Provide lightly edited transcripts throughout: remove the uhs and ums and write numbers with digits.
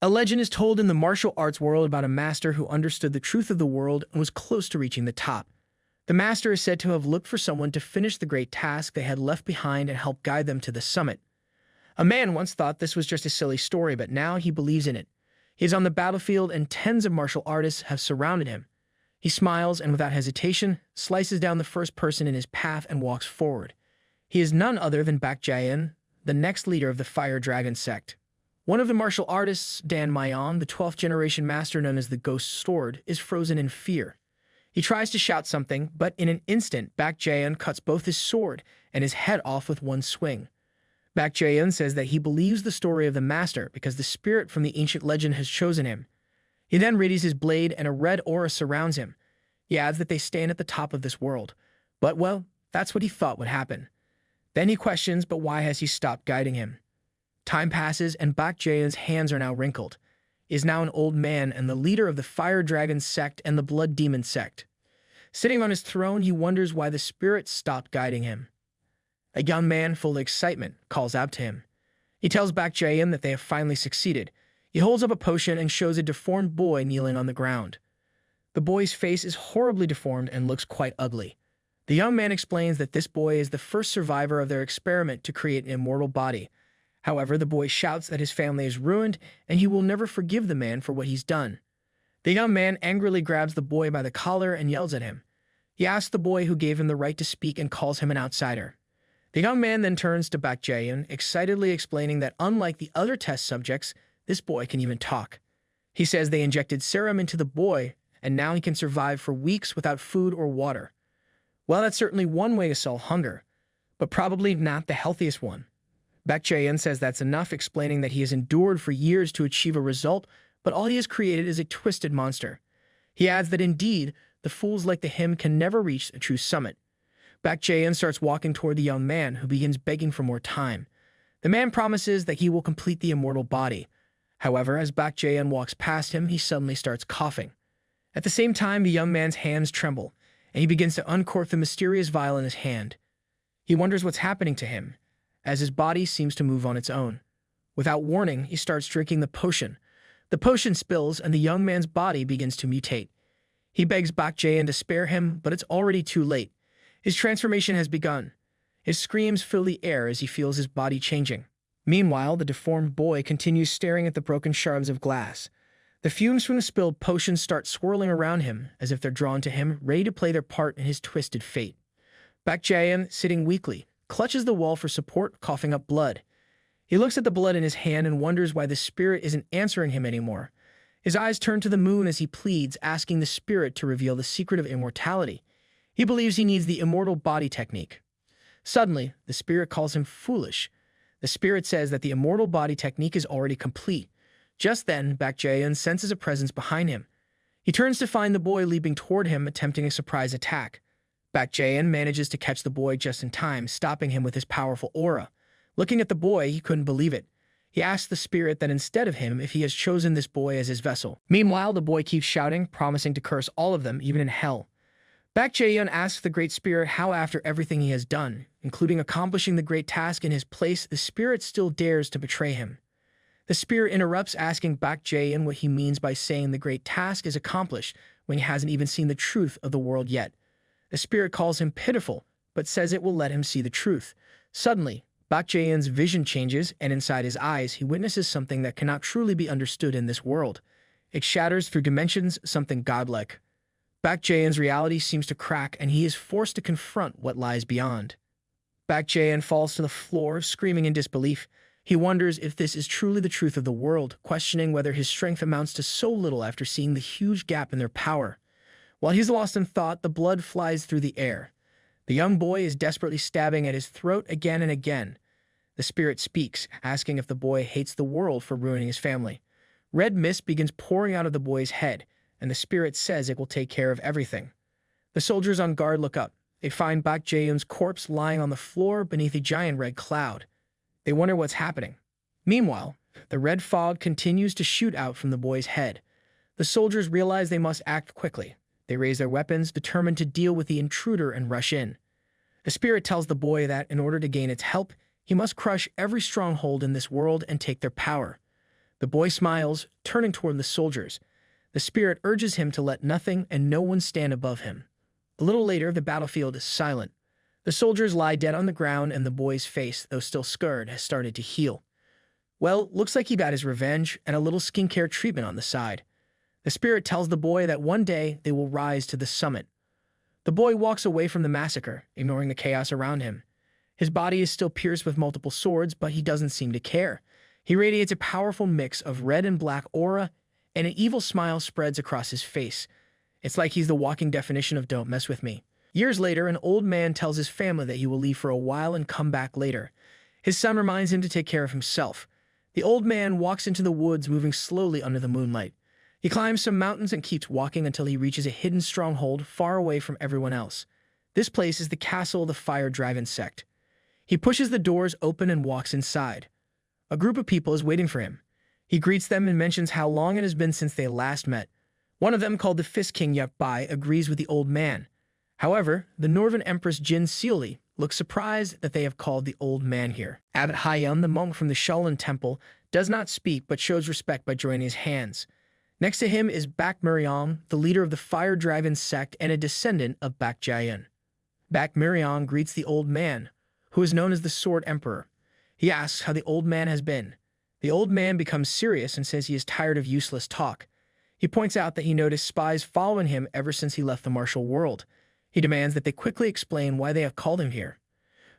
A legend is told in the martial arts world about a master who understood the truth of the world and was close to reaching the top. The master is said to have looked for someone to finish the great task they had left behind and help guide them to the summit. A man once thought this was just a silly story, but now he believes in it. He is on the battlefield and tens of martial artists have surrounded him. He smiles and without hesitation slices down the first person in his path and walks forward. He is none other than Baek Jae-in, the next leader of the Fire Dragon sect. One of the martial artists, Dan Mayon, the 12th generation master known as the Ghost Sword, is frozen in fear. He tries to shout something, but in an instant, Baek Jae-in cuts both his sword and his head off with one swing. Baek Jae-in says that he believes the story of the master because the spirit from the ancient legend has chosen him. He then readies his blade and a red aura surrounds him. He adds that they stand at the top of this world. But, well, that's what he thought would happen. Then he questions, but why has he stopped guiding him? Time passes and Baek Jae-in's hands are now wrinkled. He is now an old man and the leader of the Fire Dragon sect and the Blood Demon sect. Sitting on his throne, he wonders why the spirit stopped guiding him. A young man full of excitement calls out to him. He tells Baek Jae-in that they have finally succeeded. He holds up a potion and shows a deformed boy kneeling on the ground. The boy's face is horribly deformed and looks quite ugly. The young man explains that this boy is the first survivor of their experiment to create an immortal body. However, the boy shouts that his family is ruined and he will never forgive the man for what he's done. The young man angrily grabs the boy by the collar and yells at him. He asks the boy who gave him the right to speak and calls him an outsider. The young man then turns to Baek Jae-in, excitedly explaining that unlike the other test subjects, this boy can even talk. He says they injected serum into the boy, and now he can survive for weeks without food or water. Well, that's certainly one way to solve hunger, but probably not the healthiest one. Baek Jae-in says that's enough, explaining that he has endured for years to achieve a result, but all he has created is a twisted monster. He adds that indeed, the fools like him can never reach a true summit. Baek Jae-in starts walking toward the young man, who begins begging for more time. The man promises that he will complete the immortal body. However, as Baek Jae-in walks past him, he suddenly starts coughing. At the same time, the young man's hands tremble, and he begins to uncork the mysterious vial in his hand. He wonders what's happening to him, as his body seems to move on its own. Without warning, he starts drinking the potion. The potion spills, and the young man's body begins to mutate. He begs Baek Jae-in to spare him, but it's already too late. His transformation has begun. His screams fill the air as he feels his body changing. Meanwhile, the deformed boy continues staring at the broken shards of glass. The fumes from the spilled potions start swirling around him, as if they're drawn to him, ready to play their part in his twisted fate. Baek Jae-in, sitting weakly, clutches the wall for support, coughing up blood. He looks at the blood in his hand and wonders why the spirit isn't answering him anymore. His eyes turn to the moon as he pleads, asking the spirit to reveal the secret of immortality. He believes he needs the immortal body technique. Suddenly, the spirit calls him foolish. The spirit says that the immortal body technique is already complete. Just then, Baek Jae-in senses a presence behind him. He turns to find the boy leaping toward him, attempting a surprise attack. Baek Jae-in manages to catch the boy just in time, stopping him with his powerful aura. Looking at the boy, he couldn't believe it. He asks the spirit that instead of him, if he has chosen this boy as his vessel. Meanwhile, the boy keeps shouting, promising to curse all of them, even in hell. Baek Jae-in asks the Great Spirit how after everything he has done, including accomplishing the great task in his place, the spirit still dares to betray him. The spirit interrupts, asking Baek Jae-in what he means by saying the great task is accomplished when he hasn't even seen the truth of the world yet. The spirit calls him pitiful, but says it will let him see the truth. Suddenly, Baek Jae-in's vision changes, and inside his eyes, he witnesses something that cannot truly be understood in this world. It shatters through dimensions, something godlike. Baek Jae-in's reality seems to crack, and he is forced to confront what lies beyond. Baek Jae-in falls to the floor, screaming in disbelief. He wonders if this is truly the truth of the world, questioning whether his strength amounts to so little after seeing the huge gap in their power. While he's lost in thought, the blood flies through the air. The young boy is desperately stabbing at his throat again and again. The spirit speaks, asking if the boy hates the world for ruining his family. Red mist begins pouring out of the boy's head, and the spirit says it will take care of everything. The soldiers on guard look up. They find Baek Jae-in's corpse lying on the floor beneath a giant red cloud. They wonder what's happening. Meanwhile, the red fog continues to shoot out from the boy's head. The soldiers realize they must act quickly. They raise their weapons, determined to deal with the intruder and rush in. The spirit tells the boy that, in order to gain its help, he must crush every stronghold in this world and take their power. The boy smiles, turning toward the soldiers. The spirit urges him to let nothing and no one stand above him. A little later, the battlefield is silent. The soldiers lie dead on the ground, and the boy's face, though still scarred, has started to heal. Well, looks like he got his revenge and a little skincare treatment on the side. The spirit tells the boy that one day they will rise to the summit. The boy walks away from the massacre, ignoring the chaos around him. His body is still pierced with multiple swords, but he doesn't seem to care. He radiates a powerful mix of red and black aura, and an evil smile spreads across his face. It's like he's the walking definition of "don't mess with me." Years later, an old man tells his family that he will leave for a while and come back later. His son reminds him to take care of himself. The old man walks into the woods, moving slowly under the moonlight. He climbs some mountains and keeps walking until he reaches a hidden stronghold far away from everyone else. This place is the castle of the fire dragon sect. He pushes the doors open and walks inside. A group of people is waiting for him. He greets them and mentions how long it has been since they last met. One of them, called the Fist King Bai, agrees with the old man. However, the Northern Empress Jin Seoli looks surprised that they have called the old man here. Abbot Haiyun, the monk from the Shaolin Temple, does not speak but shows respect by joining his hands. Next to him is Bak Miriam, the leader of the Fire Dragon sect and a descendant of Bak Jian. Bak Miriam greets the old man, who is known as the Sword Emperor. He asks how the old man has been. The old man becomes serious and says he is tired of useless talk. He points out that he noticed spies following him ever since he left the martial world. He demands that they quickly explain why they have called him here.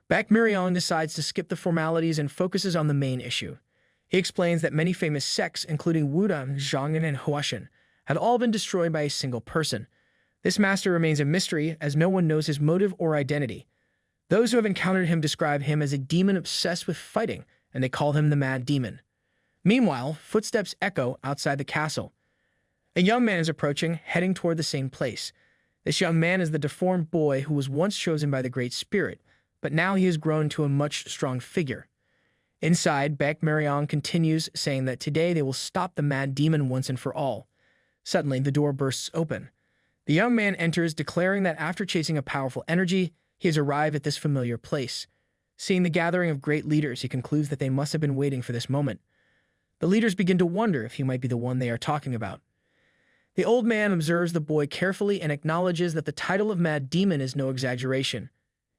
Bak Miriam decides to skip the formalities and focuses on the main issue. He explains that many famous sects, including Wudang, Zhongyan, and Huashan, had all been destroyed by a single person. This master remains a mystery, as no one knows his motive or identity. Those who have encountered him describe him as a demon obsessed with fighting, and they call him the Mad Demon. Meanwhile, footsteps echo outside the castle. A young man is approaching, heading toward the same place. This young man is the deformed boy who was once chosen by the Great Spirit, but now he has grown to a much strong figure. Inside, Bak Miriam continues, saying that today they will stop the Mad Demon once and for all. Suddenly, the door bursts open. The young man enters, declaring that after chasing a powerful energy, he has arrived at this familiar place. Seeing the gathering of great leaders, he concludes that they must have been waiting for this moment. The leaders begin to wonder if he might be the one they are talking about. The old man observes the boy carefully and acknowledges that the title of Mad Demon is no exaggeration.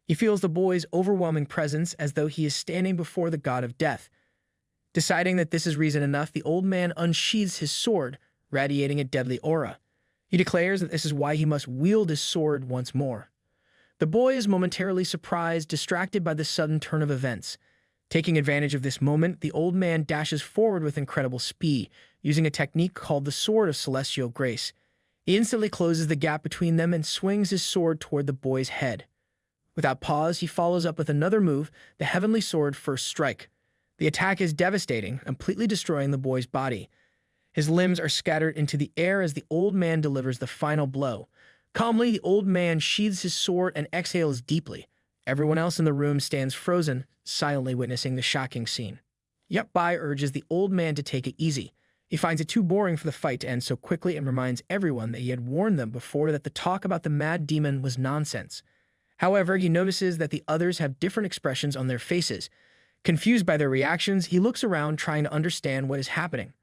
He feels the boy's overwhelming presence as though he is standing before the god of death. Deciding that this is reason enough, the old man unsheathes his sword, radiating a deadly aura. He declares that this is why he must wield his sword once more. The boy is momentarily surprised, distracted by the sudden turn of events. Taking advantage of this moment, the old man dashes forward with incredible speed, using a technique called the Sword of Celestial Grace. He instantly closes the gap between them and swings his sword toward the boy's head. Without pause, he follows up with another move, the Heavenly Sword First Strike. The attack is devastating, completely destroying the boy's body. His limbs are scattered into the air as the old man delivers the final blow. Calmly, the old man sheathes his sword and exhales deeply. Everyone else in the room stands frozen, silently witnessing the shocking scene. Bai urges the old man to take it easy. He finds it too boring for the fight to end so quickly and reminds everyone that he had warned them before that the talk about the Mad Demon was nonsense. However, he notices that the others have different expressions on their faces. Confused by their reactions, he looks around trying to understand what is happening.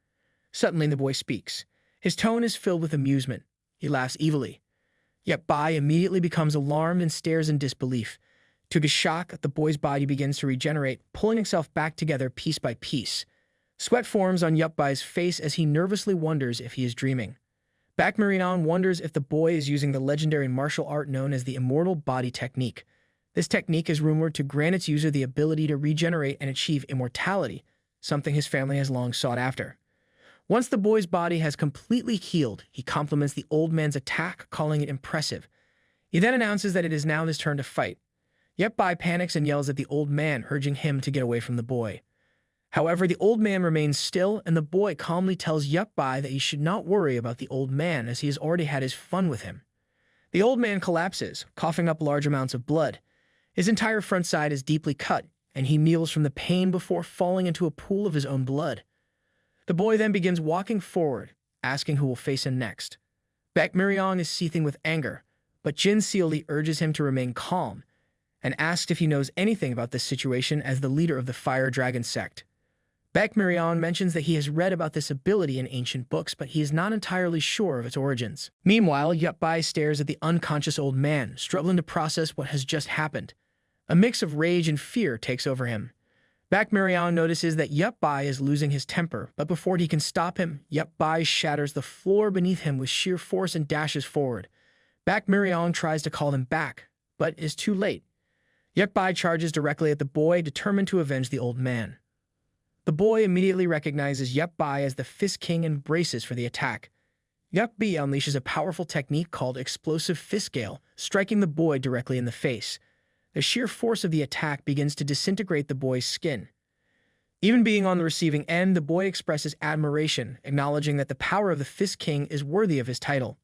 Suddenly, the boy speaks. His tone is filled with amusement. He laughs evilly. Bai immediately becomes alarmed and stares in disbelief. To his shock, the boy's body begins to regenerate, pulling himself back together piece by piece. Sweat forms on Bai's face as he nervously wonders if he is dreaming. Bak Miriam wonders if the boy is using the legendary martial art known as the Immortal Body Technique. This technique is rumored to grant its user the ability to regenerate and achieve immortality, something his family has long sought after. Once the boy's body has completely healed, he compliments the old man's attack, calling it impressive. He then announces that it is now his turn to fight. Bai panics and yells at the old man, urging him to get away from the boy. However, the old man remains still, and the boy calmly tells Bai that he should not worry about the old man, as he has already had his fun with him. The old man collapses, coughing up large amounts of blood. His entire front side is deeply cut, and he kneels from the pain before falling into a pool of his own blood. The boy then begins walking forward, asking who will face him next. Bak Miriam is seething with anger, but Jin Seoli urges him to remain calm, and asks if he knows anything about this situation as the leader of the Fire Dragon sect. Beck Marion mentions that he has read about this ability in ancient books, but he is not entirely sure of its origins. Meanwhile, Yup Bai stares at the unconscious old man, struggling to process what has just happened. A mix of rage and fear takes over him. Beck Marion notices that Yup Bai is losing his temper, but before he can stop him, Yup Bai shatters the floor beneath him with sheer force and dashes forward. Beck Marion tries to call him back, but is too late. Yup Bai charges directly at the boy, determined to avenge the old man. The boy immediately recognizes Yup Bai as the Fist King and braces for the attack. Yup Bai unleashes a powerful technique called Explosive Fist Gale, striking the boy directly in the face. The sheer force of the attack begins to disintegrate the boy's skin. Even being on the receiving end, the boy expresses admiration, acknowledging that the power of the Fist King is worthy of his title.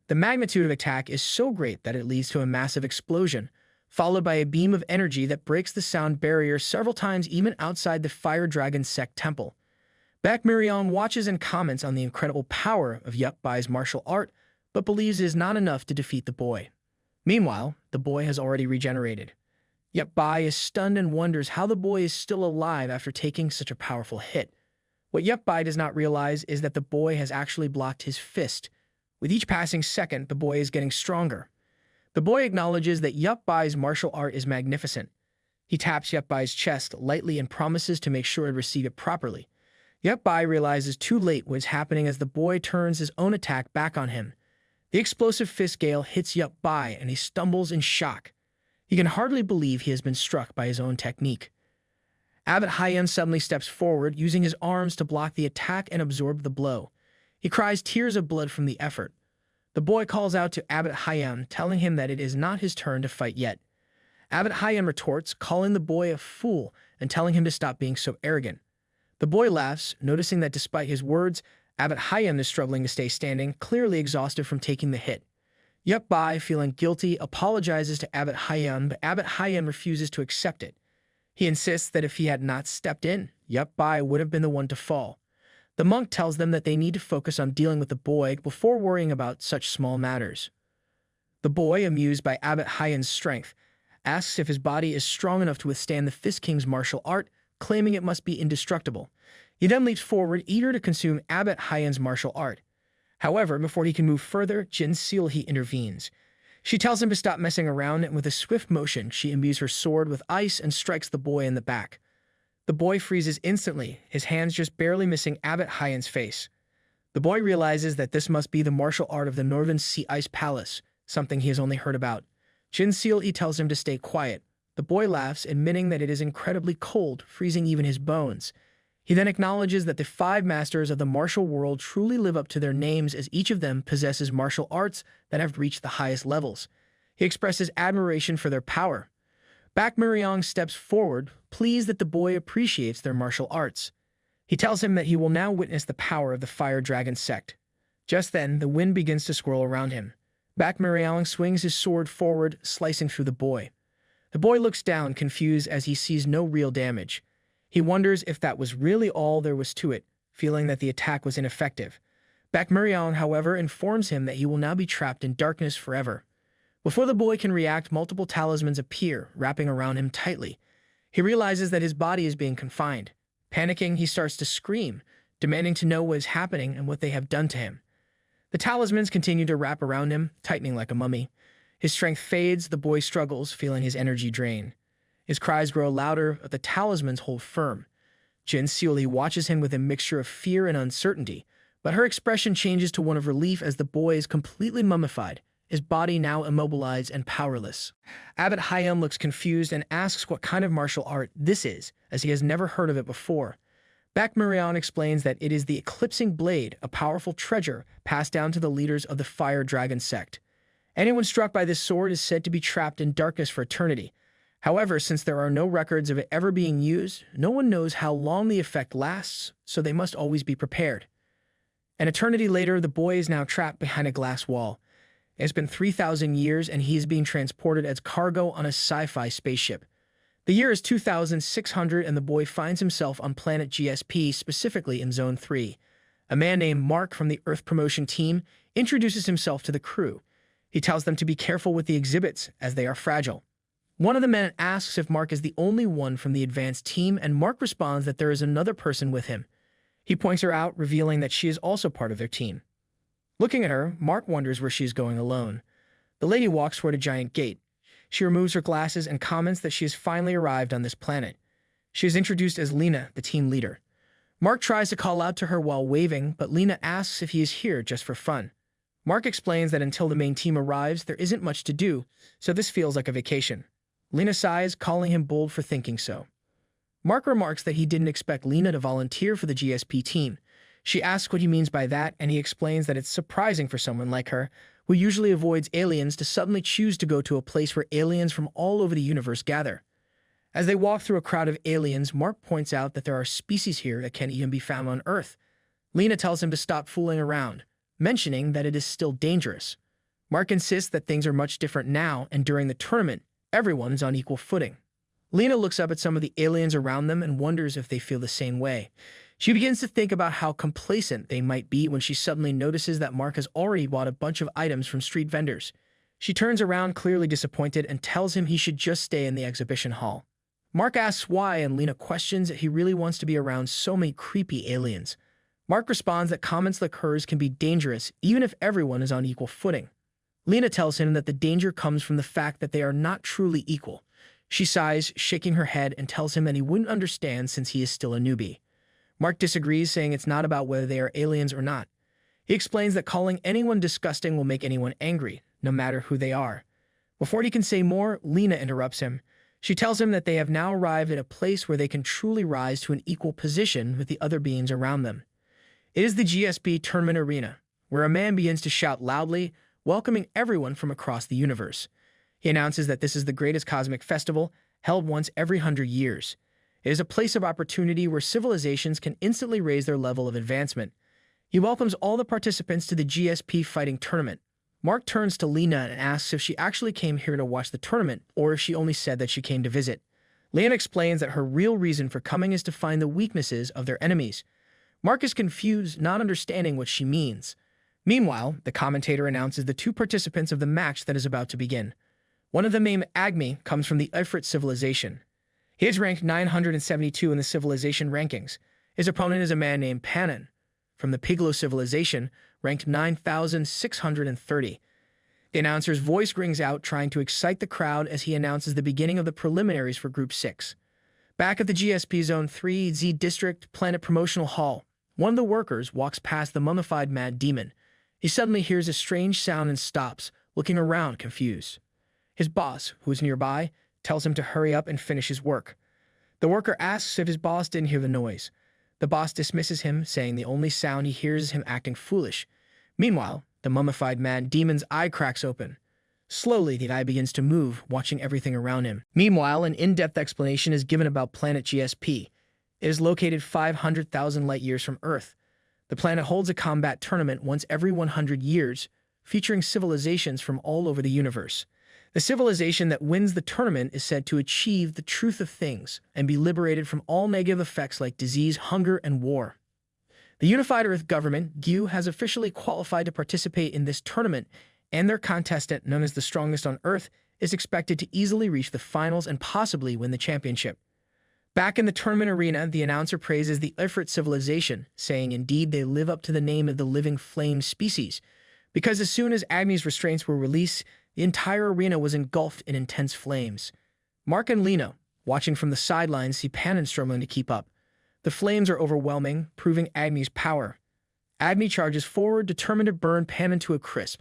The magnitude of attack is so great that it leads to a massive explosion, followed by a beam of energy that breaks the sound barrier several times even outside the Fire Dragon Sect temple. Beck Marion watches and comments on the incredible power of Yup Bai's martial art, but believes it is not enough to defeat the boy. Meanwhile, the boy has already regenerated. Yup Bai is stunned and wonders how the boy is still alive after taking such a powerful hit. What Yup Bai does not realize is that the boy has actually blocked his fist. With each passing second, the boy is getting stronger. The boy acknowledges that Yup Bai's martial art is magnificent. He taps Yup Bai's chest lightly and promises to make sure to receive it properly. Yup Bai realizes too late what is happening as the boy turns his own attack back on him. The explosive fist gale hits Yup Bai and he stumbles in shock. He can hardly believe he has been struck by his own technique. Abbot Haiyan suddenly steps forward, using his arms to block the attack and absorb the blow. He cries tears of blood from the effort. The boy calls out to Abbot Haiyan, telling him that it is not his turn to fight yet. Abbot Haiyan retorts, calling the boy a fool and telling him to stop being so arrogant. The boy laughs, noticing that despite his words, Abbot Haiyan is struggling to stay standing, clearly exhausted from taking the hit. Yup Bai, feeling guilty, apologizes to Abbot Haiyan, but Abbot Haiyan refuses to accept it. He insists that if he had not stepped in, Yup Bai would have been the one to fall. The monk tells them that they need to focus on dealing with the boy before worrying about such small matters. The boy, amused by Abbot Haiyan's strength, asks if his body is strong enough to withstand the Fist King's martial art, claiming it must be indestructible. He then leaps forward, eager to consume Abbot Haiyan's martial art. However, before he can move further, Jin Sealhe intervenes. She tells him to stop messing around, and with a swift motion, she imbues her sword with ice and strikes the boy in the back. The boy freezes instantly, his hands just barely missing Abbot Haiyan's face. The boy realizes that this must be the martial art of the Northern Sea Ice Palace, something he has only heard about. Jin Sealhe tells him to stay quiet. The boy laughs, admitting that it is incredibly cold, freezing even his bones. He then acknowledges that the 5 masters of the martial world truly live up to their names, as each of them possesses martial arts that have reached the highest levels. He expresses admiration for their power. Beck Marion steps forward, pleased that the boy appreciates their martial arts. He tells him that he will now witness the power of the Fire Dragon Sect. Just then, the wind begins to swirl around him. Beck Marion swings his sword forward, slicing through the boy. The boy looks down, confused as he sees no real damage. He wonders if that was really all there was to it, feeling that the attack was ineffective. Beck Marion, however, informs him that he will now be trapped in darkness forever. Before the boy can react, multiple talismans appear, wrapping around him tightly. He realizes that his body is being confined. Panicking, he starts to scream, demanding to know what is happening and what they have done to him. The talismans continue to wrap around him, tightening like a mummy. His strength fades, the boy struggles, feeling his energy drain. His cries grow louder, but the talismans hold firm. Jin Sealhe watches him with a mixture of fear and uncertainty, but her expression changes to one of relief as the boy is completely mummified, his body now immobilized and powerless. Abbot Haiyan looks confused and asks what kind of martial art this is, as he has never heard of it before. Beck Marion explains that it is the Eclipsing Blade, a powerful treasure passed down to the leaders of the Fire Dragon Sect. Anyone struck by this sword is said to be trapped in darkness for eternity. However, since there are no records of it ever being used, no one knows how long the effect lasts, so they must always be prepared. An eternity later, the boy is now trapped behind a glass wall. It has been 3,000 years, and he is being transported as cargo on a sci-fi spaceship. The year is 2600, and the boy finds himself on planet GSP, specifically in Zone 3. A man named Mark from the Earth Promotion Team introduces himself to the crew. He tells them to be careful with the exhibits, as they are fragile. One of the men asks if Mark is the only one from the advanced team, and Mark responds that there is another person with him. He points her out, revealing that she is also part of their team. Looking at her, Mark wonders where she is going alone. The lady walks toward a giant gate. She removes her glasses and comments that she has finally arrived on this planet. She is introduced as Lena, the team leader. Mark tries to call out to her while waving, but Lena asks if he is here just for fun. Mark explains that until the main team arrives, there isn't much to do, so this feels like a vacation. Lena sighs, calling him bold for thinking so. Mark remarks that he didn't expect Lena to volunteer for the GSP team. She asks what he means by that, and he explains that it's surprising for someone like her, who usually avoids aliens, to suddenly choose to go to a place where aliens from all over the universe gather. As they walk through a crowd of aliens, Mark points out that there are species here that can't even be found on Earth. Lena tells him to stop fooling around, mentioning that it is still dangerous. Mark insists that things are much different now, and during the tournament, everyone is on equal footing. Lena looks up at some of the aliens around them and wonders if they feel the same way. She begins to think about how complacent they might be when she suddenly notices that Mark has already bought a bunch of items from street vendors. She turns around, clearly disappointed, and tells him he should just stay in the exhibition hall. Mark asks why, and Lena questions that he really wants to be around so many creepy aliens. Mark responds that comments like hers can be dangerous even if everyone is on equal footing. Lena tells him that the danger comes from the fact that they are not truly equal. She sighs, shaking her head, and tells him that he wouldn't understand since he is still a newbie. Mark disagrees, saying it's not about whether they are aliens or not. He explains that calling anyone disgusting will make anyone angry, no matter who they are. Before he can say more, Lena interrupts him. She tells him that they have now arrived at a place where they can truly rise to an equal position with the other beings around them. It is the GSP tournament arena, where a man begins to shout loudly, welcoming everyone from across the universe. He announces that this is the greatest cosmic festival, held once every 100 years. It is a place of opportunity where civilizations can instantly raise their level of advancement. He welcomes all the participants to the GSP fighting tournament. Mark turns to Lena and asks if she actually came here to watch the tournament, or if she only said that she came to visit. Lena explains that her real reason for coming is to find the weaknesses of their enemies. Mark is confused, not understanding what she means. Meanwhile, the commentator announces the two participants of the match that is about to begin. One of them, named Agmi, comes from the Ifrit civilization. He is ranked 972 in the civilization rankings. His opponent is a man named Panan, from the Piglo civilization, ranked 9,630. The announcer's voice rings out, trying to excite the crowd as he announces the beginning of the preliminaries for Group 6. Back at the GSP Zone 3Z District Planet Promotional Hall, one of the workers walks past the mummified mad demon. He suddenly hears a strange sound and stops, looking around confused. His boss, who is nearby, tells him to hurry up and finish his work. The worker asks if his boss didn't hear the noise. The boss dismisses him, saying the only sound he hears is him acting foolish. Meanwhile, the mummified mad demon's eye cracks open. Slowly, the eye begins to move, watching everything around him. Meanwhile, an in-depth explanation is given about planet GSP. It is located 500,000 light-years from Earth. The planet holds a combat tournament once every 100 years, featuring civilizations from all over the universe. The civilization that wins the tournament is said to achieve the truth of things and be liberated from all negative effects like disease, hunger, and war. The Unified Earth Government, GU, has officially qualified to participate in this tournament, and their contestant, known as the strongest on Earth, is expected to easily reach the finals and possibly win the championship. Back in the tournament arena, the announcer praises the Ifrit civilization, saying indeed they live up to the name of the living flame species, because as soon as Agni's restraints were released, the entire arena was engulfed in intense flames. Mark and Lena, watching from the sidelines, see Panan struggling to keep up. The flames are overwhelming, proving Agni's power. Agni charges forward, determined to burn Panan to a crisp.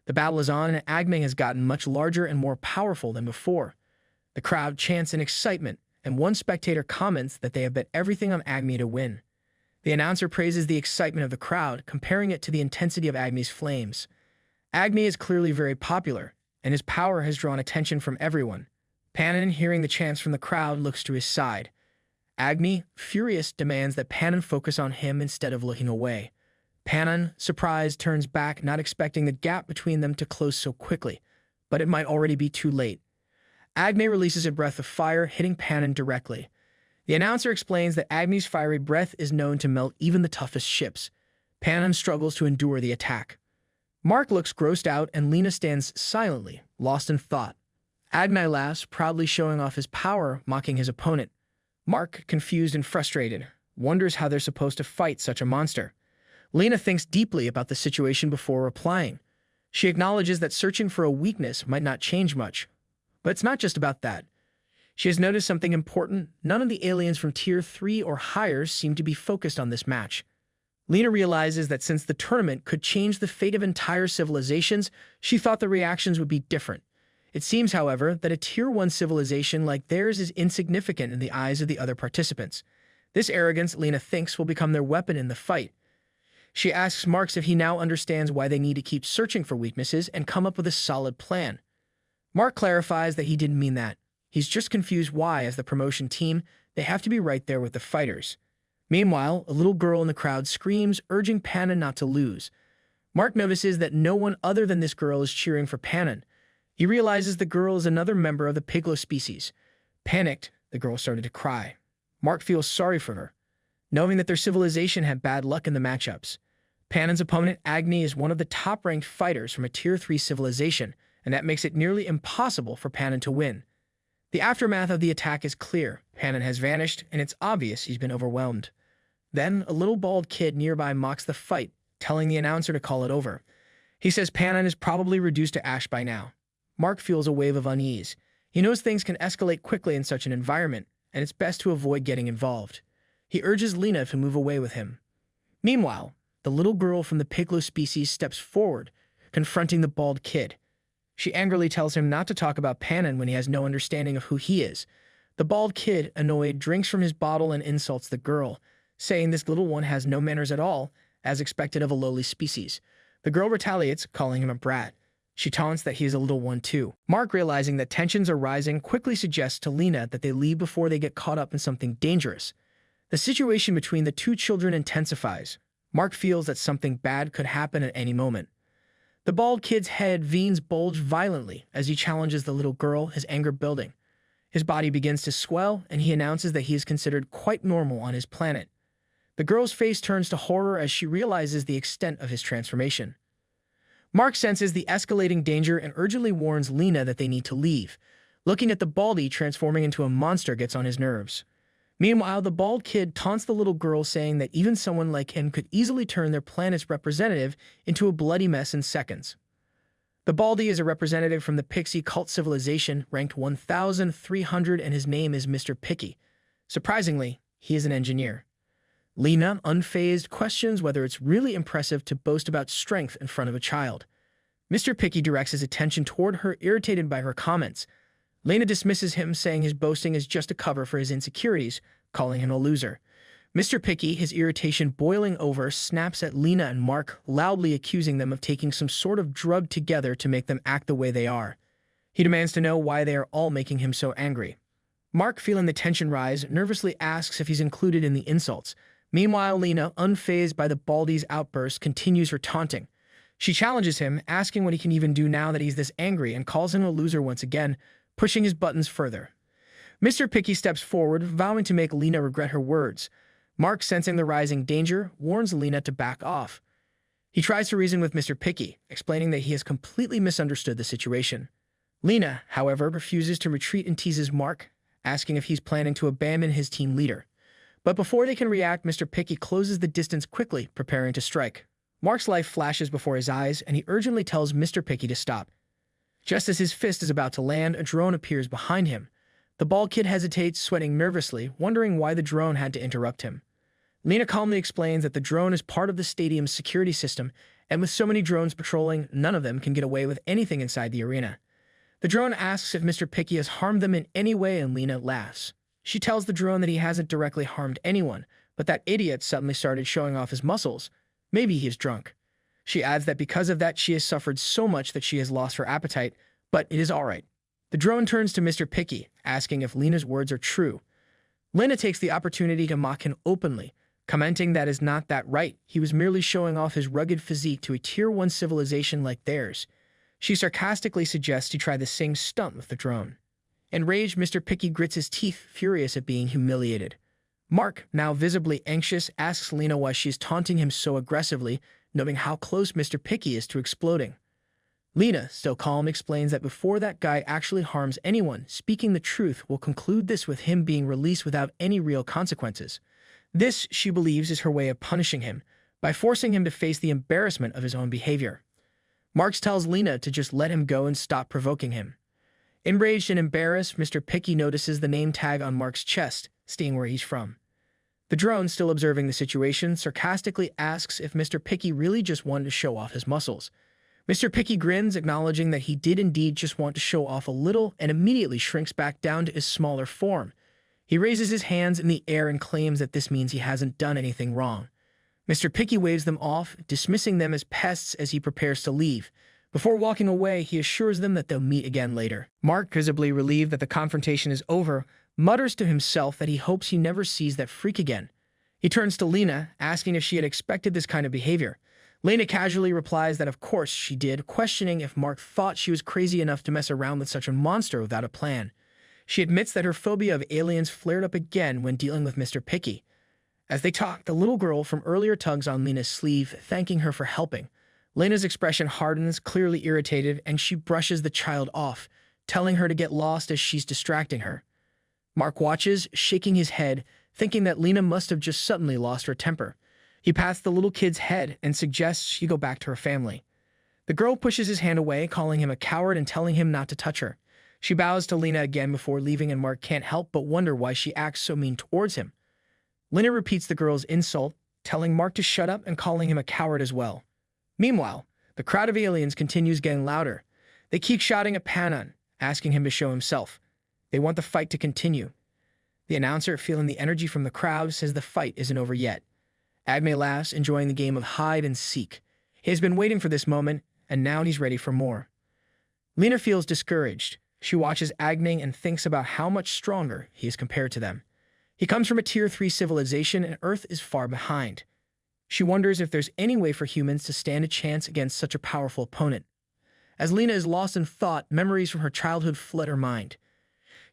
The battle is on, and Agni has gotten much larger and more powerful than before. The crowd chants in excitement, and one spectator comments that they have bet everything on Agni to win. The announcer praises the excitement of the crowd, comparing it to the intensity of Agni's flames. Agni is clearly very popular, and his power has drawn attention from everyone. Panan, hearing the chants from the crowd, looks to his side. Agni, furious, demands that Panan focus on him instead of looking away. Panan, surprised, turns back, not expecting the gap between them to close so quickly, but it might already be too late. Agni releases a breath of fire, hitting Panan directly. The announcer explains that Agni's fiery breath is known to melt even the toughest ships. Panan struggles to endure the attack. Mark looks grossed out, and Lena stands silently, lost in thought. Agni laughs, proudly showing off his power, mocking his opponent. Mark, confused and frustrated, wonders how they're supposed to fight such a monster. Lena thinks deeply about the situation before replying. She acknowledges that searching for a weakness might not change much. But it's not just about that. She has noticed something important. None of the aliens from Tier 3 or higher seem to be focused on this match. Lena realizes that since the tournament could change the fate of entire civilizations, she thought the reactions would be different. It seems, however, that a Tier 1 civilization like theirs is insignificant in the eyes of the other participants. This arrogance, Lena thinks, will become their weapon in the fight. She asks Marx if he now understands why they need to keep searching for weaknesses and come up with a solid plan. Mark clarifies that he didn't mean that. He's just confused why, as the promotion team, they have to be right there with the fighters. Meanwhile, a little girl in the crowd screams, urging Panon not to lose. Mark notices that no one other than this girl is cheering for Panon. He realizes the girl is another member of the Piglo species. Panicked, the girl started to cry. Mark feels sorry for her, knowing that their civilization had bad luck in the matchups. Panon's opponent, Agni, is one of the top-ranked fighters from a Tier 3 civilization, and that makes it nearly impossible for Panon to win. The aftermath of the attack is clear. Panon has vanished, and it's obvious he's been overwhelmed. Then, a little bald kid nearby mocks the fight, telling the announcer to call it over. He says Panon is probably reduced to ash by now. Mark feels a wave of unease. He knows things can escalate quickly in such an environment, and it's best to avoid getting involved. He urges Lena to move away with him. Meanwhile, the little girl from the Piglo species steps forward, confronting the bald kid. She angrily tells him not to talk about Panon when he has no understanding of who he is. The bald kid, annoyed, drinks from his bottle and insults the girl, saying this little one has no manners at all, as expected of a lowly species. The girl retaliates, calling him a brat. She taunts that he is a little one too. Mark, realizing that tensions are rising, quickly suggests to Lena that they leave before they get caught up in something dangerous. The situation between the two children intensifies. Mark feels that something bad could happen at any moment. The bald kid's head veins bulge violently as he challenges the little girl, his anger building. His body begins to swell, and he announces that he is considered quite normal on his planet. The girl's face turns to horror as she realizes the extent of his transformation. Mark senses the escalating danger and urgently warns Lena that they need to leave. Looking at the baldy transforming into a monster gets on his nerves. Meanwhile, the bald kid taunts the little girl, saying that even someone like him could easily turn their planet's representative into a bloody mess in seconds. The baldy is a representative from the Pixie cult civilization, ranked 1,300, and his name is Mr. Picky. Surprisingly, he is an engineer. Lena, unfazed, questions whether it's really impressive to boast about strength in front of a child. Mr. Picky directs his attention toward her, irritated by her comments. Lena dismisses him, saying his boasting is just a cover for his insecurities, calling him a loser. Mr. Picky, his irritation boiling over, snaps at Lena and Mark, loudly accusing them of taking some sort of drug together to make them act the way they are. He demands to know why they are all making him so angry. Mark, feeling the tension rise, nervously asks if he's included in the insults. Meanwhile, Lena, unfazed by the baldy's outburst, continues her taunting. She challenges him, asking what he can even do now that he's this angry, and calls him a loser once again, pushing his buttons further. Mr. Picky steps forward, vowing to make Lena regret her words. Mark, sensing the rising danger, warns Lena to back off. He tries to reason with Mr. Picky, explaining that he has completely misunderstood the situation. Lena, however, refuses to retreat and teases Mark, asking if he's planning to abandon his team leader. But before they can react, Mr. Picky closes the distance quickly, preparing to strike. Mark's life flashes before his eyes, and he urgently tells Mr. Picky to stop. Just as his fist is about to land, a drone appears behind him. The bald kid hesitates, sweating nervously, wondering why the drone had to interrupt him. Lena calmly explains that the drone is part of the stadium's security system, and with so many drones patrolling, none of them can get away with anything inside the arena. The drone asks if Mr. Picky has harmed them in any way, and Lena laughs. She tells the drone that he hasn't directly harmed anyone, but that idiot suddenly started showing off his muscles. Maybe he is drunk. She adds that because of that she has suffered so much that she has lost her appetite, but it is all right. The drone turns to Mr. Picky, asking if Lena's words are true. Lena takes the opportunity to mock him openly, commenting that is not that right. He was merely showing off his rugged physique to a Tier 1 civilization like theirs. She sarcastically suggests he try the same stunt with the drone. Enraged, Mr. Picky grits his teeth, furious at being humiliated. Mark, now visibly anxious, asks Lena why she is taunting him so aggressively, knowing how close Mr. Picky is to exploding. Lena, still calm, explains that before that guy actually harms anyone, speaking the truth will conclude this with him being released without any real consequences. This, she believes, is her way of punishing him, by forcing him to face the embarrassment of his own behavior. Marks tells Lena to just let him go and stop provoking him. Enraged and embarrassed, Mr. Picky notices the name tag on Mark's chest, seeing where he's from. The drone, still observing the situation, sarcastically asks if Mr. Picky really just wanted to show off his muscles. Mr. Picky grins, acknowledging that he did indeed just want to show off a little, and immediately shrinks back down to his smaller form. He raises his hands in the air and claims that this means he hasn't done anything wrong. Mr. Picky waves them off, dismissing them as pests as he prepares to leave. Before walking away, he assures them that they'll meet again later. Mark, visibly relieved that the confrontation is over, mutters to himself that he hopes he never sees that freak again. He turns to Lena, asking if she had expected this kind of behavior. Lena casually replies that of course she did, questioning if Mark thought she was crazy enough to mess around with such a monster without a plan. She admits that her phobia of aliens flared up again when dealing with Mr. Picky. As they talk, the little girl from earlier tugs on Lena's sleeve, thanking her for helping. Lena's expression hardens, clearly irritated, and she brushes the child off, telling her to get lost as she's distracting her. Mark watches, shaking his head, thinking that Lena must have just suddenly lost her temper. He pats the little kid's head and suggests she go back to her family. The girl pushes his hand away, calling him a coward and telling him not to touch her. She bows to Lena again before leaving, and Mark can't help but wonder why she acts so mean towards him. Lena repeats the girl's insult, telling Mark to shut up and calling him a coward as well. Meanwhile, the crowd of aliens continues getting louder. They keep shouting at Panan, asking him to show himself. They want the fight to continue. The announcer, feeling the energy from the crowd, says the fight isn't over yet. Agme laughs, enjoying the game of hide and seek. He has been waiting for this moment, and now he's ready for more. Lena feels discouraged. She watches Agme and thinks about how much stronger he is compared to them. He comes from a Tier 3 civilization, and Earth is far behind. She wonders if there's any way for humans to stand a chance against such a powerful opponent. As Lena is lost in thought, memories from her childhood flood her mind.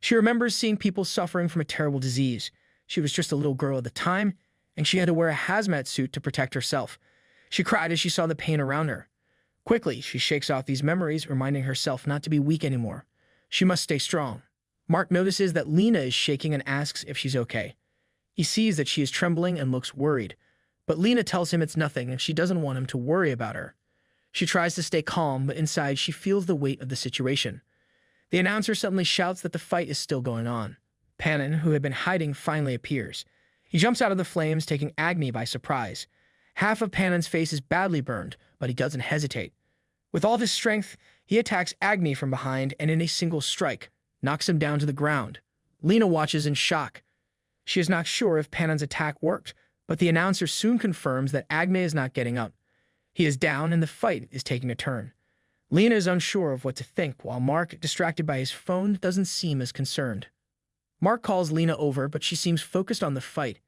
She remembers seeing people suffering from a terrible disease. She was just a little girl at the time, and she had to wear a hazmat suit to protect herself. She cried as she saw the pain around her. Quickly, she shakes off these memories, reminding herself not to be weak anymore. She must stay strong. Mark notices that Lena is shaking and asks if she's okay. He sees that she is trembling and looks worried, but Lena tells him it's nothing and she doesn't want him to worry about her. She tries to stay calm, but inside she feels the weight of the situation. The announcer suddenly shouts that the fight is still going on. Panan, who had been hiding, finally appears. He jumps out of the flames, taking Agni by surprise. Half of Panan's face is badly burned, but he doesn't hesitate. With all his strength, he attacks Agni from behind and in a single strike, knocks him down to the ground. Lena watches in shock. She is not sure if Panan's attack worked, but the announcer soon confirms that Agni is not getting up. He is down and the fight is taking a turn. Lena is unsure of what to think, while Mark, distracted by his phone, doesn't seem as concerned. Mark calls Lena over, but she seems focused on the fight.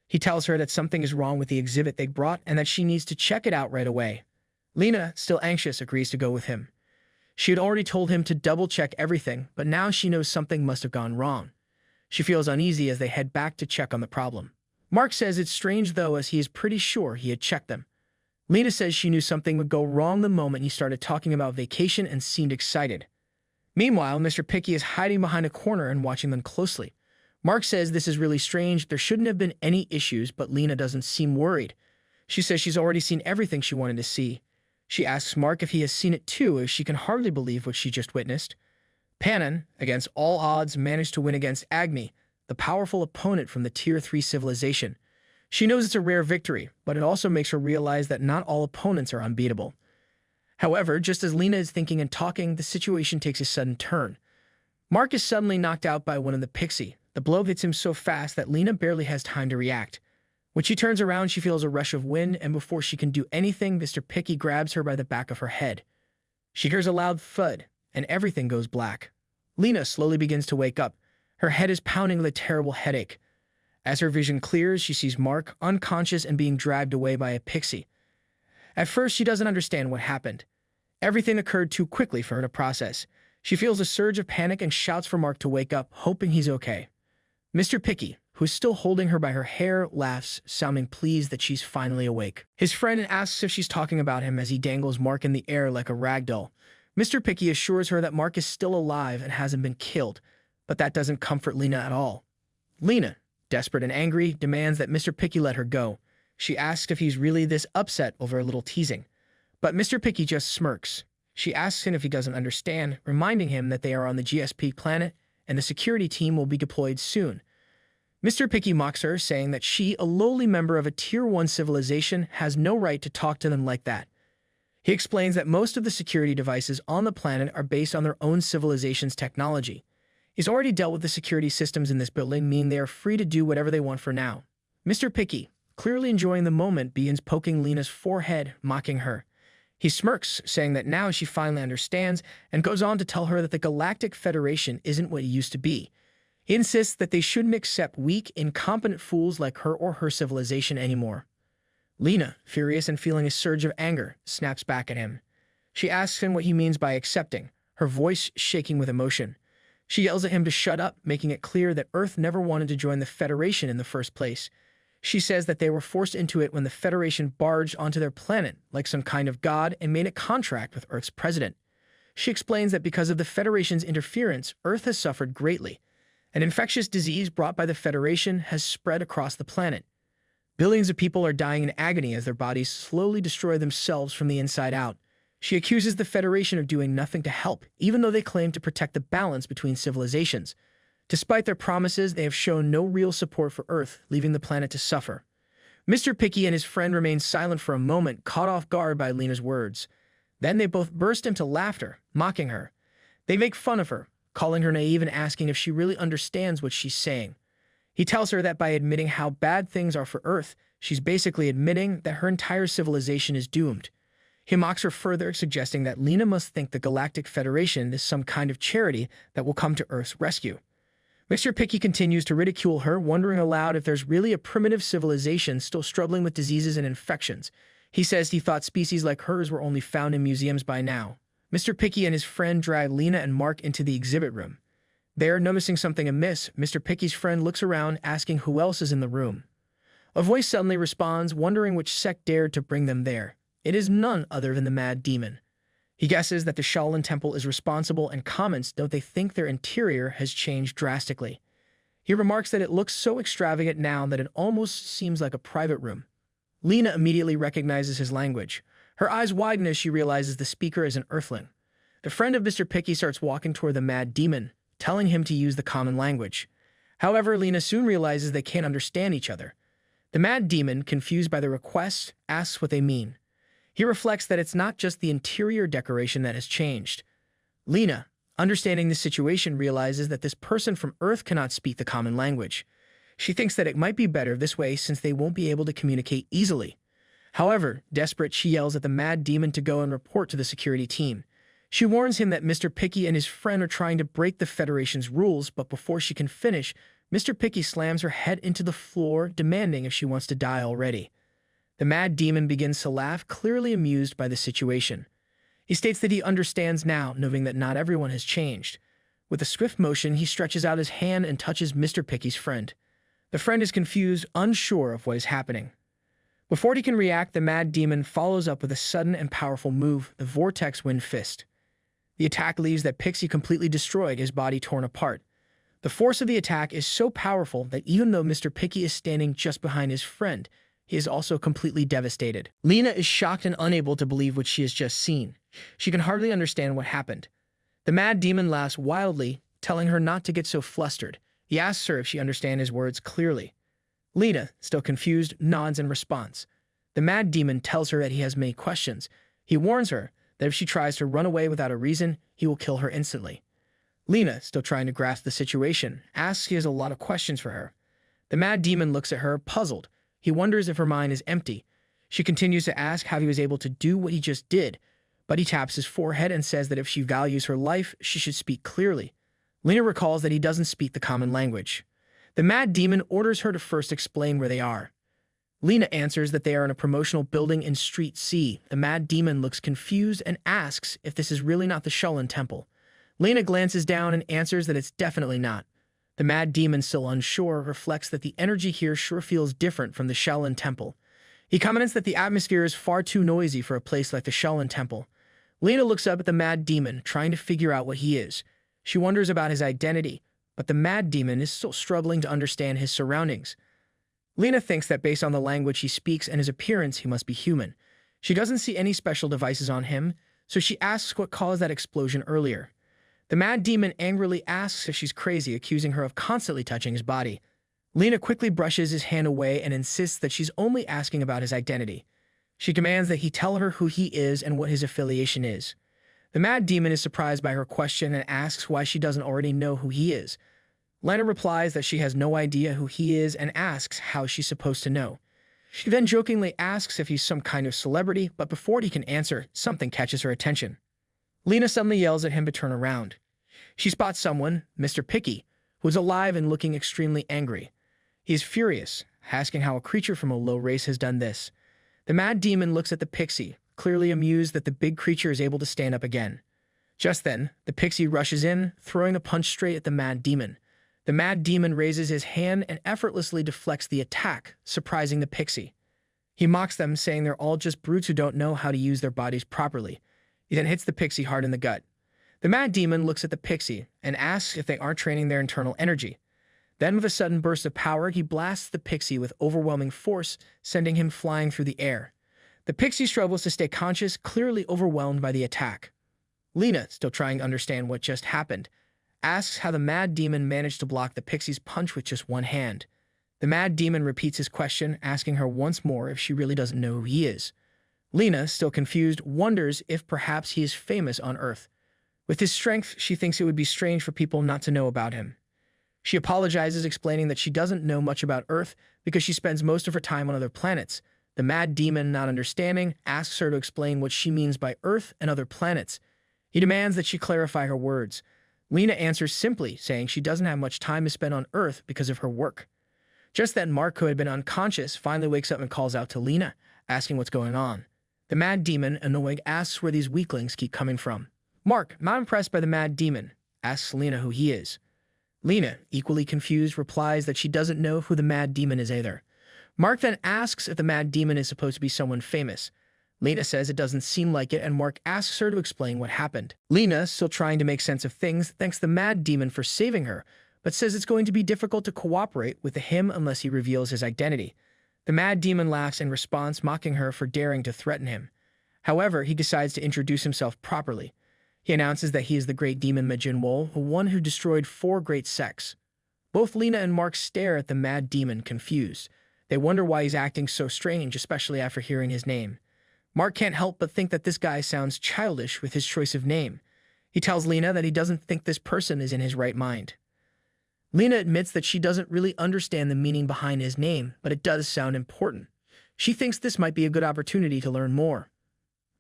He tells her that something is wrong with the exhibit they brought and that she needs to check it out right away. Lena, still anxious, agrees to go with him. She had already told him to double-check everything, but now she knows something must have gone wrong. She feels uneasy as they head back to check on the problem. Mark says it's strange though, as he is pretty sure he had checked them. Lena says she knew something would go wrong the moment he started talking about vacation and seemed excited. Meanwhile, Mr. Picky is hiding behind a corner and watching them closely. Mark says this is really strange, there shouldn't have been any issues, but Lena doesn't seem worried. She says she's already seen everything she wanted to see. She asks Mark if he has seen it too, as she can hardly believe what she just witnessed. Panan, against all odds, managed to win against Agni, the powerful opponent from the Tier 3 civilization. She knows it's a rare victory, but it also makes her realize that not all opponents are unbeatable. However, just as Lena is thinking and talking, the situation takes a sudden turn. Mark is suddenly knocked out by one of the Pixie. The blow hits him so fast that Lena barely has time to react. When she turns around, she feels a rush of wind, and before she can do anything, Mr. Picky grabs her by the back of her head. She hears a loud thud, and everything goes black. Lena slowly begins to wake up. Her head is pounding with a terrible headache. As her vision clears, she sees Mark, unconscious and being dragged away by a Pixie. At first, she doesn't understand what happened. Everything occurred too quickly for her to process. She feels a surge of panic and shouts for Mark to wake up, hoping he's okay. Mr. Picky, who is still holding her by her hair, laughs, sounding pleased that she's finally awake. His friend asks if she's talking about him as he dangles Mark in the air like a rag doll. Mr. Picky assures her that Mark is still alive and hasn't been killed, but that doesn't comfort Lena at all. Lena, desperate and angry, demands that Mr. Picky let her go. She asks if he's really this upset over a little teasing, but Mr. Picky just smirks. She asks him if he doesn't understand, reminding him that they are on the GSP planet and the security team will be deployed soon. Mr. Picky mocks her, saying that she, a lowly member of a Tier 1 civilization, has no right to talk to them like that. He explains that most of the security devices on the planet are based on their own civilization's technology. He's already dealt with the security systems in this building, meaning they are free to do whatever they want for now. Mr. Picky, clearly enjoying the moment, begins poking Lena's forehead, mocking her. He smirks, saying that now she finally understands, and goes on to tell her that the Galactic Federation isn't what it used to be. He insists that they shouldn't accept weak, incompetent fools like her or her civilization anymore. Lena, furious and feeling a surge of anger, snaps back at him. She asks him what he means by accepting, her voice shaking with emotion. She yells at him to shut up, making it clear that Earth never wanted to join the Federation in the first place. She says that they were forced into it when the Federation barged onto their planet like some kind of god and made a contract with Earth's president. She explains that because of the Federation's interference, Earth has suffered greatly. An infectious disease brought by the Federation has spread across the planet. Billions of people are dying in agony as their bodies slowly destroy themselves from the inside out. She accuses the Federation of doing nothing to help, even though they claim to protect the balance between civilizations. Despite their promises, they have shown no real support for Earth, leaving the planet to suffer. Mr. Picky and his friend remain silent for a moment, caught off guard by Lena's words. Then they both burst into laughter, mocking her. They make fun of her, calling her naive and asking if she really understands what she's saying. He tells her that by admitting how bad things are for Earth, she's basically admitting that her entire civilization is doomed. He mocks her further, suggesting that Lena must think the Galactic Federation is some kind of charity that will come to Earth's rescue. Mr. Picky continues to ridicule her, wondering aloud if there's really a primitive civilization still struggling with diseases and infections. He says he thought species like hers were only found in museums by now. Mr. Picky and his friend drag Lena and Mark into the exhibit room. There, noticing something amiss, Mr. Picky's friend looks around, asking who else is in the room. A voice suddenly responds, wondering which sect dared to bring them there. It is none other than the Mad Demon. He guesses that the Shaolin Temple is responsible and comments that they think their interior has changed drastically. He remarks that it looks so extravagant now that it almost seems like a private room. Lena immediately recognizes his language. Her eyes widen as she realizes the speaker is an Earthling. The friend of Mr. Picky starts walking toward the Mad Demon, telling him to use the common language. However, Lena soon realizes they can't understand each other. The Mad Demon, confused by the request, asks what they mean. He reflects that it's not just the interior decoration that has changed. Lena, understanding the situation, realizes that this person from Earth cannot speak the common language. She thinks that it might be better this way since they won't be able to communicate easily. However, desperate, she yells at the Mad Demon to go and report to the security team. She warns him that Mr. Picky and his friend are trying to break the Federation's rules, but before she can finish, Mr. Picky slams her head into the floor, demanding if she wants to die already. The Mad Demon begins to laugh, clearly amused by the situation. He states that he understands now, knowing that not everyone has changed. With a swift motion, he stretches out his hand and touches Mr. Picky's friend. The friend is confused, unsure of what is happening. Before he can react, the Mad Demon follows up with a sudden and powerful move, the Vortex Wind Fist. The attack leaves that Pixie completely destroyed, his body torn apart. The force of the attack is so powerful that even though Mr. Picky is standing just behind his friend, he is also completely devastated. Lena is shocked and unable to believe what she has just seen. She can hardly understand what happened. The Mad Demon laughs wildly, telling her not to get so flustered. He asks her if she understands his words clearly. Lena, still confused, nods in response. The Mad Demon tells her that he has many questions. He warns her that if she tries to run away without a reason, he will kill her instantly. Lena, still trying to grasp the situation, asks if he has a lot of questions for her. The Mad Demon looks at her, puzzled. He wonders if her mind is empty. She continues to ask how he was able to do what he just did, but he taps his forehead and says that if she values her life, she should speak clearly. Lena recalls that he doesn't speak the common language. The Mad Demon orders her to first explain where they are. Lena answers that they are in a promotional building in Street C. The Mad Demon looks confused and asks if this is really not the Shaolin Temple. Lena glances down and answers that it's definitely not. The Mad Demon, still unsure, reflects that the energy here sure feels different from the Shaolin Temple. He comments that the atmosphere is far too noisy for a place like the Shaolin Temple. Lena looks up at the mad demon, trying to figure out what he is. She wonders about his identity, but the mad demon is still struggling to understand his surroundings. Lena thinks that based on the language he speaks and his appearance, he must be human. She doesn't see any special devices on him, so she asks what caused that explosion earlier. The mad demon angrily asks if she's crazy, accusing her of constantly touching his body. Lena quickly brushes his hand away and insists that she's only asking about his identity. She commands that he tell her who he is and what his affiliation is. The mad demon is surprised by her question and asks why she doesn't already know who he is. Lena replies that she has no idea who he is and asks how she's supposed to know. She then jokingly asks if he's some kind of celebrity, but before he can answer, something catches her attention. Lena suddenly yells at him to turn around. She spots someone, Mr. Picky, who is alive and looking extremely angry. He is furious, asking how a creature from a low race has done this. The mad demon looks at the pixie, clearly amused that the big creature is able to stand up again. Just then, the pixie rushes in, throwing a punch straight at the mad demon. The mad demon raises his hand and effortlessly deflects the attack, surprising the pixie. He mocks them, saying they're all just brutes who don't know how to use their bodies properly. He then hits the pixie hard in the gut. The mad demon looks at the pixie and asks if they aren't training their internal energy. Then, with a sudden burst of power, he blasts the pixie with overwhelming force, sending him flying through the air. The pixie struggles to stay conscious, clearly overwhelmed by the attack. Lena, still trying to understand what just happened, asks how the mad demon managed to block the pixie's punch with just one hand. The mad demon repeats his question, asking her once more if she really doesn't know who he is. Lena, still confused, wonders if perhaps he is famous on Earth. With his strength, she thinks it would be strange for people not to know about him. She apologizes, explaining that she doesn't know much about Earth because she spends most of her time on other planets. The mad demon, not understanding, asks her to explain what she means by Earth and other planets. He demands that she clarify her words. Lena answers simply, saying she doesn't have much time to spend on Earth because of her work. Just then, Mark, who had been unconscious, finally wakes up and calls out to Lena, asking what's going on. The mad demon, annoyed, asks where these weaklings keep coming from. Mark, not impressed by the mad demon, asks Lena who he is. Lena, equally confused, replies that she doesn't know who the mad demon is either. Mark then asks if the mad demon is supposed to be someone famous. Lena says it doesn't seem like it, and Mark asks her to explain what happened. Lena, still trying to make sense of things, thanks the mad demon for saving her, but says it's going to be difficult to cooperate with him unless he reveals his identity. The mad demon laughs in response, mocking her for daring to threaten him. However, he decides to introduce himself properly. He announces that he is the great demon Majin-Wol, the one who destroyed 4 great sects. Both Lena and Mark stare at the mad demon, confused. They wonder why he's acting so strange, especially after hearing his name. Mark can't help but think that this guy sounds childish with his choice of name. He tells Lena that he doesn't think this person is in his right mind. Lena admits that she doesn't really understand the meaning behind his name, but it does sound important. She thinks this might be a good opportunity to learn more.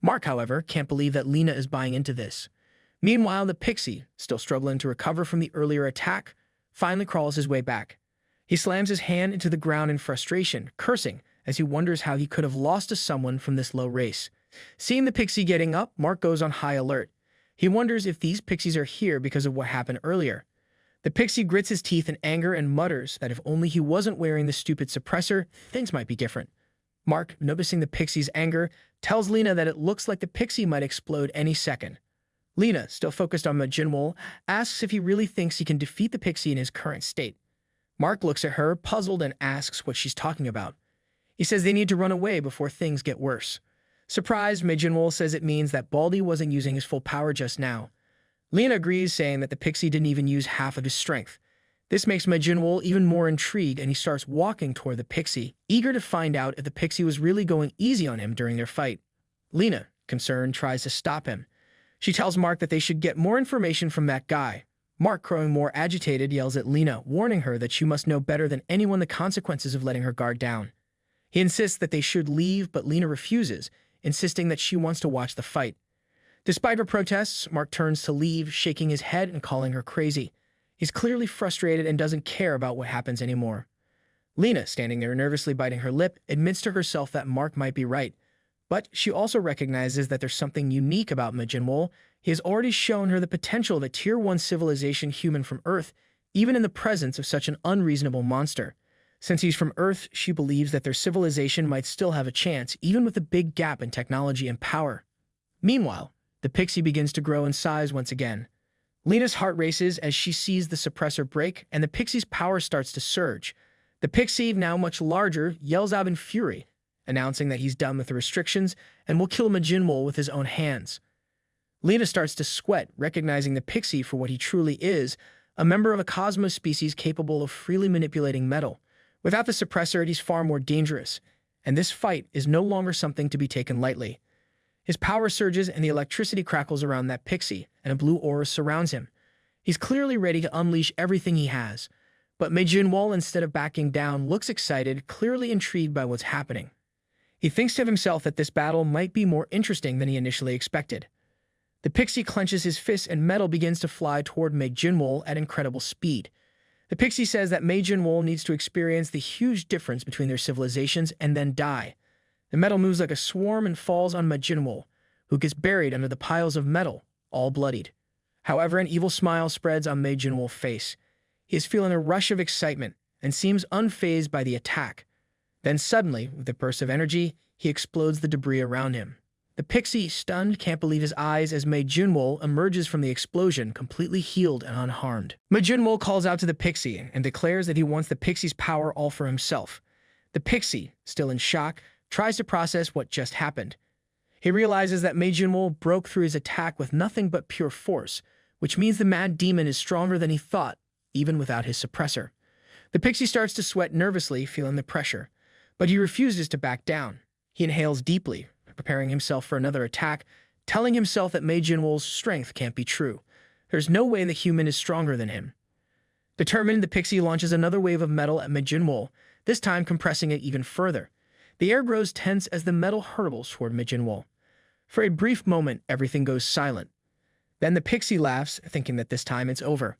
Mark, however, can't believe that Lena is buying into this. Meanwhile, the pixie, still struggling to recover from the earlier attack, finally crawls his way back. He slams his hand into the ground in frustration, cursing, as he wonders how he could have lost to someone from this low race. Seeing the pixie getting up, Mark goes on high alert. He wonders if these pixies are here because of what happened earlier. The pixie grits his teeth in anger and mutters that if only he wasn't wearing the stupid suppressor, things might be different. Mark, noticing the pixie's anger, tells Lena that it looks like the pixie might explode any second. Lena, still focused on Majin-Wol, asks if he really thinks he can defeat the pixie in his current state. Mark looks at her, puzzled, and asks what she's talking about. He says they need to run away before things get worse. Surprised, Majin-Wol says it means that Baldy wasn't using his full power just now. Lena agrees, saying that the pixie didn't even use half of his strength. This makes Majin-Wol even more intrigued, and he starts walking toward the pixie, eager to find out if the pixie was really going easy on him during their fight. Lena, concerned, tries to stop him. She tells Mark that they should get more information from that guy. Mark, growing more agitated, yells at Lena, warning her that she must know better than anyone the consequences of letting her guard down. He insists that they should leave, but Lena refuses, insisting that she wants to watch the fight. Despite her protests, Mark turns to leave, shaking his head and calling her crazy. He's clearly frustrated and doesn't care about what happens anymore. Lena, standing there nervously biting her lip, admits to herself that Mark might be right. But she also recognizes that there's something unique about Majin-Wol. He has already shown her the potential of a Tier 1 civilization human from Earth, even in the presence of such an unreasonable monster. Since he's from Earth, she believes that their civilization might still have a chance, even with a big gap in technology and power. Meanwhile, The pixie begins to grow in size once again. Lena's heart races as she sees the suppressor break, and the pixie's power starts to surge. The pixie, now much larger, yells out in fury, announcing that he's done with the restrictions and will kill Majin Mol with his own hands. Lena starts to sweat, recognizing the pixie for what he truly is, a member of a cosmos species capable of freely manipulating metal. Without the suppressor, he's far more dangerous, and this fight is no longer something to be taken lightly. His power surges and the electricity crackles around that pixie, and a blue aura surrounds him. He's clearly ready to unleash everything he has. But Majin Mol, instead of backing down, looks excited, clearly intrigued by what's happening. He thinks to himself that this battle might be more interesting than he initially expected. The pixie clenches his fist and metal begins to fly toward Majin Mol at incredible speed. The pixie says that Majin Mol needs to experience the huge difference between their civilizations and then die. The metal moves like a swarm and falls on Majin Mol, who gets buried under the piles of metal, all bloodied. However, an evil smile spreads on Majin Wol's face. He is feeling a rush of excitement and seems unfazed by the attack. Then suddenly, with a burst of energy, he explodes the debris around him. The pixie, stunned, can't believe his eyes as Majin Wol emerges from the explosion, completely healed and unharmed. Majin Wol calls out to the pixie and declares that he wants the pixie's power all for himself. The pixie, still in shock, tries to process what just happened. He realizes that Majin Wol broke through his attack with nothing but pure force, which means the mad demon is stronger than he thought, even without his suppressor. The pixie starts to sweat nervously, feeling the pressure, but he refuses to back down. He inhales deeply, preparing himself for another attack, telling himself that Majin Wol's strength can't be true. There's no way the human is stronger than him. Determined, the pixie launches another wave of metal at Majin Wol, this time compressing it even further. The air grows tense as the metal hurtles toward Majin Wol. For a brief moment, everything goes silent. Then the pixie laughs, thinking that this time it's over.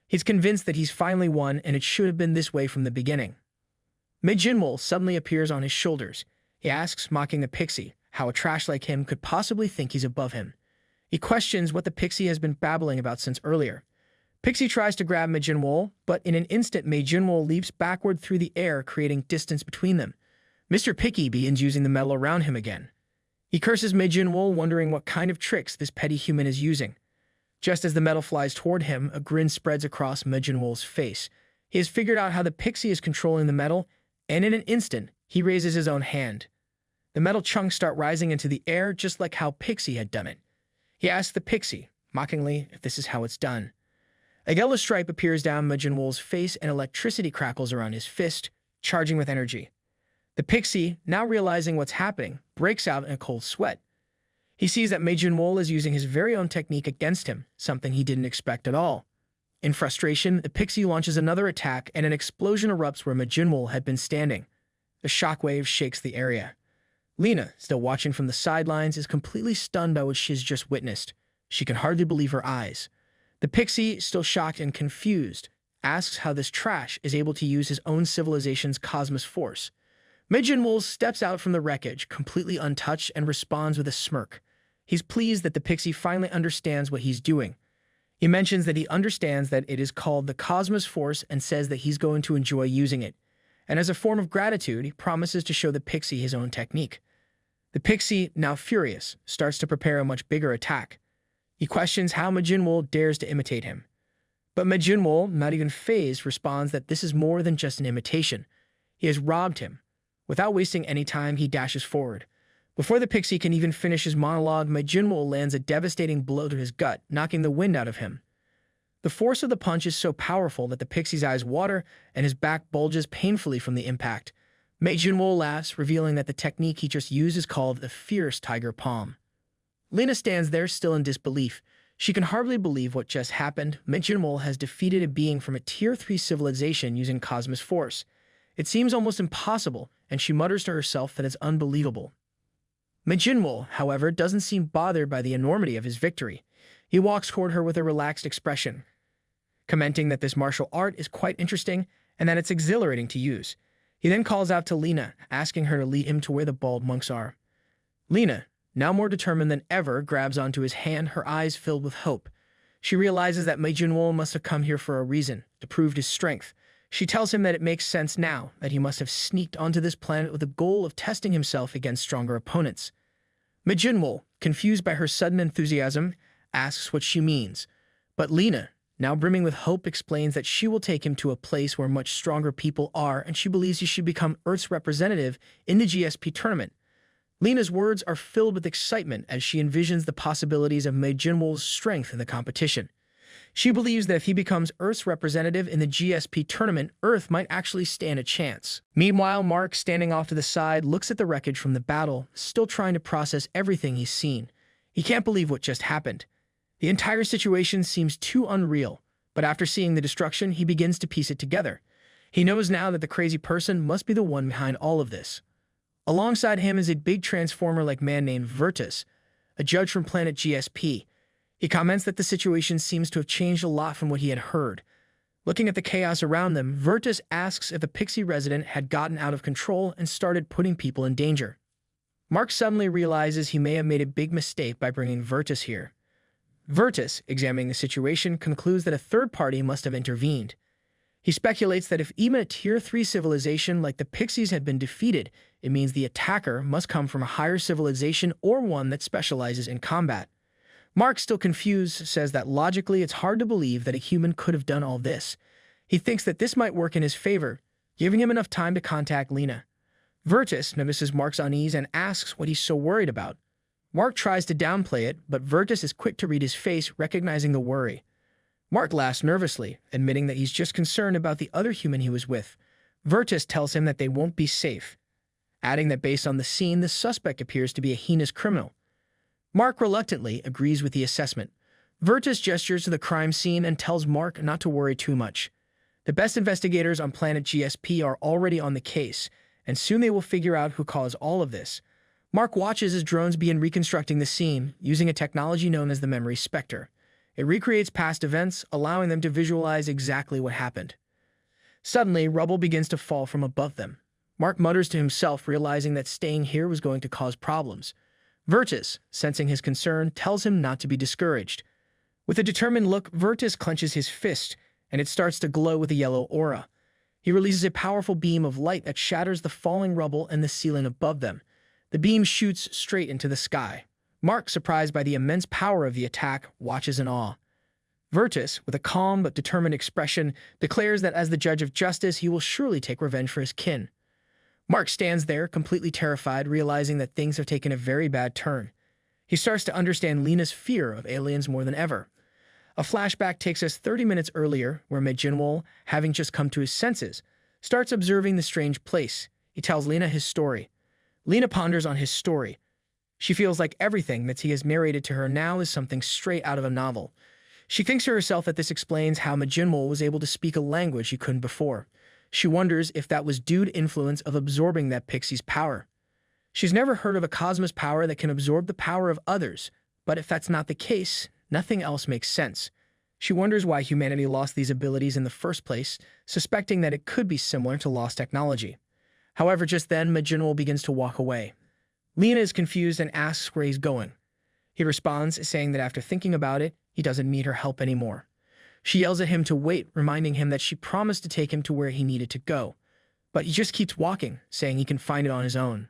He's convinced that he's finally won, and it should have been this way from the beginning. Majin Wol suddenly appears on his shoulders. He asks, mocking the pixie, how a trash like him could possibly think he's above him. He questions what the pixie has been babbling about since earlier. Pixie tries to grab Majin Wol, but in an instant Majin Wol leaps backward through the air, creating distance between them. Mr. Picky begins using the metal around him again. He curses Majin Wol, wondering what kind of tricks this petty human is using. Just as the metal flies toward him, a grin spreads across Majin Wol's face. He has figured out how the pixie is controlling the metal, and in an instant, he raises his own hand. The metal chunks start rising into the air, just like how Pixie had done it. He asks the pixie, mockingly, if this is how it's done. A yellow stripe appears down Majin Wol's face, and electricity crackles around his fist, charging with energy. The pixie, now realizing what's happening, breaks out in a cold sweat. He sees that Majin Wol is using his very own technique against him, something he didn't expect at all. In frustration, the pixie launches another attack, and an explosion erupts where Majin Wol had been standing. The shockwave shakes the area. Lena, still watching from the sidelines, is completely stunned by what she has just witnessed. She can hardly believe her eyes. The pixie, still shocked and confused, asks how this trash is able to use his own civilization's cosmos force. Majin Wol steps out from the wreckage, completely untouched, and responds with a smirk. He's pleased that the pixie finally understands what he's doing. He mentions that he understands that it is called the Cosmos Force and says that he's going to enjoy using it. And as a form of gratitude, he promises to show the pixie his own technique. The pixie, now furious, starts to prepare a much bigger attack. He questions how Majin Wol dares to imitate him. But Majin Wol, not even fazed, responds that this is more than just an imitation. He has robbed him. Without wasting any time, he dashes forward. Before the pixie can even finish his monologue, Majin Wol lands a devastating blow to his gut, knocking the wind out of him. The force of the punch is so powerful that the pixie's eyes water and his back bulges painfully from the impact. Majin Wol laughs, revealing that the technique he just used is called the Fierce Tiger Palm. Lena stands there still in disbelief. She can hardly believe what just happened. Majin Wol has defeated a being from a Tier 3 civilization using Cosmos Force. It seems almost impossible, and she mutters to herself that it's unbelievable. Majin Wol, however, doesn't seem bothered by the enormity of his victory. He walks toward her with a relaxed expression, commenting that this martial art is quite interesting and that it's exhilarating to use. He then calls out to Lena, asking her to lead him to where the bald monks are. Lena, now more determined than ever, grabs onto his hand, her eyes filled with hope. She realizes that Majin Wol must have come here for a reason, to prove his strength. She tells him that it makes sense now, that he must have sneaked onto this planet with the goal of testing himself against stronger opponents. Majin Wol, confused by her sudden enthusiasm, asks what she means. But Lena, now brimming with hope, explains that she will take him to a place where much stronger people are, and she believes he should become Earth's representative in the GSP tournament. Lena's words are filled with excitement as she envisions the possibilities of Mei Jinwoo's strength in the competition. She believes that if he becomes Earth's representative in the GSP tournament, Earth might actually stand a chance. Meanwhile, Mark, standing off to the side, looks at the wreckage from the battle, still trying to process everything he's seen. He can't believe what just happened. The entire situation seems too unreal, but after seeing the destruction, he begins to piece it together. He knows now that the crazy person must be the one behind all of this. Alongside him is a big transformer-like man named Virtus, a judge from planet GSP. He comments that the situation seems to have changed a lot from what he had heard. Looking at the chaos around them, Virtus asks if the Pixie resident had gotten out of control and started putting people in danger. Mark suddenly realizes he may have made a big mistake by bringing Virtus here. Virtus, examining the situation, concludes that a third party must have intervened. He speculates that if even a Tier 3 civilization like the Pixies had been defeated, it means the attacker must come from a higher civilization or one that specializes in combat. Mark, still confused, says that logically it's hard to believe that a human could have done all this. He thinks that this might work in his favor, giving him enough time to contact Lena. Virtus notices Mark's unease and asks what he's so worried about. Mark tries to downplay it, but Virtus is quick to read his face, recognizing the worry. Mark laughs nervously, admitting that he's just concerned about the other human he was with. Virtus tells him that they won't be safe, adding that based on the scene, the suspect appears to be a heinous criminal. Mark reluctantly agrees with the assessment. Virtus gestures to the crime scene and tells Mark not to worry too much. The best investigators on planet GSP are already on the case, and soon they will figure out who caused all of this. Mark watches as drones begin reconstructing the scene, using a technology known as the Memory Spectre. It recreates past events, allowing them to visualize exactly what happened. Suddenly, rubble begins to fall from above them. Mark mutters to himself, realizing that staying here was going to cause problems. Virtus, sensing his concern, tells him not to be discouraged. With a determined look, Virtus clenches his fist, and it starts to glow with a yellow aura. He releases a powerful beam of light that shatters the falling rubble and the ceiling above them. The beam shoots straight into the sky. Mark, surprised by the immense power of the attack, watches in awe. Virtus, with a calm but determined expression, declares that as the judge of justice, he will surely take revenge for his kin. Mark stands there, completely terrified, realizing that things have taken a very bad turn. He starts to understand Lena's fear of aliens more than ever. A flashback takes us 30 minutes earlier, where Mei Jinwoo, having just come to his senses, starts observing the strange place. He tells Lena his story. Lena ponders on his story. She feels like everything that he has narrated to her now is something straight out of a novel. She thinks to herself that this explains how Mei Jinwoo was able to speak a language he couldn't before. She wonders if that was due to influence of absorbing that Pixie's power. She's never heard of a cosmos power that can absorb the power of others, but if that's not the case, nothing else makes sense. She wonders why humanity lost these abilities in the first place, suspecting that it could be similar to lost technology. However, just then, Mei Jinwoo begins to walk away. Lena is confused and asks where he's going. He responds, saying that after thinking about it, he doesn't need her help anymore. She yells at him to wait, reminding him that she promised to take him to where he needed to go. But he just keeps walking, saying he can find it on his own.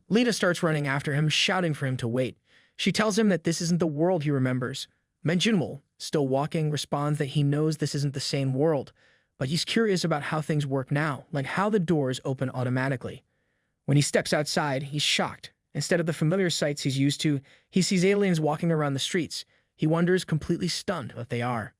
Lena starts running after him, shouting for him to wait. She tells him that this isn't the world he remembers. Mei Jinwoo, still walking, responds that he knows this isn't the same world, but he's curious about how things work now, like how the doors open automatically. When he steps outside, he's shocked. Instead of the familiar sights he's used to, he sees aliens walking around the streets. He wonders, completely stunned, what they are.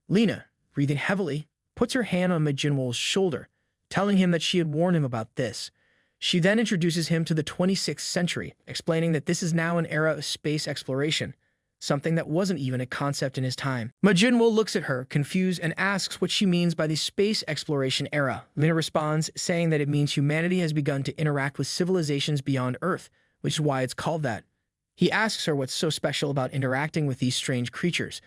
Lena, breathing heavily, puts her hand on Mei Jinwoo's shoulder, telling him that she had warned him about this. She then introduces him to the 26th century, explaining that this is now an era of space exploration, something that wasn't even a concept in his time. Mei Jinwoo looks at her, confused, and asks what she means by the space exploration era. Lena responds, saying that it means humanity has begun to interact with civilizations beyond Earth, which is why it's called that. He asks her what's so special about interacting with these strange creatures.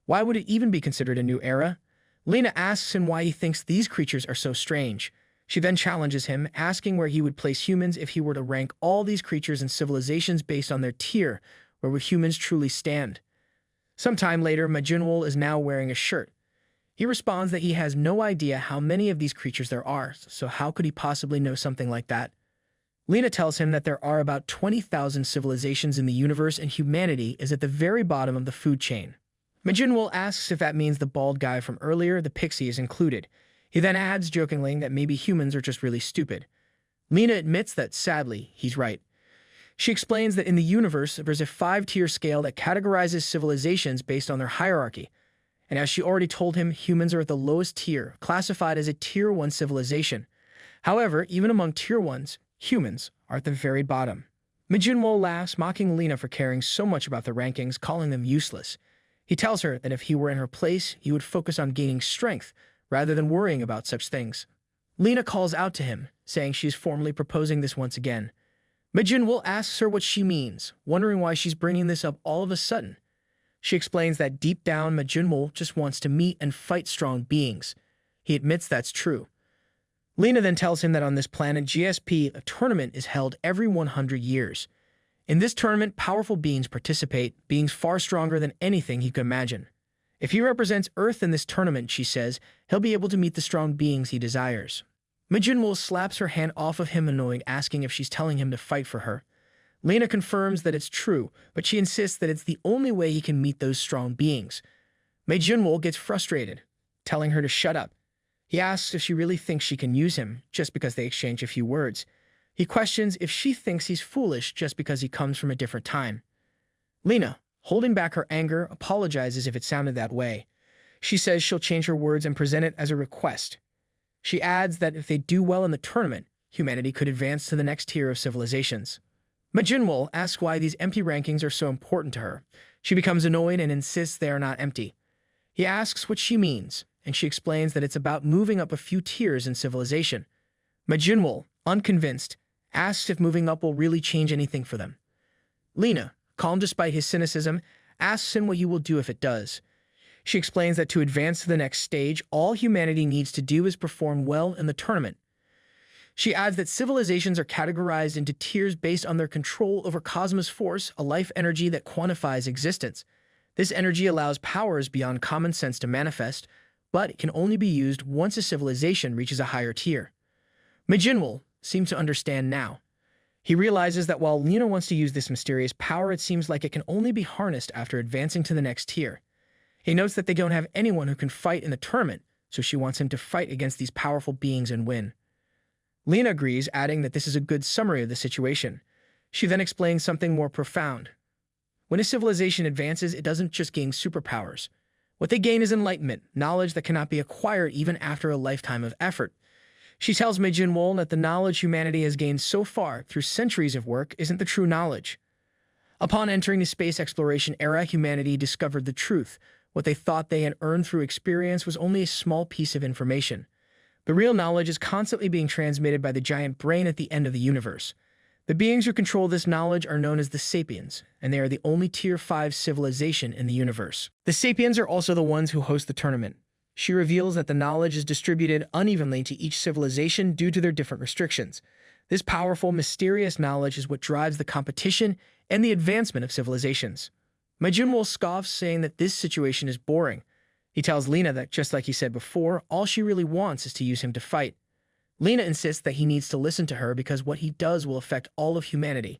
Why would it even be considered a new era? Lena asks him why he thinks these creatures are so strange. She then challenges him, asking where he would place humans if he were to rank all these creatures and civilizations based on their tier. Where would humans truly stand? Sometime later, Mei Jinwoo is now wearing a shirt. He responds that he has no idea how many of these creatures there are, so how could he possibly know something like that? Lena tells him that there are about 20,000 civilizations in the universe and humanity is at the very bottom of the food chain. Majinwol asks if that means the bald guy from earlier, the pixie, is included. He then adds jokingly that maybe humans are just really stupid. Lena admits that, sadly, he's right. She explains that in the universe, there's a 5-tier scale that categorizes civilizations based on their hierarchy. And as she already told him, humans are at the lowest tier, classified as a Tier 1 civilization. However, even among Tier 1s, humans are at the very bottom. Majinwol laughs, mocking Lena for caring so much about the rankings, calling them useless. He tells her that if he were in her place, he would focus on gaining strength rather than worrying about such things. Lena calls out to him, saying she's formally proposing this once again. Majinwol asks her what she means, wondering why she's bringing this up all of a sudden. She explains that deep down, Majinwol just wants to meet and fight strong beings. He admits that's true. Lena then tells him that on this planet GSP, a tournament is held every 100 years. In this tournament, powerful beings participate, beings far stronger than anything he could imagine. If he represents Earth in this tournament, she says, he'll be able to meet the strong beings he desires. Majinwol slaps her hand off of him, annoying, asking if she's telling him to fight for her. Lena confirms that it's true, but she insists that it's the only way he can meet those strong beings. Majinwol gets frustrated, telling her to shut up. He asks if she really thinks she can use him, just because they exchange a few words. He questions if she thinks he's foolish just because he comes from a different time. Lena, holding back her anger, apologizes if it sounded that way. She says she'll change her words and present it as a request. She adds that if they do well in the tournament, humanity could advance to the next tier of civilizations. Majinwol asks why these empty rankings are so important to her. She becomes annoyed and insists they are not empty. He asks what she means, and she explains that it's about moving up a few tiers in civilization. Majinwol, unconvinced, asks if moving up will really change anything for them. Lena, calm despite his cynicism, asks him what he will do if it does. She explains that to advance to the next stage, all humanity needs to do is perform well in the tournament. She adds that civilizations are categorized into tiers based on their control over cosmos force, a life energy that quantifies existence. This energy allows powers beyond common sense to manifest, but it can only be used once a civilization reaches a higher tier. Majinwol seems to understand now. He realizes that while Lena wants to use this mysterious power, it seems like it can only be harnessed after advancing to the next tier. He notes that they don't have anyone who can fight in the tournament, so she wants him to fight against these powerful beings and win. Lena agrees, adding that this is a good summary of the situation. She then explains something more profound. When a civilization advances, it doesn't just gain superpowers. What they gain is enlightenment, knowledge that cannot be acquired even after a lifetime of effort. She tells Majinwol that the knowledge humanity has gained so far through centuries of work isn't the true knowledge. Upon entering the space exploration era, humanity discovered the truth. What they thought they had earned through experience was only a small piece of information. The real knowledge is constantly being transmitted by the giant brain at the end of the universe. The beings who control this knowledge are known as the Sapiens, and they are the only Tier 5 civilization in the universe. The Sapiens are also the ones who host the tournament. She reveals that the knowledge is distributed unevenly to each civilization due to their different restrictions. This powerful, mysterious knowledge is what drives the competition and the advancement of civilizations. Majinwol scoffs, saying that this situation is boring. He tells Lena that, just like he said before, all she really wants is to use him to fight. Lena insists that he needs to listen to her because what he does will affect all of humanity.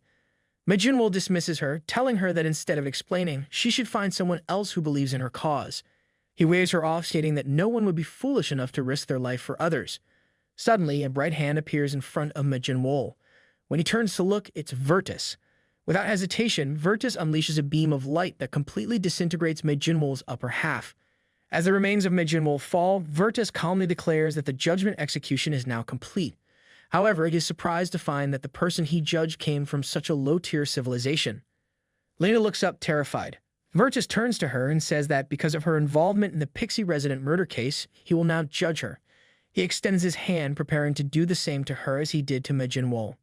Majinwol dismisses her, telling her that instead of explaining, she should find someone else who believes in her cause. He waves her off, stating that no one would be foolish enough to risk their life for others. Suddenly, a bright hand appears in front of Majinwol. When he turns to look, it's Virtus. Without hesitation, Virtus unleashes a beam of light that completely disintegrates Majinwol's upper half. As the remains of Majinwol fall, Virtus calmly declares that the judgment execution is now complete. However, he is surprised to find that the person he judged came from such a low-tier civilization. Lena looks up, terrified. Virtus turns to her and says that because of her involvement in the Pixie resident murder case, he will now judge her. He extends his hand, preparing to do the same to her as he did to Majinwol.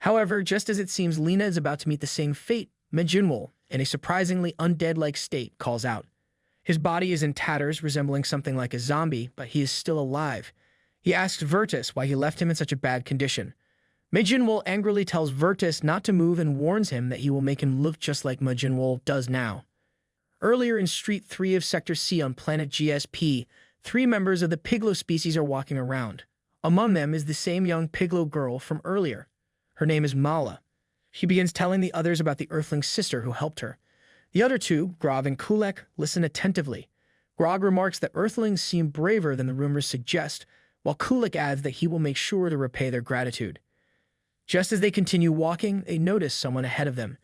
However, just as it seems Lena is about to meet the same fate, Majinwol, in a surprisingly undead-like state, calls out. His body is in tatters, resembling something like a zombie, but he is still alive. He asks Virtus why he left him in such a bad condition. Majinwol angrily tells Virtus not to move and warns him that he will make him look just like Majinwol does now. Earlier in Street 3 of Sector C on planet GSP, 3 members of the Piglo species are walking around. Among them is the same young Piglo girl from earlier. Her name is Mala. She begins telling the others about the Earthling's sister who helped her. The other two, Grog and Kulek, listen attentively. Grog remarks that Earthlings seem braver than the rumors suggest, while Kulek adds that he will make sure to repay their gratitude. Just as they continue walking, they notice someone ahead of them.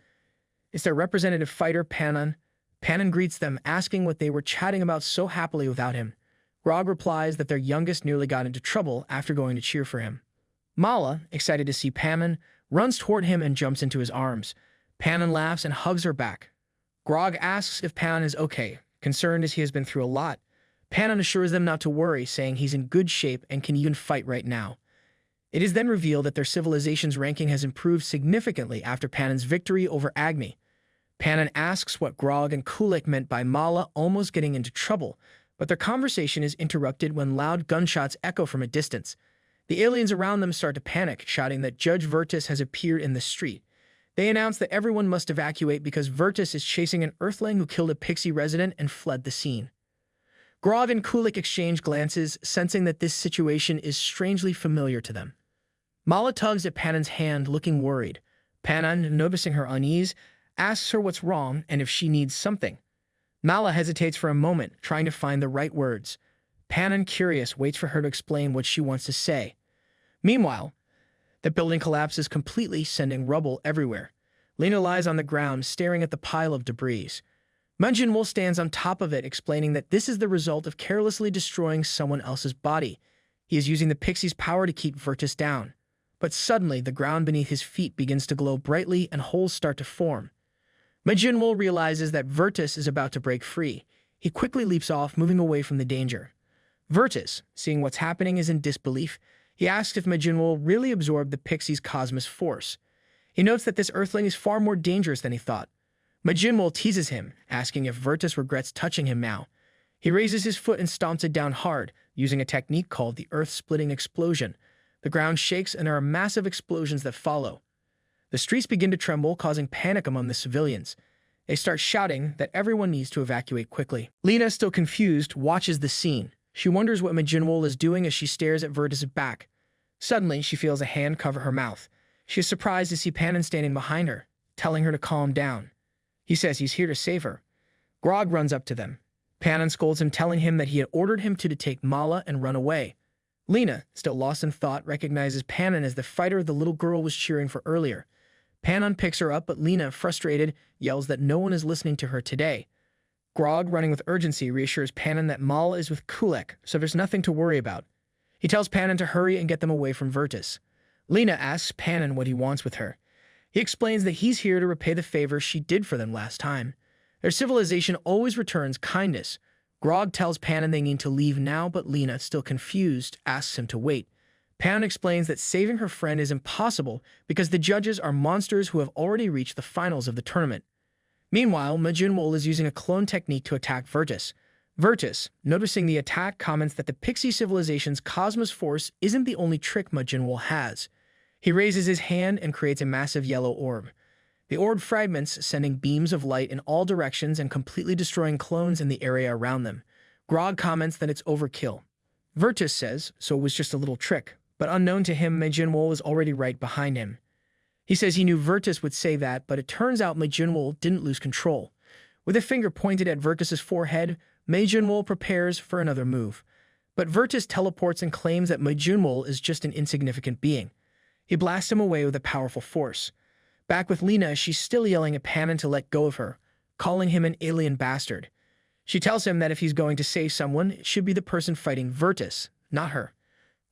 It's their representative fighter, Pannon. Pannon greets them, asking what they were chatting about so happily without him. Grog replies that their youngest nearly got into trouble after going to cheer for him. Mala, excited to see Pannon, runs toward him and jumps into his arms. Pannon laughs and hugs her back. Grog asks if Pannon is okay, concerned as he has been through a lot. Pannon assures them not to worry, saying he's in good shape and can even fight right now. It is then revealed that their civilization's ranking has improved significantly after Pannon's victory over Agni. Pannon asks what Grog and Kulek meant by Mala almost getting into trouble, but their conversation is interrupted when loud gunshots echo from a distance. The aliens around them start to panic, shouting that Judge Virtus has appeared in the street. They announce that everyone must evacuate because Virtus is chasing an Earthling who killed a Pixie resident and fled the scene. Grog and Kulek exchange glances, sensing that this situation is strangely familiar to them. Mala tugs at Pannon's hand, looking worried. Pannon, noticing her unease, asks her what's wrong and if she needs something. Mala hesitates for a moment, trying to find the right words. Pannon, curious, waits for her to explain what she wants to say. Meanwhile, the building collapses completely, sending rubble everywhere. Lena lies on the ground, staring at the pile of debris. Munjinwol stands on top of it, explaining that this is the result of carelessly destroying someone else's body. He is using the Pixie's power to keep Virtus down. But suddenly, the ground beneath his feet begins to glow brightly and holes start to form. Munjinwol realizes that Virtus is about to break free. He quickly leaps off, moving away from the danger. Virtus, seeing what's happening, is in disbelief. He asks if Munjinwol really absorbed the Pixie's cosmos force. He notes that this Earthling is far more dangerous than he thought. Munjinwol teases him, asking if Virtus regrets touching him now. He raises his foot and stomps it down hard, using a technique called the Earth-Splitting Explosion. The ground shakes and there are massive explosions that follow. The streets begin to tremble, causing panic among the civilians. They start shouting that everyone needs to evacuate quickly. Lena, still confused, watches the scene. She wonders what Munjinwol is doing as she stares at Virtus' back. Suddenly, she feels a hand cover her mouth. She is surprised to see Pannon standing behind her, telling her to calm down. He says he's here to save her. Grog runs up to them. Pannon scolds him, telling him that he had ordered him to take Mala and run away. Lena, still lost in thought, recognizes Pannon as the fighter the little girl was cheering for earlier. Pannon picks her up, but Lena, frustrated, yells that no one is listening to her today. Grog, running with urgency, reassures Pannon that Mala is with Kulek, so there's nothing to worry about. He tells Pannon to hurry and get them away from Virtus. Lena asks Pannon what he wants with her. He explains that he's here to repay the favor she did for them last time. Their civilization always returns kindness. Grog tells Pannon they need to leave now, but Lena, still confused, asks him to wait. Pannon explains that saving her friend is impossible because the judges are monsters who have already reached the finals of the tournament. Meanwhile, Munjinwol is using a clone technique to attack Virtus. Virtus, noticing the attack, comments that the Pixie civilization's cosmos force isn't the only trick Munjinwol has. He raises his hand and creates a massive yellow orb. The orb fragments, sending beams of light in all directions and completely destroying clones in the area around them. Grog comments that it's overkill. Virtus says, so it was just a little trick, but unknown to him, Munjinwol is already right behind him. He says he knew Virtus would say that, but it turns out Munjinwol didn't lose control. With a finger pointed at Virtus's forehead, Munjinwol prepares for another move. But Virtus teleports and claims that Munjinwol is just an insignificant being. He blasts him away with a powerful force. Back with Lena, she's still yelling at Pannon to let go of her, calling him an alien bastard. She tells him that if he's going to save someone, it should be the person fighting Virtus, not her.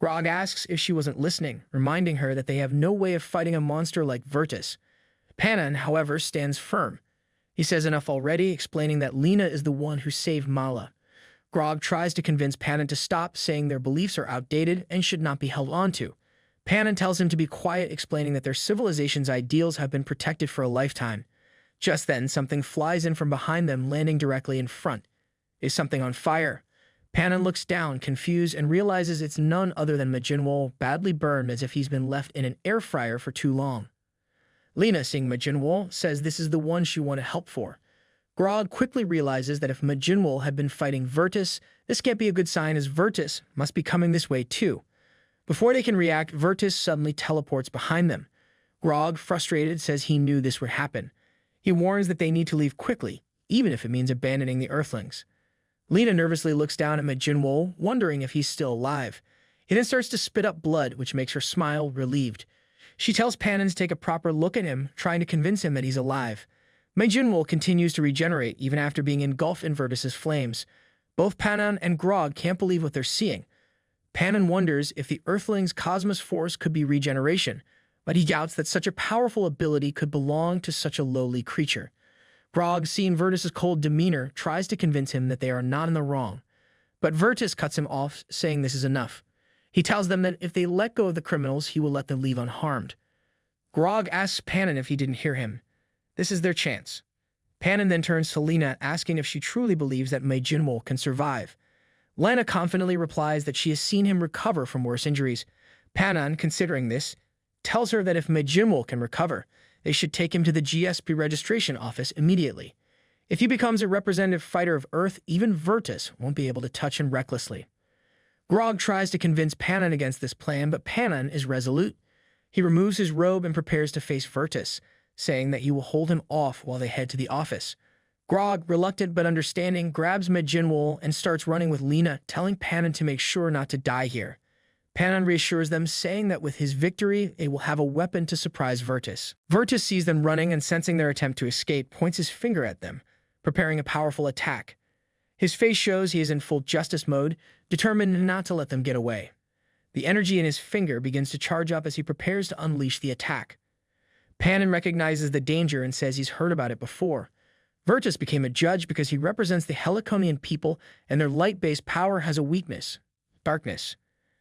Grog asks if she wasn't listening, reminding her that they have no way of fighting a monster like Virtus. Pannon, however, stands firm. He says enough already, explaining that Lena is the one who saved Mala. Grog tries to convince Pannon to stop, saying their beliefs are outdated and should not be held onto. Pannon tells him to be quiet, explaining that their civilization's ideals have been protected for a lifetime. Just then, something flies in from behind them, landing directly in front. Is something on fire? Pannon looks down, confused, and realizes it's none other than Munjinwol, badly burned as if he's been left in an air fryer for too long. Lena, seeing Munjinwol, says this is the one she wanted help for. Grog quickly realizes that if Munjinwol had been fighting Virtus, this can't be a good sign, as Virtus must be coming this way too. Before they can react, Virtus suddenly teleports behind them. Grog, frustrated, says he knew this would happen. He warns that they need to leave quickly, even if it means abandoning the Earthlings. Lena nervously looks down at Majinwol, wondering if he's still alive. He then starts to spit up blood, which makes her smile, relieved. She tells Panan to take a proper look at him, trying to convince him that he's alive. Majinwol continues to regenerate, even after being engulfed in Virtus's flames. Both Panan and Grog can't believe what they're seeing. Panan wonders if the Earthling's cosmos force could be regeneration, but he doubts that such a powerful ability could belong to such a lowly creature. Grog, seeing Virtus's cold demeanor, tries to convince him that they are not in the wrong. But Virtus cuts him off, saying this is enough. He tells them that if they let go of the criminals, he will let them leave unharmed. Grog asks Panan if he didn't hear him. This is their chance. Panan then turns to Lena, asking if she truly believes that Majinwol can survive. Lena confidently replies that she has seen him recover from worse injuries. Panan, considering this, tells her that if Majinwol can recover, they should take him to the GSP registration office immediately. If he becomes a representative fighter of Earth, even Virtus won't be able to touch him recklessly. Grog tries to convince Panan against this plan, but Panan is resolute. He removes his robe and prepares to face Virtus, saying that he will hold him off while they head to the office. Grog, reluctant but understanding, grabs Majinwol and starts running with Lena, telling Panan to make sure not to die here. Panan reassures them, saying that with his victory, they will have a weapon to surprise Virtus. Virtus sees them running and, sensing their attempt to escape, points his finger at them, preparing a powerful attack. His face shows he is in full justice mode, determined not to let them get away. The energy in his finger begins to charge up as he prepares to unleash the attack. Panan recognizes the danger and says he's heard about it before. Virtus became a judge because he represents the Heliconian people, and their light-based power has a weakness: darkness.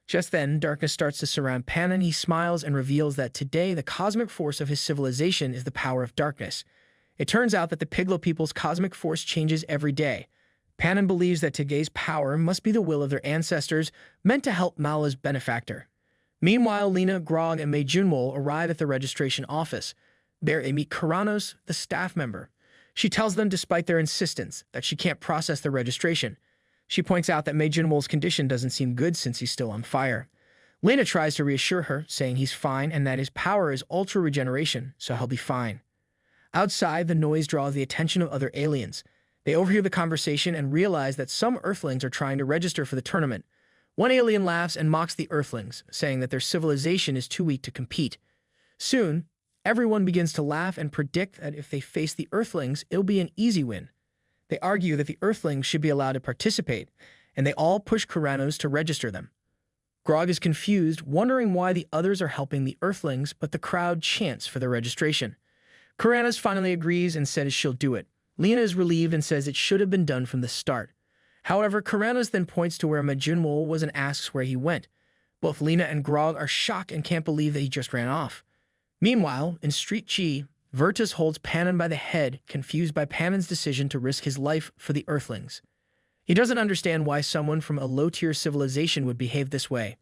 Just then, darkness starts to surround Panan. He smiles and reveals that today the cosmic force of his civilization is the power of darkness. It turns out that the Piglo people's cosmic force changes every day. Panan believes that today's power must be the will of their ancestors, meant to help Mala's benefactor. Meanwhile, Lena, Grog, and Majinwol arrive at the registration office. There they meet Kuranos, the staff member. She tells them, despite their insistence, that she can't process the registration. She points out that Majinwol's condition doesn't seem good since he's still on fire. Lena tries to reassure her, saying he's fine and that his power is ultra regeneration, so he'll be fine. Outside, the noise draws the attention of other aliens. They overhear the conversation and realize that some Earthlings are trying to register for the tournament. One alien laughs and mocks the Earthlings, saying that their civilization is too weak to compete. Soon, everyone begins to laugh and predict that if they face the Earthlings, it'll be an easy win. They argue that the Earthlings should be allowed to participate, and they all push Kuranos to register them. Grog is confused, wondering why the others are helping the Earthlings, but the crowd chants for their registration. Kuranos finally agrees and says she'll do it. Lena is relieved and says it should have been done from the start. However, Kuranos then points to where Majinwol was and asks where he went. Both Lena and Grog are shocked and can't believe that he just ran off. Meanwhile, in Street Chi, Virtus holds Panan by the head, confused by Panan's decision to risk his life for the Earthlings. He doesn't understand why someone from a low-tier civilization would behave this way.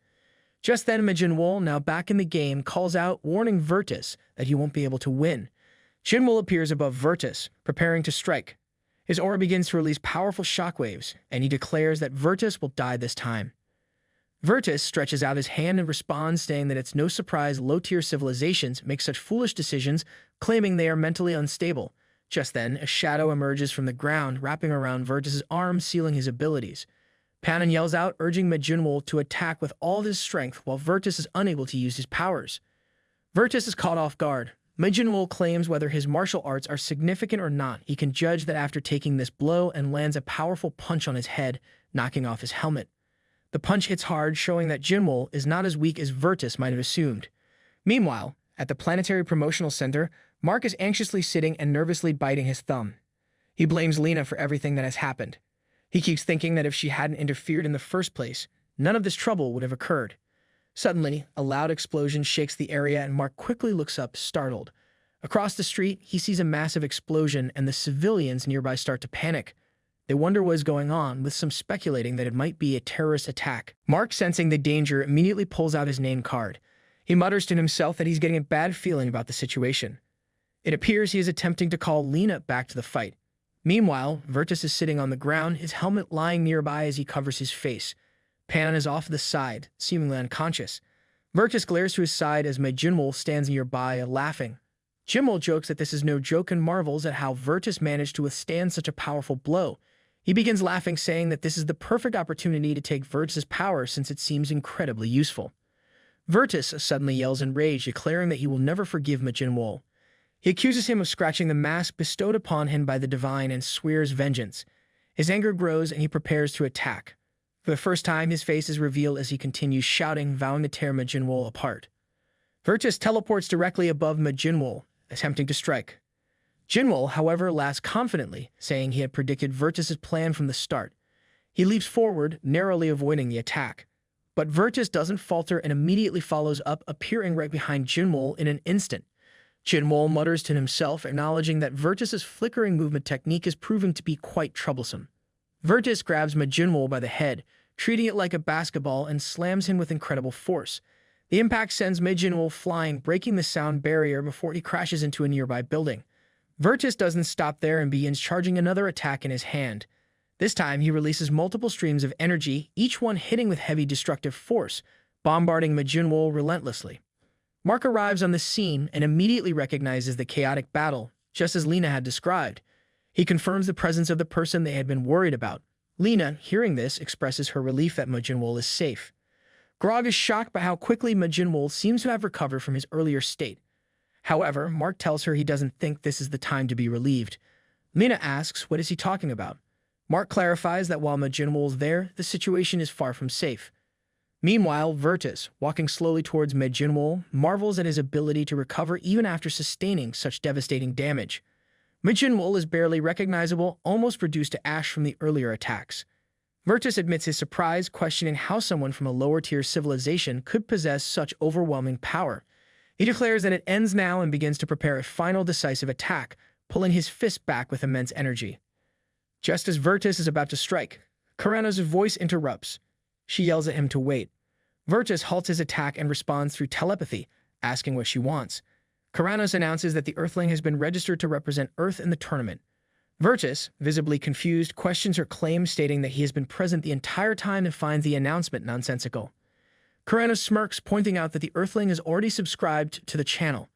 Just then, Majinwol, now back in the game, calls out, warning Virtus that he won't be able to win. Jinwol appears above Virtus, preparing to strike. His aura begins to release powerful shockwaves, and he declares that Virtus will die this time. Virtus stretches out his hand and responds, saying that it's no surprise low-tier civilizations make such foolish decisions, claiming they are mentally unstable. Just then, a shadow emerges from the ground, wrapping around Virtus's arm, sealing his abilities. Panan yells out, urging Majinwol to attack with all his strength, while Virtus is unable to use his powers. Virtus is caught off guard. Majinwol claims whether his martial arts are significant or not, he can judge that after taking this blow, and lands a powerful punch on his head, knocking off his helmet. The punch hits hard, showing that Jinwol is not as weak as Virtus might have assumed. Meanwhile, at the Planetary Promotional Center, Mark is anxiously sitting and nervously biting his thumb. He blames Lena for everything that has happened. He keeps thinking that if she hadn't interfered in the first place, none of this trouble would have occurred. Suddenly, a loud explosion shakes the area and Mark quickly looks up, startled. Across the street, he sees a massive explosion and the civilians nearby start to panic. They wonder what is going on, with some speculating that it might be a terrorist attack. Mark, sensing the danger, immediately pulls out his name card. He mutters to himself that he's getting a bad feeling about the situation. It appears he is attempting to call Lena back to the fight. Meanwhile, Virtus is sitting on the ground, his helmet lying nearby as he covers his face. Panan is off to the side, seemingly unconscious. Virtus glares to his side as Jinwoo stands nearby, laughing. Jinwoo jokes that this is no joke and marvels at how Virtus managed to withstand such a powerful blow. He begins laughing, saying that this is the perfect opportunity to take Virtus's power since it seems incredibly useful. Virtus suddenly yells in rage, declaring that he will never forgive Jinwoo. He accuses him of scratching the mask bestowed upon him by the divine and swears vengeance. His anger grows and he prepares to attack. For the first time, his face is revealed as he continues shouting, vowing to tear Jinwoo apart. Virtus teleports directly above Jinwoo, attempting to strike. Jinwoo, however, laughs confidently, saying he had predicted Virtus's plan from the start. He leaps forward, narrowly avoiding the attack. But Virtus doesn't falter and immediately follows up, appearing right behind Jinwoo in an instant. Jinwoo mutters to himself, acknowledging that Virtus's flickering movement technique is proving to be quite troublesome. Virtus grabs Jinwoo by the head, treating it like a basketball, and slams him with incredible force. The impact sends Jinwoo flying, breaking the sound barrier before he crashes into a nearby building. Virtus doesn't stop there and begins charging another attack in his hand. This time, he releases multiple streams of energy, each one hitting with heavy destructive force, bombarding Jinwoo relentlessly. Mark arrives on the scene and immediately recognizes the chaotic battle, just as Lena had described. He confirms the presence of the person they had been worried about. Lena, hearing this, expresses her relief that Jinwoo is safe. Grog is shocked by how quickly Jinwoo seems to have recovered from his earlier state. However, Mark tells her he doesn't think this is the time to be relieved. Lena asks, what is he talking about? Mark clarifies that while Jinwoo is there, the situation is far from safe. Meanwhile, Virtus, walking slowly towards Jinwoo, marvels at his ability to recover even after sustaining such devastating damage. Jinwoo is barely recognizable, almost reduced to ash from the earlier attacks. Virtus admits his surprise, questioning how someone from a lower-tier civilization could possess such overwhelming power. He declares that it ends now and begins to prepare a final decisive attack, pulling his fist back with immense energy. Just as Virtus is about to strike, Kurano's voice interrupts. She yells at him to wait. Virtus halts his attack and responds through telepathy, asking what she wants. Kuranos announces that the Earthling has been registered to represent Earth in the tournament. Virtus, visibly confused, questions her claim, stating that he has been present the entire time and finds the announcement nonsensical. Kuranos smirks, pointing out that the Earthling is already subscribed to the channel.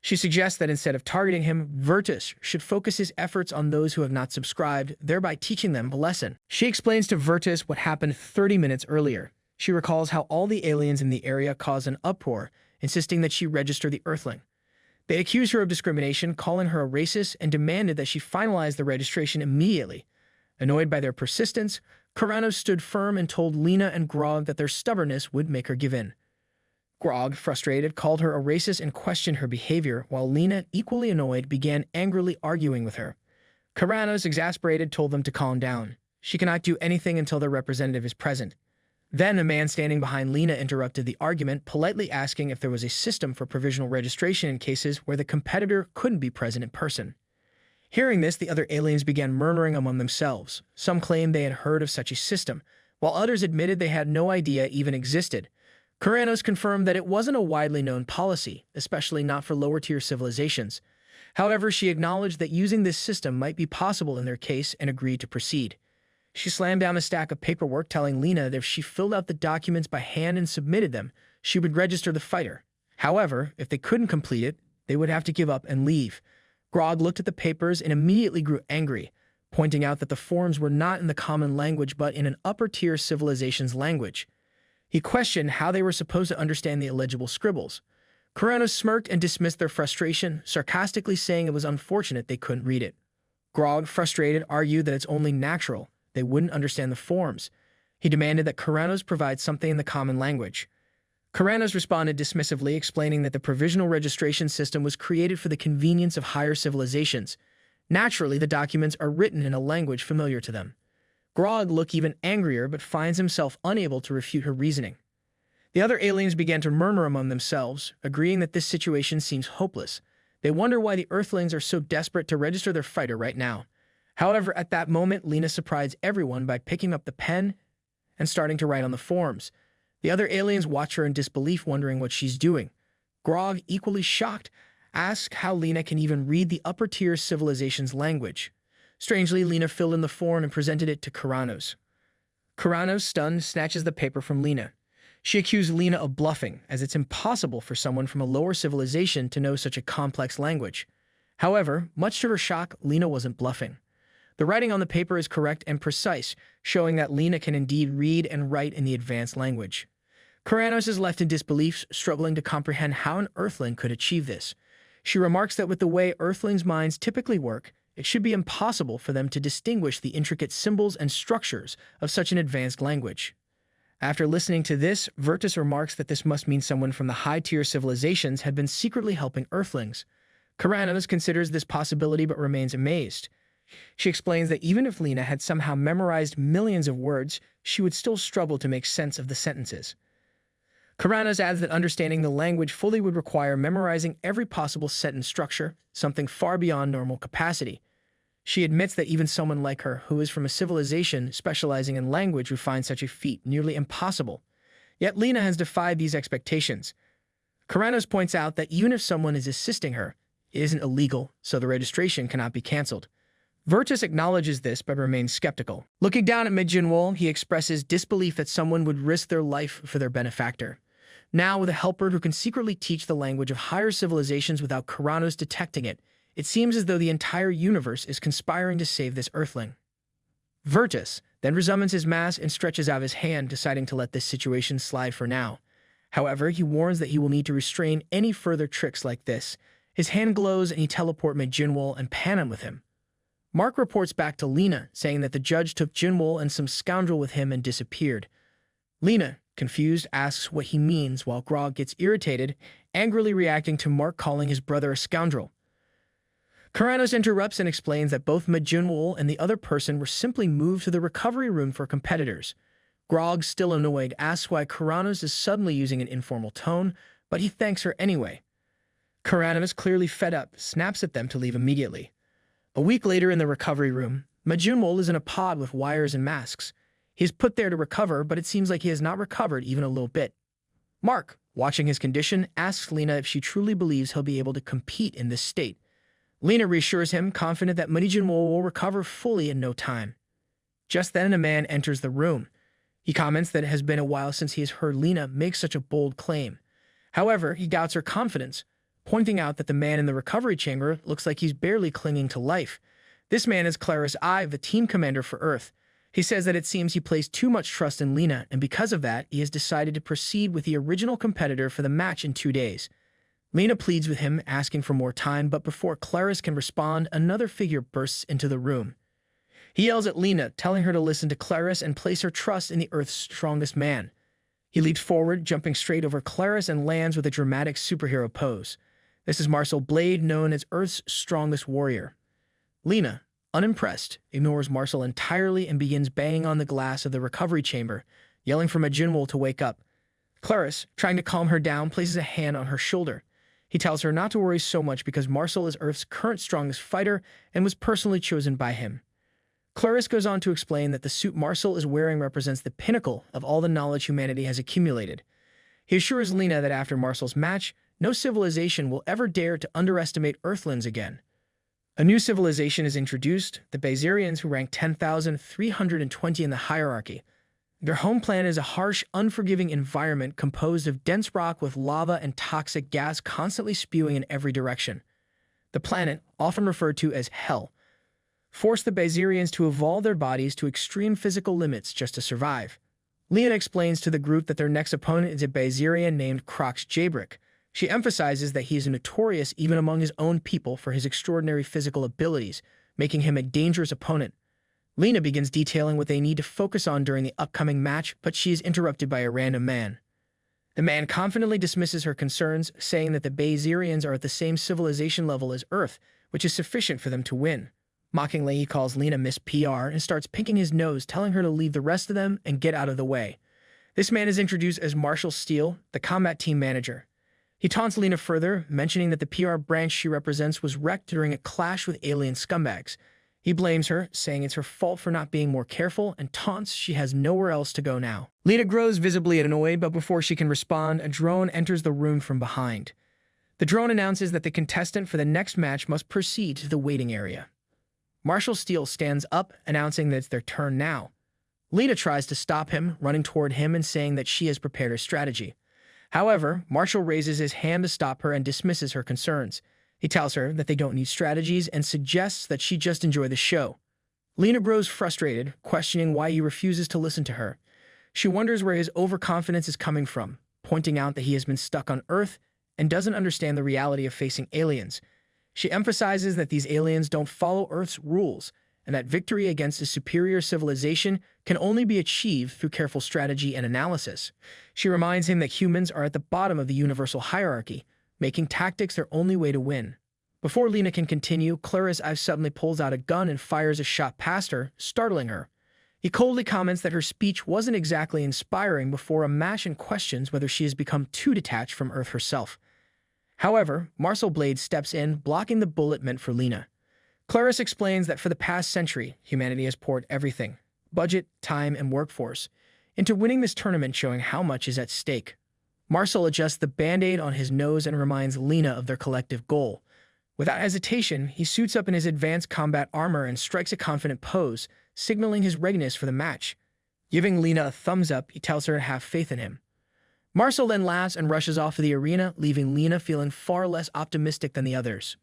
She suggests that instead of targeting him, Virtus should focus his efforts on those who have not subscribed, thereby teaching them a lesson. She explains to Virtus what happened 30 minutes earlier. She recalls how all the aliens in the area caused an uproar, insisting that she register the Earthling. They accused her of discrimination, calling her a racist, and demanded that she finalize the registration immediately. Annoyed by their persistence, Kuranos stood firm and told Lena and Grog that their stubbornness would make her give in. Grog, frustrated, called her a racist and questioned her behavior, while Lena, equally annoyed, began angrily arguing with her. Kuranos, exasperated, told them to calm down. She cannot do anything until their representative is present. Then a man standing behind Lena interrupted the argument, politely asking if there was a system for provisional registration in cases where the competitor couldn't be present in person. Hearing this, the other aliens began murmuring among themselves. Some claimed they had heard of such a system, while others admitted they had no idea it even existed. Kuranos confirmed that it wasn't a widely known policy, especially not for lower-tier civilizations. However, she acknowledged that using this system might be possible in their case and agreed to proceed. She slammed down a stack of paperwork, telling Lena that if she filled out the documents by hand and submitted them, she would register the fighter. However, if they couldn't complete it, they would have to give up and leave. Grog looked at the papers and immediately grew angry, pointing out that the forms were not in the common language but in an upper-tier civilization's language. He questioned how they were supposed to understand the illegible scribbles. Kuranos smirked and dismissed their frustration, sarcastically saying it was unfortunate they couldn't read it. Grog, frustrated, argued that it's only natural they wouldn't understand the forms. He demanded that Kuranos provide something in the common language. Kuranos responded dismissively, explaining that the provisional registration system was created for the convenience of higher civilizations. Naturally, the documents are written in a language familiar to them. Grog looked even angrier, but finds himself unable to refute her reasoning. The other aliens began to murmur among themselves, agreeing that this situation seems hopeless. They wonder why the Earthlings are so desperate to register their fighter right now. However, at that moment, Lena surprised everyone by picking up the pen and starting to write on the forms. The other aliens watch her in disbelief, wondering what she's doing. Grog, equally shocked, asks how Lena can even read the upper-tier civilization's language. Strangely, Lena filled in the form and presented it to Kuranos. Kuranos, stunned, snatches the paper from Lena. She accused Lena of bluffing, as it's impossible for someone from a lower civilization to know such a complex language. However, much to her shock, Lena wasn't bluffing. The writing on the paper is correct and precise, showing that Lena can indeed read and write in the advanced language. Karanos is left in disbelief, struggling to comprehend how an Earthling could achieve this. She remarks that with the way Earthlings' minds typically work, it should be impossible for them to distinguish the intricate symbols and structures of such an advanced language. After listening to this, Virtus remarks that this must mean someone from the high-tier civilizations had been secretly helping Earthlings. Karanos considers this possibility but remains amazed. She explains that even if Lena had somehow memorized millions of words, she would still struggle to make sense of the sentences. Karanos adds that understanding the language fully would require memorizing every possible sentence structure, something far beyond normal capacity. She admits that even someone like her, who is from a civilization specializing in language, would find such a feat nearly impossible. Yet Lena has defied these expectations. Karanos points out that even if someone is assisting her, it isn't illegal, so the registration cannot be cancelled. Virtus acknowledges this but remains skeptical. Looking down at Midjinwol, he expresses disbelief that someone would risk their life for their benefactor. Now, with a helper who can secretly teach the language of higher civilizations without Karanos detecting it, it seems as though the entire universe is conspiring to save this Earthling. Virtus then resummons his mask and stretches out his hand, deciding to let this situation slide for now. However, he warns that he will need to restrain any further tricks like this. His hand glows and he teleports Midjinwol and Panem with him. Mark reports back to Lena, saying that the judge took Jinwol and some scoundrel with him and disappeared. Lena, confused, asks what he means, while Grog gets irritated, angrily reacting to Mark calling his brother a scoundrel. Karanos interrupts and explains that both Midjinwol and the other person were simply moved to the recovery room for competitors. Grog, still annoyed, asks why Karanos is suddenly using an informal tone, but he thanks her anyway. Karanos, clearly fed up, snaps at them to leave immediately. A week later in the recovery room, Midjinwol is in a pod with wires and masks. He is put there to recover, but it seems like he has not recovered even a little bit. Mark, watching his condition, asks Lena if she truly believes he'll be able to compete in this state. Lena reassures him, confident that Midjinwol will recover fully in no time. Just then, a man enters the room. He comments that it has been a while since he has heard Lena make such a bold claim. However, he doubts her confidence, pointing out that the man in the recovery chamber looks like he's barely clinging to life. This man is Claris Ive, the team commander for Earth. He says that it seems he placed too much trust in Lena, and because of that, he has decided to proceed with the original competitor for the match in 2 days. Lena pleads with him, asking for more time, but before Claris can respond, another figure bursts into the room. He yells at Lena, telling her to listen to Claris and place her trust in the Earth's strongest man. He leaps forward, jumping straight over Claris and lands with a dramatic superhero pose. This is Marcel Blade, known as Earth's strongest warrior. Lena, unimpressed, ignores Marcel entirely and begins banging on the glass of the recovery chamber, yelling for Midjinwol to wake up. Claris, trying to calm her down, places a hand on her shoulder. He tells her not to worry so much because Marcel is Earth's current strongest fighter and was personally chosen by him. Claris goes on to explain that the suit Marcel is wearing represents the pinnacle of all the knowledge humanity has accumulated. He assures Lena that after Marcel's match, no civilization will ever dare to underestimate Earthlings again. A new civilization is introduced, the Basarians, who rank 10,320 in the hierarchy. Their home planet is a harsh, unforgiving environment composed of dense rock with lava and toxic gas constantly spewing in every direction. The planet, often referred to as Hell, forced the Basarians to evolve their bodies to extreme physical limits just to survive. Lena explains to the group that their next opponent is a Basarian named Crox Jabrick. She emphasizes that he is notorious even among his own people for his extraordinary physical abilities, making him a dangerous opponent. Lena begins detailing what they need to focus on during the upcoming match, but she is interrupted by a random man. The man confidently dismisses her concerns, saying that the Basarians are at the same civilization level as Earth, which is sufficient for them to win. Mockingly, he calls Lena Miss PR and starts pinking his nose, telling her to leave the rest of them and get out of the way. This man is introduced as Marshall Steele, the combat team manager. He taunts Lena further, mentioning that the PR branch she represents was wrecked during a clash with alien scumbags. He blames her, saying it's her fault for not being more careful, and taunts she has nowhere else to go now. Lena grows visibly annoyed, but before she can respond, a drone enters the room from behind. The drone announces that the contestant for the next match must proceed to the waiting area. Marshall Steele stands up, announcing that it's their turn now. Lena tries to stop him, running toward him and saying that she has prepared her strategy. However, Marshall raises his hand to stop her and dismisses her concerns. He tells her that they don't need strategies and suggests that she just enjoy the show. Lena grows frustrated, questioning why he refuses to listen to her. She wonders where his overconfidence is coming from, pointing out that he has been stuck on Earth and doesn't understand the reality of facing aliens. She emphasizes that these aliens don't follow Earth's rules and that victory against a superior civilization can only be achieved through careful strategy and analysis. She reminds him that humans are at the bottom of the universal hierarchy, making tactics their only way to win. Before Lena can continue, Clarice Ives suddenly pulls out a gun and fires a shot past her, startling her. He coldly comments that her speech wasn't exactly inspiring before Amashin questions whether she has become too detached from Earth herself. However, Marshall Blade steps in, blocking the bullet meant for Lena. Clarice explains that for the past century, humanity has poured everything, budget, time, and workforce, into winning this tournament, showing how much is at stake. Marshall adjusts the band-aid on his nose and reminds Lena of their collective goal. Without hesitation, he suits up in his advanced combat armor and strikes a confident pose, signaling his readiness for the match. Giving Lena a thumbs up, he tells her to have faith in him. Marshall then laughs and rushes off to the arena, leaving Lena feeling far less optimistic than the others.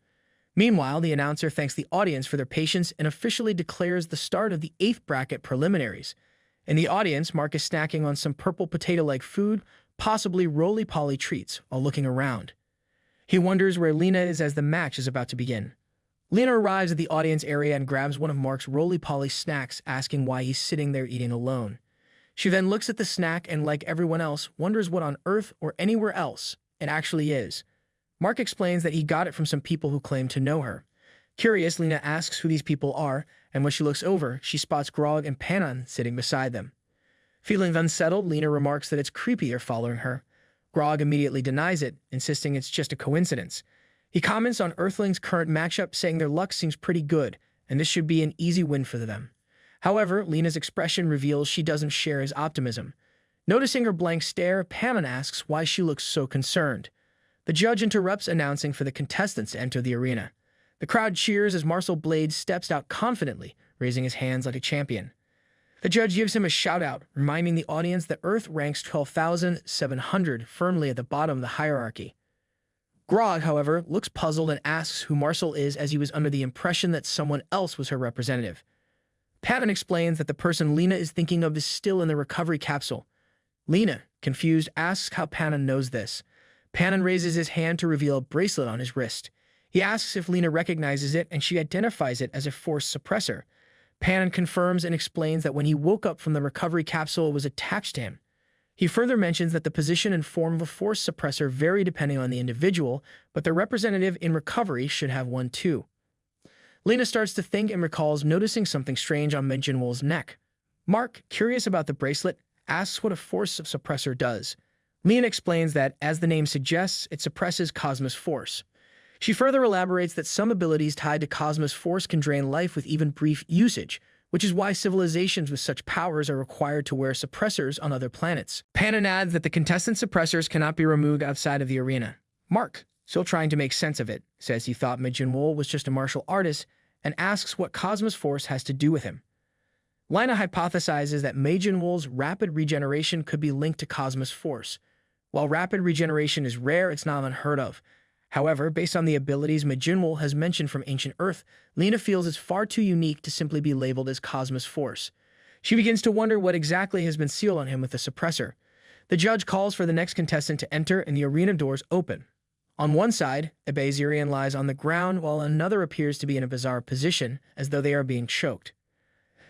Meanwhile, the announcer thanks the audience for their patience and officially declares the start of the 8th bracket preliminaries. In the audience, Mark is snacking on some purple potato-like food, possibly roly-poly treats, while looking around. He wonders where Lena is as the match is about to begin. Lena arrives at the audience area and grabs one of Mark's roly-poly snacks, asking why he's sitting there eating alone. She then looks at the snack and, like everyone else, wonders what on Earth or anywhere else it actually is. Mark explains that he got it from some people who claim to know her. Curious, Lena asks who these people are, and when she looks over, she spots Grog and Panon sitting beside them. Feeling unsettled, Lena remarks that it's creepy they're following her. Grog immediately denies it, insisting it's just a coincidence. He comments on Earthling's current matchup, saying their luck seems pretty good, and this should be an easy win for them. However, Lena's expression reveals she doesn't share his optimism. Noticing her blank stare, Panon asks why she looks so concerned. The judge interrupts, announcing for the contestants to enter the arena. The crowd cheers as Marshall Blade steps out confidently, raising his hands like a champion. The judge gives him a shout-out, reminding the audience that Earth ranks 12,700, firmly at the bottom of the hierarchy. Grog, however, looks puzzled and asks who Marshall is, as he was under the impression that someone else was her representative. Panon explains that the person Lena is thinking of is still in the recovery capsule. Lena, confused, asks how Panon knows this. Panon raises his hand to reveal a bracelet on his wrist. He asks if Lena recognizes it, and she identifies it as a force suppressor. Panon confirms and explains that when he woke up from the recovery capsule, it was attached to him. He further mentions that the position and form of a force suppressor vary depending on the individual, but their representative in recovery should have one too. Lena starts to think and recalls noticing something strange on Medjinwol's neck. Mark, curious about the bracelet, asks what a force suppressor does. Lena explains that, as the name suggests, it suppresses Cosmos Force. She further elaborates that some abilities tied to Cosmos Force can drain life with even brief usage, which is why civilizations with such powers are required to wear suppressors on other planets. Panon adds that the contestant suppressors cannot be removed outside of the arena. Mark, still trying to make sense of it, says he thought Medjinwol was just a martial artist and asks what Cosmos Force has to do with him. Lena hypothesizes that Medjinwol's rapid regeneration could be linked to Cosmos Force. While rapid regeneration is rare, it's not unheard of. However, based on the abilities Medjinwol has mentioned from Ancient Earth, Lena feels it's far too unique to simply be labeled as Cosmos Force. She begins to wonder what exactly has been sealed on him with the suppressor. The judge calls for the next contestant to enter, and the arena doors open. On one side, a Bazirian lies on the ground, while another appears to be in a bizarre position, as though they are being choked.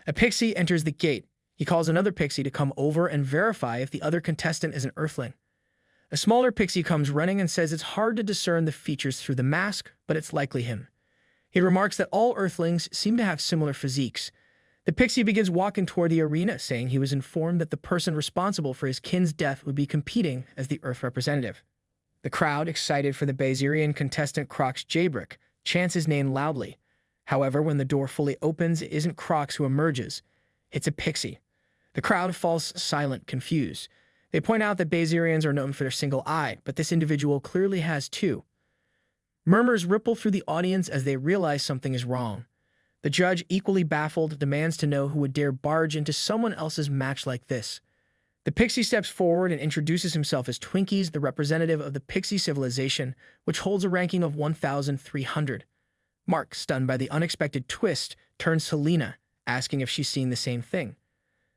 A pixie enters the gate. He calls another pixie to come over and verify if the other contestant is an Earthling. A smaller pixie comes running and says it's hard to discern the features through the mask, but it's likely him. He remarks that all Earthlings seem to have similar physiques. The pixie begins walking toward the arena, saying he was informed that the person responsible for his kin's death would be competing as the Earth representative. The crowd, excited for the Bazirian contestant Crocs Jabrick, chants his name loudly. However, when the door fully opens, it isn't Crocs who emerges. It's a pixie. The crowd falls silent, confused. They point out that Bazirians are known for their single eye, but this individual clearly has two. Murmurs ripple through the audience as they realize something is wrong. The judge, equally baffled, demands to know who would dare barge into someone else's match like this. The pixie steps forward and introduces himself as Twinkies, the representative of the pixie civilization, which holds a ranking of 1,300. Mark, stunned by the unexpected twist, turns to Lena, asking if she's seen the same thing.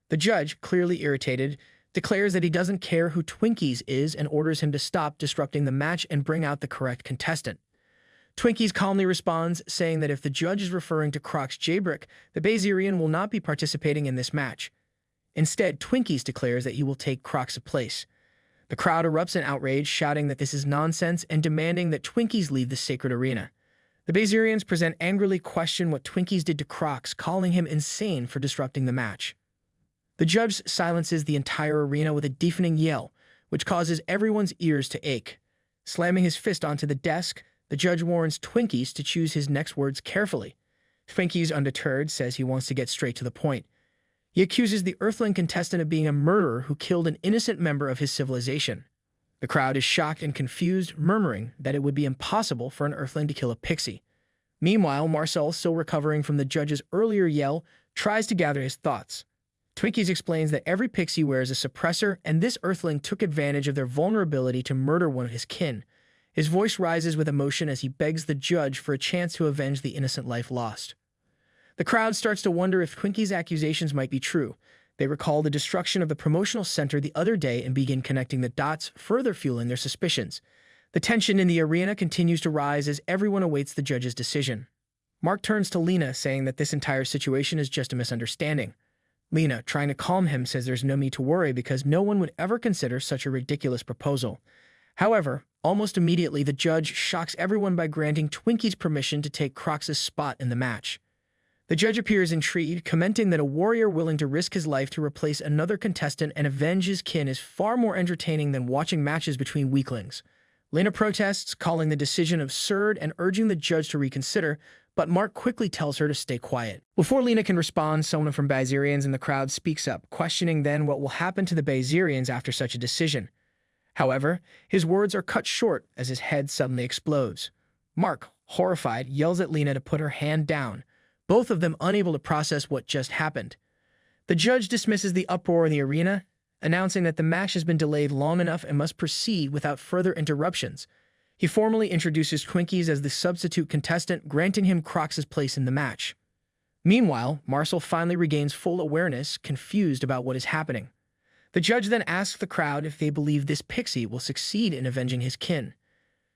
The judge, clearly irritated, declares that he doesn't care who Twinkies is and orders him to stop disrupting the match and bring out the correct contestant. Twinkies calmly responds, saying that if the judge is referring to Croc's Jabrick, the Bayzerian will not be participating in this match. Instead, Twinkies declares that he will take Croc's place. The crowd erupts in outrage, shouting that this is nonsense and demanding that Twinkies leave the sacred arena. The Bayzerians present angrily question what Twinkies did to Croc's, calling him insane for disrupting the match. The judge silences the entire arena with a deafening yell, which causes everyone's ears to ache. Slamming his fist onto the desk, the judge warns Twinkies to choose his next words carefully. Twinkies, undeterred, says he wants to get straight to the point. He accuses the Earthling contestant of being a murderer who killed an innocent member of his civilization. The crowd is shocked and confused, murmuring that it would be impossible for an Earthling to kill a pixie. Meanwhile, Marcel, still recovering from the judge's earlier yell, tries to gather his thoughts. Twinkies explains that every pixie wears a suppressor, and this Earthling took advantage of their vulnerability to murder one of his kin. His voice rises with emotion as he begs the judge for a chance to avenge the innocent life lost. The crowd starts to wonder if Twinkies' accusations might be true. They recall the destruction of the promotional center the other day and begin connecting the dots, further fueling their suspicions. The tension in the arena continues to rise as everyone awaits the judge's decision. Mark turns to Lena, saying that this entire situation is just a misunderstanding. Lena, trying to calm him, says there's no need to worry because no one would ever consider such a ridiculous proposal. However, almost immediately the judge shocks everyone by granting Twinkies permission to take Croc's spot in the match. The judge appears intrigued, commenting that a warrior willing to risk his life to replace another contestant and avenge his kin is far more entertaining than watching matches between weaklings. Lena protests, calling the decision absurd and urging the judge to reconsider, but Mark quickly tells her to stay quiet. Before Lena can respond, someone from Bayzerians in the crowd speaks up, questioning then what will happen to the Bayzerians after such a decision. However, his words are cut short as his head suddenly explodes. Mark, horrified, yells at Lena to put her hand down, both of them unable to process what just happened. The judge dismisses the uproar in the arena, announcing that the match has been delayed long enough and must proceed without further interruptions. He formally introduces Twinkies as the substitute contestant, granting him Croc's place in the match. Meanwhile, Marcel finally regains full awareness, confused about what is happening. The judge then asks the crowd if they believe this pixie will succeed in avenging his kin.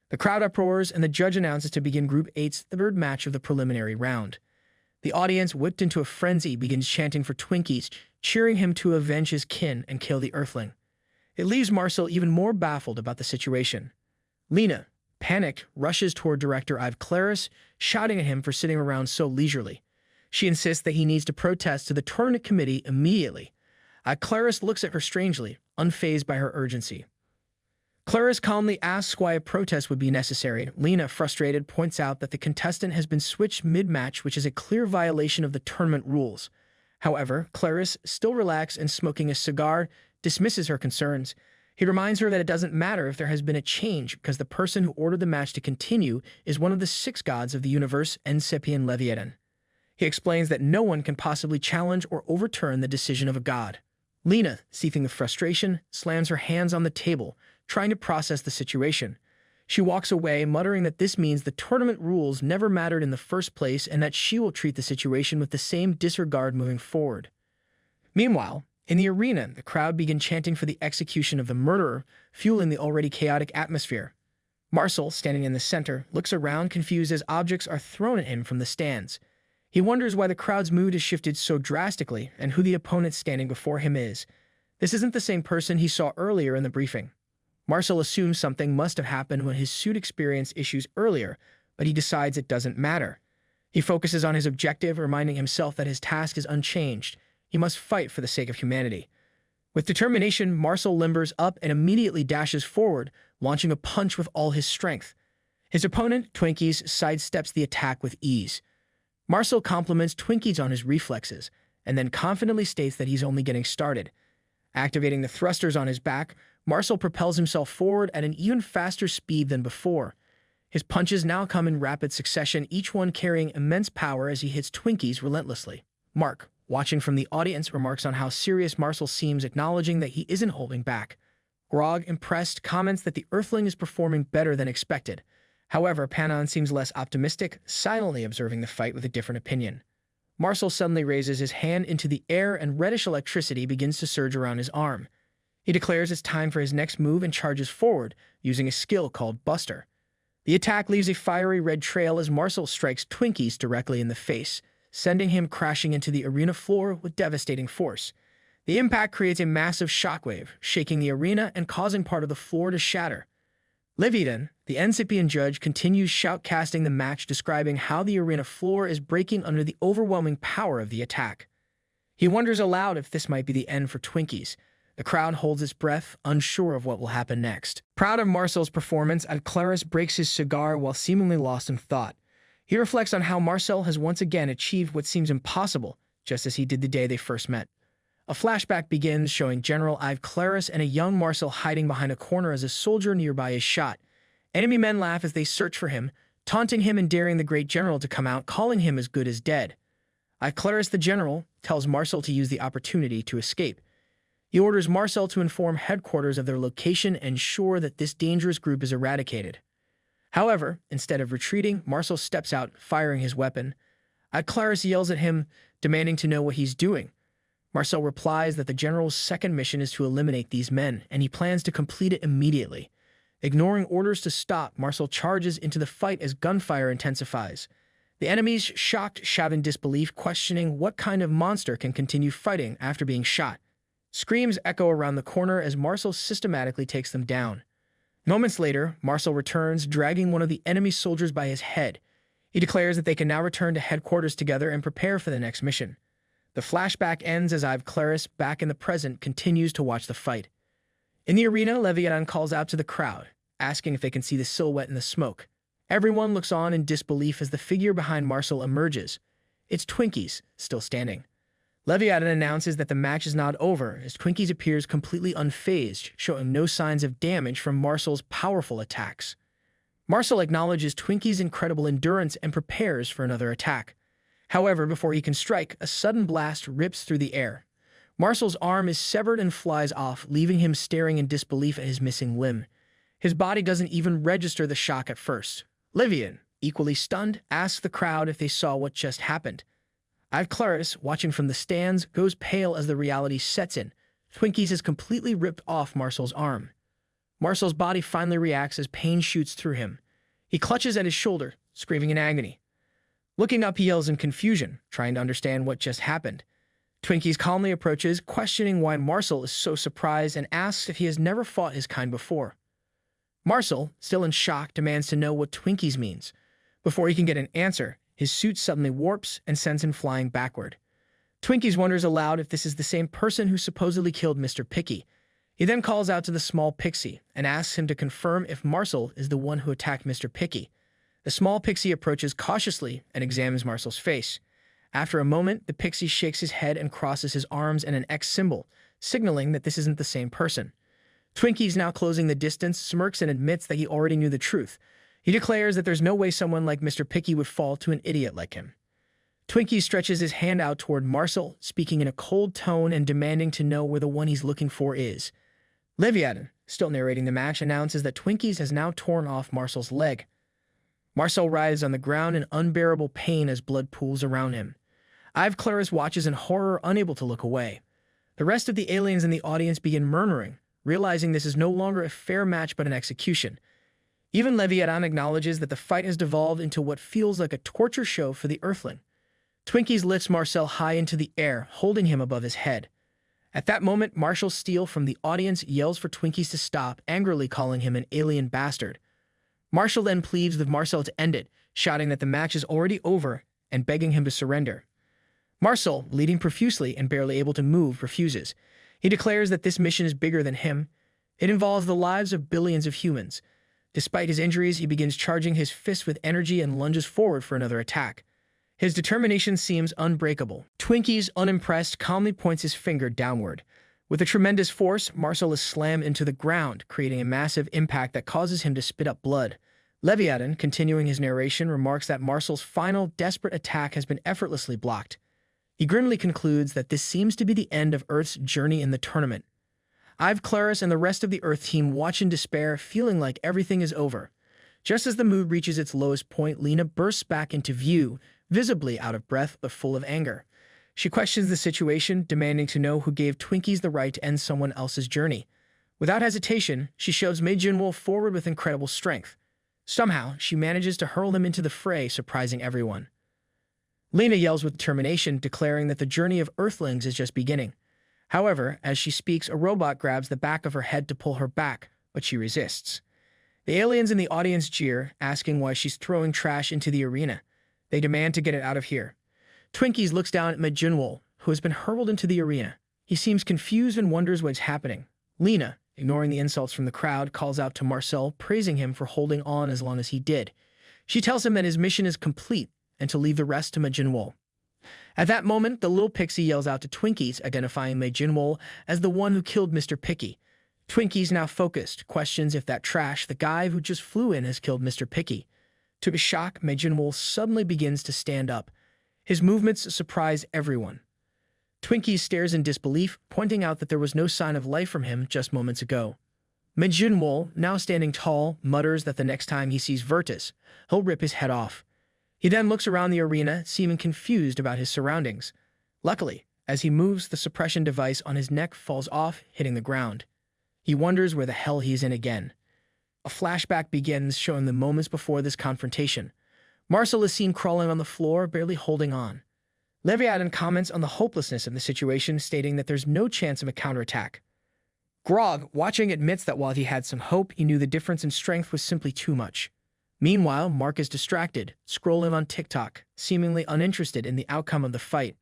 The crowd uproars, and the judge announces to begin Group 8's third match of the preliminary round. The audience, whipped into a frenzy, begins chanting for Twinkies, cheering him to avenge his kin and kill the Earthling. It leaves Marcel even more baffled about the situation. Lena, panicked, rushes toward director Ive Claris, shouting at him for sitting around so leisurely. She insists that he needs to protest to the tournament committee immediately. Claris looks at her strangely, unfazed by her urgency. Claris calmly asks why a protest would be necessary. Lena, frustrated, points out that the contestant has been switched mid-match, which is a clear violation of the tournament rules. However, Claris, still relaxed and smoking a cigar, dismisses her concerns. He reminds her that it doesn't matter if there has been a change because the person who ordered the match to continue is one of the 6 gods of the universe, Ensepian Leviathan. He explains that no one can possibly challenge or overturn the decision of a god. Lena, seething with frustration, slams her hands on the table, trying to process the situation. She walks away, muttering that this means the tournament rules never mattered in the first place and that she will treat the situation with the same disregard moving forward. Meanwhile, in the arena, the crowd begin chanting for the execution of the murderer, fueling the already chaotic atmosphere. Marcel, standing in the center, looks around confused as objects are thrown at him from the stands. He wonders why the crowd's mood has shifted so drastically and who the opponent standing before him is. This isn't the same person he saw earlier in the briefing. Marcel assumes something must have happened when his suit experienced issues earlier, but he decides it doesn't matter. He focuses on his objective, reminding himself that his task is unchanged. He must fight for the sake of humanity. With determination, Marcel limbers up and immediately dashes forward, launching a punch with all his strength. His opponent, Twinkies, sidesteps the attack with ease. Marcel compliments Twinkies on his reflexes, and then confidently states that he's only getting started. Activating the thrusters on his back, Marcel propels himself forward at an even faster speed than before. His punches now come in rapid succession, each one carrying immense power as he hits Twinkies relentlessly. Mark, watching from the audience, remarks on how serious Marcel seems, acknowledging that he isn't holding back. Grog, impressed, comments that the Earthling is performing better than expected. However, Panon seems less optimistic, silently observing the fight with a different opinion. Marcel suddenly raises his hand into the air and reddish electricity begins to surge around his arm. He declares it's time for his next move and charges forward, using a skill called Buster. The attack leaves a fiery red trail as Marcel strikes Twinkies directly in the face, sending him crashing into the arena floor with devastating force. The impact creates a massive shockwave, shaking the arena and causing part of the floor to shatter. Leviathan, the incipient judge, continues shoutcasting the match, describing how the arena floor is breaking under the overwhelming power of the attack. He wonders aloud if this might be the end for Twinkies. The crowd holds its breath, unsure of what will happen next. Proud of Marcel's performance, Claris breaks his cigar while seemingly lost in thought. He reflects on how Marcel has once again achieved what seems impossible, just as he did the day they first met. A flashback begins, showing General Claris and a young Marcel hiding behind a corner as a soldier nearby is shot. Enemy men laugh as they search for him, taunting him and daring the great general to come out, calling him as good as dead. Claris the general tells Marcel to use the opportunity to escape. He orders Marcel to inform headquarters of their location and ensure that this dangerous group is eradicated. However, instead of retreating, Marcel steps out, firing his weapon. Claris yells at him, demanding to know what he's doing. Marcel replies that the general's second mission is to eliminate these men, and he plans to complete it immediately. Ignoring orders to stop, Marcel charges into the fight as gunfire intensifies. The enemies, shocked, shout in disbelief, questioning what kind of monster can continue fighting after being shot. Screams echo around the corner as Marcel systematically takes them down. Moments later, Marcel returns, dragging one of the enemy soldiers by his head. He declares that they can now return to headquarters together and prepare for the next mission. The flashback ends as Claris, back in the present, continues to watch the fight. In the arena, Leviathan calls out to the crowd, asking if they can see the silhouette in the smoke. Everyone looks on in disbelief as the figure behind Marcel emerges. It's Twinkies, still standing. Leviathan announces that the match is not over, as Twinkies appears completely unfazed, showing no signs of damage from Marcel's powerful attacks. Marcel acknowledges Twinkies' incredible endurance and prepares for another attack. However, before he can strike, a sudden blast rips through the air. Marcel's arm is severed and flies off, leaving him staring in disbelief at his missing limb. His body doesn't even register the shock at first. Leviathan, equally stunned, asks the crowd if they saw what just happened. Claris, watching from the stands, goes pale as the reality sets in. Twinkies has completely ripped off Marcel's arm. Marcel's body finally reacts as pain shoots through him. He clutches at his shoulder, screaming in agony. Looking up, he yells in confusion, trying to understand what just happened. Twinkies calmly approaches, questioning why Marcel is so surprised, and asks if he has never fought his kind before. Marcel, still in shock, demands to know what Twinkies means. Before he can get an answer, his suit suddenly warps and sends him flying backward. Twinkies wonders aloud if this is the same person who supposedly killed Mr. Picky. He then calls out to the small pixie and asks him to confirm if Marcel is the one who attacked Mr. Picky. The small pixie approaches cautiously and examines Marcel's face. After a moment, the pixie shakes his head and crosses his arms in an X symbol, signaling that this isn't the same person. Twinkies, now closing the distance, smirks and admits that he already knew the truth. He declares that there's no way someone like Mr. Picky would fall to an idiot like him. Twinkies stretches his hand out toward Marcel, speaking in a cold tone and demanding to know where the one he's looking for is. Leviathan, still narrating the match, announces that Twinkies has now torn off Marcel's leg. Marcel writhes on the ground in unbearable pain as blood pools around him. Claris watches in horror, unable to look away. The rest of the aliens in the audience begin murmuring, realizing this is no longer a fair match but an execution. Even Leviathan acknowledges that the fight has devolved into what feels like a torture show for the Earthling. Twinkies lifts Marcel high into the air, holding him above his head. At that moment, Marshal Steele from the audience yells for Twinkies to stop, angrily calling him an alien bastard. Marshal then pleads with Marcel to end it, shouting that the match is already over and begging him to surrender. Marcel, bleeding profusely and barely able to move, refuses. He declares that this mission is bigger than him. It involves the lives of billions of humans. Despite his injuries, he begins charging his fist with energy and lunges forward for another attack. His determination seems unbreakable. Twinkies, unimpressed, calmly points his finger downward. With a tremendous force, Marcel is slammed into the ground, creating a massive impact that causes him to spit up blood. Leviathan, continuing his narration, remarks that Marcel's final, desperate attack has been effortlessly blocked. He grimly concludes that this seems to be the end of Earth's journey in the tournament. Ive, Claris, and the rest of the Earth team watch in despair, feeling like everything is over. Just as the mood reaches its lowest point, Lena bursts back into view, visibly out of breath but full of anger. She questions the situation, demanding to know who gave Twinkies the right to end someone else's journey. Without hesitation, she shoves Mei Jinwoo forward with incredible strength. Somehow, she manages to hurl him into the fray, surprising everyone. Lena yells with determination, declaring that the journey of Earthlings is just beginning. However, as she speaks, a robot grabs the back of her head to pull her back, but she resists. The aliens in the audience jeer, asking why she's throwing trash into the arena. They demand to get it out of here. Twinkies looks down at Mei Jinwoo, who has been hurled into the arena. He seems confused and wonders what's happening. Lena, ignoring the insults from the crowd, calls out to Marcel, praising him for holding on as long as he did. She tells him that his mission is complete and to leave the rest to Mei Jinwoo. At that moment, the little pixie yells out to Twinkies, identifying Mei Jinwoo as the one who killed Mr. Picky. Twinkies, now focused, questions if that trash, the guy who just flew in, has killed Mr. Picky. To his shock, Mei Jinwoo suddenly begins to stand up. His movements surprise everyone. Twinkies stares in disbelief, pointing out that there was no sign of life from him just moments ago. Mei Jinwoo, now standing tall, mutters that the next time he sees Virtus, he'll rip his head off. He then looks around the arena, seeming confused about his surroundings. Luckily, as he moves, the suppression device on his neck falls off, hitting the ground. He wonders where the hell he's in again. A flashback begins, showing the moments before this confrontation. Marcel is seen crawling on the floor, barely holding on. Leviathan comments on the hopelessness of the situation, stating that there's no chance of a counterattack. Grog, watching, admits that while he had some hope, he knew the difference in strength was simply too much. Meanwhile, Mark is distracted, scrolling on TikTok, seemingly uninterested in the outcome of the fight.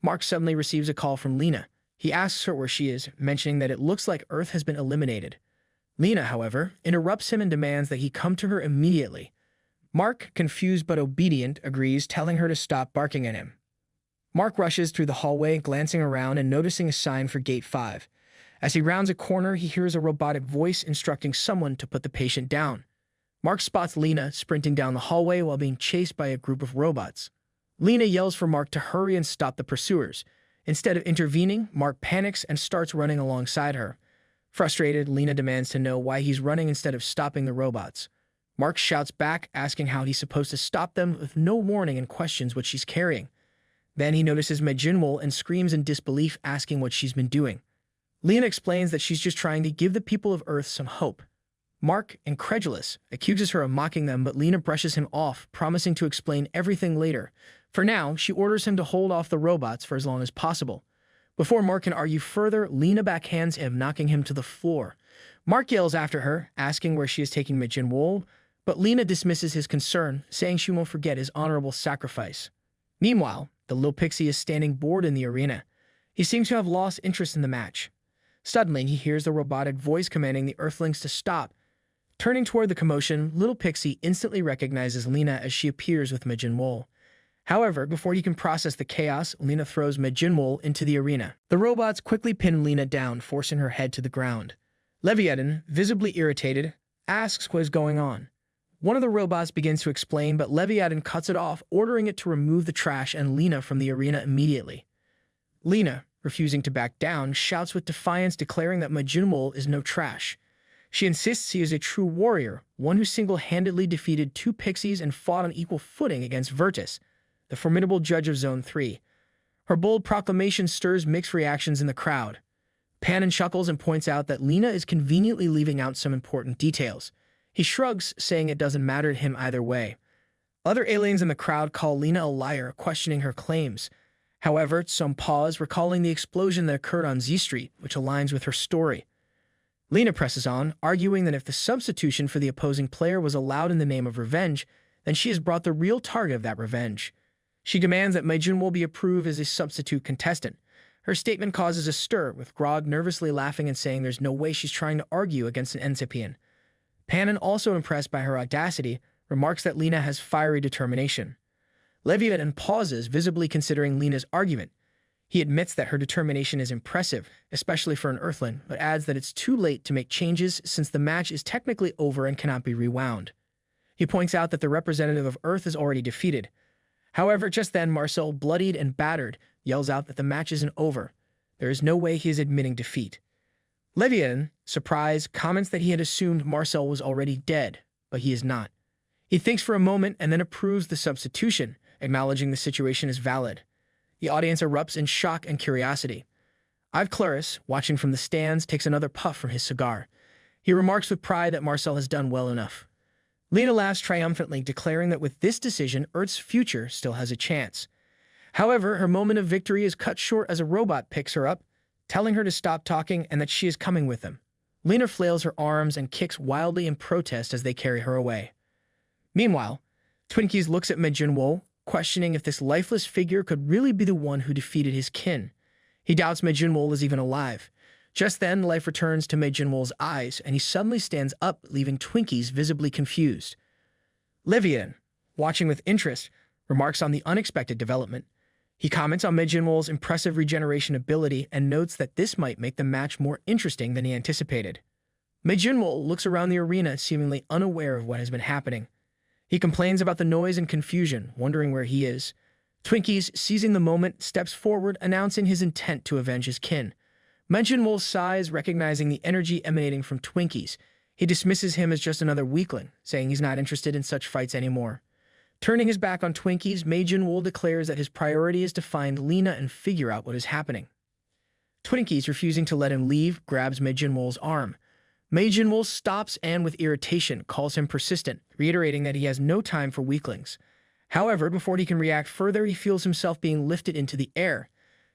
Mark suddenly receives a call from Lena. He asks her where she is, mentioning that it looks like Earth has been eliminated. Lena, however, interrupts him and demands that he come to her immediately. Mark, confused but obedient, agrees, telling her to stop barking at him. Mark rushes through the hallway, glancing around and noticing a sign for Gate 5. As he rounds a corner, he hears a robotic voice instructing someone to put the patient down. Mark spots Lena sprinting down the hallway while being chased by a group of robots. Lena yells for Mark to hurry and stop the pursuers. Instead of intervening, Mark panics and starts running alongside her. Frustrated, Lena demands to know why he's running instead of stopping the robots. Mark shouts back, asking how he's supposed to stop them with no warning, and questions what she's carrying. Then he notices Mei Jinwoo and screams in disbelief, asking what she's been doing. Lena explains that she's just trying to give the people of Earth some hope. Mark, incredulous, accuses her of mocking them, but Lena brushes him off, promising to explain everything later. For now, she orders him to hold off the robots for as long as possible. Before Mark can argue further, Lena backhands him, knocking him to the floor. Mark yells after her, asking where she is taking Mei Jinwoo, but Lena dismisses his concern, saying she won't forget his honorable sacrifice. Meanwhile, the little pixie is standing bored in the arena. He seems to have lost interest in the match. Suddenly, he hears the robotic voice commanding the Earthlings to stop. Turning toward the commotion, little pixie instantly recognizes Lena as she appears with Mei Jinwoo. However, before he can process the chaos, Lena throws Mei Jinwoo into the arena. The robots quickly pin Lena down, forcing her head to the ground. Leviathan, visibly irritated, asks what is going on. One of the robots begins to explain, but Leviathan cuts it off, ordering it to remove the trash and Lena from the arena immediately. Lena, refusing to back down, shouts with defiance, declaring that Mei Jinwoo is no trash. She insists he is a true warrior, one who single-handedly defeated 2 pixies and fought on equal footing against Virtus, the formidable judge of Zone 3. Her bold proclamation stirs mixed reactions in the crowd. Panon chuckles and points out that Lena is conveniently leaving out some important details. He shrugs, saying it doesn't matter to him either way. Other aliens in the crowd call Lena a liar, questioning her claims. However, some pause, recalling the explosion that occurred on Z Street, which aligns with her story. Lena presses on, arguing that if the substitution for the opposing player was allowed in the name of revenge, then she has brought the real target of that revenge. She demands that Mei Jinwoo be approved as a substitute contestant. Her statement causes a stir, with Grog nervously laughing and saying there's no way she's trying to argue against an Encypian. Panon, also impressed by her audacity, remarks that Lena has fiery determination. Leviathan pauses, visibly considering Lena's argument. He admits that her determination is impressive, especially for an Earthling, but adds that it's too late to make changes since the match is technically over and cannot be rewound. He points out that the representative of Earth is already defeated. However, just then, Marcel, bloodied and battered, yells out that the match isn't over. There is no way he is admitting defeat. Leviathan, surprised, comments that he had assumed Marcel was already dead, but he is not. He thinks for a moment and then approves the substitution, acknowledging the situation is valid. The audience erupts in shock and curiosity. Yves Claris, watching from the stands, takes another puff from his cigar. He remarks with pride that Marcel has done well enough. Lena laughs triumphantly, declaring that with this decision, Earth's future still has a chance. However, her moment of victory is cut short as a robot picks her up, telling her to stop talking and that she is coming with them. Lena flails her arms and kicks wildly in protest as they carry her away. Meanwhile, Twinkies looks at Medjinwo, questioning if this lifeless figure could really be the one who defeated his kin. He doubts Medjinwo is even alive. Just then, life returns to Medjinwo's eyes, and he suddenly stands up, leaving Twinkies visibly confused. Leviathan, watching with interest, remarks on the unexpected development. He comments on Medjinwo's impressive regeneration ability and notes that this might make the match more interesting than he anticipated. Medjinwo looks around the arena, seemingly unaware of what has been happening. He complains about the noise and confusion, wondering where he is. Twinkies, seizing the moment, steps forward, announcing his intent to avenge his kin. Medjinwo sighs, recognizing the energy emanating from Twinkies. He dismisses him as just another weakling, saying he's not interested in such fights anymore. Turning his back on Twinkies, Medjinwo declares that his priority is to find Lena and figure out what is happening. Twinkies, refusing to let him leave, grabs Medjinwo's arm. Medjinwo stops and, with irritation, calls him persistent, reiterating that he has no time for weaklings. However, before he can react further, he feels himself being lifted into the air.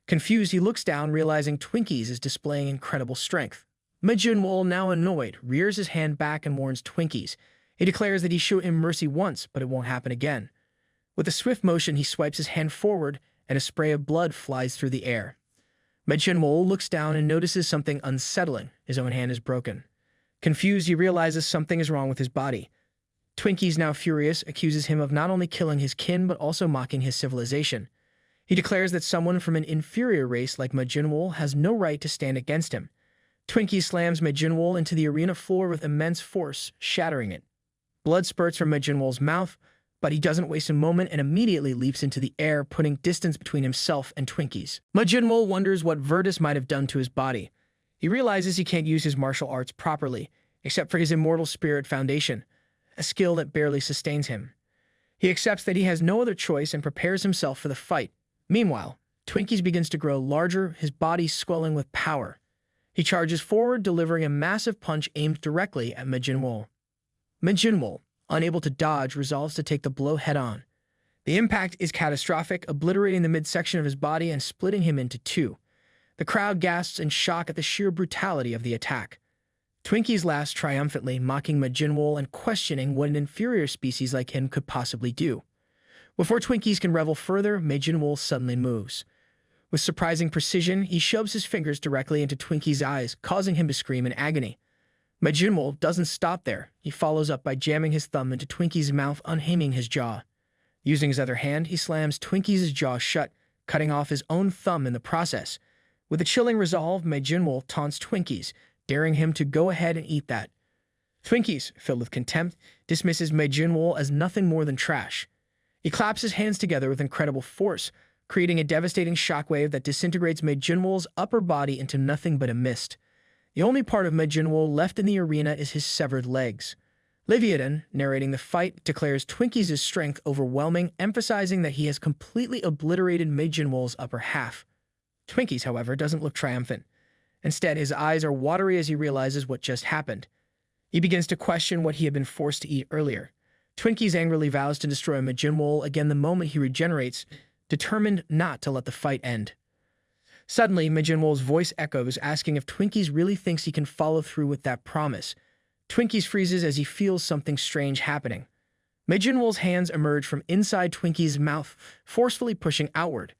Confused, he looks down, realizing Twinkies is displaying incredible strength. Medjinwo, now annoyed, rears his hand back and warns Twinkies. He declares that he showed him mercy once, but it won't happen again. With a swift motion, he swipes his hand forward, and a spray of blood flies through the air. Medjinwo looks down and notices something unsettling. His own hand is broken. Confused, he realizes something is wrong with his body. Twinkies, now furious, accuses him of not only killing his kin, but also mocking his civilization. He declares that someone from an inferior race like Medjinwo has no right to stand against him. Twinkies slams Medjinwo into the arena floor with immense force, shattering it. Blood spurts from Medjinwo's mouth, but he doesn't waste a moment and immediately leaps into the air, putting distance between himself and Twinkies. Medjinwo wonders what Virtus might have done to his body. He realizes he can't use his martial arts properly, except for his immortal spirit foundation, a skill that barely sustains him. He accepts that he has no other choice and prepares himself for the fight. Meanwhile, Twinkies begins to grow larger, his body swelling with power. He charges forward, delivering a massive punch aimed directly at Medjinwo. Medjinwo, unable to dodge, resolves to take the blow head-on. The impact is catastrophic, obliterating the midsection of his body and splitting him into two. The crowd gasps in shock at the sheer brutality of the attack. Twinkies laughs triumphantly, mocking Medjinwo and questioning what an inferior species like him could possibly do. Before Twinkies can revel further, Medjinwo suddenly moves. With surprising precision, he shoves his fingers directly into Twinkies' eyes, causing him to scream in agony. Medjinwo doesn't stop there. He follows up by jamming his thumb into Twinkies' mouth, unhaming his jaw. Using his other hand, he slams Twinkies' jaw shut, cutting off his own thumb in the process. With a chilling resolve, Medjinwo taunts Twinkies, daring him to go ahead and eat that. Twinkies, filled with contempt, dismisses Medjinwo as nothing more than trash. He claps his hands together with incredible force, creating a devastating shockwave that disintegrates Medjinwo's upper body into nothing but a mist. The only part of Medjinwo left in the arena is his severed legs. Leviathan, narrating the fight, declares Twinkies' strength overwhelming, emphasizing that he has completely obliterated Medjinwo's upper half. Twinkies, however, doesn't look triumphant. Instead, his eyes are watery as he realizes what just happened. He begins to question what he had been forced to eat earlier. Twinkies angrily vows to destroy Medjinwo again the moment he regenerates, determined not to let the fight end. Suddenly, Medjinwo's voice echoes, asking if Twinkies really thinks he can follow through with that promise. Twinkies freezes as he feels something strange happening. Medjinwo's hands emerge from inside Twinkies' mouth, forcefully pushing outward.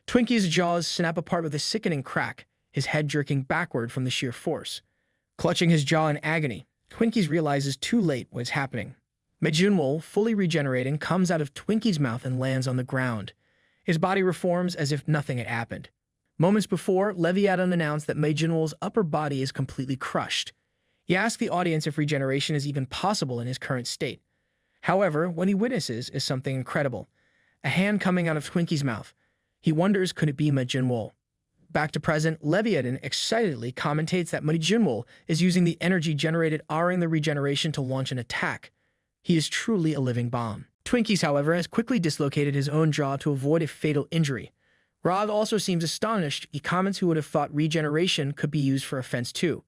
Twinkies' jaws snap apart with a sickening crack, his head jerking backward from the sheer force. Clutching his jaw in agony, Twinkies realizes too late what is happening. Medjinwo, fully regenerating, comes out of Twinkies' mouth and lands on the ground. His body reforms as if nothing had happened. Moments before, Leviathan announced that Medjinwo's upper body is completely crushed. He asked the audience if regeneration is even possible in his current state. However, what he witnesses is something incredible. A hand coming out of Twinkie's mouth. He wonders, could it be Ma Jinwoo? Back to present, Leviathan excitedly commentates that Ma Jinwoo is using the energy generated during the regeneration to launch an attack. He is truly a living bomb. Twinkies, however, has quickly dislocated his own jaw to avoid a fatal injury. Grog also seems astonished. He comments who would have thought regeneration could be used for offense too.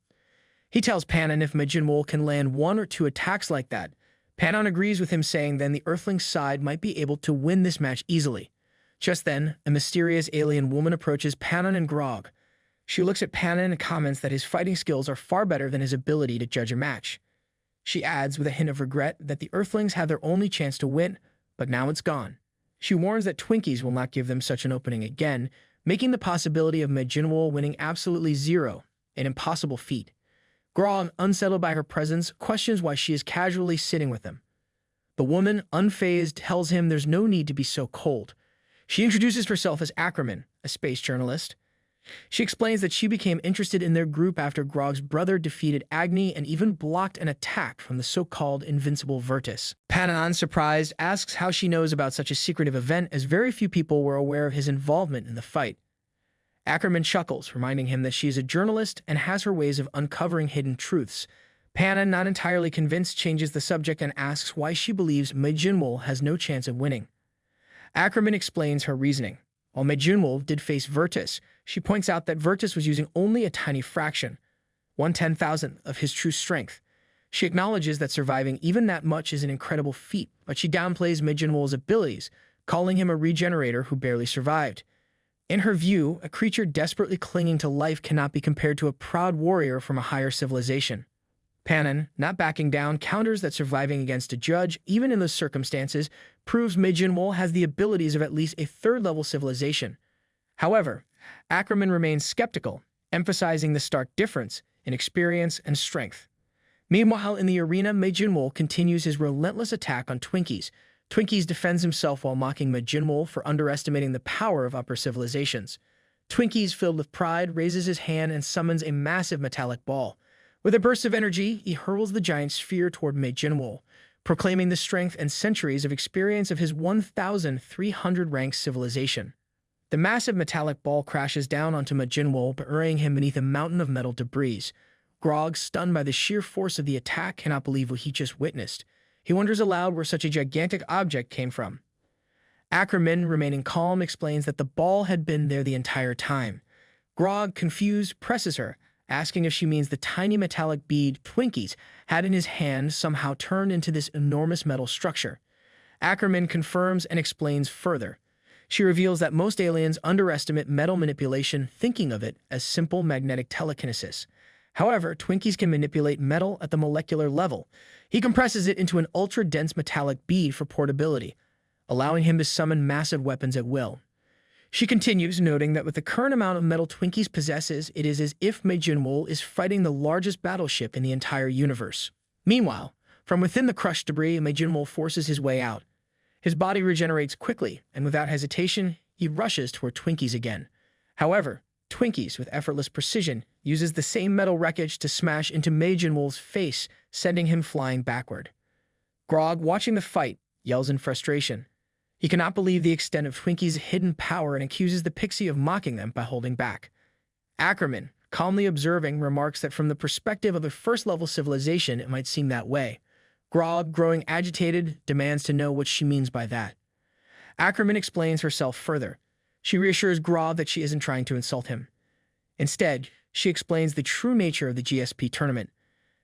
He tells Panon if Ma Jinwoo can land 1 or 2 attacks like that. Panon agrees with him, saying then the Earthling side might be able to win this match easily. Just then, a mysterious alien woman approaches Panon and Grog. She looks at Panon and comments that his fighting skills are far better than his ability to judge a match. She adds, with a hint of regret, that the Earthlings had their only chance to win, but now it's gone. She warns that Twinkies will not give them such an opening again, making the possibility of Ma Jinwoo winning absolutely zero, an impossible feat. Grog, unsettled by her presence, questions why she is casually sitting with him. The woman, unfazed, tells him there's no need to be so cold. She introduces herself as Ackerman, a space journalist. She explains that she became interested in their group after Grog's brother defeated Agni and even blocked an attack from the so-called invincible Virtus. Panon, surprised, asks how she knows about such a secretive event, as very few people were aware of his involvement in the fight. Ackerman chuckles, reminding him that she is a journalist and has her ways of uncovering hidden truths. Panon, not entirely convinced, changes the subject and asks why she believes Ma Jinwoo has no chance of winning. Ackerman explains her reasoning. While Ma Jinwoo did face Virtus, she points out that Virtus was using only a tiny fraction, 1/10,000th of his true strength. She acknowledges that surviving even that much is an incredible feat, but she downplays Ma Jinwoo's abilities, calling him a regenerator who barely survived. In her view, a creature desperately clinging to life cannot be compared to a proud warrior from a higher civilization. Panon, not backing down, counters that surviving against a judge, even in those circumstances, proves Ma Jinwoo has the abilities of at least a third-level civilization. However, Ackerman remains skeptical, emphasizing the stark difference in experience and strength. Meanwhile, in the arena, Ma Jinwoo continues his relentless attack on Twinkies. Twinkies defends himself while mocking Ma Jinwoo for underestimating the power of upper civilizations. Twinkies, filled with pride, raises his hand and summons a massive metallic ball. With a burst of energy, he hurls the giant sphere toward Ma Jinwoo, proclaiming the strength and centuries of experience of his 1,300-rank civilization. The massive metallic ball crashes down onto Ma Jinwoo, burying him beneath a mountain of metal debris. Grog, stunned by the sheer force of the attack, cannot believe what he just witnessed. He wonders aloud where such a gigantic object came from. Ackerman, remaining calm, explains that the ball had been there the entire time. Grog, confused, presses her, asking if she means the tiny metallic bead Twinkies had in his hand somehow turned into this enormous metal structure. Ackerman confirms and explains further. She reveals that most aliens underestimate metal manipulation, thinking of it as simple magnetic telekinesis. However, Twinkies can manipulate metal at the molecular level. He compresses it into an ultra-dense metallic bead for portability, allowing him to summon massive weapons at will. She continues, noting that with the current amount of metal Twinkies possesses, it is as if Ma Jinwoo is fighting the largest battleship in the entire universe. Meanwhile, from within the crushed debris, Ma Jinwoo forces his way out. His body regenerates quickly, and without hesitation, he rushes toward Twinkies again. However, Twinkies, with effortless precision, uses the same metal wreckage to smash into Ma Jinwoo's face, sending him flying backward. Grog, watching the fight, yells in frustration. He cannot believe the extent of Twinkies' hidden power and accuses the pixie of mocking them by holding back. Ackerman, calmly observing, remarks that from the perspective of a first-level civilization, it might seem that way. Grog, growing agitated, demands to know what she means by that. Ackerman explains herself further. She reassures Grog that she isn't trying to insult him. Instead, she explains the true nature of the GSP tournament.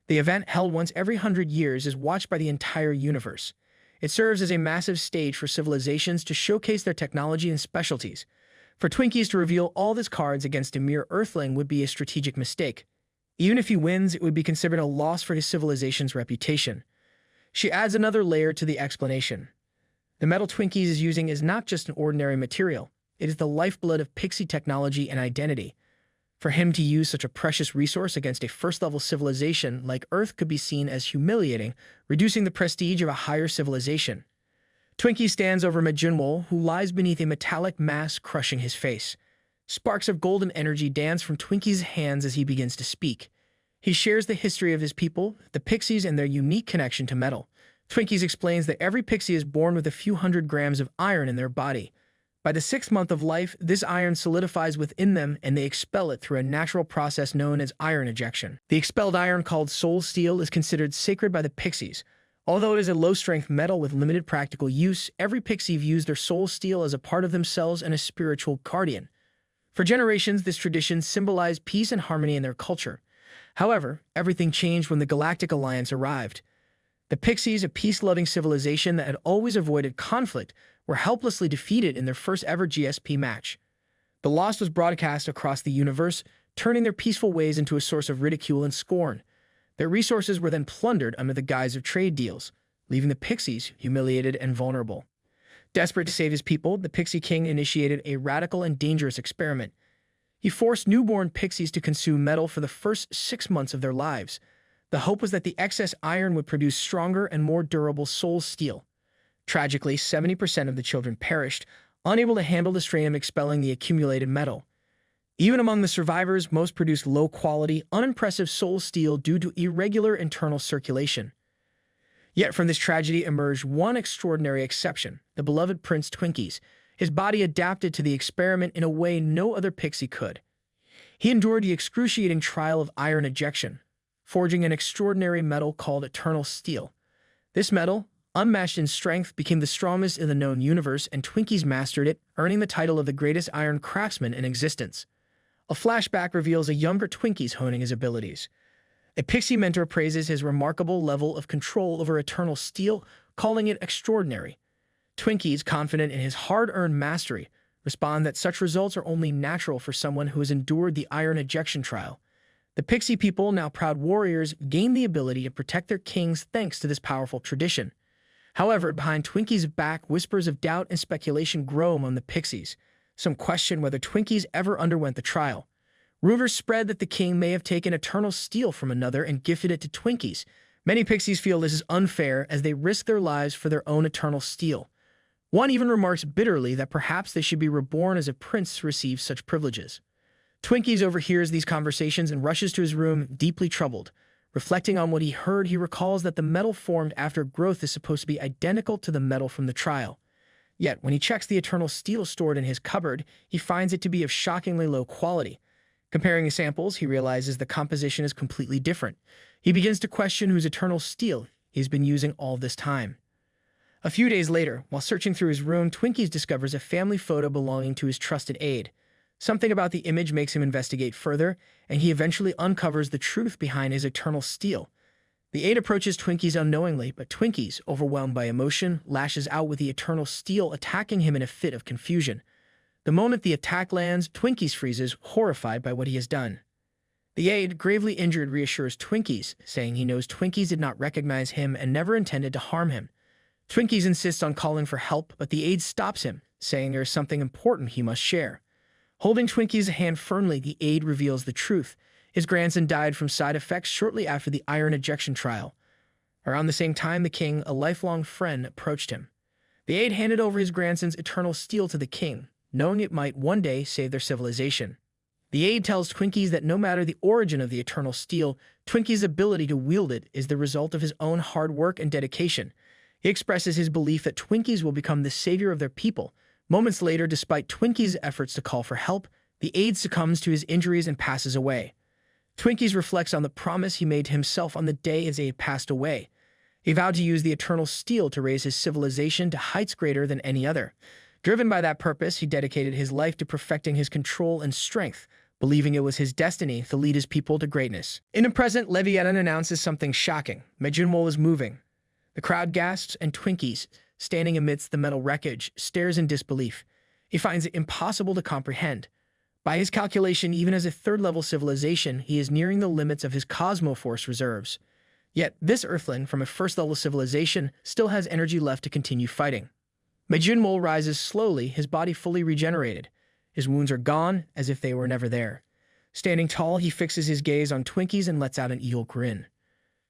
The event, held once every 100 years, is watched by the entire universe. It serves as a massive stage for civilizations to showcase their technology and specialties. For Twinkies to reveal all his cards against a mere Earthling would be a strategic mistake. Even if he wins, it would be considered a loss for his civilization's reputation. She adds another layer to the explanation. The metal Twinkies is using is not just an ordinary material. It is the lifeblood of pixie technology and identity. For him to use such a precious resource against a first-level civilization like Earth could be seen as humiliating, reducing the prestige of a higher civilization. Twinkie stands over Ma Jinwoo, who lies beneath a metallic mass crushing his face. Sparks of golden energy dance from Twinkie's hands as he begins to speak. He shares the history of his people, the Pixies, and their unique connection to metal. Twinkies explains that every pixie is born with a few hundred grams of iron in their body. By the 6th month of life, this iron solidifies within them and they expel it through a natural process known as iron ejection. The expelled iron, called soul steel, is considered sacred by the pixies. Although it is a low-strength metal with limited practical use, every pixie views their soul steel as a part of themselves and a spiritual guardian. For generations, this tradition symbolized peace and harmony in their culture. However, everything changed when the Galactic Alliance arrived. The Pixies, a peace-loving civilization that had always avoided conflict, were helplessly defeated in their first-ever GSP match. The loss was broadcast across the universe, turning their peaceful ways into a source of ridicule and scorn. Their resources were then plundered under the guise of trade deals, leaving the Pixies humiliated and vulnerable. Desperate to save his people, the Pixie King initiated a radical and dangerous experiment. He forced newborn pixies to consume metal for the first 6 months of their lives. The hope was that the excess iron would produce stronger and more durable soul steel. Tragically, 70% of the children perished, unable to handle the strain of expelling the accumulated metal. Even among the survivors, most produced low-quality, unimpressive soul steel due to irregular internal circulation. Yet from this tragedy emerged one extraordinary exception, the beloved Prince Twinkies. His body adapted to the experiment in a way no other pixie could. He endured the excruciating trial of iron ejection, forging an extraordinary metal called eternal steel. This metal, unmatched in strength, became the strongest in the known universe, and Twinkies mastered it, earning the title of the greatest iron craftsman in existence. A flashback reveals a younger Twinkies honing his abilities. A pixie mentor praises his remarkable level of control over eternal steel, calling it extraordinary. Twinkies, confident in his hard-earned mastery, respond that such results are only natural for someone who has endured the iron ejection trial. The Pixie people, now proud warriors, gain the ability to protect their kings thanks to this powerful tradition. However, behind Twinkies' back, whispers of doubt and speculation grow among the Pixies. Some question whether Twinkies ever underwent the trial. Rumors spread that the king may have taken eternal steel from another and gifted it to Twinkies. Many Pixies feel this is unfair as they risk their lives for their own eternal steel. One even remarks bitterly that perhaps they should be reborn as a prince to receive such privileges. Twinkies overhears these conversations and rushes to his room, deeply troubled. Reflecting on what he heard, he recalls that the metal formed after growth is supposed to be identical to the metal from the trial. Yet, when he checks the eternal steel stored in his cupboard, he finds it to be of shockingly low quality. Comparing the samples, he realizes the composition is completely different. He begins to question whose eternal steel he's been using all this time. A few days later, while searching through his room, Twinkies discovers a family photo belonging to his trusted aide. Something about the image makes him investigate further, and he eventually uncovers the truth behind his eternal steel. The aide approaches Twinkies unknowingly, but Twinkies, overwhelmed by emotion, lashes out with the eternal steel, attacking him in a fit of confusion. The moment the attack lands, Twinkies freezes, horrified by what he has done. The aide, gravely injured, reassures Twinkies, saying he knows Twinkies did not recognize him and never intended to harm him. Twinkies insists on calling for help, but the aide stops him, saying there is something important he must share. Holding Twinkies' hand firmly, the aide reveals the truth. His grandson died from side effects shortly after the iron ejection trial. Around the same time, the king, a lifelong friend, approached him. The aide handed over his grandson's eternal steel to the king, knowing it might one day save their civilization. The aide tells Twinkies that no matter the origin of the eternal steel, Twinkies' ability to wield it is the result of his own hard work and dedication. He expresses his belief that Twinkies will become the savior of their people. Moments later, despite Twinkies' efforts to call for help, the aide succumbs to his injuries and passes away. Twinkies reflects on the promise he made to himself on the day his aide passed away. He vowed to use the eternal steel to raise his civilization to heights greater than any other. Driven by that purpose, he dedicated his life to perfecting his control and strength, believing it was his destiny to lead his people to greatness. In the present, Leviathan announces something shocking. Majinwol is moving. The crowd gasps, and Twinkies, standing amidst the metal wreckage, stares in disbelief. He finds it impossible to comprehend. By his calculation, even as a third-level civilization, he is nearing the limits of his Cosmoforce reserves. Yet, this Earthling, from a first-level civilization, still has energy left to continue fighting. Majinwol rises slowly, his body fully regenerated. His wounds are gone, as if they were never there. Standing tall, he fixes his gaze on Twinkies and lets out an evil grin.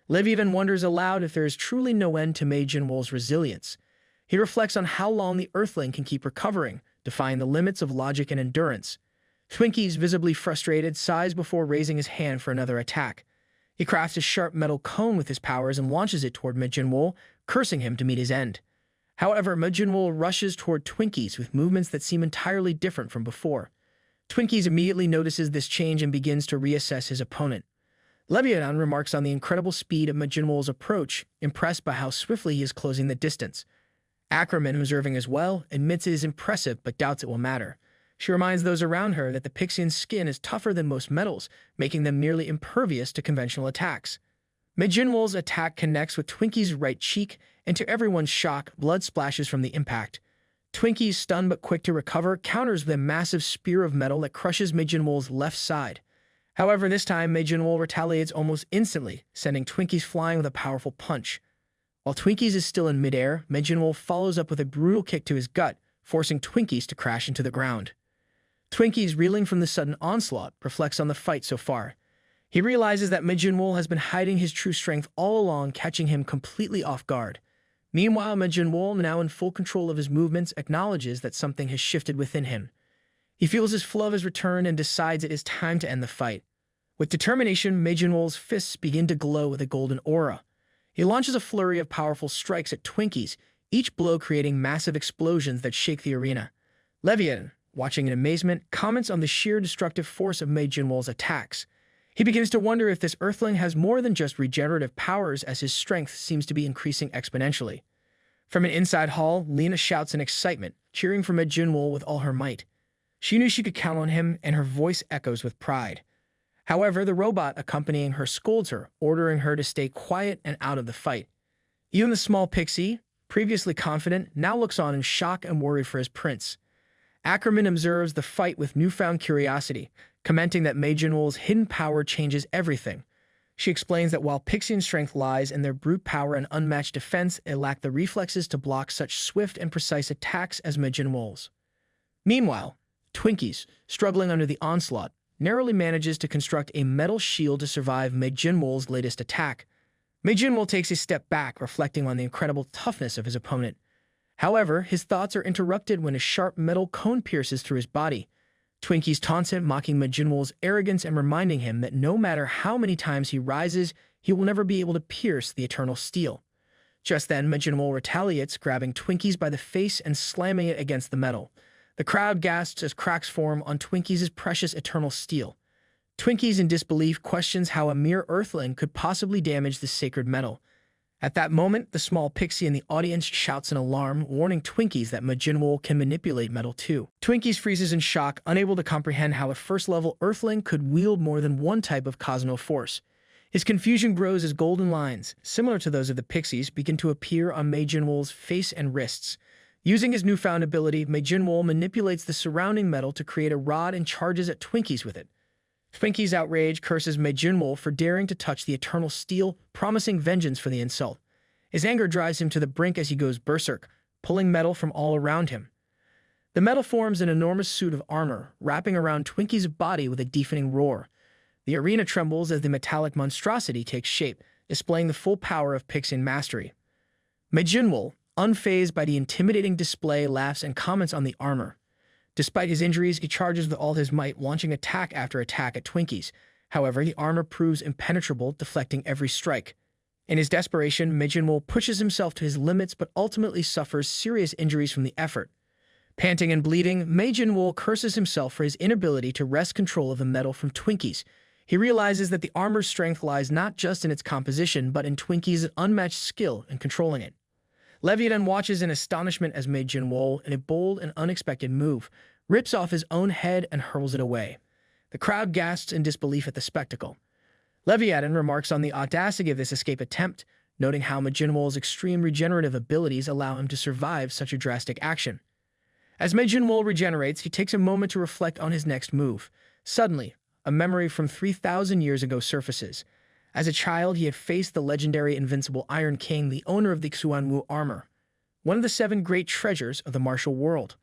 Leviathan wonders aloud if there is truly no end to Majinwol's resilience. He reflects on how long the Earthling can keep recovering, defying the limits of logic and endurance. Twinkies, visibly frustrated, sighs before raising his hand for another attack. He crafts a sharp metal cone with his powers and launches it toward Majinwol, cursing him to meet his end. However, Majin rushes toward Twinkies with movements that seem entirely different from before. Twinkies immediately notices this change and begins to reassess his opponent. Leviathan remarks on the incredible speed of Majin approach, impressed by how swiftly he is closing the distance. Ackerman, observing as well, admits it is impressive but doubts it will matter. She reminds those around her that the Pixian's skin is tougher than most metals, making them nearly impervious to conventional attacks. Majin attack connects with Twinkie's right cheek, and to everyone's shock, blood splashes from the impact. Twinkie, stunned but quick to recover, counters with a massive spear of metal that crushes Majin left side. However, this time, Majin retaliates almost instantly, sending Twinkies flying with a powerful punch. While Twinkies is still in midair, Majin follows up with a brutal kick to his gut, forcing Twinkies to crash into the ground. Twinkies, reeling from the sudden onslaught, reflects on the fight so far. He realizes that Majin has been hiding his true strength all along, catching him completely off guard. Meanwhile, Majin, now in full control of his movements, acknowledges that something has shifted within him. He feels his flow has returned and decides it is time to end the fight. With determination, Majin fists begin to glow with a golden aura. He launches a flurry of powerful strikes at Twinkies, each blow creating massive explosions that shake the arena. Leviathan, watching in amazement, comments on the sheer destructive force of Majin attacks. He begins to wonder if this Earthling has more than just regenerative powers, as his strength seems to be increasing exponentially. From an inside hall, Lena shouts in excitement, cheering for Majin with all her might. She knew she could count on him, and her voice echoes with pride. However, the robot accompanying her scolds her, ordering her to stay quiet and out of the fight. Even the small pixie, previously confident, now looks on in shock and worry for his prince. Ackerman observes the fight with newfound curiosity, commenting that Majin hidden power changes everything. She explains that while Pixian strength lies in their brute power and unmatched defense, they lack the reflexes to block such swift and precise attacks as Majin. Meanwhile, Twinkies, struggling under the onslaught, narrowly manages to construct a metal shield to survive Majin latest attack. Majin takes a step back, reflecting on the incredible toughness of his opponent. However, his thoughts are interrupted when a sharp metal cone pierces through his body. Twinkies taunts him, mocking Majin arrogance and reminding him that no matter how many times he rises, he will never be able to pierce the eternal steel. Just then, Majin retaliates, grabbing Twinkies by the face and slamming it against the metal. The crowd gasps as cracks form on Twinkies' precious eternal steel. Twinkies, in disbelief, questions how a mere earthling could possibly damage this sacred metal. At that moment, the small pixie in the audience shouts in alarm, warning Twinkies that Majin can manipulate metal too. Twinkies freezes in shock, unable to comprehend how a first-level earthling could wield more than one type of cosmo force. His confusion grows as golden lines, similar to those of the pixies, begin to appear on Majin face and wrists. Using his newfound ability, Majin manipulates the surrounding metal to create a rod and charges at Twinkies with it. Twinkies' outrage curses Majin for daring to touch the eternal steel, promising vengeance for the insult. His anger drives him to the brink as he goes berserk, pulling metal from all around him. The metal forms an enormous suit of armor, wrapping around Twinkies' body with a deafening roar. The arena trembles as the metallic monstrosity takes shape, displaying the full power of Pixian mastery. Majin, unfazed by the intimidating display, laughs and comments on the armor. Despite his injuries, he charges with all his might, launching attack after attack at Twinkies. However, the armor proves impenetrable, deflecting every strike. In his desperation, Majin pushes himself to his limits but ultimately suffers serious injuries from the effort. Panting and bleeding, Majin curses himself for his inability to wrest control of the metal from Twinkies. He realizes that the armor's strength lies not just in its composition but in Twinkies' unmatched skill in controlling it. Leviathan watches in astonishment as Majin, in a bold and unexpected move, rips off his own head and hurls it away. The crowd gasps in disbelief at the spectacle. Leviathan remarks on the audacity of this escape attempt, noting how Majin extreme regenerative abilities allow him to survive such a drastic action. As Majin regenerates, he takes a moment to reflect on his next move. Suddenly, a memory from 3,000 years ago surfaces. As a child, he had faced the legendary invincible Iron King, the owner of the Xuanwu armor, one of the 7 great treasures of the martial world.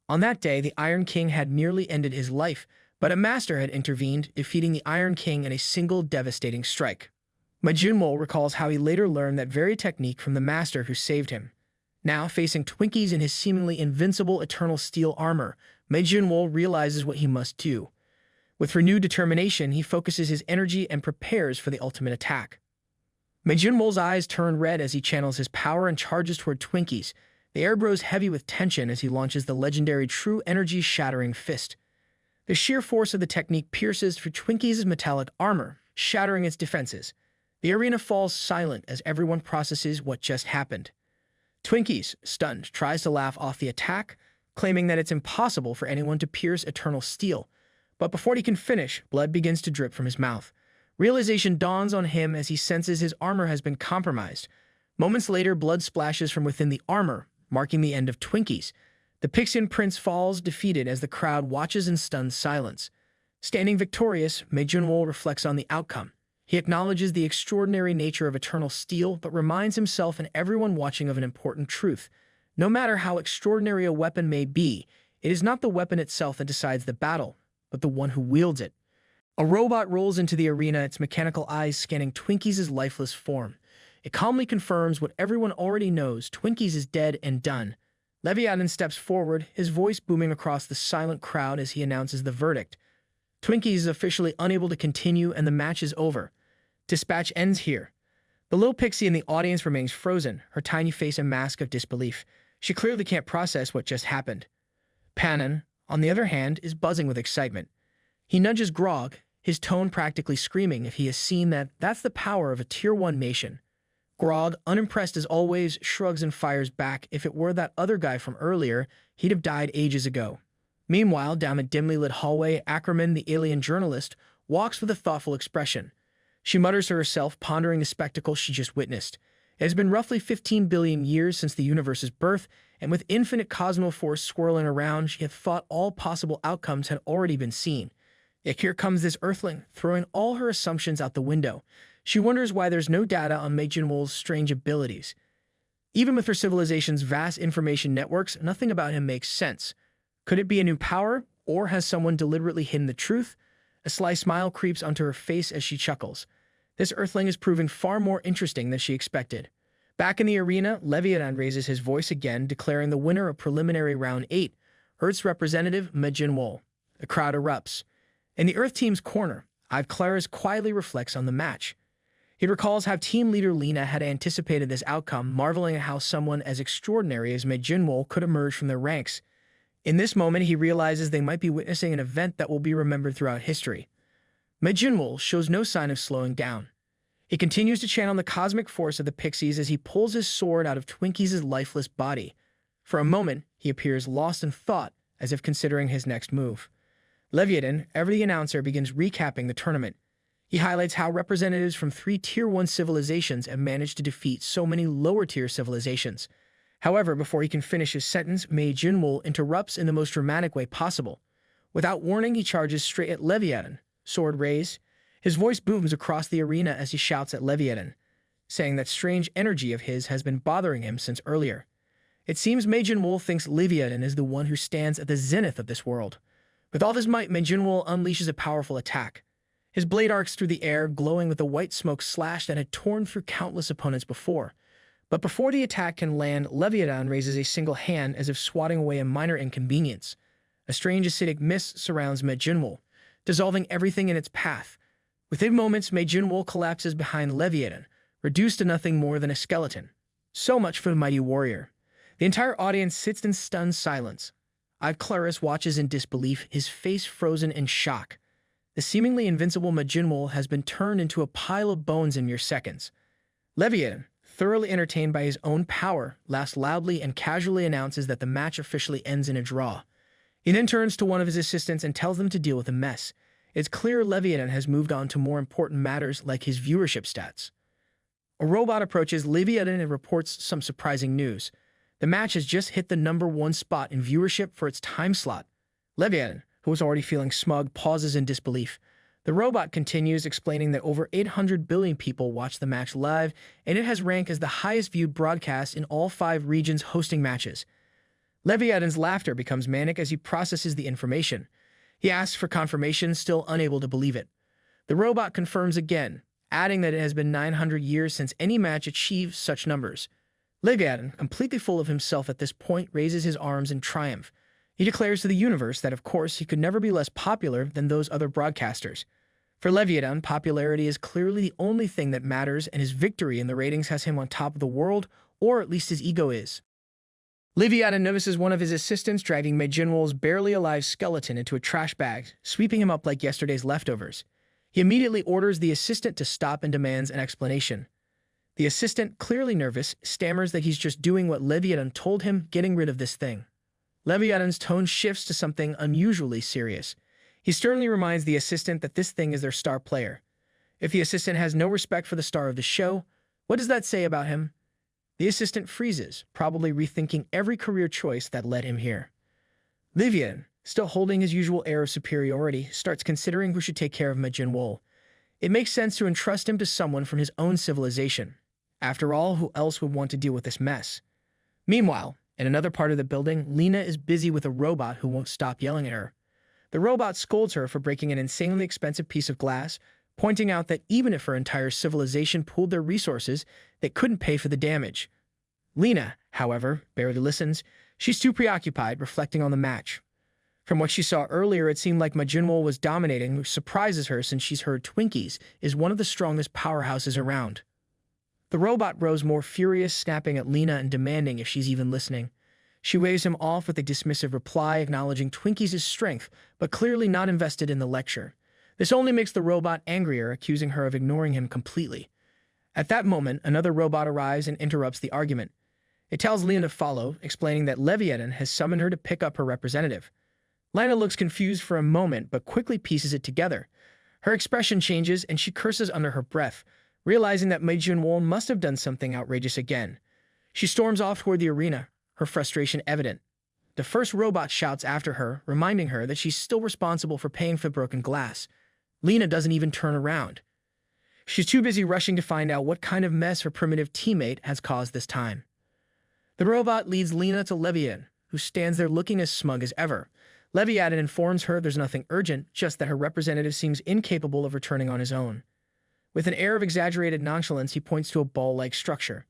On that day, the Iron King had nearly ended his life, but a master had intervened, defeating the Iron King in a single devastating strike. Majin recalls how he later learned that very technique from the master who saved him. Now, facing Twinkies in his seemingly invincible eternal steel armor, Majin realizes what he must do. With renewed determination, he focuses his energy and prepares for the ultimate attack. Junwo's eyes turn red as he channels his power and charges toward Twinkies. The air grows heavy with tension as he launches the legendary True Energy Shattering Fist. The sheer force of the technique pierces through Twinkies' metallic armor, shattering its defenses. The arena falls silent as everyone processes what just happened. Twinkies, stunned, tries to laugh off the attack, claiming that it's impossible for anyone to pierce eternal steel. But before he can finish, blood begins to drip from his mouth. Realization dawns on him as he senses his armor has been compromised. Moments later, blood splashes from within the armor, marking the end of Twinkies. The Pixian Prince falls defeated as the crowd watches in stunned silence. Standing victorious, Junwo reflects on the outcome. He acknowledges the extraordinary nature of eternal steel, but reminds himself and everyone watching of an important truth. No matter how extraordinary a weapon may be, it is not the weapon itself that decides the battle, but the one who wields it. A robot rolls into the arena, its mechanical eyes scanning Twinkies' lifeless form. It calmly confirms what everyone already knows: Twinkies is dead and done. Leviathan steps forward, his voice booming across the silent crowd as he announces the verdict. Twinkies is officially unable to continue and the match is over. Dispatch ends here. The little pixie in the audience remains frozen, her tiny face a mask of disbelief. She clearly can't process what just happened. Panon, on the other hand, is buzzing with excitement. He nudges Grog, his tone practically screaming if he has seen that's the power of a Tier 1 nation. Grog, unimpressed as always, shrugs and fires back. If it were that other guy from earlier, he'd have died ages ago. Meanwhile, down a dimly lit hallway, Ackerman, the alien journalist, walks with a thoughtful expression. She mutters to herself, pondering the spectacle she just witnessed. It has been roughly 15 billion years since the universe's birth, and with infinite cosmoforce swirling around, she had thought all possible outcomes had already been seen. Yet here comes this Earthling, throwing all her assumptions out the window. She wonders why there's no data on Junwo's strange abilities. Even with her civilization's vast information networks, nothing about him makes sense. Could it be a new power, or has someone deliberately hidden the truth? A sly smile creeps onto her face as she chuckles. This Earthling is proving far more interesting than she expected. Back in the arena, Leviathan raises his voice again, declaring the winner of preliminary round 8, Earth's representative, Junwo. The crowd erupts. In the Earth team's corner, Ive Claris quietly reflects on the match. He recalls how team leader Lena had anticipated this outcome, marveling at how someone as extraordinary as Junwo could emerge from their ranks. In this moment, he realizes they might be witnessing an event that will be remembered throughout history. Junwo shows no sign of slowing down. He continues to channel the cosmic force of the Pixies as he pulls his sword out of Twinkies' lifeless body. For a moment, he appears lost in thought, as if considering his next move. Leviathan, ever the announcer, begins recapping the tournament. He highlights how representatives from 3 Tier 1 civilizations have managed to defeat so many lower-tier civilizations. However, before he can finish his sentence, Junwo interrupts in the most dramatic way possible. Without warning, he charges straight at Leviathan, sword raised. His voice booms across the arena as he shouts at Leviathan, saying that strange energy of his has been bothering him since earlier. It seems Junwo thinks Leviathan is the one who stands at the zenith of this world. With all his might, Junwo unleashes a powerful attack. His blade arcs through the air, glowing with a white smoke slash that had torn through countless opponents before. But before the attack can land, Leviathan raises a single hand as if swatting away a minor inconvenience. A strange acidic mist surrounds Junwo, dissolving everything in its path. Within moments, Junwo collapses behind Leviathan, reduced to nothing more than a skeleton. So much for the mighty warrior. The entire audience sits in stunned silence. Ive Claris watches in disbelief, his face frozen in shock. The seemingly invincible Junwo has been turned into a pile of bones in mere seconds. Leviathan, thoroughly entertained by his own power, laughs loudly and casually announces that the match officially ends in a draw. He then turns to one of his assistants and tells them to deal with the mess. It's clear Leviathan has moved on to more important matters like his viewership stats. A robot approaches Leviathan and reports some surprising news. The match has just hit the #1 spot in viewership for its time slot. Leviathan, who was already feeling smug, pauses in disbelief. The robot continues, explaining that over 800 billion people watch the match live, and it has ranked as the highest viewed broadcast in all 5 regions hosting matches. Leviathan's laughter becomes manic as he processes the information. He asks for confirmation, still unable to believe it. The robot confirms again, adding that it has been 900 years since any match achieved such numbers. Leviathan, completely full of himself at this point, raises his arms in triumph. He declares to the universe that, of course, he could never be less popular than those other broadcasters. For Leviathan, popularity is clearly the only thing that matters, and his victory in the ratings has him on top of the world, or at least his ego is. Leviathan notices one of his assistants dragging Majinwol's barely alive skeleton into a trash bag, sweeping him up like yesterday's leftovers. He immediately orders the assistant to stop and demands an explanation. The assistant, clearly nervous, stammers that he's just doing what Leviathan told him, getting rid of this thing. Leviathan's tone shifts to something unusually serious. He sternly reminds the assistant that this thing is their star player. If the assistant has no respect for the star of the show, what does that say about him? The assistant freezes, probably rethinking every career choice that led him here. Leviathan, still holding his usual air of superiority, starts considering who should take care of Majinwol. It makes sense to entrust him to someone from his own civilization. After all, who else would want to deal with this mess? Meanwhile, in another part of the building, Lena is busy with a robot who won't stop yelling at her. The robot scolds her for breaking an insanely expensive piece of glass, pointing out that even if her entire civilization pooled their resources, they couldn't pay for the damage. Lena, however, barely listens. She's too preoccupied, reflecting on the match. From what she saw earlier, it seemed like Majinwol was dominating, which surprises her since she's heard Twinkies is one of the strongest powerhouses around. The robot grows more furious, snapping at Lena and demanding if she's even listening. She waves him off with a dismissive reply, acknowledging Twinkies' strength, but clearly not invested in the lecture. This only makes the robot angrier, accusing her of ignoring him completely. At that moment, another robot arrives and interrupts the argument. It tells Lena to follow, explaining that Leviathan has summoned her to pick up her representative. Lena looks confused for a moment, but quickly pieces it together. Her expression changes, and she curses under her breath, realizing that Majinwol must have done something outrageous again. She storms off toward the arena, her frustration evident. The first robot shouts after her, reminding her that she's still responsible for paying for broken glass. Lena doesn't even turn around. She's too busy rushing to find out what kind of mess her primitive teammate has caused this time. The robot leads Lena to Leviathan, who stands there looking as smug as ever. Leviathan informs her there's nothing urgent, just that her representative seems incapable of returning on his own. With an air of exaggerated nonchalance, he points to a ball-like structure.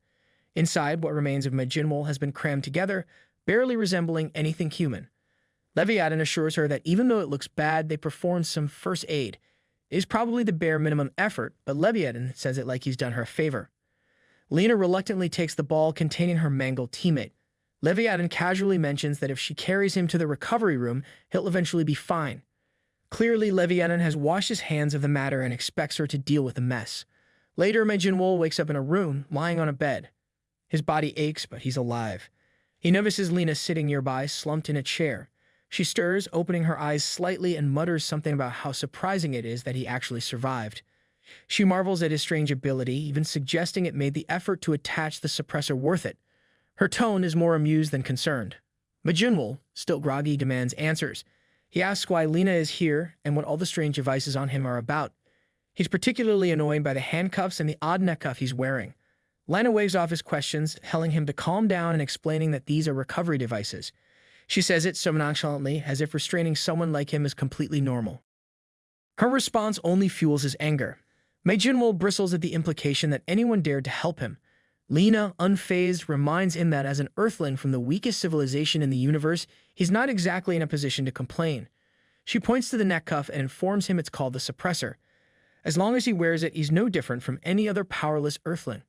Inside, what remains of Majinwol has been crammed together, barely resembling anything human. Leviathan assures her that even though it looks bad, they performed some first aid. It is probably the bare minimum effort, but Leviathan says it like he's done her a favor. Lena reluctantly takes the ball containing her mangled teammate. Leviathan casually mentions that if she carries him to the recovery room, he'll eventually be fine. Clearly, Leviathan has washed his hands of the matter and expects her to deal with the mess. Later, Majinwol wakes up in a room, lying on a bed. His body aches, but he's alive. He notices Lena sitting nearby, slumped in a chair. She stirs, opening her eyes slightly, and mutters something about how surprising it is that he actually survived. She marvels at his strange ability, even suggesting it made the effort to attach the suppressor worth it. Her tone is more amused than concerned. Majinwol, still groggy, demands answers. He asks why Lena is here and what all the strange devices on him are about. He's particularly annoyed by the handcuffs and the odd neck cuff he's wearing. Lena waves off his questions, telling him to calm down and explaining that these are recovery devices. She says it so nonchalantly, as if restraining someone like him is completely normal. Her response only fuels his anger. Majinwol bristles at the implication that anyone dared to help him. Lena, unfazed, reminds him that as an Earthling from the weakest civilization in the universe, he's not exactly in a position to complain. She points to the neck cuff and informs him it's called the suppressor. As long as he wears it, he's no different from any other powerless Earthling.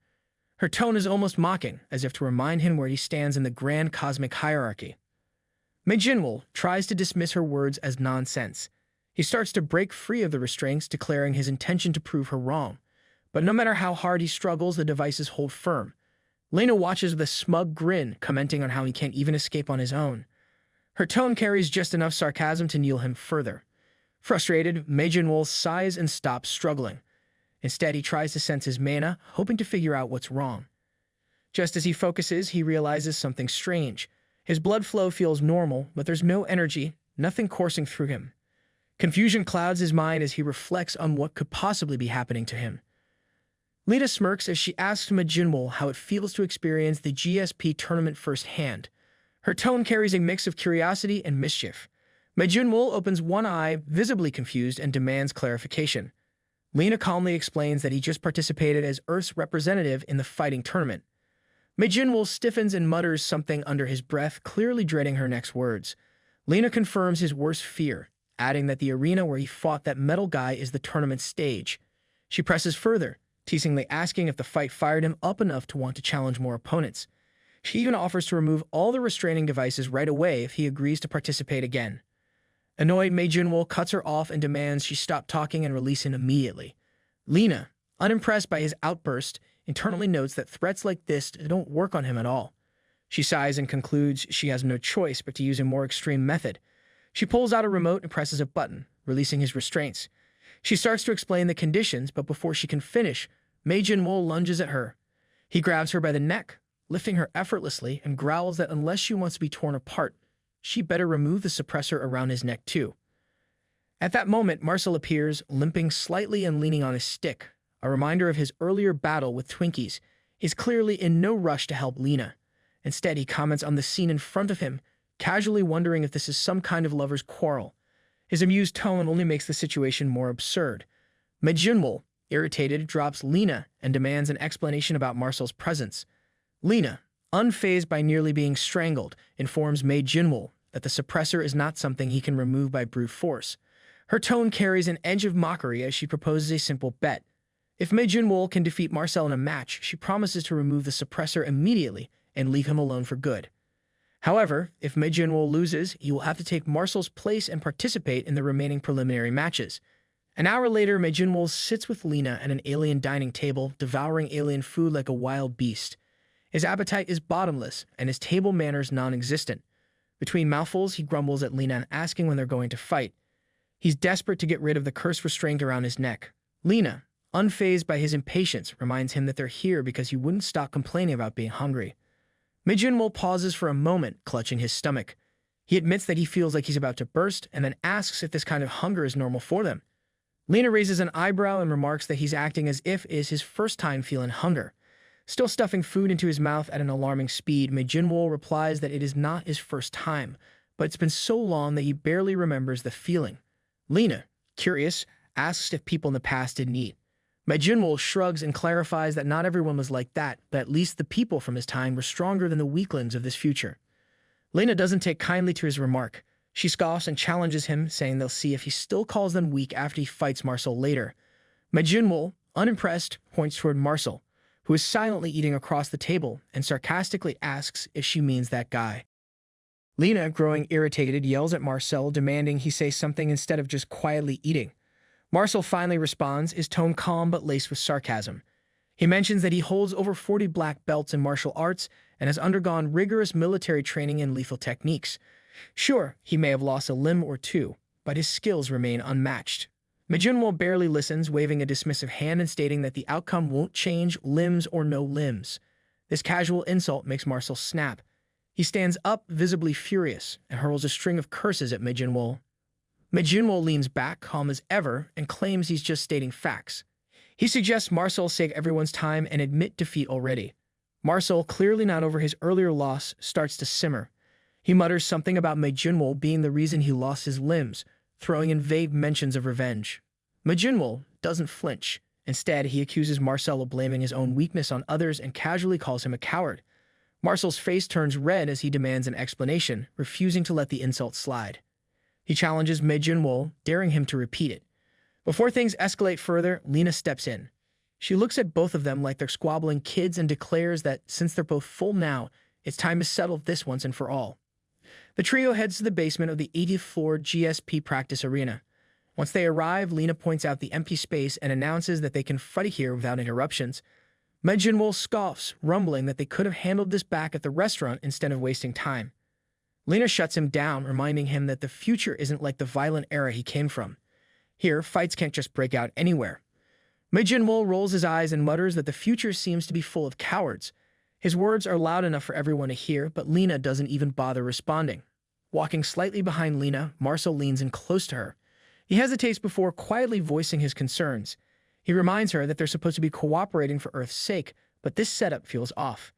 Her tone is almost mocking, as if to remind him where he stands in the grand cosmic hierarchy. Majinwol tries to dismiss her words as nonsense. He starts to break free of the restraints, declaring his intention to prove her wrong. But no matter how hard he struggles, the devices hold firm. Lena watches with a smug grin, commenting on how he can't even escape on his own. Her tone carries just enough sarcasm to kneel him further. Frustrated, Majinwol sighs and stops struggling. Instead, he tries to sense his mana, hoping to figure out what's wrong. Just as he focuses, he realizes something strange. His blood flow feels normal, but there's no energy, nothing coursing through him. Confusion clouds his mind as he reflects on what could possibly be happening to him. Lena smirks as she asks Majinwol how it feels to experience the GSP tournament firsthand. Her tone carries a mix of curiosity and mischief. Majinwol opens one eye, visibly confused, and demands clarification. Lena calmly explains that he just participated as Earth's representative in the fighting tournament. Majinwol stiffens and mutters something under his breath, clearly dreading her next words. Lena confirms his worst fear. adding that the arena where he fought that metal guy is the tournament stage. She presses further, teasingly asking if the fight fired him up enough to want to challenge more opponents. She even offers to remove all the restraining devices right away if he agrees to participate again. Annoyed, Mei Junwoo cuts her off and demands she stop talking and release him immediately. Lena, unimpressed by his outburst, internally notes that threats like this don't work on him at all. She sighs and concludes she has no choice but to use a more extreme method. She pulls out a remote and presses a button, releasing his restraints. She starts to explain the conditions, but before she can finish, Mei Junwoo lunges at her. He grabs her by the neck, lifting her effortlessly, and growls that unless she wants to be torn apart, she better remove the suppressor around his neck too. At that moment, Marcel appears, limping slightly and leaning on his stick, a reminder of his earlier battle with Twinkies. He's clearly in no rush to help Lena. Instead, he comments on the scene in front of him, casually wondering if this is some kind of lover's quarrel. His amused tone only makes the situation more absurd. Mei Junwoo, irritated, drops Lena and demands an explanation about Marcel's presence. Lena, unfazed by nearly being strangled, informs Mei Junwoo that the suppressor is not something he can remove by brute force. Her tone carries an edge of mockery as she proposes a simple bet. If Mei Junwoo can defeat Marcel in a match, she promises to remove the suppressor immediately and leave him alone for good. However, if Mei Junwoo loses, he will have to take Marcel's place and participate in the remaining preliminary matches. An hour later, Mei Junwoo sits with Lena at an alien dining table, devouring alien food like a wild beast. His appetite is bottomless, and his table manners non-existent. Between mouthfuls, he grumbles at Lena, asking when they're going to fight. He's desperate to get rid of the cursed restraint around his neck. Lena, unfazed by his impatience, reminds him that they're here because he wouldn't stop complaining about being hungry. Mei Junwoo pauses for a moment, clutching his stomach. He admits that he feels like he's about to burst, and then asks if this kind of hunger is normal for them. Lena raises an eyebrow and remarks that he's acting as if it is his first time feeling hunger. Still stuffing food into his mouth at an alarming speed, Mei Junwoo replies that it is not his first time, but it's been so long that he barely remembers the feeling. Lena, curious, asks if people in the past didn't eat. Mei Junwoo shrugs and clarifies that not everyone was like that, but at least the people from his time were stronger than the weaklings of this future. Lena doesn't take kindly to his remark. She scoffs and challenges him, saying they'll see if he still calls them weak after he fights Marcel later. Mei Junwoo, unimpressed, points toward Marcel, who is silently eating across the table, and sarcastically asks if she means that guy. Lena, growing irritated, yells at Marcel, demanding he say something instead of just quietly eating. Marcel finally responds, his tone calm but laced with sarcasm. He mentions that he holds over 40 black belts in martial arts and has undergone rigorous military training in lethal techniques. Sure, he may have lost a limb or two, but his skills remain unmatched. Mei Junwoo barely listens, waving a dismissive hand and stating that the outcome won't change, limbs or no limbs. This casual insult makes Marcel snap. He stands up, visibly furious, and hurls a string of curses at Mei Junwoo. Mei Junwoo leans back, calm as ever, and claims he's just stating facts. He suggests Marcel save everyone's time and admit defeat already. Marcel, clearly not over his earlier loss, starts to simmer. He mutters something about Mei Junwoo being the reason he lost his limbs, throwing in vague mentions of revenge. Mei Junwoo doesn't flinch. Instead, he accuses Marcel of blaming his own weakness on others and casually calls him a coward. Marcel's face turns red as he demands an explanation, refusing to let the insult slide. He challenges Mei Junwoo, daring him to repeat it. Before things escalate further, Lena steps in. She looks at both of them like they're squabbling kids and declares that since they're both full now, it's time to settle this once and for all. The trio heads to the basement of the 80th floor GSP practice arena. Once they arrive, Lena points out the empty space and announces that they can fight here without interruptions. Mei Junwoo scoffs, rumbling that they could have handled this back at the restaurant instead of wasting time. Lena shuts him down, reminding him that the future isn't like the violent era he came from. Here, fights can't just break out anywhere. Mei Junwoo rolls his eyes and mutters that the future seems to be full of cowards. His words are loud enough for everyone to hear, but Lena doesn't even bother responding. Walking slightly behind Lena, Marcel leans in close to her. He hesitates before quietly voicing his concerns. He reminds her that they're supposed to be cooperating for Earth's sake, but this setup feels off.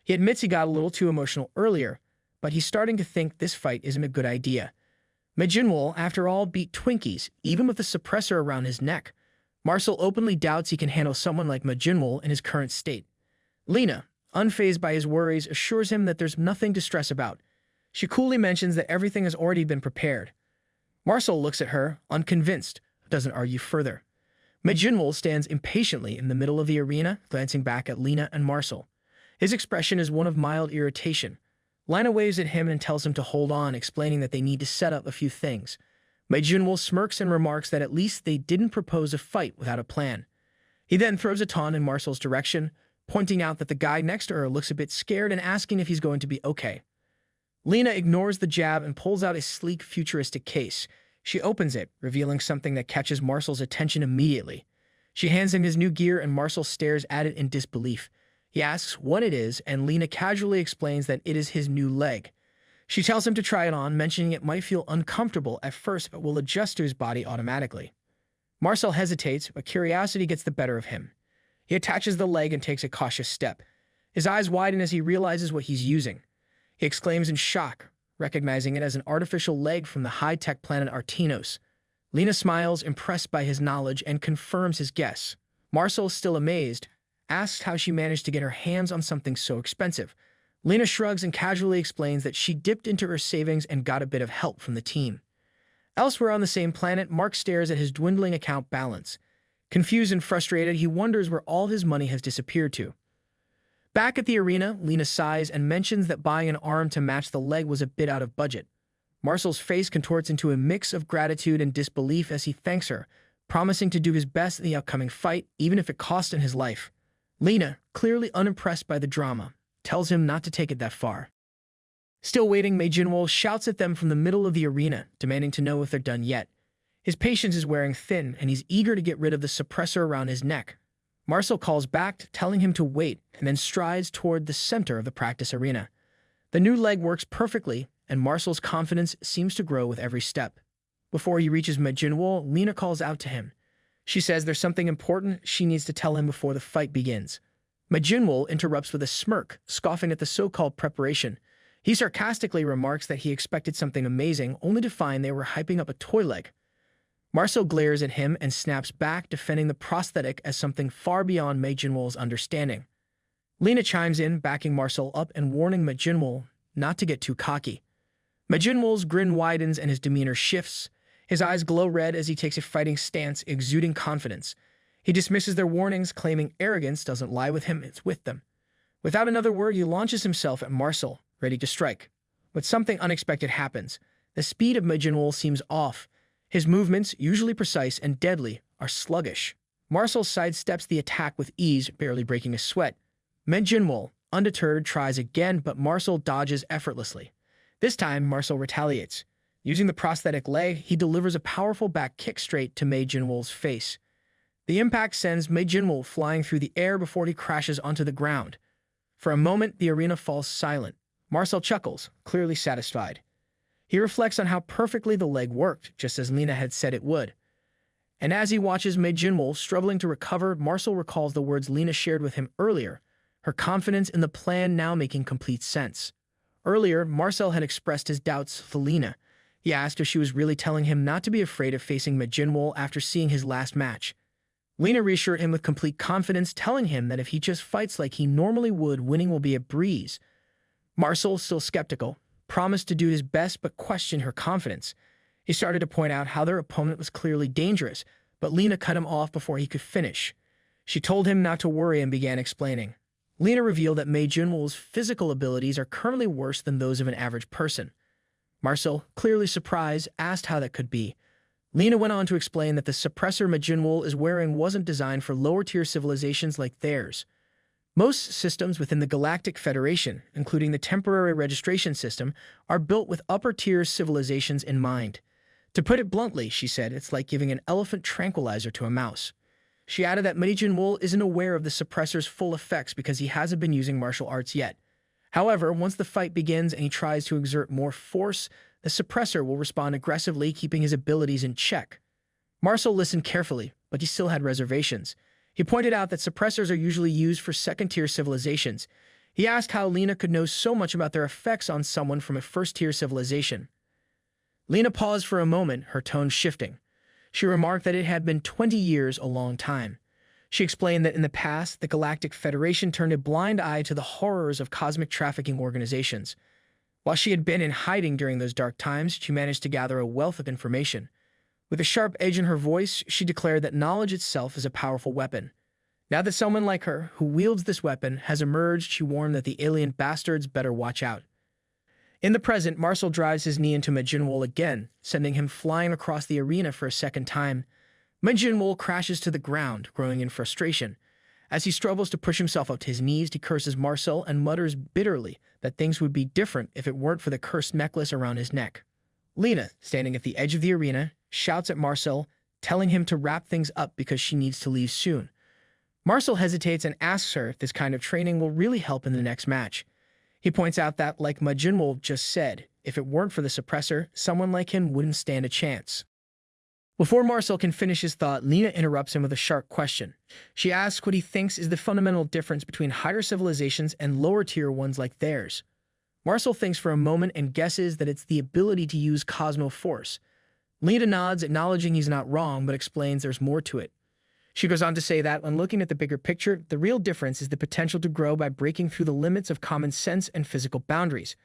He admits he got a little too emotional earlier, but he's starting to think this fight isn't a good idea. Mei Junwoo, after all, beat Twinkies, even with the suppressor around his neck. Marcel openly doubts he can handle someone like Mei Junwoo in his current state. Lena, unfazed by his worries, assures him that there's nothing to stress about. She coolly mentions that everything has already been prepared. Marcel looks at her, unconvinced, but doesn't argue further. Majinwol stands impatiently in the middle of the arena, glancing back at Lena and Marcel. His expression is one of mild irritation. Lena waves at him and tells him to hold on, explaining that they need to set up a few things. Majinwol smirks and remarks that at least they didn't propose a fight without a plan. He then throws a taunt in Marcel's direction, pointing out that the guy next to her looks a bit scared and asking if he's going to be okay. Lena ignores the jab and pulls out a sleek, futuristic case. She opens it, revealing something that catches Marcel's attention immediately. She hands him his new gear and Marcel stares at it in disbelief. He asks what it is, and Lena casually explains that it is his new leg. She tells him to try it on, mentioning it might feel uncomfortable at first but will adjust to his body automatically. Marcel hesitates, but curiosity gets the better of him. He attaches the leg and takes a cautious step. His eyes widen as he realizes what he's using. He exclaims in shock, recognizing it as an artificial leg from the high-tech planet Artinos. Lena smiles, impressed by his knowledge, and confirms his guess. Marcel, still amazed, asks how she managed to get her hands on something so expensive. Lena shrugs and casually explains that she dipped into her savings and got a bit of help from the team. Elsewhere on the same planet, Mark stares at his dwindling account balance. Confused and frustrated, he wonders where all his money has disappeared to. Back at the arena, Lena sighs and mentions that buying an arm to match the leg was a bit out of budget. Marcel's face contorts into a mix of gratitude and disbelief as he thanks her, promising to do his best in the upcoming fight, even if it cost him his life. Lena, clearly unimpressed by the drama, tells him not to take it that far. Still waiting, Majinwol shouts at them from the middle of the arena, demanding to know if they're done yet. His patience is wearing thin, and he's eager to get rid of the suppressor around his neck. Marcel calls back, telling him to wait, and then strides toward the center of the practice arena. The new leg works perfectly, and Marcel's confidence seems to grow with every step. Before he reaches Majinwol, Lena calls out to him. She says there's something important she needs to tell him before the fight begins. Majinwol interrupts with a smirk, scoffing at the so-called preparation. He sarcastically remarks that he expected something amazing, only to find they were hyping up a toy leg. Marcel glares at him and snaps back, defending the prosthetic as something far beyond Majinwol's understanding. Lena chimes in, backing Marcel up and warning Majinwol not to get too cocky. Majinwol's grin widens and his demeanor shifts. His eyes glow red as he takes a fighting stance, exuding confidence. He dismisses their warnings, claiming arrogance doesn't lie with him, it's with them. Without another word, he launches himself at Marcel, ready to strike. But something unexpected happens. The speed of Majinwol seems off. His movements, usually precise and deadly, are sluggish. Marcel sidesteps the attack with ease, barely breaking a sweat. Majinwol, undeterred, tries again, but Marcel dodges effortlessly. This time, Marcel retaliates. Using the prosthetic leg, he delivers a powerful back kick straight to Majinwol's face. The impact sends Majinwol flying through the air before he crashes onto the ground. For a moment, the arena falls silent. Marcel chuckles, clearly satisfied. He reflects on how perfectly the leg worked, just as Lena had said it would. And as he watches Majinwol struggling to recover, Marcel recalls the words Lena shared with him earlier, her confidence in the plan now making complete sense. Earlier, Marcel had expressed his doubts to Lena. He asked if she was really telling him not to be afraid of facing Majinwol after seeing his last match. Lena reassured him with complete confidence, telling him that if he just fights like he normally would, winning will be a breeze. Marcel, still skeptical, promised to do his best but questioned her confidence. He started to point out how their opponent was clearly dangerous, but Lena cut him off before he could finish. She told him not to worry and began explaining. Lena revealed that Majinwol's physical abilities are currently worse than those of an average person. Marcel, clearly surprised, asked how that could be. Lena went on to explain that the suppressor Majinwol is wearing wasn't designed for lower-tier civilizations like theirs. Most systems within the Galactic Federation, including the temporary registration system, are built with upper-tier civilizations in mind. To put it bluntly, she said, it's like giving an elephant tranquilizer to a mouse. She added that Majinwol isn't aware of the suppressor's full effects because he hasn't been using martial arts yet. However, once the fight begins and he tries to exert more force, the suppressor will respond aggressively, keeping his abilities in check. Marcel listened carefully, but he still had reservations. He pointed out that suppressors are usually used for second-tier civilizations. He asked how Lena could know so much about their effects on someone from a first-tier civilization. Lena paused for a moment, her tone shifting. She remarked that it had been 20 years, a long time. She explained that in the past, the Galactic Federation turned a blind eye to the horrors of cosmic trafficking organizations. While she had been in hiding during those dark times, she managed to gather a wealth of information. With a sharp edge in her voice, she declared that knowledge itself is a powerful weapon. Now that someone like her, who wields this weapon, has emerged, she warned that the alien bastards better watch out. In the present, Marcel drives his knee into Majinwol again, sending him flying across the arena for a second time. Majinwol crashes to the ground, growing in frustration. As he struggles to push himself up to his knees, he curses Marcel and mutters bitterly that things would be different if it weren't for the cursed necklace around his neck. Lena, standing at the edge of the arena, shouts at Marcel, telling him to wrap things up because she needs to leave soon. Marcel hesitates and asks her if this kind of training will really help in the next match. He points out that, like Majinwol just said, if it weren't for the suppressor, someone like him wouldn't stand a chance. Before Marcel can finish his thought, Lena interrupts him with a sharp question. She asks what he thinks is the fundamental difference between higher civilizations and lower-tier ones like theirs. Marcel thinks for a moment and guesses that it's the ability to use cosmo force. Lena nods, acknowledging he's not wrong, but explains there's more to it. She goes on to say that, when looking at the bigger picture, the real difference is the potential to grow by breaking through the limits of common sense and physical boundaries.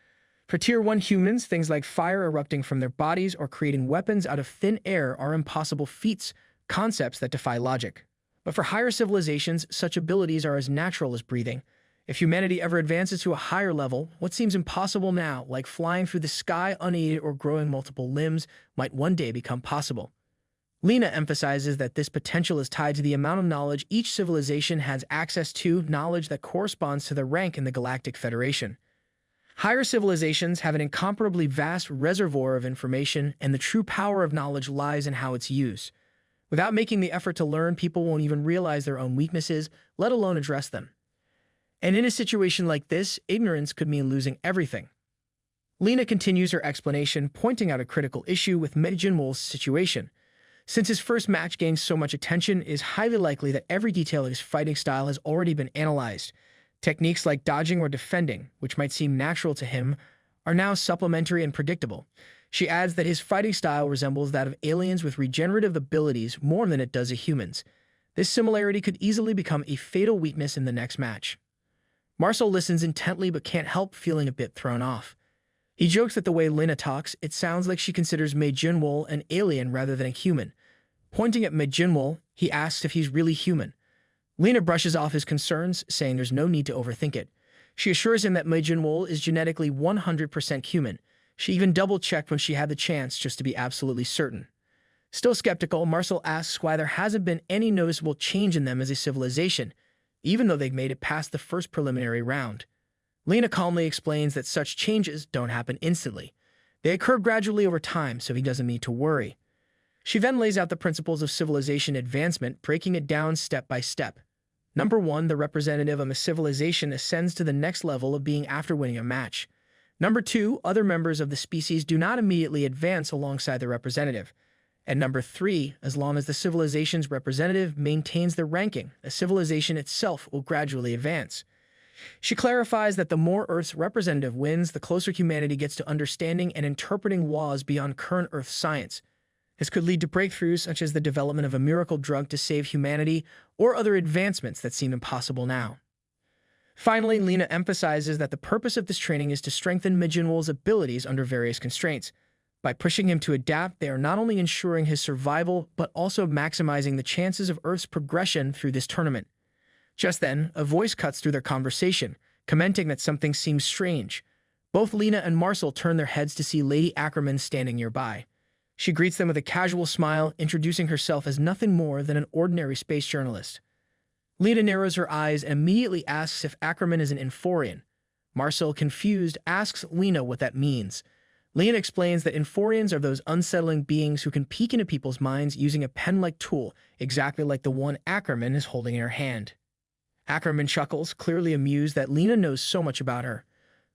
For Tier 1 humans, things like fire erupting from their bodies or creating weapons out of thin air are impossible feats, concepts that defy logic. But for higher civilizations, such abilities are as natural as breathing. If humanity ever advances to a higher level, what seems impossible now, like flying through the sky unaided or growing multiple limbs, might one day become possible. Lena emphasizes that this potential is tied to the amount of knowledge each civilization has access to, knowledge that corresponds to their rank in the Galactic Federation. Higher civilizations have an incomparably vast reservoir of information, and the true power of knowledge lies in how it's used. Without making the effort to learn, people won't even realize their own weaknesses, let alone address them. And in a situation like this, ignorance could mean losing everything. Lena continues her explanation, pointing out a critical issue with Majinwol's situation. Since his first match gained so much attention, it is highly likely that every detail of his fighting style has already been analyzed. Techniques like dodging or defending, which might seem natural to him, are now supplementary and predictable. She adds that his fighting style resembles that of aliens with regenerative abilities more than it does of humans. This similarity could easily become a fatal weakness in the next match. Marcel listens intently but can't help feeling a bit thrown off. He jokes that the way Lena talks, it sounds like she considers Majinwol an alien rather than a human. Pointing at Majinwol, he asks if he's really human. Lena brushes off his concerns, saying there's no need to overthink it. She assures him that Majinwol is genetically 100% human. She even double-checked when she had the chance just to be absolutely certain. Still skeptical, Marcel asks why there hasn't been any noticeable change in them as a civilization, even though they've made it past the first preliminary round. Lena calmly explains that such changes don't happen instantly. They occur gradually over time, so he doesn't need to worry. She then lays out the principles of civilization advancement, breaking it down step by step. Number 1, the representative of a civilization ascends to the next level of being after winning a match. Number 2, other members of the species do not immediately advance alongside the representative. And number 3, as long as the civilization's representative maintains their ranking, the civilization itself will gradually advance. She clarifies that the more Earth's representative wins, the closer humanity gets to understanding and interpreting laws beyond current Earth science. This could lead to breakthroughs such as the development of a miracle drug to save humanity or other advancements that seem impossible now. Finally, Lena emphasizes that the purpose of this training is to strengthen Majinwol's abilities under various constraints. By pushing him to adapt, they are not only ensuring his survival, but also maximizing the chances of Earth's progression through this tournament. Just then, a voice cuts through their conversation, commenting that something seems strange. Both Lena and Marcel turn their heads to see Lady Ackerman standing nearby. She greets them with a casual smile, introducing herself as nothing more than an ordinary space journalist. Lena narrows her eyes and immediately asks if Ackerman is an Inforian. Marcel, confused, asks Lena what that means. Lena explains that Inforians are those unsettling beings who can peek into people's minds using a pen-like tool, exactly like the one Ackerman is holding in her hand. Ackerman chuckles, clearly amused that Lena knows so much about her.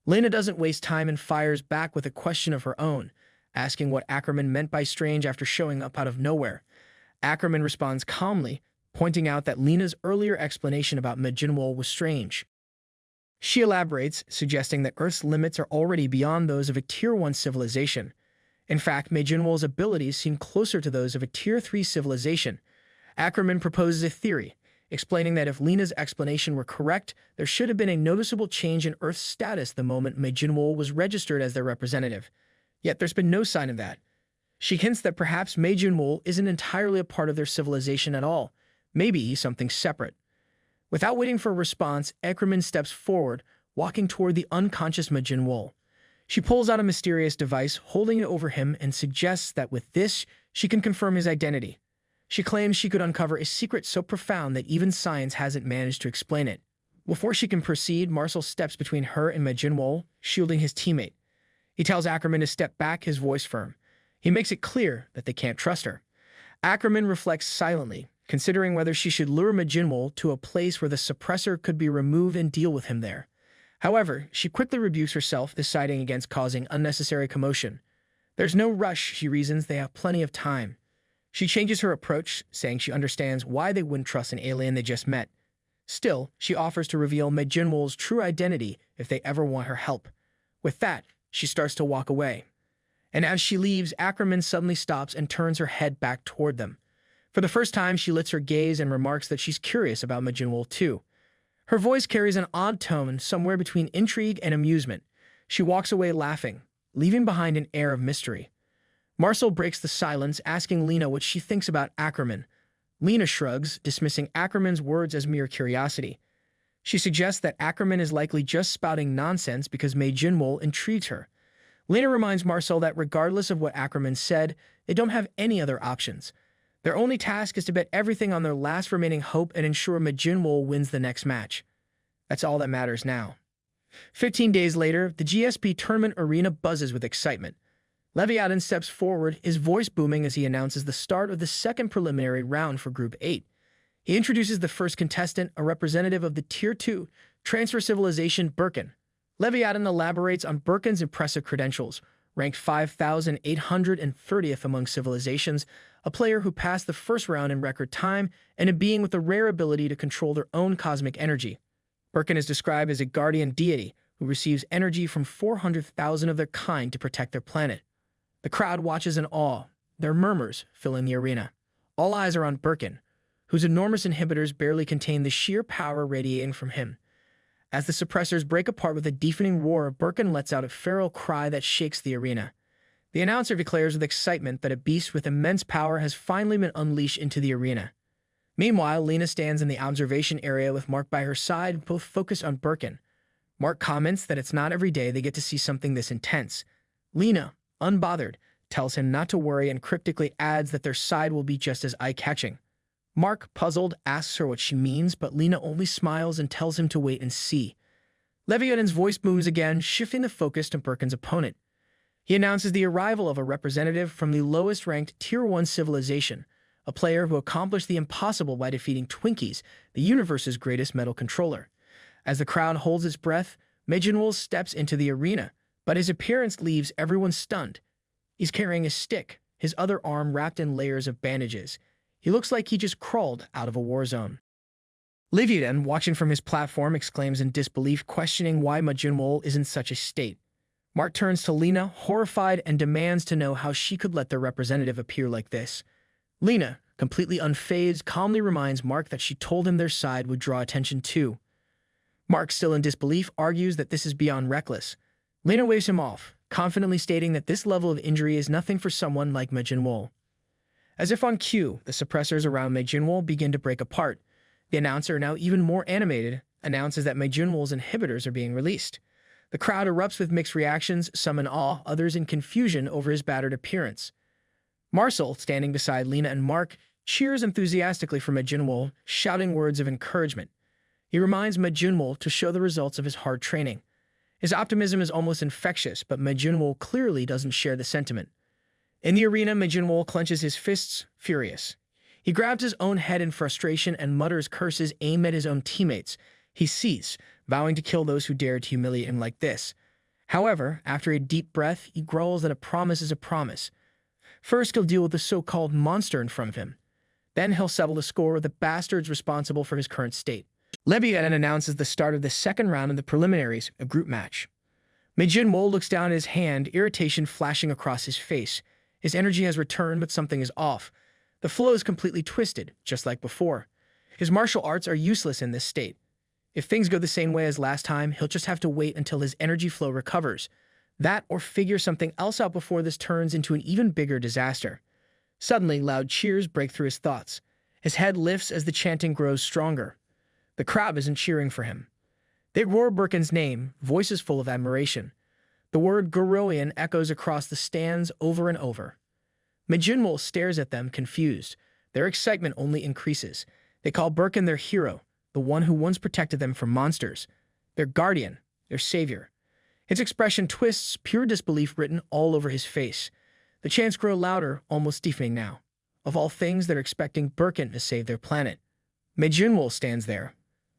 Lena doesn't waste time and fires back with a question of her own, asking what Ackerman meant by strange after showing up out of nowhere. Ackerman responds calmly, pointing out that Lena's earlier explanation about Majinwol was strange. She elaborates, suggesting that Earth's limits are already beyond those of a Tier 1 civilization. In fact, Majinwol's abilities seem closer to those of a Tier 3 civilization. Ackerman proposes a theory. explaining that if Lena's explanation were correct, there should have been a noticeable change in Earth's status the moment Mei-Jinwoo was registered as their representative. Yet there's been no sign of that. She hints that perhaps Mei-Jinwoo isn't entirely a part of their civilization at all. Maybe he's something separate. Without waiting for a response, Ackerman steps forward, walking toward the unconscious Mei-Jinwoo. She pulls out a mysterious device, holding it over him, and suggests that with this, she can confirm his identity. She claims she could uncover a secret so profound that even science hasn't managed to explain it. Before she can proceed, Marcel steps between her and Mei-Jinwoo, shielding his teammate. He tells Ackerman to step back, his voice firm. He makes it clear that they can't trust her. Ackerman reflects silently, considering whether she should lure Mei-Jinwoo to a place where the suppressor could be removed and deal with him there. However, she quickly rebukes herself, deciding against causing unnecessary commotion. There's no rush, she reasons, they have plenty of time. She changes her approach, saying she understands why they wouldn't trust an alien they just met. Still, she offers to reveal Mei-Jinwoo's true identity if they ever want her help. With that, she starts to walk away. And as she leaves, Ackerman suddenly stops and turns her head back toward them. For the first time, she lifts her gaze and remarks that she's curious about Mei-Jinwoo too. Her voice carries an odd tone, somewhere between intrigue and amusement. She walks away laughing, leaving behind an air of mystery. Marcel breaks the silence, asking Lena what she thinks about Ackerman. Lena shrugs, dismissing Ackerman's words as mere curiosity. She suggests that Ackerman is likely just spouting nonsense because Mei-Jinwoo intrigues her. Lena reminds Marcel that regardless of what Ackerman said, they don't have any other options. Their only task is to bet everything on their last remaining hope and ensure Mei-Jinwoo wins the next match. That's all that matters now. 15 days later, the GSP tournament arena buzzes with excitement. Leviathan steps forward, his voice booming as he announces the start of the second preliminary round for Group 8. He introduces the first contestant, a representative of the Tier 2 transfer civilization Birkin. Leviathan elaborates on Birkin's impressive credentials, ranked 5,830th among civilizations, a player who passed the first round in record time, and a being with a rare ability to control their own cosmic energy. Birkin is described as a guardian deity who receives energy from 400,000 of their kind to protect their planet. The crowd watches in awe, their murmurs filling the arena. All eyes are on Birkin, whose enormous inhibitors barely contain the sheer power radiating from him. As the suppressors break apart with a deafening roar, Birkin lets out a feral cry that shakes the arena. The announcer declares with excitement that a beast with immense power has finally been unleashed into the arena. Meanwhile, Lena stands in the observation area with Mark by her side, both focused on Birkin. Mark comments that it's not every day they get to see something this intense. Lena, unbothered, tells him not to worry and cryptically adds that their side will be just as eye-catching. Mark, puzzled, asks her what she means, but Lena only smiles and tells him to wait and see. Leviathan's voice booms again, shifting the focus to Birkin's opponent. He announces the arrival of a representative from the lowest-ranked Tier 1 civilization, a player who accomplished the impossible by defeating Twinkies, the universe's greatest metal controller. As the crowd holds its breath, Mei-Jinwoo steps into the arena, but his appearance leaves everyone stunned. He's carrying a stick, his other arm wrapped in layers of bandages. He looks like he just crawled out of a war zone. Leviathan, watching from his platform, exclaims in disbelief, questioning why Mei-Jinwoo is in such a state. Mark turns to Lena, horrified, and demands to know how she could let their representative appear like this. Lena, completely unfazed, calmly reminds Mark that she told him their side would draw attention too. Mark, still in disbelief, argues that this is beyond reckless. Lena waves him off, confidently stating that this level of injury is nothing for someone like Mei-Jinwoo. As if on cue, the suppressors around Mei-Jinwoo begin to break apart. The announcer, now even more animated, announces that Mei-Jinwoo's inhibitors are being released. The crowd erupts with mixed reactions, some in awe, others in confusion over his battered appearance. Marcel, standing beside Lena and Mark, cheers enthusiastically for Mei-Jinwoo, shouting words of encouragement. He reminds Mei-Jinwoo to show the results of his hard training. His optimism is almost infectious, but Mei-Jinwoo clearly doesn't share the sentiment. In the arena, Mei-Jinwoo clenches his fists, furious. He grabs his own head in frustration and mutters curses aimed at his own teammates. He ceases, vowing to kill those who dared to humiliate him like this. However, after a deep breath, he growls that a promise is a promise. First, he'll deal with the so-called monster in front of him. Then he'll settle the score with the bastards responsible for his current state. Leviathan announces the start of the second round of the preliminaries, a group match. Mei-Jinwoo looks down at his hand, irritation flashing across his face. His energy has returned, but something is off. The flow is completely twisted, just like before. His martial arts are useless in this state. If things go the same way as last time, he'll just have to wait until his energy flow recovers. That or figure something else out before this turns into an even bigger disaster. Suddenly, loud cheers break through his thoughts. His head lifts as the chanting grows stronger. The crowd isn't cheering for him. They roar Birkin's name, voices full of admiration. The word Goroyan echoes across the stands over and over. Majinmul stares at them, confused. Their excitement only increases. They call Birkin their hero, the one who once protected them from monsters. Their guardian, their savior. His expression twists, pure disbelief written all over his face. The chants grow louder, almost deafening now. Of all things, they're expecting Birkin to save their planet. Majinmul stands there,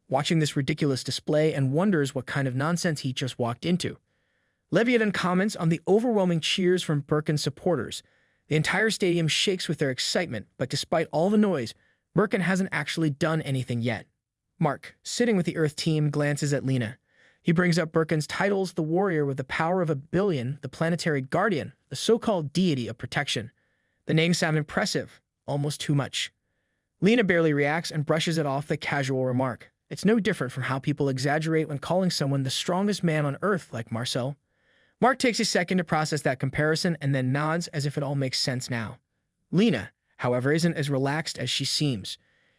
watching this ridiculous display and wonders what kind of nonsense he just walked into. Leviathan comments on the overwhelming cheers from Birkin's supporters. The entire stadium shakes with their excitement, but despite all the noise, Birkin hasn't actually done anything yet. Mark, sitting with the Earth team, glances at Lena. He brings up Birkin's titles, the warrior with the power of 1 billion, the planetary guardian, the so-called deity of protection. The names sound impressive, almost too much. Lena barely reacts and brushes it off the casual remark. It's no different from how people exaggerate when calling someone the strongest man on Earth like Marcel. Mark takes a second to process that comparison and then nods as if it all makes sense now. Lena, however, isn't as relaxed as she seems.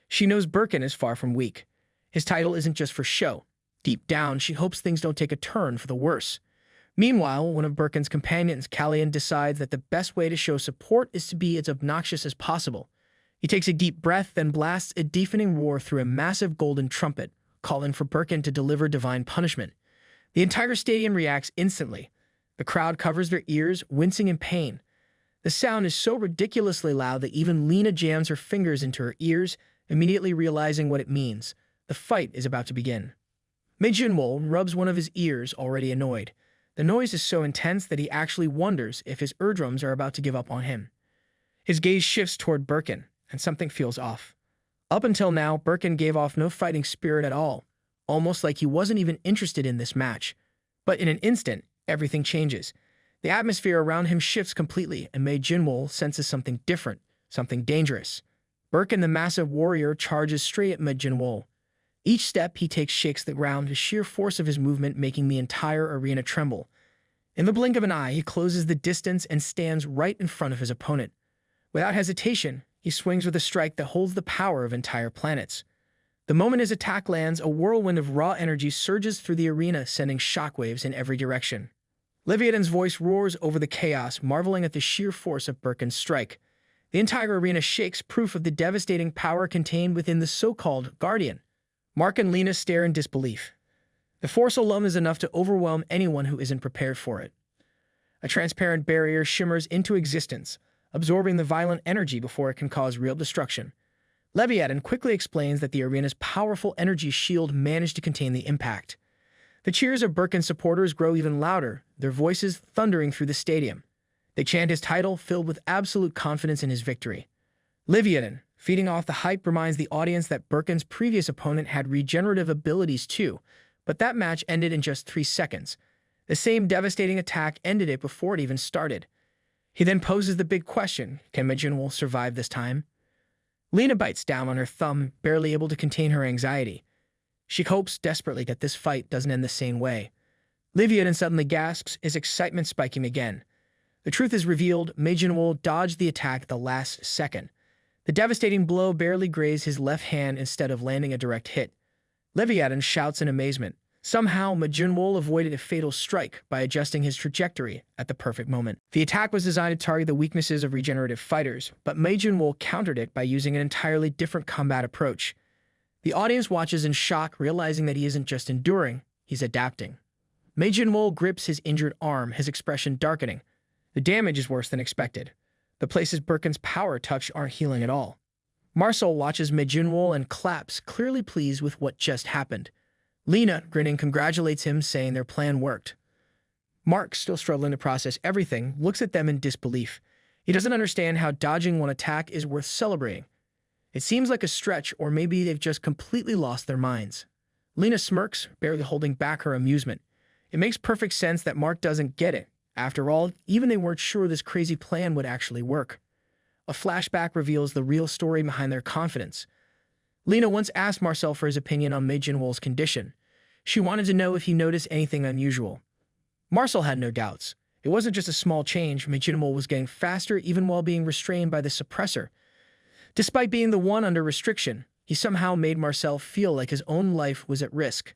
She knows Birkin is far from weak. His title isn't just for show. Deep down, she hopes things don't take a turn for the worse. Meanwhile, one of Birkin's companions, Callian, decides that the best way to show support is to be as obnoxious as possible. He takes a deep breath, then blasts a deafening roar through a massive golden trumpet, calling for Birkin to deliver divine punishment. The entire stadium reacts instantly. The crowd covers their ears, wincing in pain. The sound is so ridiculously loud that even Lena jams her fingers into her ears, immediately realizing what it means. The fight is about to begin. Majinmul rubs one of his ears, already annoyed. The noise is so intense that he actually wonders if his eardrums are about to give up on him. His gaze shifts toward Birkin, and something feels off. Up until now, Birkin gave off no fighting spirit at all, almost like he wasn't even interested in this match. But in an instant, everything changes. The atmosphere around him shifts completely, and Majinmul senses something different, something dangerous. Birkin, the massive warrior, charges straight at Majinmul. Each step he takes shakes the ground, the sheer force of his movement making the entire arena tremble. In the blink of an eye, he closes the distance and stands right in front of his opponent. Without hesitation, he swings with a strike that holds the power of entire planets. The moment his attack lands, a whirlwind of raw energy surges through the arena, sending shockwaves in every direction. Leviathan's voice roars over the chaos, marveling at the sheer force of Birkin's strike. The entire arena shakes, proof of the devastating power contained within the so-called Guardian. Mark and Lena stare in disbelief. The force alone is enough to overwhelm anyone who isn't prepared for it. A transparent barrier shimmers into existence, absorbing the violent energy before it can cause real destruction. Leviathan quickly explains that the arena's powerful energy shield managed to contain the impact. The cheers of Birkin's supporters grow even louder, their voices thundering through the stadium. They chant his title, filled with absolute confidence in his victory. Leviathan, feeding off the hype, reminds the audience that Birkin's previous opponent had regenerative abilities too, but that match ended in just 3 seconds. The same devastating attack ended it before it even started. He then poses the big question, can Majinmul survive this time? Lena bites down on her thumb, barely able to contain her anxiety. She hopes desperately that this fight doesn't end the same way. Leviathan suddenly gasps, his excitement spiking again. The truth is revealed, Majinmul dodged the attack at the last second. The devastating blow barely grazed his left hand instead of landing a direct hit. Leviathan shouts in amazement. Somehow, Majinmul avoided a fatal strike by adjusting his trajectory at the perfect moment. The attack was designed to target the weaknesses of regenerative fighters, but Majinmul countered it by using an entirely different combat approach. The audience watches in shock, realizing that he isn't just enduring, he's adapting. Majinmul grips his injured arm, his expression darkening. The damage is worse than expected. The places Birkin's power touched aren't healing at all. Marcel watches Majinmul and claps, clearly pleased with what just happened. Lena, grinning, congratulates him, saying their plan worked. Mark, still struggling to process everything, looks at them in disbelief. He doesn't understand how dodging one attack is worth celebrating. It seems like a stretch, or maybe they've just completely lost their minds. Lena smirks, barely holding back her amusement. It makes perfect sense that Mark doesn't get it. After all, even they weren't sure this crazy plan would actually work. A flashback reveals the real story behind their confidence. Lena once asked Marcel for his opinion on Mei Jinwoo's condition. She wanted to know if he noticed anything unusual. Marcel had no doubts. It wasn't just a small change. Mei Jinwoo was getting faster even while being restrained by the suppressor. Despite being the one under restriction, he somehow made Marcel feel like his own life was at risk.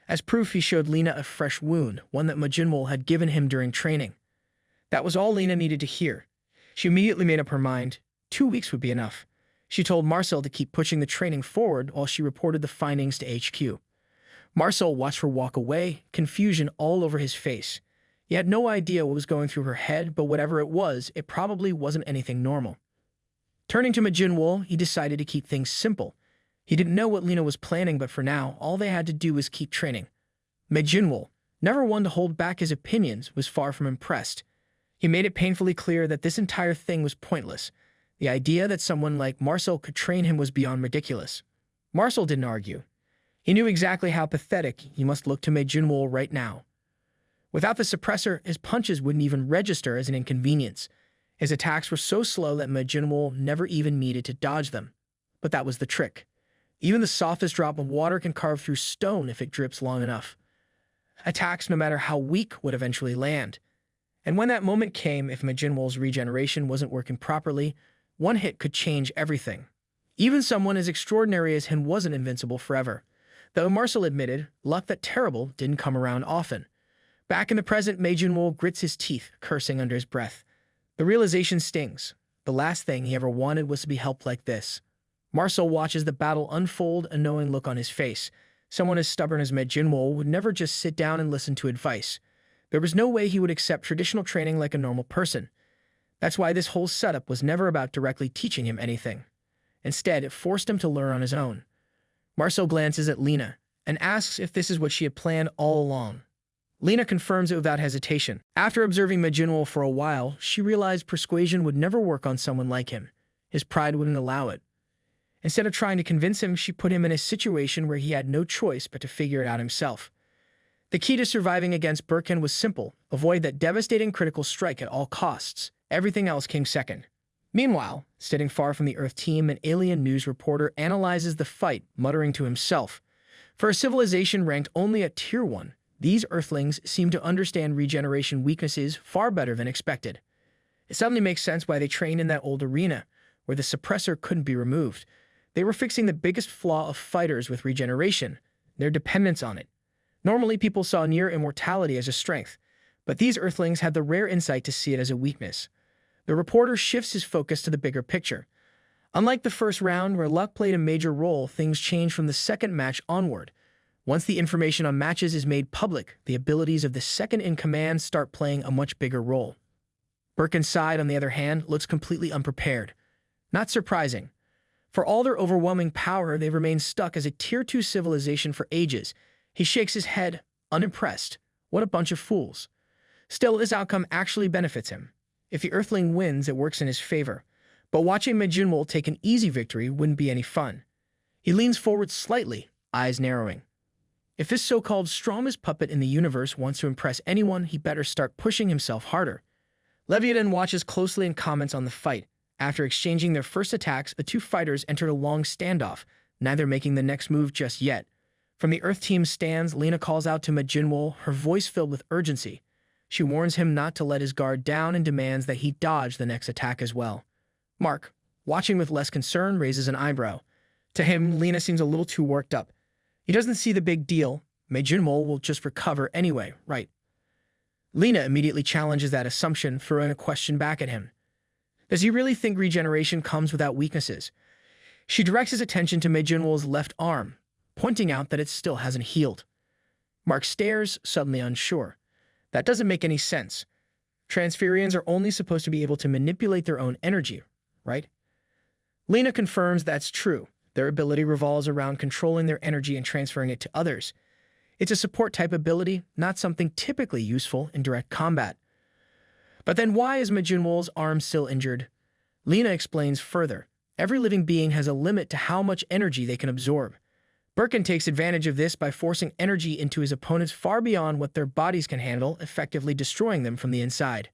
As proof, he showed Lena a fresh wound, one that Mei Jinwoo had given him during training. That was all Lena needed to hear. She immediately made up her mind. 2 weeks would be enough. She told Marcel to keep pushing the training forward while she reported the findings to HQ. Marcel watched her walk away, confusion all over his face. He had no idea what was going through her head, but whatever it was, it probably wasn't anything normal. Turning to Mei Jinwoo, he decided to keep things simple. He didn't know what Lena was planning, but for now, all they had to do was keep training. Mei Jinwoo, never one to hold back his opinions, was far from impressed. He made it painfully clear that this entire thing was pointless. The idea that someone like Marcel could train him was beyond ridiculous. Marcel didn't argue. He knew exactly how pathetic he must look to Mei Jinwoo right now. Without the suppressor, his punches wouldn't even register as an inconvenience. His attacks were so slow that Mei Jinwoo never even needed to dodge them. But that was the trick. Even the softest drop of water can carve through stone if it drips long enough. Attacks, no matter how weak, would eventually land. And when that moment came, if Mei Jinwoo's regeneration wasn't working properly, one hit could change everything. Even someone as extraordinary as him wasn't invincible forever. Though Marcel admitted, luck that terrible didn't come around often. Back in the present, Mei Jinwoo grits his teeth, cursing under his breath. The realization stings. The last thing he ever wanted was to be helped like this. Marcel watches the battle unfold, a knowing look on his face. Someone as stubborn as Mei Jinwoo would never just sit down and listen to advice. There was no way he would accept traditional training like a normal person. That's why this whole setup was never about directly teaching him anything. Instead, it forced him to learn on his own. Marcel glances at Lena and asks if this is what she had planned all along. Lena confirms it without hesitation. After observing Mei Jinwoo for a while, she realized persuasion would never work on someone like him. His pride wouldn't allow it. Instead of trying to convince him, she put him in a situation where he had no choice but to figure it out himself. The key to surviving against Birkin was simple: avoid that devastating critical strike at all costs. Everything else came second. Meanwhile, sitting far from the Earth team, an alien news reporter analyzes the fight, muttering to himself. For a civilization ranked only at Tier 1, these Earthlings seem to understand regeneration weaknesses far better than expected. It suddenly makes sense why they trained in that old arena, where the suppressor couldn't be removed. They were fixing the biggest flaw of fighters with regeneration: their dependence on it. Normally, people saw near immortality as a strength, but these Earthlings had the rare insight to see it as a weakness. The reporter shifts his focus to the bigger picture. Unlike the first round, where luck played a major role, things change from the second match onward. Once the information on matches is made public, the abilities of the second-in-command start playing a much bigger role. Birkin's side, on the other hand, looks completely unprepared. Not surprising. For all their overwhelming power, they've remained stuck as a Tier 2 civilization for ages. He shakes his head, unimpressed. What a bunch of fools. Still, this outcome actually benefits him. If the Earthling wins, it works in his favor. But watching Mei Jinwoo take an easy victory wouldn't be any fun. He leans forward slightly, eyes narrowing. If this so-called strongest puppet in the universe wants to impress anyone, he better start pushing himself harder. Leviathan watches closely and comments on the fight. After exchanging their first attacks, the two fighters entered a long standoff, neither making the next move just yet. From the Earth team's stands, Lena calls out to Mei Jinwoo, her voice filled with urgency. She warns him not to let his guard down and demands that he dodge the next attack as well. Mark, watching with less concern, raises an eyebrow. To him, Lena seems a little too worked up. He doesn't see the big deal. Mei Jinwoo will just recover anyway, right? Lena immediately challenges that assumption, throwing a question back at him. Does he really think regeneration comes without weaknesses? She directs his attention to Mei Jinwoo's left arm, pointing out that it still hasn't healed. Mark stares, suddenly unsure. That doesn't make any sense. Transferians are only supposed to be able to manipulate their own energy, right? Lena confirms that's true. Their ability revolves around controlling their energy and transferring it to others. It's a support-type ability, not something typically useful in direct combat. But then why is Mei Jinwoo's arm still injured? Lena explains further. Every living being has a limit to how much energy they can absorb. Birkin takes advantage of this by forcing energy into his opponents far beyond what their bodies can handle, effectively destroying them from the inside.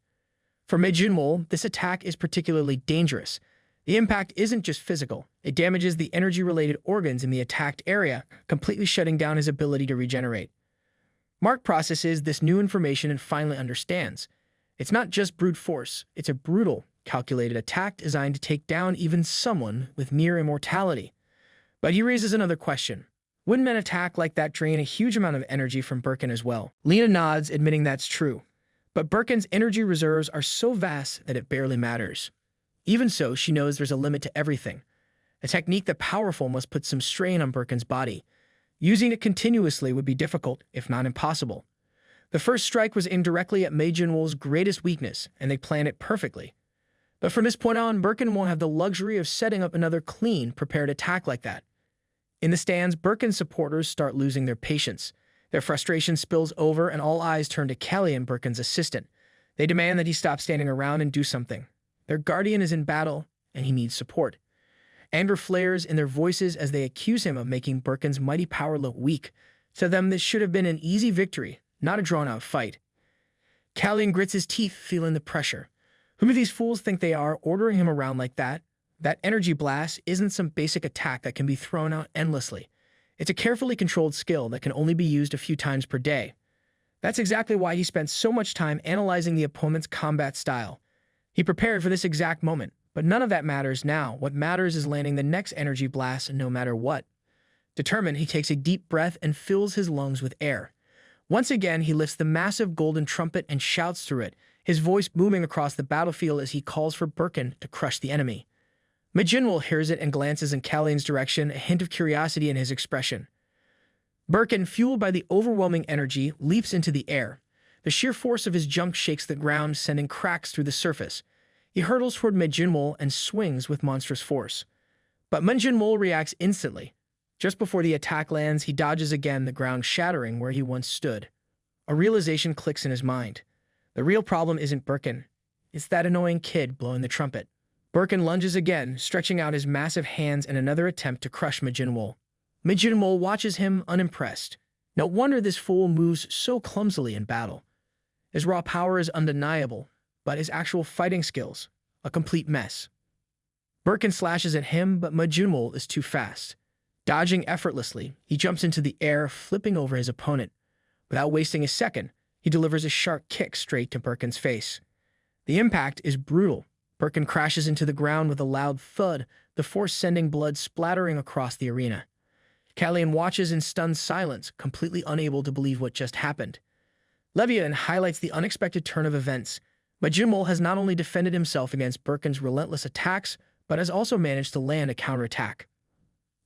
For Mei Jinwoo, this attack is particularly dangerous. The impact isn't just physical. It damages the energy-related organs in the attacked area, completely shutting down his ability to regenerate. Mark processes this new information and finally understands. It's not just brute force, it's a brutal, calculated attack designed to take down even someone with near immortality. But he raises another question. Wouldn't an attack like that drain a huge amount of energy from Birkin as well? Lena nods, admitting that's true. But Birkin's energy reserves are so vast that it barely matters. Even so, she knows there's a limit to everything. A technique that powerful must put some strain on Birkin's body. Using it continuously would be difficult, if not impossible. The first strike was aimed directly at Mei Jinwoo's greatest weakness, and they planned it perfectly. But from this point on, Birkin won't have the luxury of setting up another clean, prepared attack like that. In the stands, Birkin's supporters start losing their patience. Their frustration spills over, and all eyes turn to Kellyanne, Birkin's assistant. They demand that he stop standing around and do something. Their guardian is in battle, and he needs support. Anger flares in their voices as they accuse him of making Birkin's mighty power look weak. To them, this should have been an easy victory, not a drawn-out fight. Kellyanne grits his teeth, feeling the pressure. Who do these fools think they are, ordering him around like that? That energy blast isn't some basic attack that can be thrown out endlessly. It's a carefully controlled skill that can only be used a few times per day. That's exactly why he spent so much time analyzing the opponent's combat style. He prepared for this exact moment, but none of that matters now. What matters is landing the next energy blast no matter what. Determined, he takes a deep breath and fills his lungs with air. Once again, he lifts the massive golden trumpet and shouts through it, his voice booming across the battlefield as he calls for Birkin to crush the enemy. Mei Jinwoo hears it and glances in Kellyanne's direction, a hint of curiosity in his expression. Birkin, fueled by the overwhelming energy, leaps into the air. The sheer force of his jump shakes the ground, sending cracks through the surface. He hurtles toward Mei Jinwoo and swings with monstrous force. But Mei Jinwoo reacts instantly. Just before the attack lands, he dodges again, the ground shattering where he once stood. A realization clicks in his mind. The real problem isn't Birkin. It's that annoying kid blowing the trumpet. Birkin lunges again, stretching out his massive hands in another attempt to crush Mei Jinwoo. Mei Jinwoo watches him, unimpressed. No wonder this fool moves so clumsily in battle. His raw power is undeniable, but his actual fighting skills, a complete mess. Birkin slashes at him, but Mei Jinwoo is too fast. Dodging effortlessly, he jumps into the air, flipping over his opponent. Without wasting a second, he delivers a sharp kick straight to Birkin's face. The impact is brutal. Birkin crashes into the ground with a loud thud, the force sending blood splattering across the arena. Kellyanne watches in stunned silence, completely unable to believe what just happened. Leviathan highlights the unexpected turn of events. Mei Jinwoo has not only defended himself against Birkin's relentless attacks, but has also managed to land a counterattack.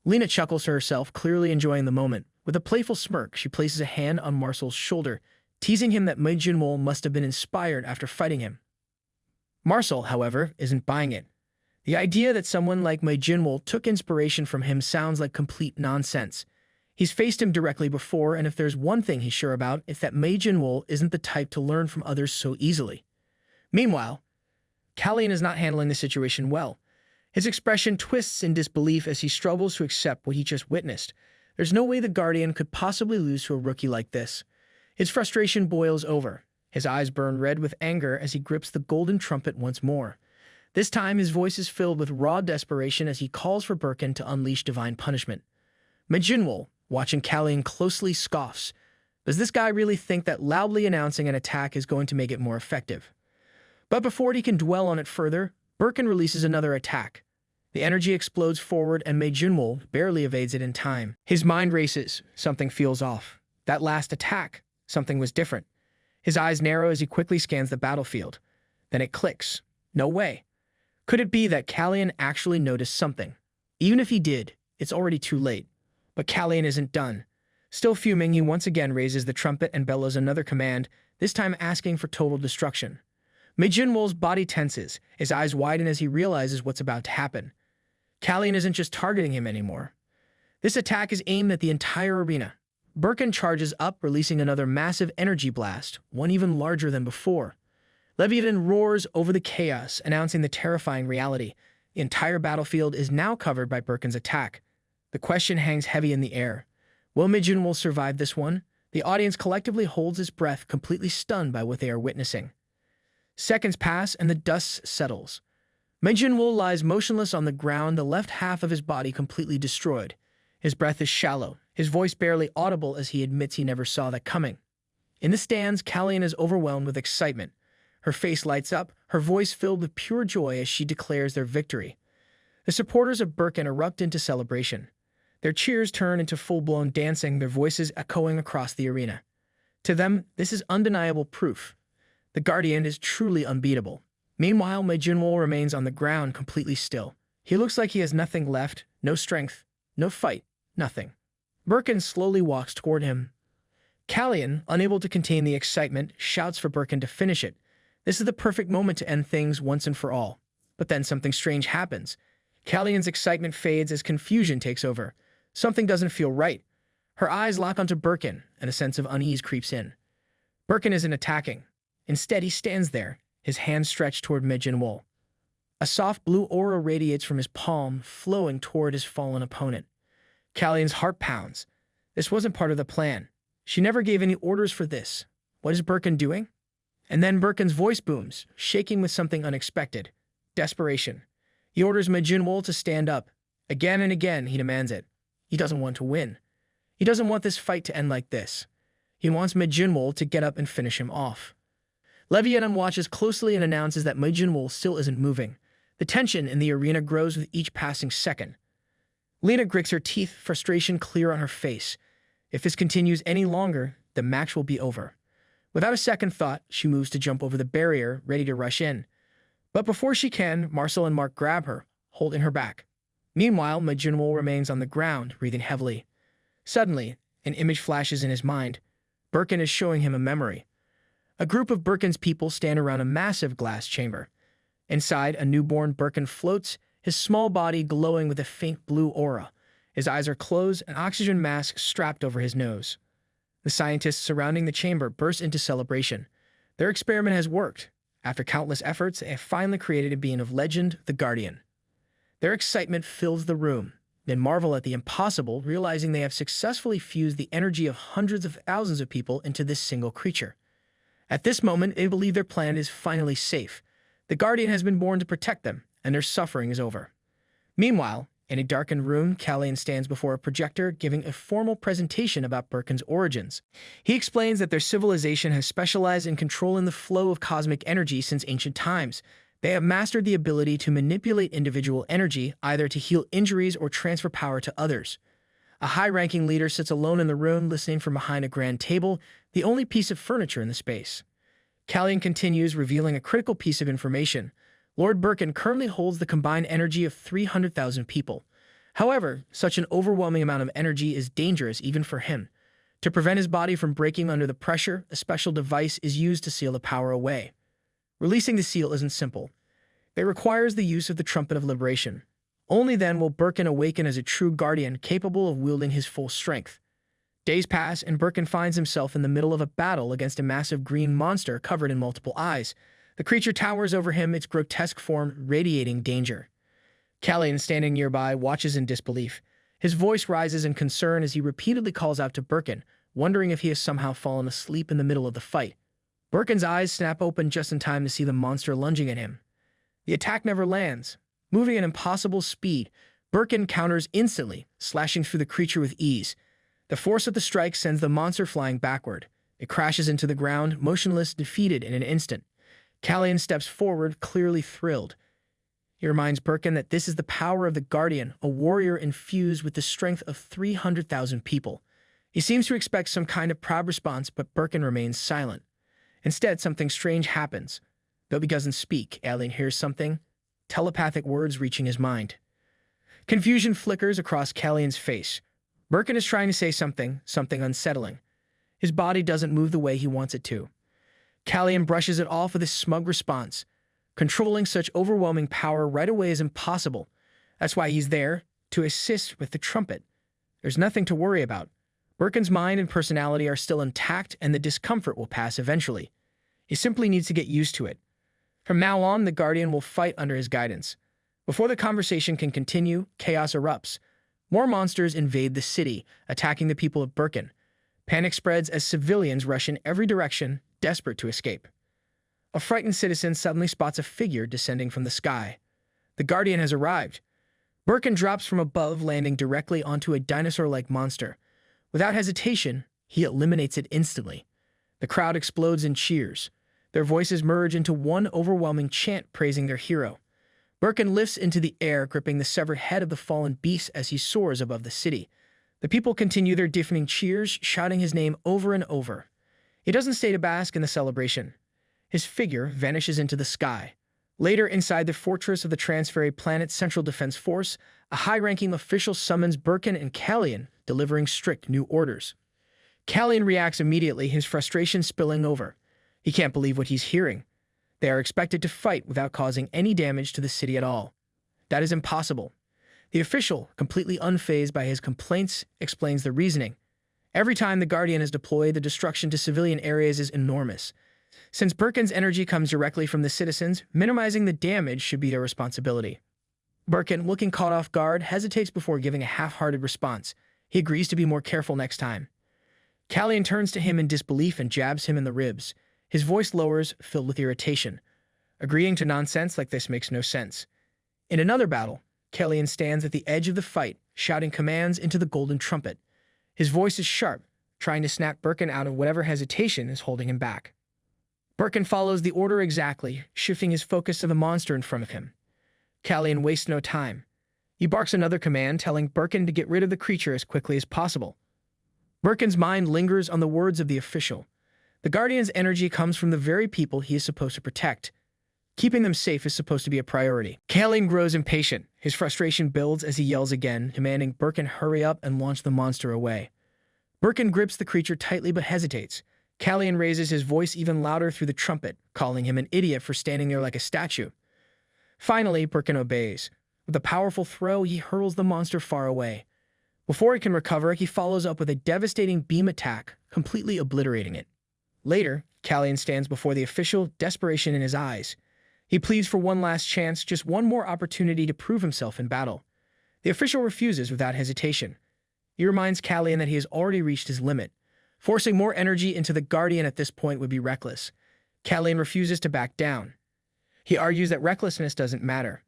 Lena chuckles to herself, clearly enjoying the moment. With a playful smirk, she places a hand on Marcel's shoulder, teasing him that Mei Jinwoo must have been inspired after fighting him. Marcel, however, isn't buying it. The idea that someone like Mei Jinwoo took inspiration from him sounds like complete nonsense. He's faced him directly before, and if there's one thing he's sure about, it's that Mei Jinwoo isn't the type to learn from others so easily. Meanwhile, Kellyanne is not handling the situation well. His expression twists in disbelief as he struggles to accept what he just witnessed. There's no way the Guardian could possibly lose to a rookie like this. His frustration boils over. His eyes burn red with anger as he grips the golden trumpet once more. This time, his voice is filled with raw desperation as he calls for Birkin to unleash divine punishment. Mei Jinwoo, watching Kellyanne closely, scoffs. Does this guy really think that loudly announcing an attack is going to make it more effective? But before he can dwell on it further, Birkin releases another attack. The energy explodes forward and Mei Jinwoo barely evades it in time. His mind races. Something feels off. That last attack, something was different. His eyes narrow as he quickly scans the battlefield. Then it clicks. No way. Could it be that Kellyanne actually noticed something? Even if he did, it's already too late. But Kellyanne isn't done. Still fuming, he once again raises the trumpet and bellows another command, this time asking for total destruction. Mei Jinwoo's body tenses, his eyes widen as he realizes what's about to happen. Kellyanne isn't just targeting him anymore. This attack is aimed at the entire arena. Birkin charges up, releasing another massive energy blast, one even larger than before. Leviathan roars over the chaos, announcing the terrifying reality. The entire battlefield is now covered by Birkin's attack. The question hangs heavy in the air. Will Mei Jinwoo survive this one? The audience collectively holds its breath, completely stunned by what they are witnessing. Seconds pass and the dust settles. Jinwoo lies motionless on the ground, the left half of his body completely destroyed. His breath is shallow, his voice barely audible as he admits he never saw that coming. In the stands, Kallian is overwhelmed with excitement. Her face lights up, her voice filled with pure joy as she declares their victory. The supporters of Birkin erupt into celebration. Their cheers turn into full-blown dancing, their voices echoing across the arena. To them, this is undeniable proof. The Guardian is truly unbeatable. Meanwhile, Jinwoo remains on the ground completely still. He looks like he has nothing left, no strength, no fight, nothing. Birkin slowly walks toward him. Kallian, unable to contain the excitement, shouts for Birkin to finish it. This is the perfect moment to end things once and for all. But then something strange happens. Kallian's excitement fades as confusion takes over. Something doesn't feel right. Her eyes lock onto Birkin, and a sense of unease creeps in. Birkin isn't attacking. Instead, he stands there, his hands stretched toward Jinwoo. A soft blue aura radiates from his palm, flowing toward his fallen opponent. Kallian's heart pounds. This wasn't part of the plan. She never gave any orders for this. What is Birkin doing? And then Birkin's voice booms, shaking with something unexpected. Desperation. He orders Jinwoo to stand up. Again and again, he demands it. He doesn't want to win. He doesn't want this fight to end like this. He wants Jinwoo to get up and finish him off. Leviathan watches closely and announces that Jinwoo still isn't moving. The tension in the arena grows with each passing second. Lena grits her teeth, frustration clear on her face. If this continues any longer, the match will be over. Without a second thought, she moves to jump over the barrier, ready to rush in. But before she can, Marcel and Mark grab her, holding her back. Meanwhile, Jinwoo remains on the ground, breathing heavily. Suddenly, an image flashes in his mind. Birkin is showing him a memory. A group of Birkin's people stand around a massive glass chamber. Inside, a newborn Birkin floats, his small body glowing with a faint blue aura. His eyes are closed, an oxygen mask strapped over his nose. The scientists surrounding the chamber burst into celebration. Their experiment has worked. After countless efforts, they have finally created a being of legend, the Guardian. Their excitement fills the room. They marvel at the impossible, realizing they have successfully fused the energy of hundreds of thousands of people into this single creature. At this moment, they believe their planet is finally safe. The Guardian has been born to protect them, and their suffering is over. Meanwhile, in a darkened room, Kallian stands before a projector, giving a formal presentation about Birkin's origins. He explains that their civilization has specialized in controlling the flow of cosmic energy since ancient times. They have mastered the ability to manipulate individual energy, either to heal injuries or transfer power to others. A high-ranking leader sits alone in the room, listening from behind a grand table, the only piece of furniture in the space. Kallian continues, revealing a critical piece of information. Lord Birkin currently holds the combined energy of 300,000 people. However, such an overwhelming amount of energy is dangerous even for him. To prevent his body from breaking under the pressure, a special device is used to seal the power away. Releasing the seal isn't simple. It requires the use of the Trumpet of Liberation. Only then will Birkin awaken as a true guardian capable of wielding his full strength. Days pass, and Birkin finds himself in the middle of a battle against a massive green monster covered in multiple eyes. The creature towers over him, its grotesque form radiating danger. Kallian, standing nearby, watches in disbelief. His voice rises in concern as he repeatedly calls out to Birkin, wondering if he has somehow fallen asleep in the middle of the fight. Birkin's eyes snap open just in time to see the monster lunging at him. The attack never lands. Moving at impossible speed, Birkin counters instantly, slashing through the creature with ease. The force of the strike sends the monster flying backward. It crashes into the ground, motionless, defeated in an instant. Kallian steps forward, clearly thrilled. He reminds Birkin that this is the power of the Guardian, a warrior infused with the strength of 300,000 people. He seems to expect some kind of proud response, but Birkin remains silent. Instead, something strange happens. Though he doesn't speak, Kallian hears something, telepathic words reaching his mind. Confusion flickers across Kallian's face. Birkin is trying to say something unsettling. His body doesn't move the way he wants it to. Kallian brushes it off with a smug response. Controlling such overwhelming power right away is impossible. That's why he's there, to assist with the trumpet. There's nothing to worry about. Birkin's mind and personality are still intact, and the discomfort will pass eventually. He simply needs to get used to it. From now on, the Guardian will fight under his guidance. Before the conversation can continue, chaos erupts. More monsters invade the city, attacking the people of Birkin. Panic spreads as civilians rush in every direction, desperate to escape. A frightened citizen suddenly spots a figure descending from the sky. The Guardian has arrived. Birkin drops from above, landing directly onto a dinosaur-like monster. Without hesitation, he eliminates it instantly. The crowd explodes in cheers. Their voices merge into one overwhelming chant praising their hero. Birkin lifts into the air, gripping the severed head of the fallen beast as he soars above the city. The people continue their deafening cheers, shouting his name over and over. He doesn't stay to bask in the celebration. His figure vanishes into the sky. Later, inside the fortress of the Transferry Planet's Central Defense Force, a high-ranking official summons Birkin and Callian, delivering strict new orders. Callian reacts immediately, his frustration spilling over. He can't believe what he's hearing. They are expected to fight without causing any damage to the city at all. That is impossible. The official, completely unfazed by his complaints, explains the reasoning. Every time the Guardian is deployed, the destruction to civilian areas is enormous. Since Birkin's energy comes directly from the citizens, minimizing the damage should be their responsibility. Birkin, looking caught off guard, hesitates before giving a half-hearted response. He agrees to be more careful next time. Callian turns to him in disbelief and jabs him in the ribs. His voice lowers, filled with irritation. Agreeing to nonsense like this makes no sense. In another battle, Callian stands at the edge of the fight, shouting commands into the golden trumpet. His voice is sharp, trying to snap Birkin out of whatever hesitation is holding him back. Birkin follows the order exactly, shifting his focus to the monster in front of him. Callian wastes no time. He barks another command, telling Birkin to get rid of the creature as quickly as possible. Birkin's mind lingers on the words of the official. The Guardian's energy comes from the very people he is supposed to protect. Keeping them safe is supposed to be a priority. Callian grows impatient. His frustration builds as he yells again, demanding Birkin hurry up and launch the monster away. Birkin grips the creature tightly but hesitates. Callian raises his voice even louder through the trumpet, calling him an idiot for standing there like a statue. Finally, Birkin obeys. With a powerful throw, he hurls the monster far away. Before it can recover, he follows up with a devastating beam attack, completely obliterating it. Later, Callian stands before the official, desperation in his eyes. He pleads for one last chance, just one more opportunity to prove himself in battle. The official refuses without hesitation. He reminds Callian that he has already reached his limit. Forcing more energy into the Guardian at this point would be reckless. Callian refuses to back down. He argues that recklessness doesn't matter.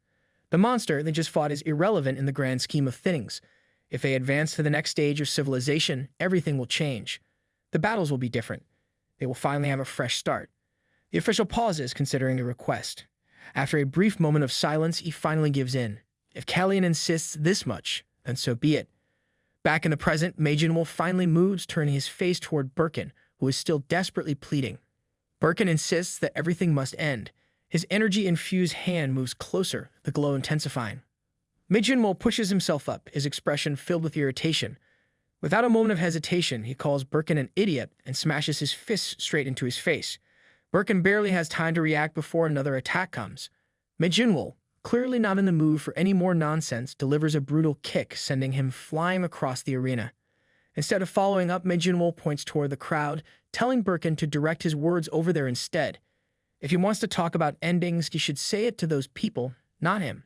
The monster they just fought is irrelevant in the grand scheme of things. If they advance to the next stage of civilization, everything will change. The battles will be different. They will finally have a fresh start. The official pauses, considering the request. After a brief moment of silence, he finally gives in. If Callian insists this much, then so be it. Back in the present, Majin Wolf finally moves, turning his face toward Birkin, who is still desperately pleading. Birkin insists that everything must end. His energy-infused hand moves closer, the glow intensifying. Majin Wolf pushes himself up, his expression filled with irritation. Without a moment of hesitation, he calls Birkin an idiot and smashes his fist straight into his face. Birkin barely has time to react before another attack comes. Majin Wolf, clearly not in the mood for any more nonsense, delivers a brutal kick, sending him flying across the arena. Instead of following up, Majin Wolf points toward the crowd, telling Birkin to direct his words over there instead. If he wants to talk about endings, he should say it to those people, not him.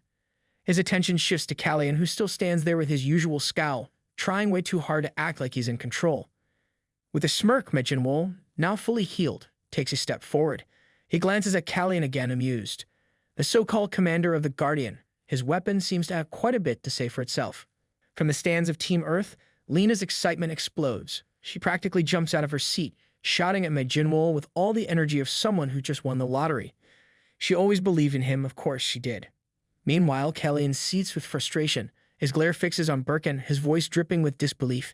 His attention shifts to Callian, who still stands there with his usual scowl, trying way too hard to act like he's in control. With a smirk, Majin Wolf, now fully healed, takes a step forward. He glances at Callian again, amused. The so-called commander of the Guardian, his weapon seems to have quite a bit to say for itself. From the stands of Team Earth, Lena's excitement explodes. She practically jumps out of her seat, shouting at Majin Wolf with all the energy of someone who just won the lottery. She always believed in him, of course she did. Meanwhile, Callian seethes with frustration. His glare fixes on Birkin, his voice dripping with disbelief.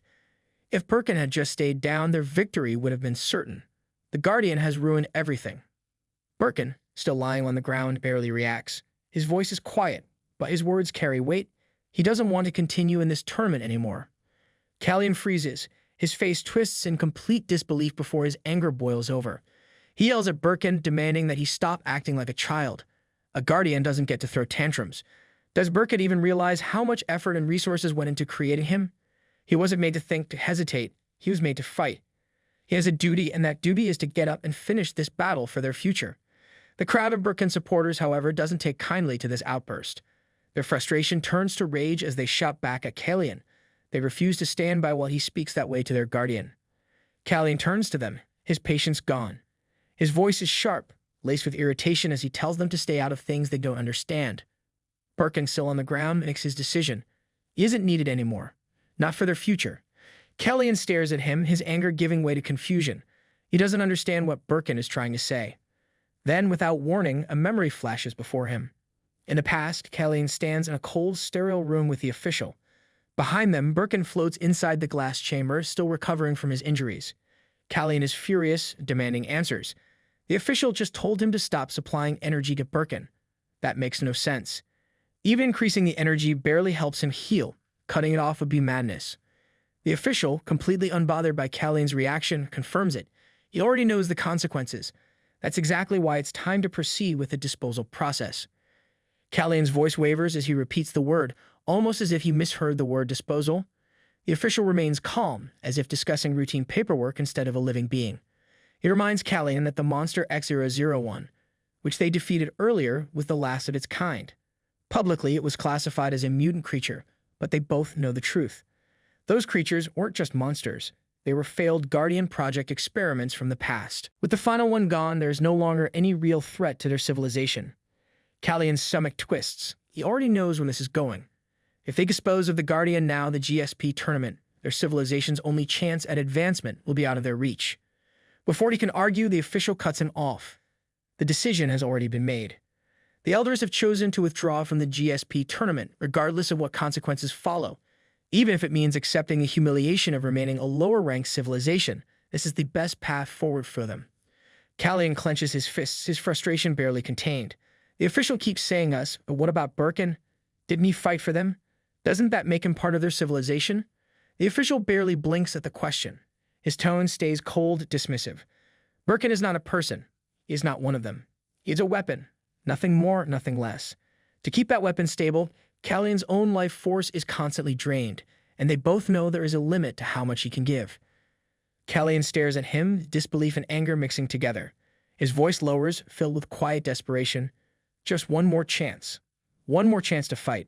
If Birkin had just stayed down, their victory would have been certain. The Guardian has ruined everything. Birkin, still lying on the ground, barely reacts. His voice is quiet, but his words carry weight. He doesn't want to continue in this tournament anymore. Callian freezes. His face twists in complete disbelief before his anger boils over. He yells at Birkin, demanding that he stop acting like a child. A Guardian doesn't get to throw tantrums. Does Birkin even realize how much effort and resources went into creating him? He wasn't made to think, to hesitate. He was made to fight. He has a duty, and that duty is to get up and finish this battle for their future. The crowd of Birkin supporters, however, doesn't take kindly to this outburst. Their frustration turns to rage as they shout back at Callian. They refuse to stand by while he speaks that way to their Guardian. Callian turns to them, his patience gone. His voice is sharp, laced with irritation as he tells them to stay out of things they don't understand. Birkin, still on the ground, makes his decision. He isn't needed anymore. Not for their future. Kellyan stares at him, his anger giving way to confusion. He doesn't understand what Birkin is trying to say. Then, without warning, a memory flashes before him. In the past, Kellyan stands in a cold, sterile room with the official. Behind them, Birkin floats inside the glass chamber, still recovering from his injuries. Kellyan is furious, demanding answers. The official just told him to stop supplying energy to Birkin. That makes no sense. Even increasing the energy barely helps him heal. Cutting it off would be madness. The official, completely unbothered by Kellyan's reaction, confirms it. He already knows the consequences. That's exactly why it's time to proceed with the disposal process. Kellyan's voice wavers as he repeats the word, almost as if he misheard the word disposal. The official remains calm, as if discussing routine paperwork instead of a living being. He reminds Kellyan that the monster X001, which they defeated earlier, was the last of its kind. Publicly, it was classified as a mutant creature, but they both know the truth. Those creatures weren't just monsters. They were failed Guardian Project experiments from the past. With the final one gone, there is no longer any real threat to their civilization. Kellyan's stomach twists. He already knows when this is going. If they dispose of the Guardian now, the GSP tournament, their civilization's only chance at advancement will be out of their reach. Before he can argue, the official cuts him off. The decision has already been made. The elders have chosen to withdraw from the GSP tournament, regardless of what consequences follow. Even if it means accepting the humiliation of remaining a lower-ranked civilization, this is the best path forward for them. Kellyan clenches his fists, his frustration barely contained. The official keeps saying us, but what about Birkin? Didn't he fight for them? Doesn't that make him part of their civilization? The official barely blinks at the question. His tone stays cold, dismissive. Birkin is not a person. He is not one of them. He is a weapon. Nothing more, nothing less. To keep that weapon stable, Kellyan's own life force is constantly drained, and they both know there is a limit to how much he can give. Kellyan stares at him, disbelief and anger mixing together. His voice lowers, filled with quiet desperation. Just one more chance. One more chance to fight.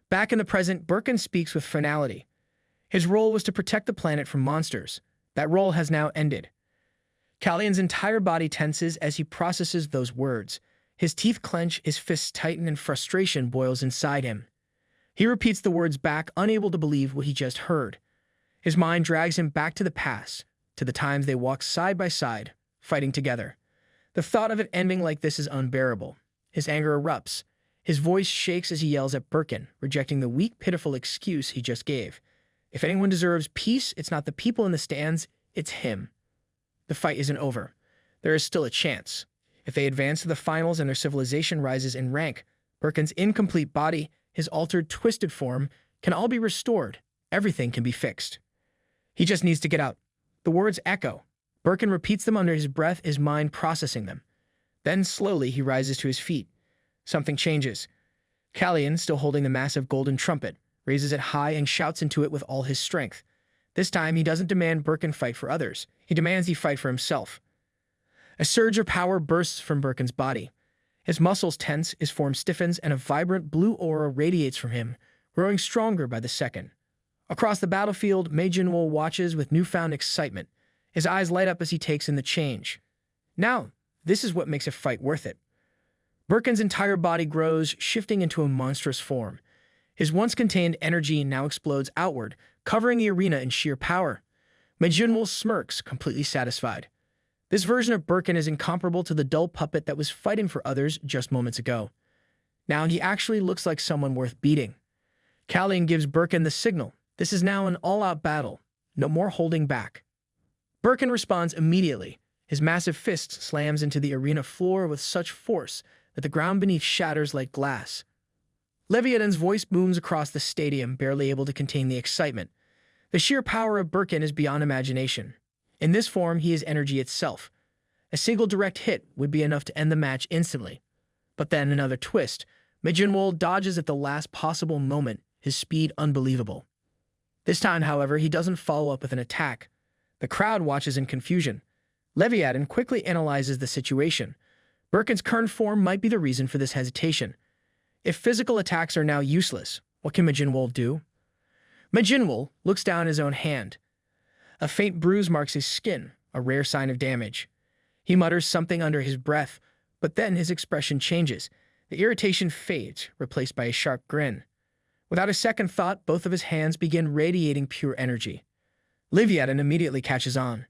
Back in the present, Birkin speaks with finality. His role was to protect the planet from monsters. That role has now ended. Kellyan's entire body tenses as he processes those words. His teeth clench, his fists tighten, and frustration boils inside him. He repeats the words back, unable to believe what he just heard. His mind drags him back to the past, to the times they walked side by side, fighting together. The thought of it ending like this is unbearable. His anger erupts. His voice shakes as he yells at Birkin, rejecting the weak, pitiful excuse he just gave. If anyone deserves peace, it's not the people in the stands, it's him. The fight isn't over. There is still a chance. If they advance to the finals and their civilization rises in rank, Birkin's incomplete body, his altered, twisted form, can all be restored. Everything can be fixed. He just needs to get out. The words echo. Birkin repeats them under his breath, his mind processing them. Then, slowly, he rises to his feet. Something changes. Kellyan, still holding the massive golden trumpet, raises it high and shouts into it with all his strength. This time, he doesn't demand Birkin fight for others. He demands he fight for himself. A surge of power bursts from Birkin's body. His muscles tense, his form stiffens, and a vibrant blue aura radiates from him, growing stronger by the second. Across the battlefield, Mei Jinwoo watches with newfound excitement. His eyes light up as he takes in the change. Now, this is what makes a fight worth it. Birkin's entire body grows, shifting into a monstrous form. His once-contained energy now explodes outward, covering the arena in sheer power. Mei Jinwoo smirks, completely satisfied. This version of Birkin is incomparable to the dull puppet that was fighting for others just moments ago. Now he actually looks like someone worth beating. Kellyan gives Birkin the signal. This is now an all-out battle. No more holding back. Birkin responds immediately. His massive fist slams into the arena floor with such force that the ground beneath shatters like glass. Leviathan's voice booms across the stadium, barely able to contain the excitement. The sheer power of Birkin is beyond imagination. In this form, he is energy itself. A single direct hit would be enough to end the match instantly. But then another twist. Mei Jinwoo dodges at the last possible moment, his speed unbelievable. This time, however, he doesn't follow up with an attack. The crowd watches in confusion. Leviathan quickly analyzes the situation. Birkin's current form might be the reason for this hesitation. If physical attacks are now useless, what can Mei Jinwoo do? Mei Jinwoo looks down at his own hand. A faint bruise marks his skin, a rare sign of damage. He mutters something under his breath, but then his expression changes. The irritation fades, replaced by a sharp grin. Without a second thought, both of his hands begin radiating pure energy. Leviathan immediately catches on.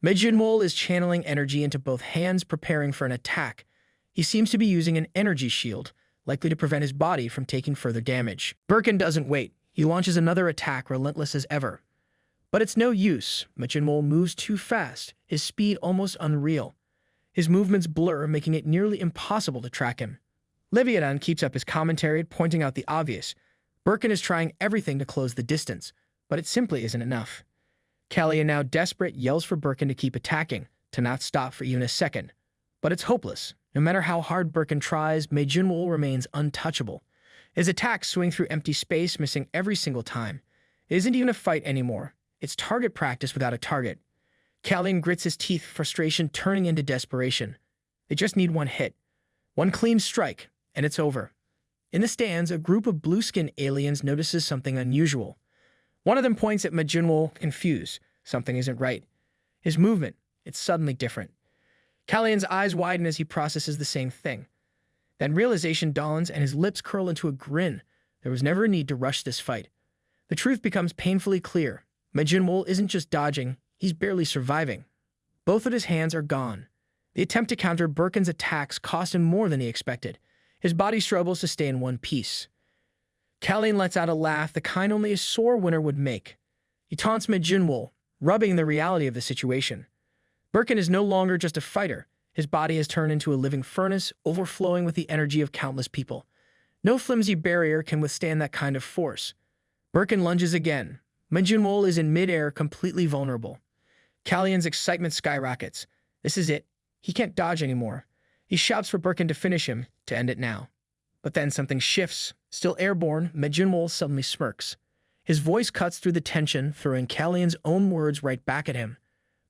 Medjinmol is channeling energy into both hands, preparing for an attack. He seems to be using an energy shield, likely to prevent his body from taking further damage. Birkin doesn't wait. He launches another attack, relentless as ever. But it's no use. Medjinmol moves too fast, his speed almost unreal. His movements blur, making it nearly impossible to track him. Leviathan keeps up his commentary, pointing out the obvious. Birkin is trying everything to close the distance, but it simply isn't enough. Callian, now desperate, yells for Birkin to keep attacking, to not stop for even a second. But it's hopeless. No matter how hard Birkin tries, Medjinmol remains untouchable. His attacks swing through empty space, missing every single time. It isn't even a fight anymore. It's target practice without a target. Callian grits his teeth, frustration turning into desperation. They just need one hit. One clean strike, and it's over. In the stands, a group of blue-skinned aliens notices something unusual. One of them points at Medjinmol, confused. Something isn't right. His movement, it's suddenly different. Callian's eyes widen as he processes the same thing. Then realization dawns and his lips curl into a grin. There was never a need to rush this fight. The truth becomes painfully clear. Medjinmol isn't just dodging, he's barely surviving. Both of his hands are gone. The attempt to counter Birkin's attacks cost him more than he expected. His body struggles to stay in one piece. Callian lets out a laugh, the kind only a sore winner would make. He taunts Medjinmol, rubbing the reality of the situation. Birkin is no longer just a fighter. His body has turned into a living furnace, overflowing with the energy of countless people. No flimsy barrier can withstand that kind of force. Birkin lunges again. Medjinmol is in midair, completely vulnerable. Callian's excitement skyrockets. This is it. He can't dodge anymore. He shouts for Birkin to finish him, to end it now. But then something shifts. Still airborne, Medjinmol suddenly smirks. His voice cuts through the tension, throwing Callian's own words right back at him.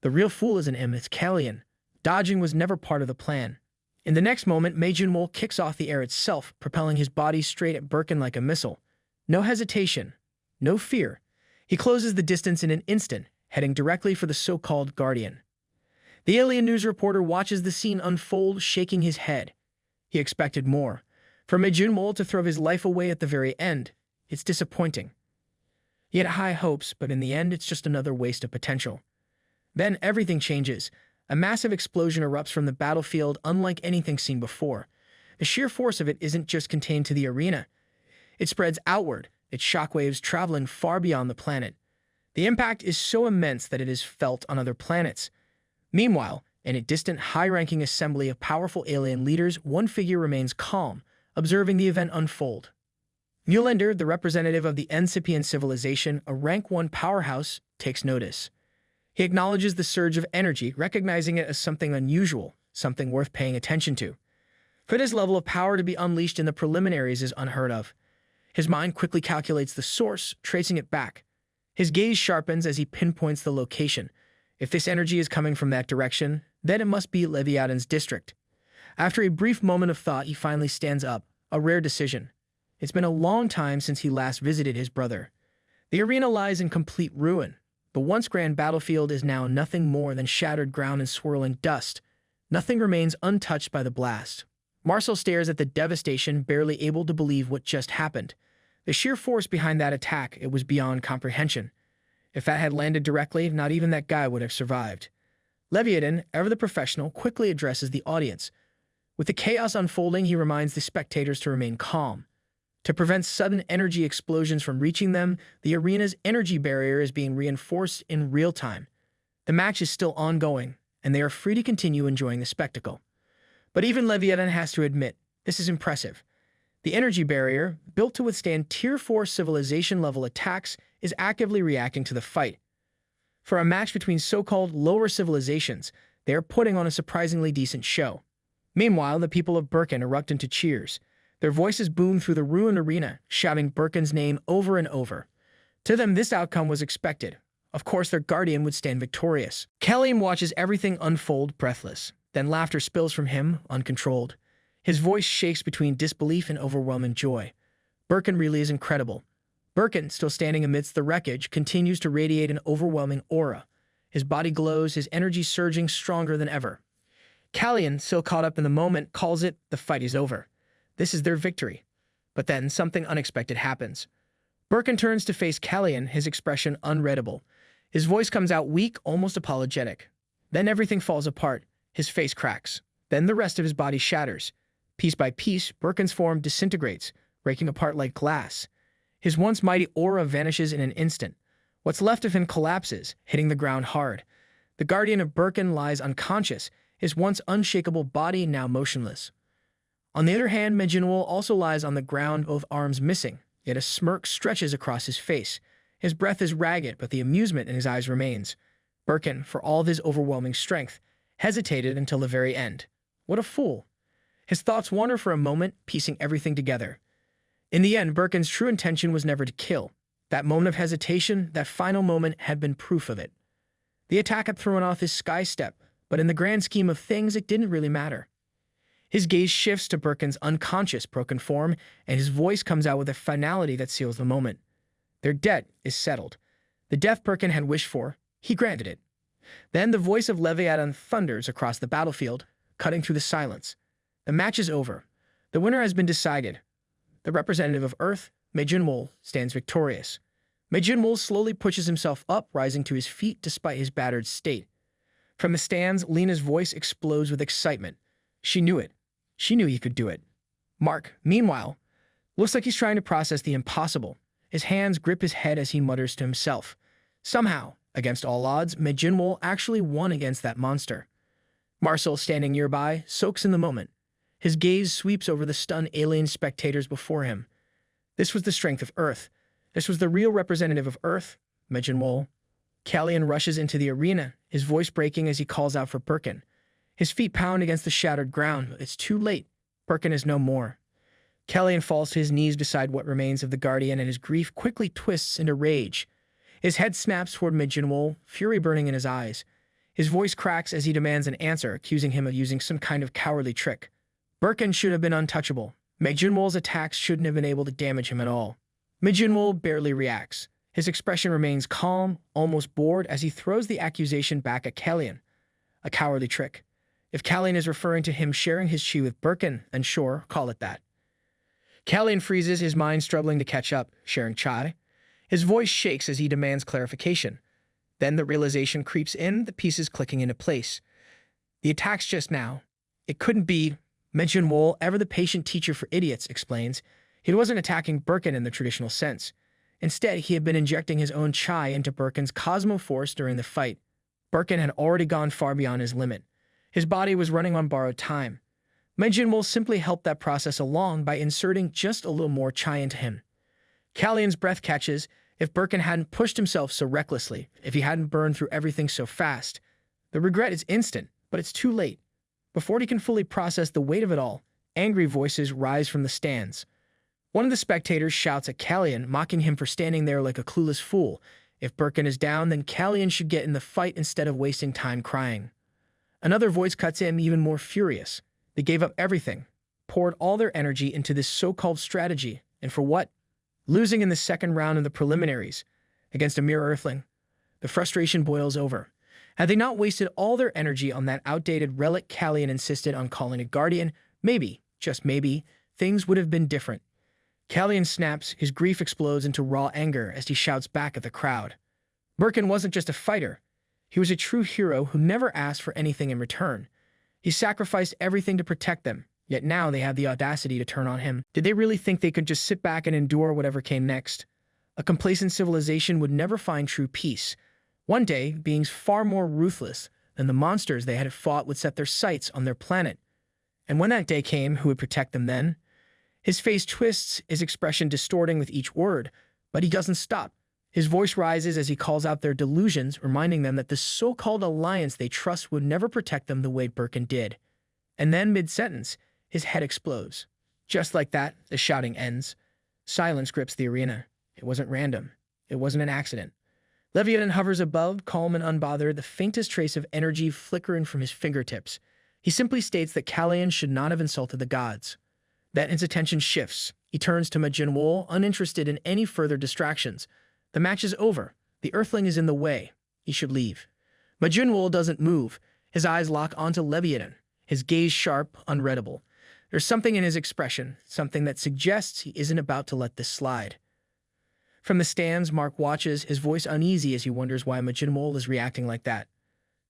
The real fool isn't him, it's Callian. Dodging was never part of the plan. In the next moment, Medjinmol kicks off the air itself, propelling his body straight at Birkin like a missile. No hesitation. No fear. He closes the distance in an instant, heading directly for the so-called Guardian. The alien news reporter watches the scene unfold, shaking his head. He expected more. For Medjinmol to throw his life away at the very end, it's disappointing. He had high hopes, but in the end, it's just another waste of potential. Then everything changes. A massive explosion erupts from the battlefield, unlike anything seen before. The sheer force of it isn't just contained to the arena. It spreads outward, its shockwaves traveling far beyond the planet. The impact is so immense that it is felt on other planets. Meanwhile, in a distant, high-ranking assembly of powerful alien leaders, one figure remains calm, observing the event unfold. Mulander, the representative of the Ensipian civilization, a rank 1 powerhouse, takes notice. He acknowledges the surge of energy, recognizing it as something unusual, something worth paying attention to. For this level of power to be unleashed in the preliminaries is unheard of. His mind quickly calculates the source, tracing it back. His gaze sharpens as he pinpoints the location. If this energy is coming from that direction, then it must be Leviathan's district. After a brief moment of thought, he finally stands up, a rare decision. It's been a long time since he last visited his brother. The arena lies in complete ruin. The once grand battlefield is now nothing more than shattered ground and swirling dust. Nothing remains untouched by the blast. Marcel stares at the devastation, barely able to believe what just happened. The sheer force behind that attack, it was beyond comprehension. If that had landed directly, not even that guy would have survived. Leviathan, ever the professional, quickly addresses the audience. With the chaos unfolding, he reminds the spectators to remain calm. To prevent sudden energy explosions from reaching them, the arena's energy barrier is being reinforced in real time. The match is still ongoing, and they are free to continue enjoying the spectacle. But even Leviathan has to admit, this is impressive. The energy barrier, built to withstand Tier 4 civilization-level attacks, is actively reacting to the fight. For a match between so-called lower civilizations, they are putting on a surprisingly decent show. Meanwhile, the people of Birkin erupt into cheers. Their voices boom through the ruined arena, shouting Birkin's name over and over. To them, this outcome was expected. Of course, their guardian would stand victorious. Callian watches everything unfold, breathless. Then laughter spills from him, uncontrolled. His voice shakes between disbelief and overwhelming joy. Birkin really is incredible. Birkin, still standing amidst the wreckage, continues to radiate an overwhelming aura. His body glows, his energy surging stronger than ever. Callian, so caught up in the moment, calls it, the fight is over. This is their victory. But then something unexpected happens. Birkin turns to face Kellyan, his expression unreadable. His voice comes out weak, almost apologetic. Then everything falls apart. His face cracks. Then the rest of his body shatters. Piece by piece, Birkin's form disintegrates, breaking apart like glass. His once mighty aura vanishes in an instant. What's left of him collapses, hitting the ground hard. The guardian of Birkin lies unconscious, his once unshakable body now motionless. On the other hand, Medjinwall also lies on the ground, both arms missing, yet a smirk stretches across his face. His breath is ragged, but the amusement in his eyes remains. Birkin, for all of his overwhelming strength, hesitated until the very end. What a fool! His thoughts wander for a moment, piecing everything together. In the end, Birkin's true intention was never to kill. That moment of hesitation, that final moment, had been proof of it. The attack had thrown off his sky step, but in the grand scheme of things, it didn't really matter. His gaze shifts to Birkin's unconscious, broken form, and his voice comes out with a finality that seals the moment. Their debt is settled. The death Birkin had wished for, he granted it. Then the voice of Leviathan thunders across the battlefield, cutting through the silence. The match is over. The winner has been decided. The representative of Earth, Medjinwall, stands victorious. Medjinwall slowly pushes himself up, rising to his feet despite his battered state. From the stands, Lena's voice explodes with excitement. She knew it. She knew he could do it. Mark, meanwhile, looks like he's trying to process the impossible. His hands grip his head as he mutters to himself. Somehow, against all odds, Medjinwall actually won against that monster. Marcel, standing nearby, soaks in the moment. His gaze sweeps over the stunned alien spectators before him. This was the strength of Earth. This was the real representative of Earth, Medjinwall. Kellyan rushes into the arena, his voice breaking as he calls out for Birkin. His feet pound against the shattered ground, but it's too late. Birkin is no more. Kellyan falls to his knees beside what remains of the Guardian, and his grief quickly twists into rage. His head snaps toward Medjinwall, fury burning in his eyes. His voice cracks as he demands an answer, accusing him of using some kind of cowardly trick. Birkin should have been untouchable. Medjinwall's attacks shouldn't have been able to damage him at all. Medjinwall barely reacts. His expression remains calm, almost bored, as he throws the accusation back at Kellyan. A cowardly trick. If Kellyan is referring to him sharing his chi with Birkin, then sure, call it that. Kellyan freezes, his mind struggling to catch up, sharing chi. His voice shakes as he demands clarification. Then the realization creeps in, the pieces clicking into place. The attacks just now. It couldn't be. Medjinwall, ever the patient teacher for idiots, explains. He wasn't attacking Birkin in the traditional sense. Instead, he had been injecting his own chi into Birkin's cosmo force during the fight. Birkin had already gone far beyond his limit. His body was running on borrowed time. Medjinwall simply helped that process along by inserting just a little more chi into him. Kellyan's breath catches. If Birkin hadn't pushed himself so recklessly, if he hadn't burned through everything so fast, the regret is instant, but it's too late. Before he can fully process the weight of it all, angry voices rise from the stands. One of the spectators shouts at Kellyan, mocking him for standing there like a clueless fool. If Birkin is down, then Kellyan should get in the fight instead of wasting time crying. Another voice cuts in, even more furious. They gave up everything, poured all their energy into this so-called strategy, and for what? Losing in the second round of the preliminaries against a mere earthling. The frustration boils over. Had they not wasted all their energy on that outdated relic Kellyan insisted on calling a guardian, maybe, just maybe, things would have been different. Kellyan snaps, his grief explodes into raw anger as he shouts back at the crowd. Birkin wasn't just a fighter. He was a true hero who never asked for anything in return. He sacrificed everything to protect them, yet now they have the audacity to turn on him. Did they really think they could just sit back and endure whatever came next? A complacent civilization would never find true peace. One day, beings far more ruthless than the monsters they had fought would set their sights on their planet. And when that day came, who would protect them then? His face twists, his expression distorting with each word, but he doesn't stop. His voice rises as he calls out their delusions, reminding them that the so-called alliance they trust would never protect them the way Birkin did. And then, mid-sentence, his head explodes. Just like that, the shouting ends. Silence grips the arena. It wasn't random. It wasn't an accident. Leviathan hovers above, calm and unbothered, the faintest trace of energy flickering from his fingertips. He simply states that Kellyan should not have insulted the gods. Then his attention shifts. He turns to Medjinwall, uninterested in any further distractions. The match is over. The Earthling is in the way. He should leave. Medjinwall doesn't move. His eyes lock onto Leviathan, his gaze sharp, unreadable. There's something in his expression, something that suggests he isn't about to let this slide. From the stands, Mark watches, his voice uneasy as he wonders why Majinmol is reacting like that.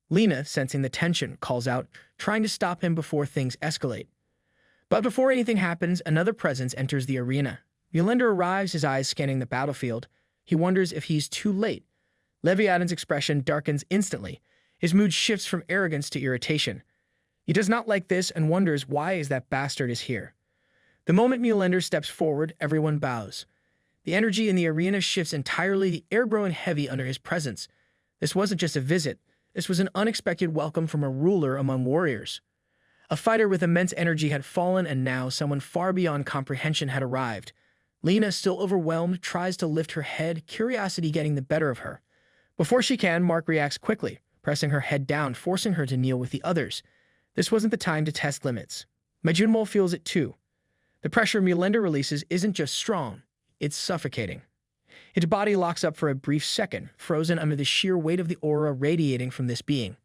Lena, sensing the tension, calls out, trying to stop him before things escalate. But before anything happens, another presence enters the arena. Mjolnir arrives, his eyes scanning the battlefield. He wonders if he's too late. Leviathan's expression darkens instantly. His mood shifts from arrogance to irritation. He does not like this and wonders why is that bastard is here. The moment Mjolnir steps forward, everyone bows. The energy in the arena shifts entirely, the air growing heavy under his presence. This wasn't just a visit. This was an unexpected welcome from a ruler among warriors. A fighter with immense energy had fallen, and now someone far beyond comprehension had arrived. Lena, still overwhelmed, tries to lift her head, curiosity getting the better of her. Before she can, Mark reacts quickly, pressing her head down, forcing her to kneel with the others. This wasn't the time to test limits. Majinmol feels it too. The pressure Mjolnir releases isn't just strong, it's suffocating. Its body locks up for a brief second, frozen under the sheer weight of the aura radiating from this being.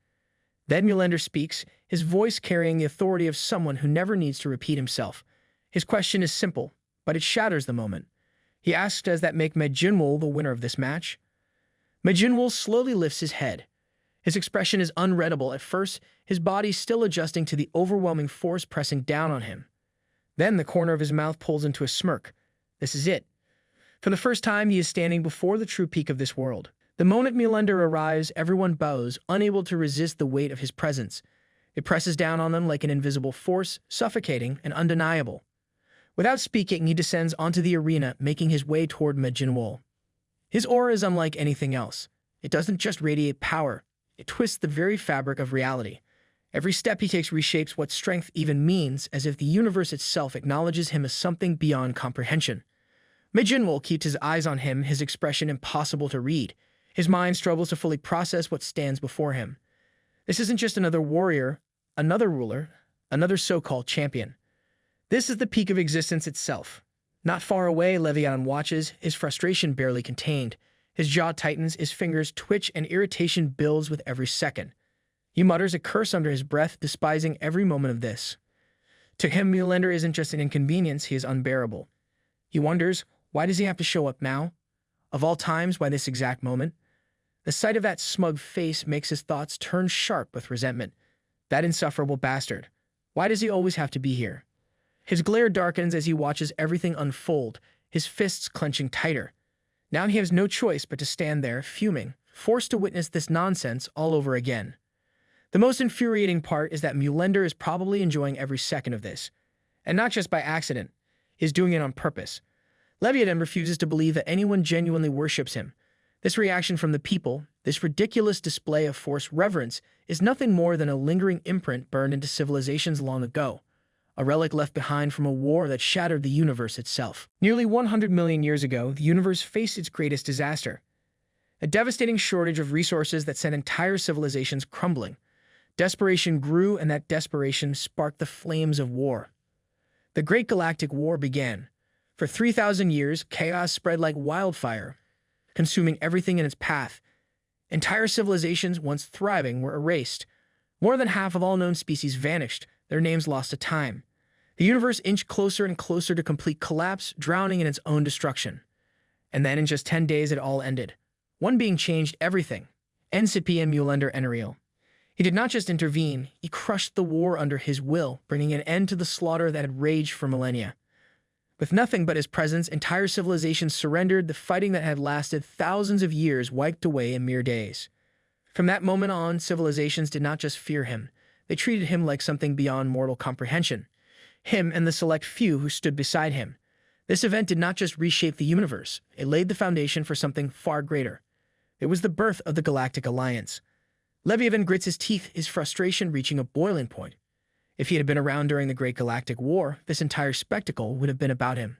Then Mjolnir speaks, his voice carrying the authority of someone who never needs to repeat himself. His question is simple, but it shatters the moment. He asks, does that make Majinmol the winner of this match? Majinmol slowly lifts his head. His expression is unreadable at first, his body still adjusting to the overwhelming force pressing down on him. Then the corner of his mouth pulls into a smirk. This is it. For the first time, he is standing before the true peak of this world. The moment Mjolnir arrives, everyone bows, unable to resist the weight of his presence. It presses down on them like an invisible force, suffocating and undeniable. Without speaking, he descends onto the arena, making his way toward Majinmol. His aura is unlike anything else. It doesn't just radiate power, it twists the very fabric of reality. Every step he takes reshapes what strength even means, as if the universe itself acknowledges him as something beyond comprehension. Majinmol keeps his eyes on him, his expression impossible to read. His mind struggles to fully process what stands before him. This isn't just another warrior, another ruler, another so-called champion. This is the peak of existence itself. Not far away, Leviathan watches, his frustration barely contained. His jaw tightens, his fingers twitch, and irritation builds with every second. He mutters a curse under his breath, despising every moment of this. To him, Mjolnir isn't just an inconvenience, he is unbearable. He wonders, why does he have to show up now? Of all times, why this exact moment? The sight of that smug face makes his thoughts turn sharp with resentment. That insufferable bastard. Why does he always have to be here? His glare darkens as he watches everything unfold, his fists clenching tighter. Now he has no choice but to stand there, fuming, forced to witness this nonsense all over again. The most infuriating part is that Mjolnir is probably enjoying every second of this. And not just by accident. He's doing it on purpose. Leviathan refuses to believe that anyone genuinely worships him. This reaction from the people, this ridiculous display of forced reverence, is nothing more than a lingering imprint burned into civilizations long ago. A relic left behind from a war that shattered the universe itself. Nearly 100 million years ago, the universe faced its greatest disaster. A devastating shortage of resources that sent entire civilizations crumbling. Desperation grew, and that desperation sparked the flames of war. The Great Galactic War began. For 3,000 years, chaos spread like wildfire, consuming everything in its path. Entire civilizations, once thriving, were erased. More than half of all known species vanished, their names lost to time. The universe inched closer and closer to complete collapse, drowning in its own destruction. And then in just 10 days it all ended. One being changed everything. Incipient Mjolnir Enriel. He did not just intervene, he crushed the war under his will, bringing an end to the slaughter that had raged for millennia. With nothing but his presence, entire civilizations surrendered, the fighting that had lasted thousands of years wiped away in mere days. From that moment on, civilizations did not just fear him, they treated him like something beyond mortal comprehension. Him and the select few who stood beside him. This event did not just reshape the universe, it laid the foundation for something far greater. It was the birth of the Galactic Alliance. Leviathan grits his teeth, his frustration reaching a boiling point. If he had been around during the Great Galactic War, this entire spectacle would have been about him.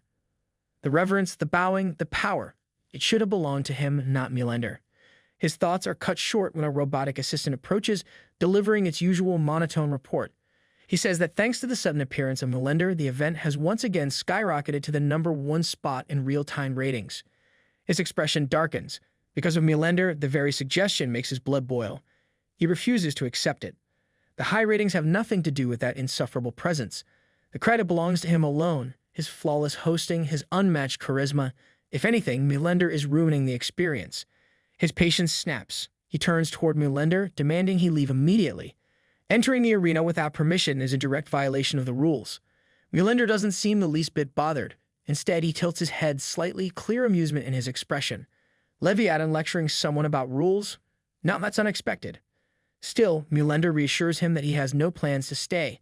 The reverence, the bowing, the power. It should have belonged to him, not Mjolnir. His thoughts are cut short when a robotic assistant approaches, delivering its usual monotone report. He says that thanks to the sudden appearance of Mjolnir, the event has once again skyrocketed to the #1 spot in real-time ratings. His expression darkens. Because of Mjolnir, the very suggestion makes his blood boil. He refuses to accept it. The high ratings have nothing to do with that insufferable presence. The credit belongs to him alone, his flawless hosting, his unmatched charisma. If anything, Mjolnir is ruining the experience. His patience snaps. He turns toward Mjolnir, demanding he leave immediately. Entering the arena without permission is a direct violation of the rules. Mjolnir doesn't seem the least bit bothered. Instead, he tilts his head slightly, clear amusement in his expression. Leviathan lecturing someone about rules? Now that's unexpected. Still, Mjolnir reassures him that he has no plans to stay.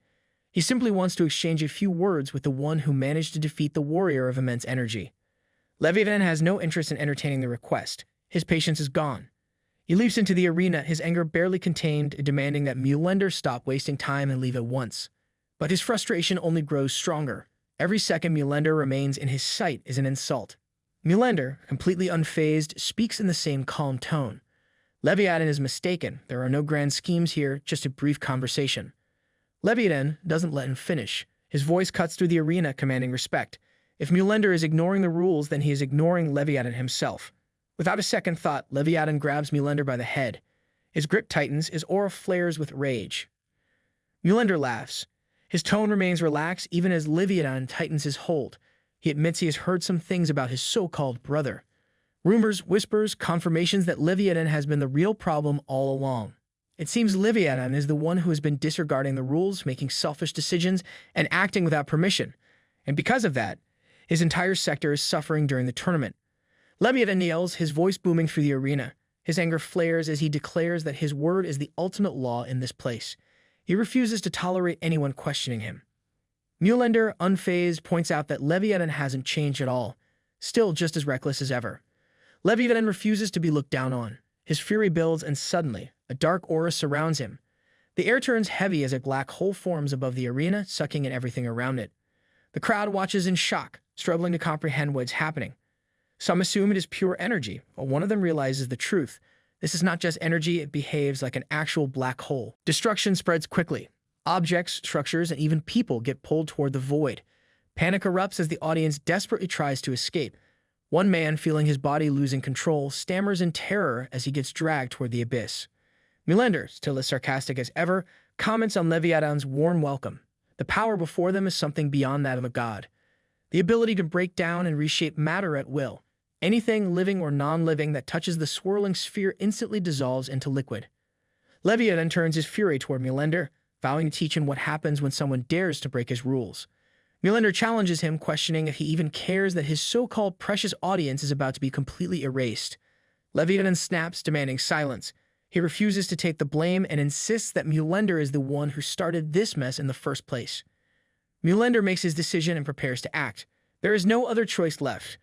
He simply wants to exchange a few words with the one who managed to defeat the warrior of immense energy. Leviathan has no interest in entertaining the request. His patience is gone. He leaps into the arena, his anger barely contained, demanding that Mjolnir stop wasting time and leave at once. But his frustration only grows stronger. Every second Mjolnir remains in his sight is an insult. Mjolnir, completely unfazed, speaks in the same calm tone. Leviathan is mistaken. There are no grand schemes here, just a brief conversation. Leviathan doesn't let him finish. His voice cuts through the arena, commanding respect. If Mjolnir is ignoring the rules, then he is ignoring Leviathan himself. Without a second thought, Leviathan grabs Mjolnir by the head. His grip tightens, his aura flares with rage. Mjolnir laughs. His tone remains relaxed even as Leviathan tightens his hold. He admits he has heard some things about his so-called brother. Rumors, whispers, confirmations that Leviathan has been the real problem all along. It seems Leviathan is the one who has been disregarding the rules, making selfish decisions, and acting without permission. And because of that, his entire sector is suffering during the tournament. Leviathan yells, his voice booming through the arena. His anger flares as he declares that his word is the ultimate law in this place. He refuses to tolerate anyone questioning him. Mjolnir, unfazed, points out that Leviathan hasn't changed at all, still just as reckless as ever. Leviathan refuses to be looked down on. His fury builds, and suddenly, a dark aura surrounds him. The air turns heavy as a black hole forms above the arena, sucking in everything around it. The crowd watches in shock, struggling to comprehend what's happening. Some assume it is pure energy, but one of them realizes the truth. This is not just energy, it behaves like an actual black hole. Destruction spreads quickly. Objects, structures, and even people get pulled toward the void. Panic erupts as the audience desperately tries to escape. One man, feeling his body losing control, stammers in terror as he gets dragged toward the abyss. Mjolnir, still as sarcastic as ever, comments on Leviathan's warm welcome. The power before them is something beyond that of a god. The ability to break down and reshape matter at will. Anything living or non-living that touches the swirling sphere instantly dissolves into liquid. Leviathan turns his fury toward Mjolnir, vowing to teach him what happens when someone dares to break his rules. Mjolnir challenges him, questioning if he even cares that his so-called precious audience is about to be completely erased. Leviathan snaps, demanding silence. He refuses to take the blame and insists that Mjolnir is the one who started this mess in the first place. Mjolnir makes his decision and prepares to act. There is no other choice left.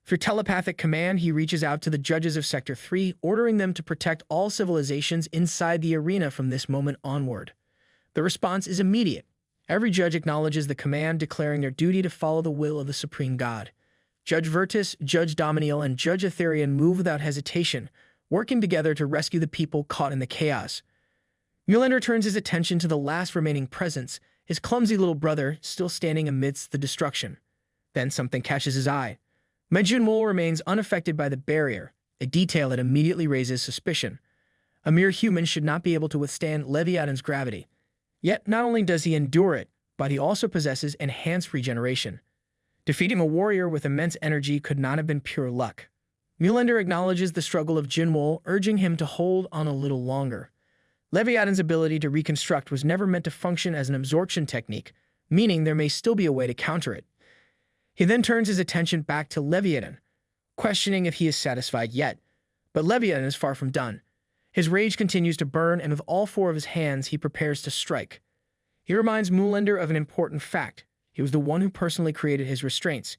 Through telepathic command, he reaches out to the judges of Sector 3, ordering them to protect all civilizations inside the arena from this moment onward. The response is immediate. Every judge acknowledges the command, declaring their duty to follow the will of the Supreme God. Judge Virtus, Judge Dominiel, and Judge Aetherian move without hesitation, working together to rescue the people caught in the chaos. Mjolnir turns his attention to the last remaining presence, his clumsy little brother still standing amidst the destruction. Then something catches his eye. Junmul remains unaffected by the barrier, a detail that immediately raises suspicion. A mere human should not be able to withstand Leviathan's gravity. Yet not only does he endure it, but he also possesses enhanced regeneration. Defeating a warrior with immense energy could not have been pure luck. Mjolnir acknowledges the struggle of Junmul, urging him to hold on a little longer. Leviathan's ability to reconstruct was never meant to function as an absorption technique, meaning there may still be a way to counter it. He then turns his attention back to Leviathan, questioning if he is satisfied yet. But Leviathan is far from done. His rage continues to burn, and with all four of his hands, he prepares to strike. He reminds Mjolnir of an important fact. He was the one who personally created his restraints.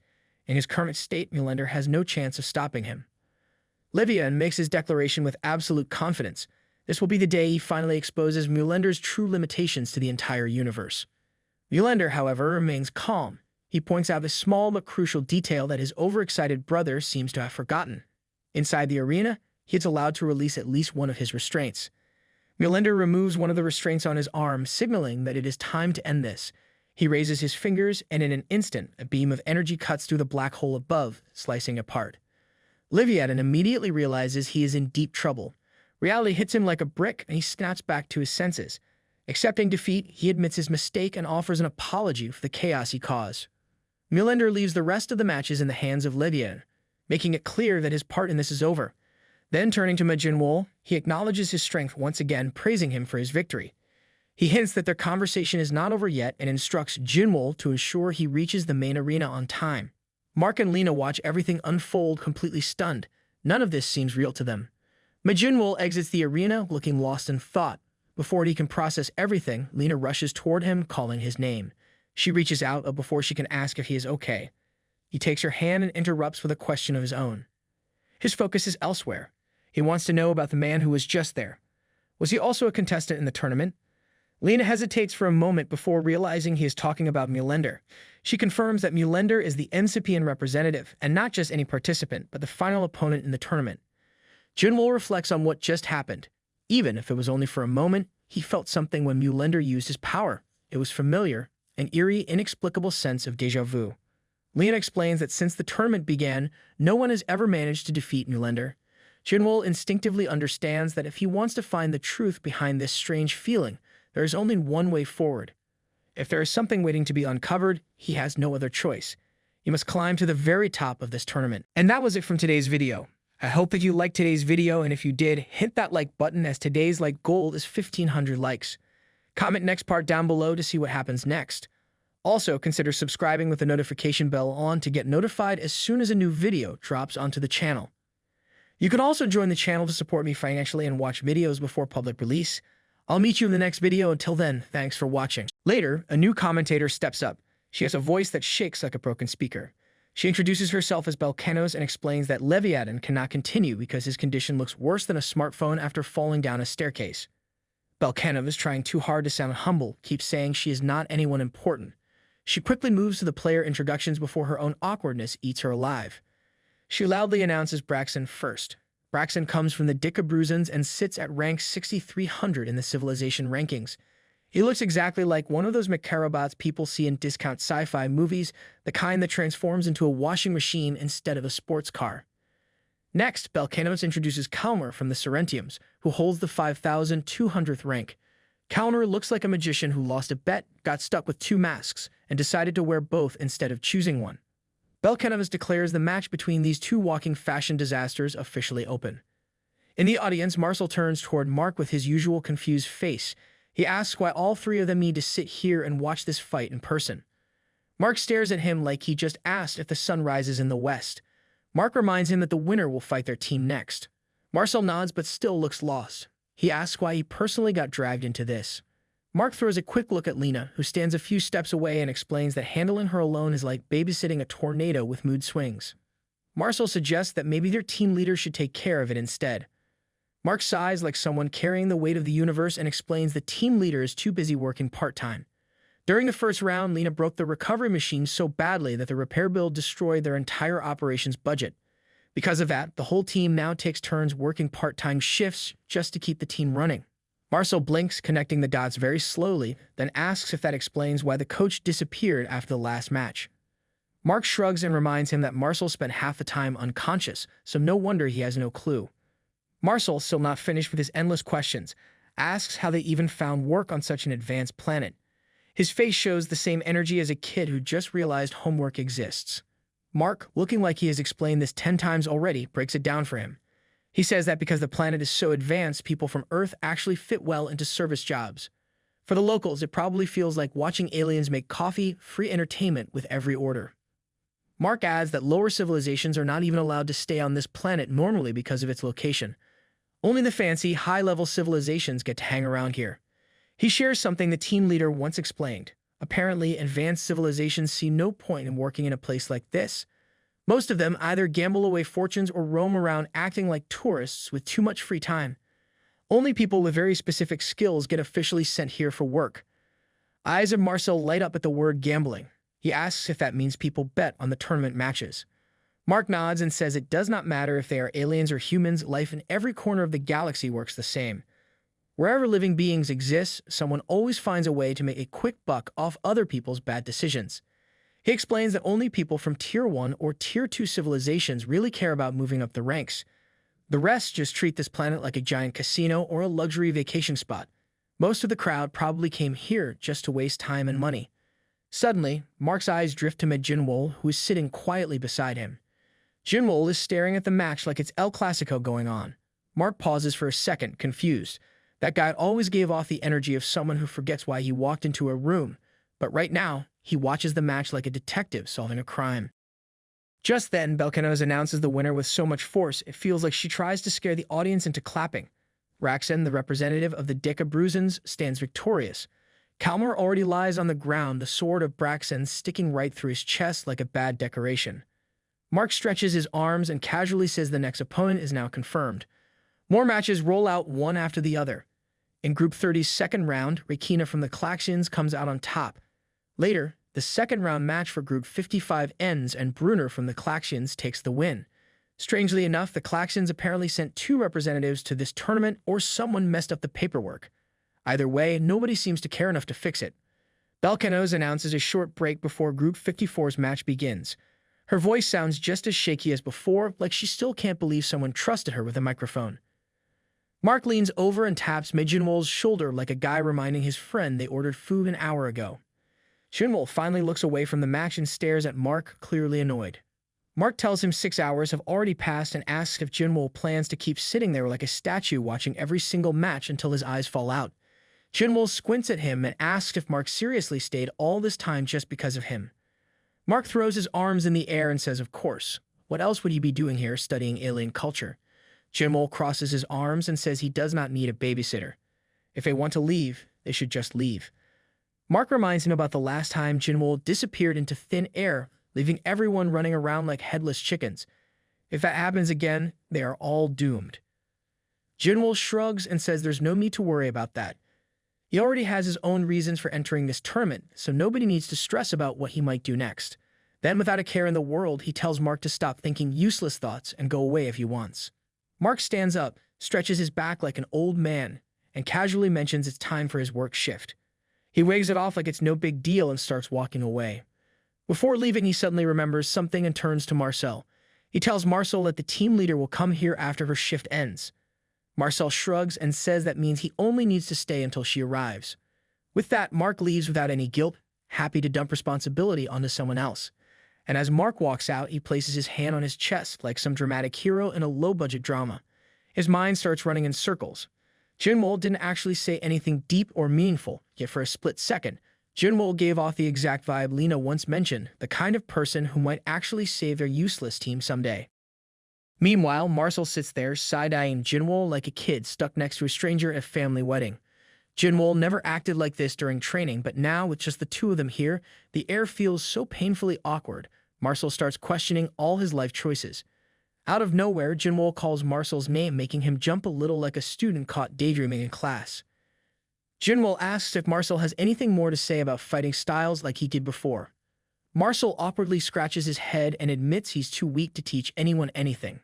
In his current state, Mjolnir has no chance of stopping him. Leviathan makes his declaration with absolute confidence. This will be the day he finally exposes Mjolnir's true limitations to the entire universe. Mjolnir, however, remains calm. He points out the small but crucial detail that his overexcited brother seems to have forgotten. Inside the arena, he is allowed to release at least one of his restraints. Mjolnir removes one of the restraints on his arm, signaling that it is time to end this. He raises his fingers, and in an instant, a beam of energy cuts through the black hole above, slicing apart. Leviathan immediately realizes he is in deep trouble. Reality hits him like a brick, and he snaps back to his senses. Accepting defeat, he admits his mistake and offers an apology for the chaos he caused. Mjolnir leaves the rest of the matches in the hands of Leviathan, making it clear that his part in this is over. Then, turning to Majin, he acknowledges his strength once again, praising him for his victory. He hints that their conversation is not over yet and instructs Jinwoo to ensure he reaches the main arena on time. Mark and Lena watch everything unfold, completely stunned. None of this seems real to them. Majin exits the arena, looking lost in thought. Before he can process everything, Lena rushes toward him, calling his name. She reaches out, but before she can ask if he is okay, he takes her hand and interrupts with a question of his own. His focus is elsewhere. He wants to know about the man who was just there. Was he also a contestant in the tournament? Lena hesitates for a moment before realizing he is talking about Mjolnir. She confirms that Mjolnir is the Incipian representative, and not just any participant, but the final opponent in the tournament. Jinwoo reflects on what just happened. Even if it was only for a moment, he felt something when Mjolnir used his power. It was familiar, an eerie, inexplicable sense of déjà vu. Lena explains that since the tournament began, no one has ever managed to defeat Mjolnir. Jinwoo instinctively understands that if he wants to find the truth behind this strange feeling, there is only one way forward. If there is something waiting to be uncovered, he has no other choice. He must climb to the very top of this tournament. And that was it from today's video. I hope that you liked today's video, and if you did, hit that like button, as today's like goal is 1,500 likes. Comment next part down below to see what happens next. Also, consider subscribing with the notification bell on to get notified as soon as a new video drops onto the channel. You can also join the channel to support me financially and watch videos before public release. I'll meet you in the next video. Until then, thanks for watching. Later, a new commentator steps up. She has a voice that shakes like a broken speaker. She introduces herself as Belkenos and explains that Leviathan cannot continue because his condition looks worse than a smartphone after falling down a staircase. Belkenos, trying too hard to sound humble, keeps saying she is not anyone important. She quickly moves to the player introductions before her own awkwardness eats her alive. She loudly announces Braxton first. Braxton comes from the Dikabruzans and sits at rank 6,300 in the civilization rankings. He looks exactly like one of those Mecharabots people see in discount sci-fi movies, the kind that transforms into a washing machine instead of a sports car. Next, Belkenos introduces Kalmar from the Serentiums, who holds the 5,200th rank. Kalmar looks like a magician who lost a bet, got stuck with two masks, and decided to wear both instead of choosing one. Belkenos declares the match between these two walking fashion disasters officially open. In the audience, Marcel turns toward Mark with his usual confused face. He asks why all three of them need to sit here and watch this fight in person. Mark stares at him like he just asked if the sun rises in the west. Mark reminds him that the winner will fight their team next. Marcel nods but still looks lost. He asks why he personally got dragged into this. Mark throws a quick look at Lena, who stands a few steps away, and explains that handling her alone is like babysitting a tornado with mood swings. Marcel suggests that maybe their team leader should take care of it instead. Mark sighs like someone carrying the weight of the universe and explains the team leader is too busy working part-time. During the first round, Lena broke the recovery machine so badly that the repair bill destroyed their entire operations budget. Because of that, the whole team now takes turns working part-time shifts just to keep the team running. Marcel blinks, connecting the dots very slowly, then asks if that explains why the coach disappeared after the last match. Mark shrugs and reminds him that Marcel spent half the time unconscious, so no wonder he has no clue. Marcel, still not finished with his endless questions, asks how they even found work on such an advanced planet. His face shows the same energy as a kid who just realized homework exists. Mark, looking like he has explained this 10 times already, breaks it down for him. He says that because the planet is so advanced, people from Earth actually fit well into service jobs. For the locals, it probably feels like watching aliens make coffee, free entertainment with every order. Mark adds that lower civilizations are not even allowed to stay on this planet normally because of its location. Only the fancy, high-level civilizations get to hang around here. He shares something the team leader once explained. Apparently, advanced civilizations see no point in working in a place like this. Most of them either gamble away fortunes or roam around acting like tourists with too much free time. Only people with very specific skills get officially sent here for work. Eyes of Marcel light up at the word gambling. He asks if that means people bet on the tournament matches. Mark nods and says it does not matter if they are aliens or humans, life in every corner of the galaxy works the same. Wherever living beings exist, someone always finds a way to make a quick buck off other people's bad decisions. He explains that only people from Tier 1 or Tier 2 civilizations really care about moving up the ranks. The rest just treat this planet like a giant casino or a luxury vacation spot. Most of the crowd probably came here just to waste time and money. Suddenly, Mark's eyes drift to Jinwoo, who is sitting quietly beside him. Jinwoo is staring at the match like it's El Clasico going on. Mark pauses for a second, confused. That guy always gave off the energy of someone who forgets why he walked into a room, but right now, he watches the match like a detective solving a crime. Just then, Belcanos announces the winner with so much force, it feels like she tries to scare the audience into clapping. Raxen, the representative of the Decabruzans, stands victorious. Kalmar already lies on the ground, the sword of Braxen sticking right through his chest like a bad decoration. Mark stretches his arms and casually says the next opponent is now confirmed. More matches roll out one after the other. In Group 30's second round, Rekina from the Klaxions comes out on top. Later, the second round match for Group 55 ends and Brunner from the Klaxions takes the win. Strangely enough, the Klaxions apparently sent 2 representatives to this tournament or someone messed up the paperwork. Either way, nobody seems to care enough to fix it. Belcanos announces a short break before Group 54's match begins. Her voice sounds just as shaky as before, like she still can't believe someone trusted her with a microphone. Mark leans over and taps Jinwoo's shoulder like a guy reminding his friend they ordered food an hour ago. Jinwoo finally looks away from the match and stares at Mark, clearly annoyed. Mark tells him 6 hours have already passed and asks if Jinwoo plans to keep sitting there like a statue watching every single match until his eyes fall out. Jinwoo squints at him and asks if Mark seriously stayed all this time just because of him. Mark throws his arms in the air and says, of course. What else would he be doing here studying alien culture? Jinwoo crosses his arms and says he does not need a babysitter. If they want to leave, they should just leave. Mark reminds him about the last time Jinwoo disappeared into thin air, leaving everyone running around like headless chickens. If that happens again, they are all doomed. Jinwoo shrugs and says there's no need to worry about that. He already has his own reasons for entering this tournament, so nobody needs to stress about what he might do next. Then, without a care in the world, he tells Mark to stop thinking useless thoughts and go away if he wants. Mark stands up, stretches his back like an old man, and casually mentions it's time for his work shift. He waves it off like it's no big deal and starts walking away. Before leaving, he suddenly remembers something and turns to Marcel. He tells Marcel that the team leader will come here after her shift ends. Marcel shrugs and says that means he only needs to stay until she arrives. With that, Mark leaves without any guilt, happy to dump responsibility onto someone else. And as Mark walks out, he places his hand on his chest like some dramatic hero in a low-budget drama. His mind starts running in circles. Jinwoo didn't actually say anything deep or meaningful, yet for a split second, Jinwoo gave off the exact vibe Lena once mentioned, the kind of person who might actually save their useless team someday. Meanwhile, Marcel sits there, side-eyeing Jinwoo like a kid stuck next to a stranger at a family wedding. Jinwoo never acted like this during training, but now, with just the two of them here, the air feels so painfully awkward. Marcel starts questioning all his life choices. Out of nowhere, Jinwoo calls Marcel's name, making him jump a little like a student caught daydreaming in class. Jinwoo asks if Marcel has anything more to say about fighting styles like he did before. Marcel awkwardly scratches his head and admits he's too weak to teach anyone anything.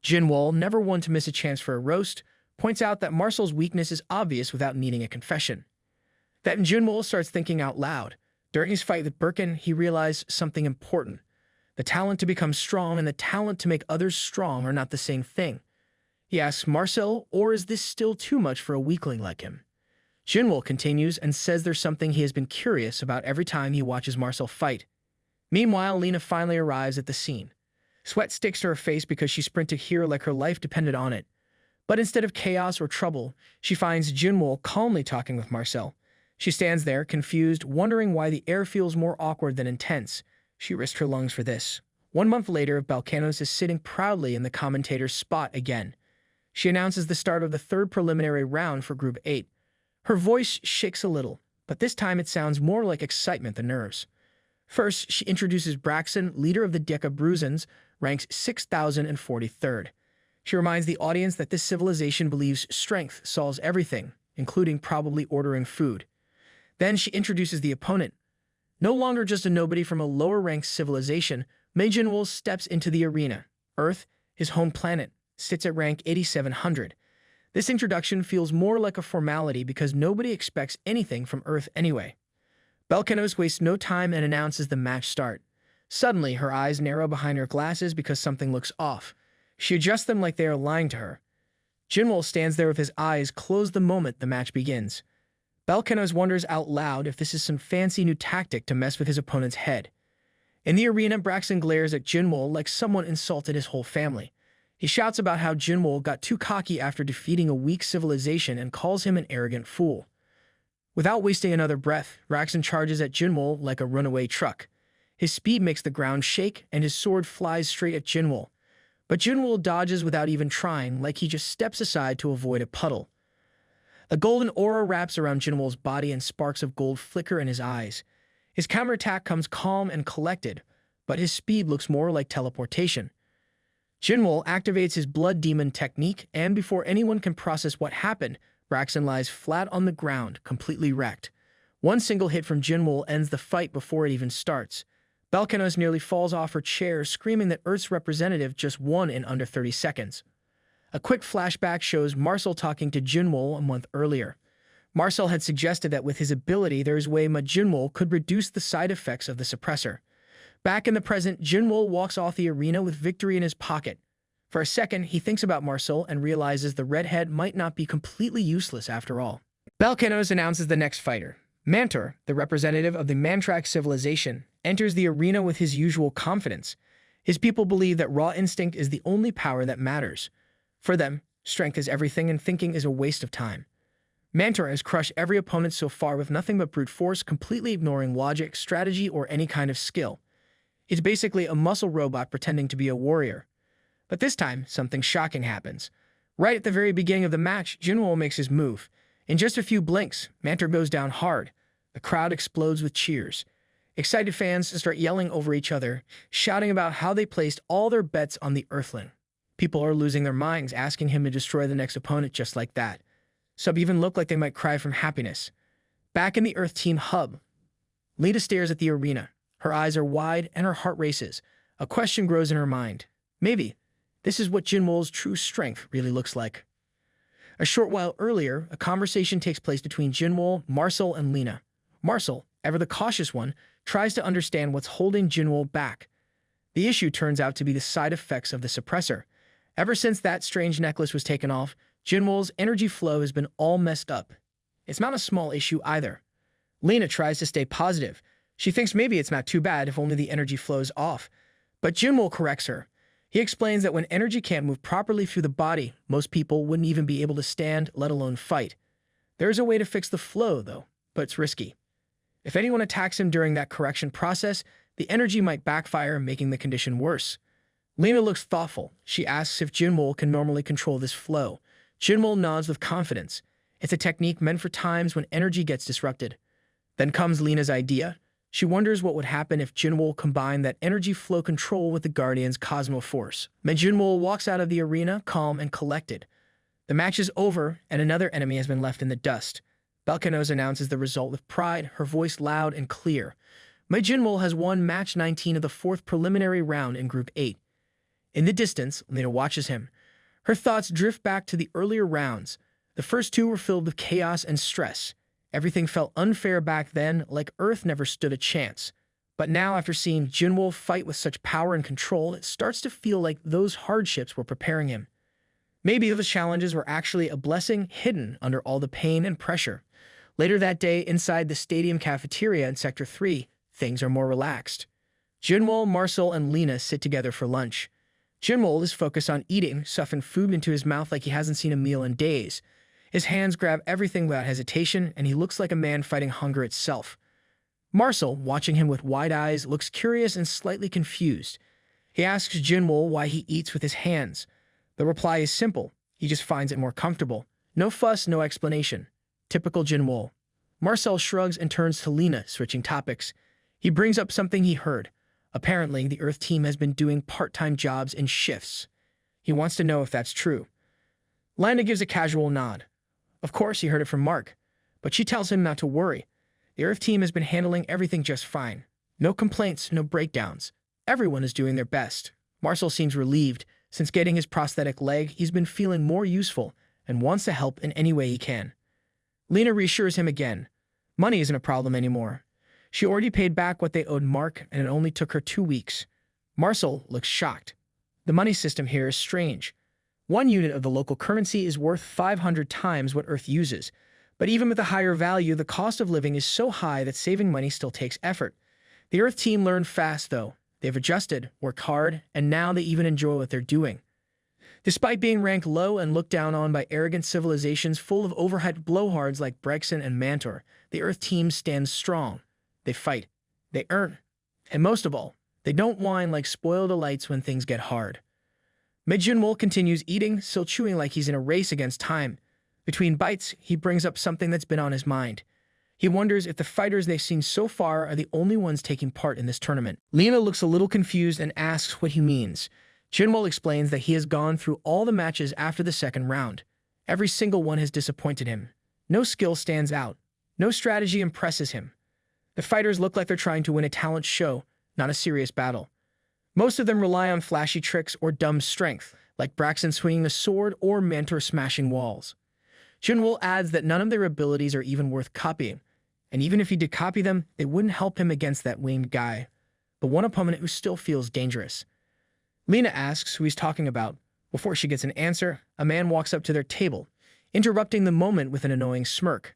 Jinwoo, never one to miss a chance for a roast, points out that Marcel's weakness is obvious without needing a confession. Then Jinwoo starts thinking out loud. During his fight with Birkin, he realized something important. The talent to become strong and the talent to make others strong are not the same thing. He asks Marcel, or is this still too much for a weakling like him? Jinwoo continues and says there's something he has been curious about every time he watches Marcel fight. Meanwhile, Lena finally arrives at the scene. Sweat sticks to her face because she sprinted here like her life depended on it. But instead of chaos or trouble, she finds Jinwoo calmly talking with Marcel. She stands there, confused, wondering why the air feels more awkward than intense. She risked her lungs for this. 1 month later, Belcanos is sitting proudly in the commentator's spot again. She announces the start of the third preliminary round for Group 8. Her voice shakes a little, but this time it sounds more like excitement than nerves. First, she introduces Braxen, leader of the Decabruzans, ranks 6,043rd. She reminds the audience that this civilization believes strength solves everything, including probably ordering food. Then she introduces the opponent. No longer just a nobody from a lower-ranked civilization, Jinwoo steps into the arena. Earth, his home planet, sits at rank 8,700. This introduction feels more like a formality because nobody expects anything from Earth anyway. Belcanos wastes no time and announces the match start. Suddenly, her eyes narrow behind her glasses because something looks off. She adjusts them like they are lying to her. Jinwoo stands there with his eyes closed the moment the match begins. Belkanos wonders out loud if this is some fancy new tactic to mess with his opponent's head. In the arena, Braxton glares at Jinwoo like someone insulted his whole family. He shouts about how Jinwoo got too cocky after defeating a weak civilization and calls him an arrogant fool. Without wasting another breath, Braxton charges at Jinwoo like a runaway truck. His speed makes the ground shake, and his sword flies straight at Jinwoo. But Jinwoo dodges without even trying, like he just steps aside to avoid a puddle. A golden aura wraps around Jinwoo's body and sparks of gold flicker in his eyes. His counterattack comes calm and collected, but his speed looks more like teleportation. Jinwoo activates his blood demon technique, and before anyone can process what happened, Braxton lies flat on the ground, completely wrecked. One single hit from Jinwoo ends the fight before it even starts. Belkanos nearly falls off her chair, screaming that Earth's representative just won in under 30 seconds. A quick flashback shows Marcel talking to Jinwoo a month earlier. Marcel had suggested that with his ability, there is a way Jinwoo could reduce the side effects of the suppressor. Back in the present, Jinwoo walks off the arena with victory in his pocket. For a second, he thinks about Marcel and realizes the redhead might not be completely useless after all. Belkanos announces the next fighter. Mantor, the representative of the Mantrax civilization, enters the arena with his usual confidence. His people believe that raw instinct is the only power that matters. For them, strength is everything and thinking is a waste of time. Mantor has crushed every opponent so far with nothing but brute force, completely ignoring logic, strategy, or any kind of skill. It's basically a muscle robot pretending to be a warrior. But this time, something shocking happens. Right at the very beginning of the match, Jinwoo makes his move. In just a few blinks, Mantor goes down hard. The crowd explodes with cheers. Excited fans start yelling over each other, shouting about how they placed all their bets on the Earthling. People are losing their minds, asking him to destroy the next opponent just like that. Some even look like they might cry from happiness. Back in the Earth Team hub, Lita stares at the arena. Her eyes are wide and her heart races. A question grows in her mind. Maybe this is what Jinwoo's true strength really looks like. A short while earlier, a conversation takes place between Jinwoo, Marcel, and Lina. Marcel, ever the cautious one, tries to understand what's holding Jinwoo back. The issue turns out to be the side effects of the suppressor. Ever since that strange necklace was taken off, Jinwoo's energy flow has been all messed up. It's not a small issue either. Lina tries to stay positive. She thinks maybe it's not too bad if only the energy flows off. But Jinwoo corrects her. He explains that when energy can't move properly through the body, most people wouldn't even be able to stand, let alone fight. There's a way to fix the flow, though, but it's risky. If anyone attacks him during that correction process, the energy might backfire, making the condition worse. Lina looks thoughtful. She asks if Jinwoo can normally control this flow. Jinwoo nods with confidence. It's a technique meant for times when energy gets disrupted. Then comes Lina's idea. She wonders what would happen if Jinwoo combined that energy flow control with the Guardian's Cosmo Force. Jinwoo walks out of the arena, calm and collected. The match is over, and another enemy has been left in the dust. Belkanos announces the result with pride, her voice loud and clear. Jinwoo has won match 19 of the 4th preliminary round in Group 8. In the distance, Lina watches him. Her thoughts drift back to the earlier rounds. The first two were filled with chaos and stress. Everything felt unfair back then, like Earth never stood a chance. But now, after seeing Jinwoo fight with such power and control, it starts to feel like those hardships were preparing him. Maybe those challenges were actually a blessing hidden under all the pain and pressure. Later that day, inside the stadium cafeteria in Sector 3, things are more relaxed. Jinwoo, Marcel, and Lina sit together for lunch. Jinwoo is focused on eating, stuffing food into his mouth like he hasn't seen a meal in days. His hands grab everything without hesitation, and he looks like a man fighting hunger itself. Marcel, watching him with wide eyes, looks curious and slightly confused. He asks Jinwoo why he eats with his hands. The reply is simple. He just finds it more comfortable. No fuss, no explanation. Typical Jinwoo. Marcel shrugs and turns to Lina, switching topics. He brings up something he heard. Apparently, the Earth team has been doing part-time jobs in shifts. He wants to know if that's true. Lina gives a casual nod. Of course, he heard it from Mark, but she tells him not to worry. The Earth team has been handling everything just fine. No complaints, no breakdowns. Everyone is doing their best. Marcel seems relieved. Since getting his prosthetic leg, he's been feeling more useful and wants to help in any way he can. Lina reassures him again. Money isn't a problem anymore. She already paid back what they owed Mark, and it only took her 2 weeks. Marcel looks shocked. The money system here is strange. One unit of the local currency is worth 500 times what Earth uses. But even with a higher value, the cost of living is so high that saving money still takes effort. The Earth team learned fast, though. They've adjusted, worked hard, and now they even enjoy what they're doing. Despite being ranked low and looked down on by arrogant civilizations full of overhyped blowhards like Brexit and Mantor, the Earth team stands strong. They fight. They earn. And most of all, they don't whine like spoiled elites when things get hard. Jinwoo continues eating, still chewing like he's in a race against time. Between bites, he brings up something that's been on his mind. He wonders if the fighters they've seen so far are the only ones taking part in this tournament. Lena looks a little confused and asks what he means. Jinwoo explains that he has gone through all the matches after the second round. Every single one has disappointed him. No skill stands out. No strategy impresses him. The fighters look like they're trying to win a talent show, not a serious battle. Most of them rely on flashy tricks or dumb strength, like Braxton swinging a sword or Mantor smashing walls. Jinwoo adds that none of their abilities are even worth copying, and even if he did copy them, they wouldn't help him against that winged guy, the one opponent who still feels dangerous. Lena asks who he's talking about. Before she gets an answer, a man walks up to their table, interrupting the moment with an annoying smirk.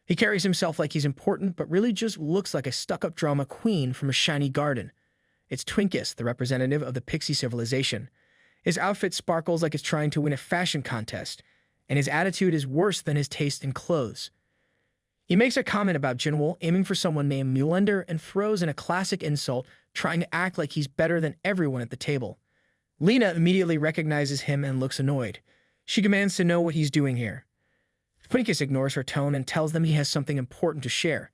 He carries himself like he's important, but really just looks like a stuck-up drama queen from a shiny garden. It's Twinkus, the representative of the Pixie civilization. His outfit sparkles like it's trying to win a fashion contest, and his attitude is worse than his taste in clothes. He makes a comment about Jinwoo aiming for someone named Mulender and throws in a classic insult, trying to act like he's better than everyone at the table. Lena immediately recognizes him and looks annoyed. She demands to know what he's doing here. Twinkus ignores her tone and tells them he has something important to share.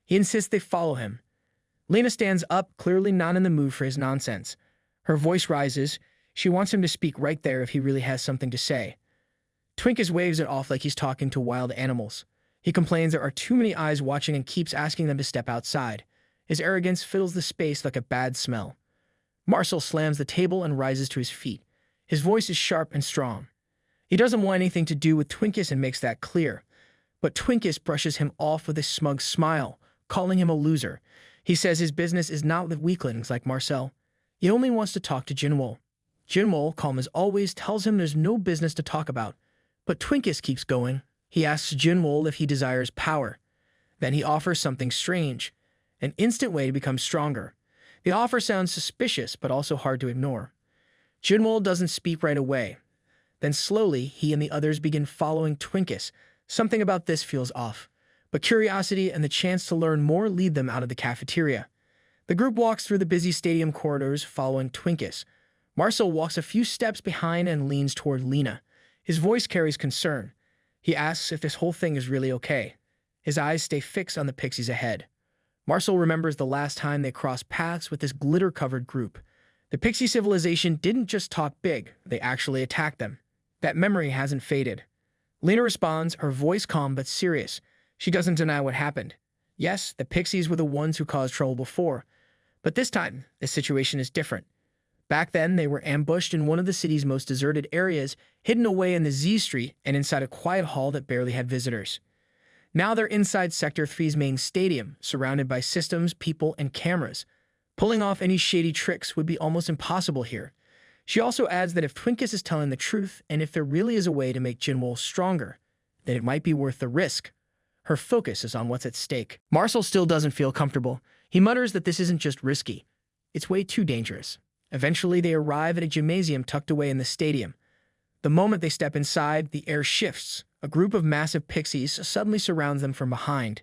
He insists they follow him. Lena stands up, clearly not in the mood for his nonsense. Her voice rises. She wants him to speak right there if he really has something to say. Twinkus waves it off like he's talking to wild animals. He complains there are too many eyes watching and keeps asking them to step outside. His arrogance fills the space like a bad smell. Marcel slams the table and rises to his feet. His voice is sharp and strong. He doesn't want anything to do with Twinkus and makes that clear. But Twinkus brushes him off with a smug smile, calling him a loser. He says his business is not with weaklings like Marcel. He only wants to talk to Jinwoo. Jinwoo, calm as always, tells him there's no business to talk about. But Twinkus keeps going. He asks Jinwoo if he desires power. Then he offers something strange, an instant way to become stronger. The offer sounds suspicious, but also hard to ignore. Jinwoo doesn't speak right away. Then slowly, he and the others begin following Twinkus. Something about this feels off, but curiosity and the chance to learn more lead them out of the cafeteria. The group walks through the busy stadium corridors following Twinkus. Marcel walks a few steps behind and leans toward Lena. His voice carries concern. He asks if this whole thing is really okay. His eyes stay fixed on the pixies ahead. Marcel remembers the last time they crossed paths with this glitter-covered group. The pixie civilization didn't just talk big, they actually attacked them. That memory hasn't faded. Lena responds, her voice calm but serious. She doesn't deny what happened. Yes, the pixies were the ones who caused trouble before. But this time, the situation is different. Back then, they were ambushed in one of the city's most deserted areas, hidden away in the Z Street and inside a quiet hall that barely had visitors. Now they're inside Sector 3's main stadium, surrounded by systems, people, and cameras. Pulling off any shady tricks would be almost impossible here. She also adds that if Twinkus is telling the truth, and if there really is a way to make Jinwoo stronger, then it might be worth the risk. Her focus is on what's at stake. Marcel still doesn't feel comfortable. He mutters that this isn't just risky. It's way too dangerous. Eventually, they arrive at a gymnasium tucked away in the stadium. The moment they step inside, the air shifts. A group of massive pixies suddenly surrounds them from behind.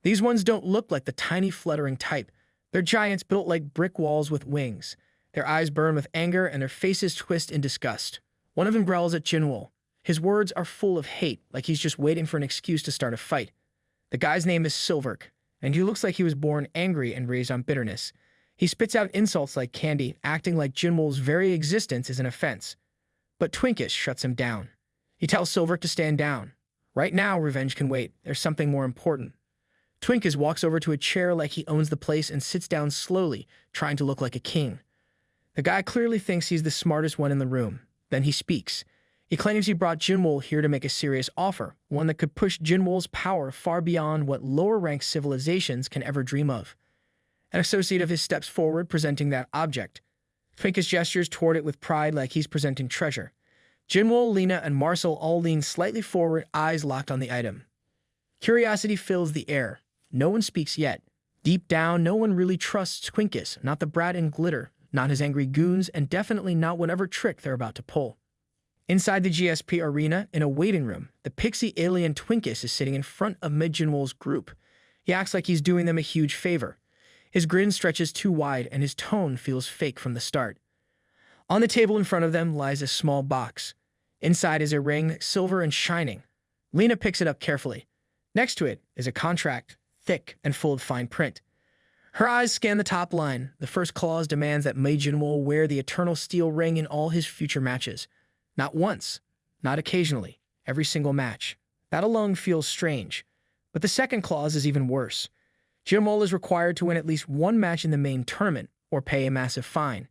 These ones don't look like the tiny fluttering type. They're giants built like brick walls with wings. Their eyes burn with anger and their faces twist in disgust. One of them growls at Jinwoo. His words are full of hate, like he's just waiting for an excuse to start a fight. The guy's name is Silverk, and he looks like he was born angry and raised on bitterness. He spits out insults like candy, acting like Jinwoo's very existence is an offense. But Twinkus shuts him down. He tells Silverk to stand down. Right now, revenge can wait. There's something more important. Twinkus walks over to a chair like he owns the place and sits down slowly, trying to look like a king. The guy clearly thinks he's the smartest one in the room. Then he speaks. He claims he brought Jinwoo here to make a serious offer, one that could push Jinwoo's power far beyond what lower-ranked civilizations can ever dream of. An associate of his steps forward, presenting that object. Twinkus gestures toward it with pride like he's presenting treasure. Jinwoo, Lena, and Marcel all lean slightly forward, eyes locked on the item. Curiosity fills the air. No one speaks yet. Deep down, no one really trusts Twinkus, not the brat in glitter, not his angry goons, and definitely not whatever trick they're about to pull. Inside the GSP arena, in a waiting room, the pixie alien Twinkus is sitting in front of Jinwoo's group. He acts like he's doing them a huge favor. His grin stretches too wide, and his tone feels fake from the start. On the table in front of them lies a small box. Inside is a ring, silver and shining. Lena picks it up carefully. Next to it is a contract, thick and full of fine print. Her eyes scan the top line. The first clause demands that Jinwoo wear the eternal steel ring in all his future matches. Not once, not occasionally, every single match. That alone feels strange. But the second clause is even worse. Jinwoo is required to win at least one match in the main tournament or pay a massive fine.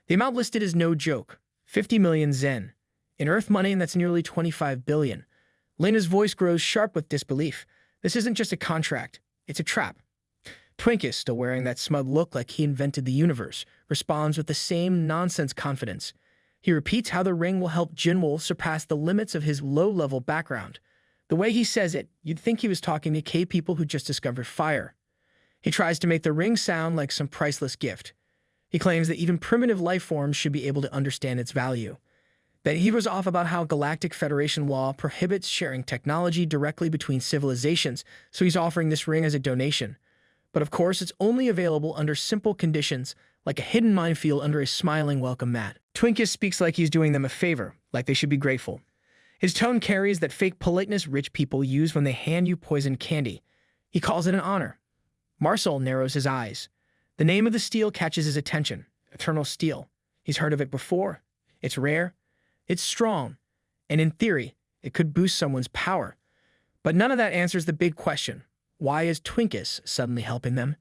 The amount listed is no joke, 50 million zen. In Earth money, that's nearly 25 billion. Lena's voice grows sharp with disbelief. This isn't just a contract, it's a trap. Twinkus, still wearing that smug look like he invented the universe, responds with the same nonsense confidence. He repeats how the ring will help Jinwoo surpass the limits of his low-level background. The way he says it, you'd think he was talking to cave people who just discovered fire. He tries to make the ring sound like some priceless gift. He claims that even primitive life forms should be able to understand its value. Then he goes off about how Galactic Federation law prohibits sharing technology directly between civilizations, so he's offering this ring as a donation. But of course, it's only available under simple conditions, like a hidden minefield under a smiling welcome mat. Twinkus speaks like he's doing them a favor, like they should be grateful. His tone carries that fake politeness rich people use when they hand you poisoned candy. He calls it an honor. Marcel narrows his eyes. The name of the steel catches his attention. Eternal steel. He's heard of it before. It's rare. It's strong. And in theory, it could boost someone's power. But none of that answers the big question. Why is Twinkus suddenly helping them?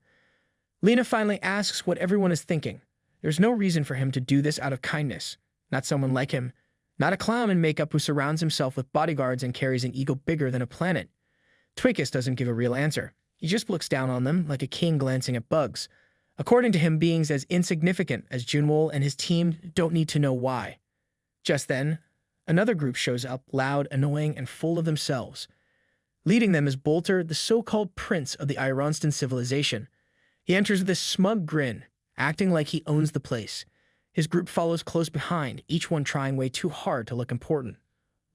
Lena finally asks what everyone is thinking. There's no reason for him to do this out of kindness. Not someone like him. Not a clown in makeup who surrounds himself with bodyguards and carries an ego bigger than a planet. Twinkus doesn't give a real answer. He just looks down on them like a king glancing at bugs. According to him, beings as insignificant as Jinwoo and his team don't need to know why. Just then, another group shows up, loud, annoying, and full of themselves. Leading them is Bolter, the so-called prince of the Ironston civilization. He enters with a smug grin, acting like he owns the place. His group follows close behind, each one trying way too hard to look important.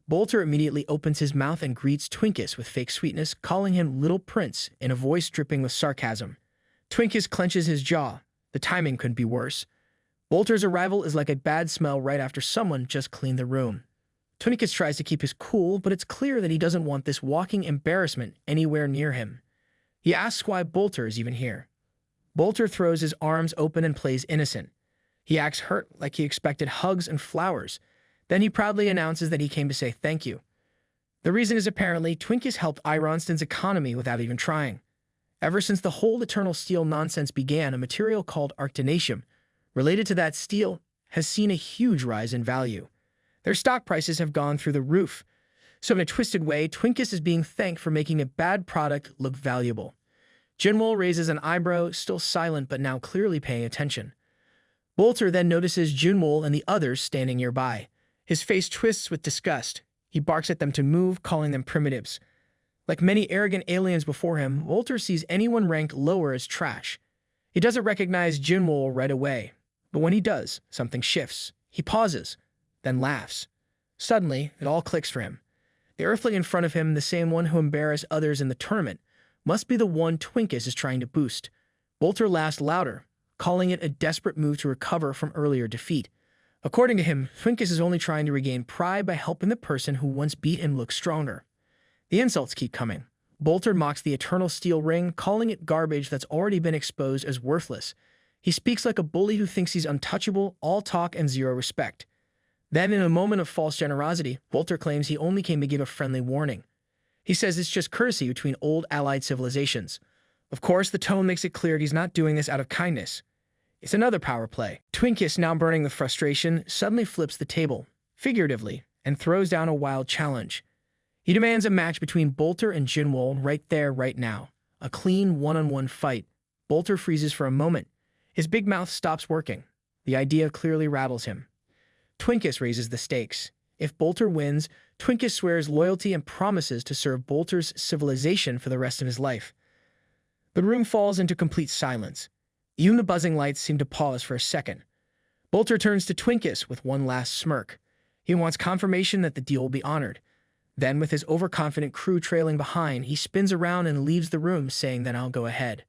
Bolter immediately opens his mouth and greets Twinkus with fake sweetness, calling him Little Prince in a voice dripping with sarcasm. Twinkus clenches his jaw. The timing couldn't be worse. Bolter's arrival is like a bad smell right after someone just cleaned the room. Twinkus tries to keep his cool, but it's clear that he doesn't want this walking embarrassment anywhere near him. He asks why Bolter is even here. Bolter throws his arms open and plays innocent. He acts hurt, like he expected hugs and flowers. Then he proudly announces that he came to say thank you. The reason is apparently Twinkus helped Ironston's economy without even trying. Ever since the whole eternal steel nonsense began, a material called arctinatium, related to that steel, has seen a huge rise in value. Their stock prices have gone through the roof. So in a twisted way, Twinkus is being thanked for making a bad product look valuable. Jinwoo raises an eyebrow, still silent but now clearly paying attention. Bolter then notices Jinwoo and the others standing nearby. His face twists with disgust. He barks at them to move, calling them primitives. Like many arrogant aliens before him, Bolter sees anyone ranked lower as trash. He doesn't recognize Jinwoo right away, but when he does, something shifts. He pauses, then laughs. Suddenly, it all clicks for him. The earthling in front of him, the same one who embarrassed others in the tournament, must be the one Twinkus is trying to boost. Bolter laughs louder, calling it a desperate move to recover from earlier defeat. According to him, Twinkus is only trying to regain pride by helping the person who once beat him look stronger. The insults keep coming. Bolter mocks the eternal steel ring, calling it garbage that's already been exposed as worthless. He speaks like a bully who thinks he's untouchable, all talk and zero respect. Then, in a moment of false generosity, Bolter claims he only came to give a friendly warning. He says it's just courtesy between old allied civilizations. Of course, the tone makes it clear he's not doing this out of kindness. It's another power play. Twinkus, now burning with frustration, suddenly flips the table, figuratively, and throws down a wild challenge. He demands a match between Bolter and Jinwoo right there, right now. A clean one-on-one fight. Bolter freezes for a moment. His big mouth stops working. The idea clearly rattles him. Twinkus raises the stakes. If Bolter wins, Twinkus swears loyalty and promises to serve Bolter's civilization for the rest of his life. The room falls into complete silence. Even the buzzing lights seem to pause for a second. Bolter turns to Twinkus with one last smirk. He wants confirmation that the deal will be honored. Then, with his overconfident crew trailing behind, he spins around and leaves the room, saying that I'll go ahead.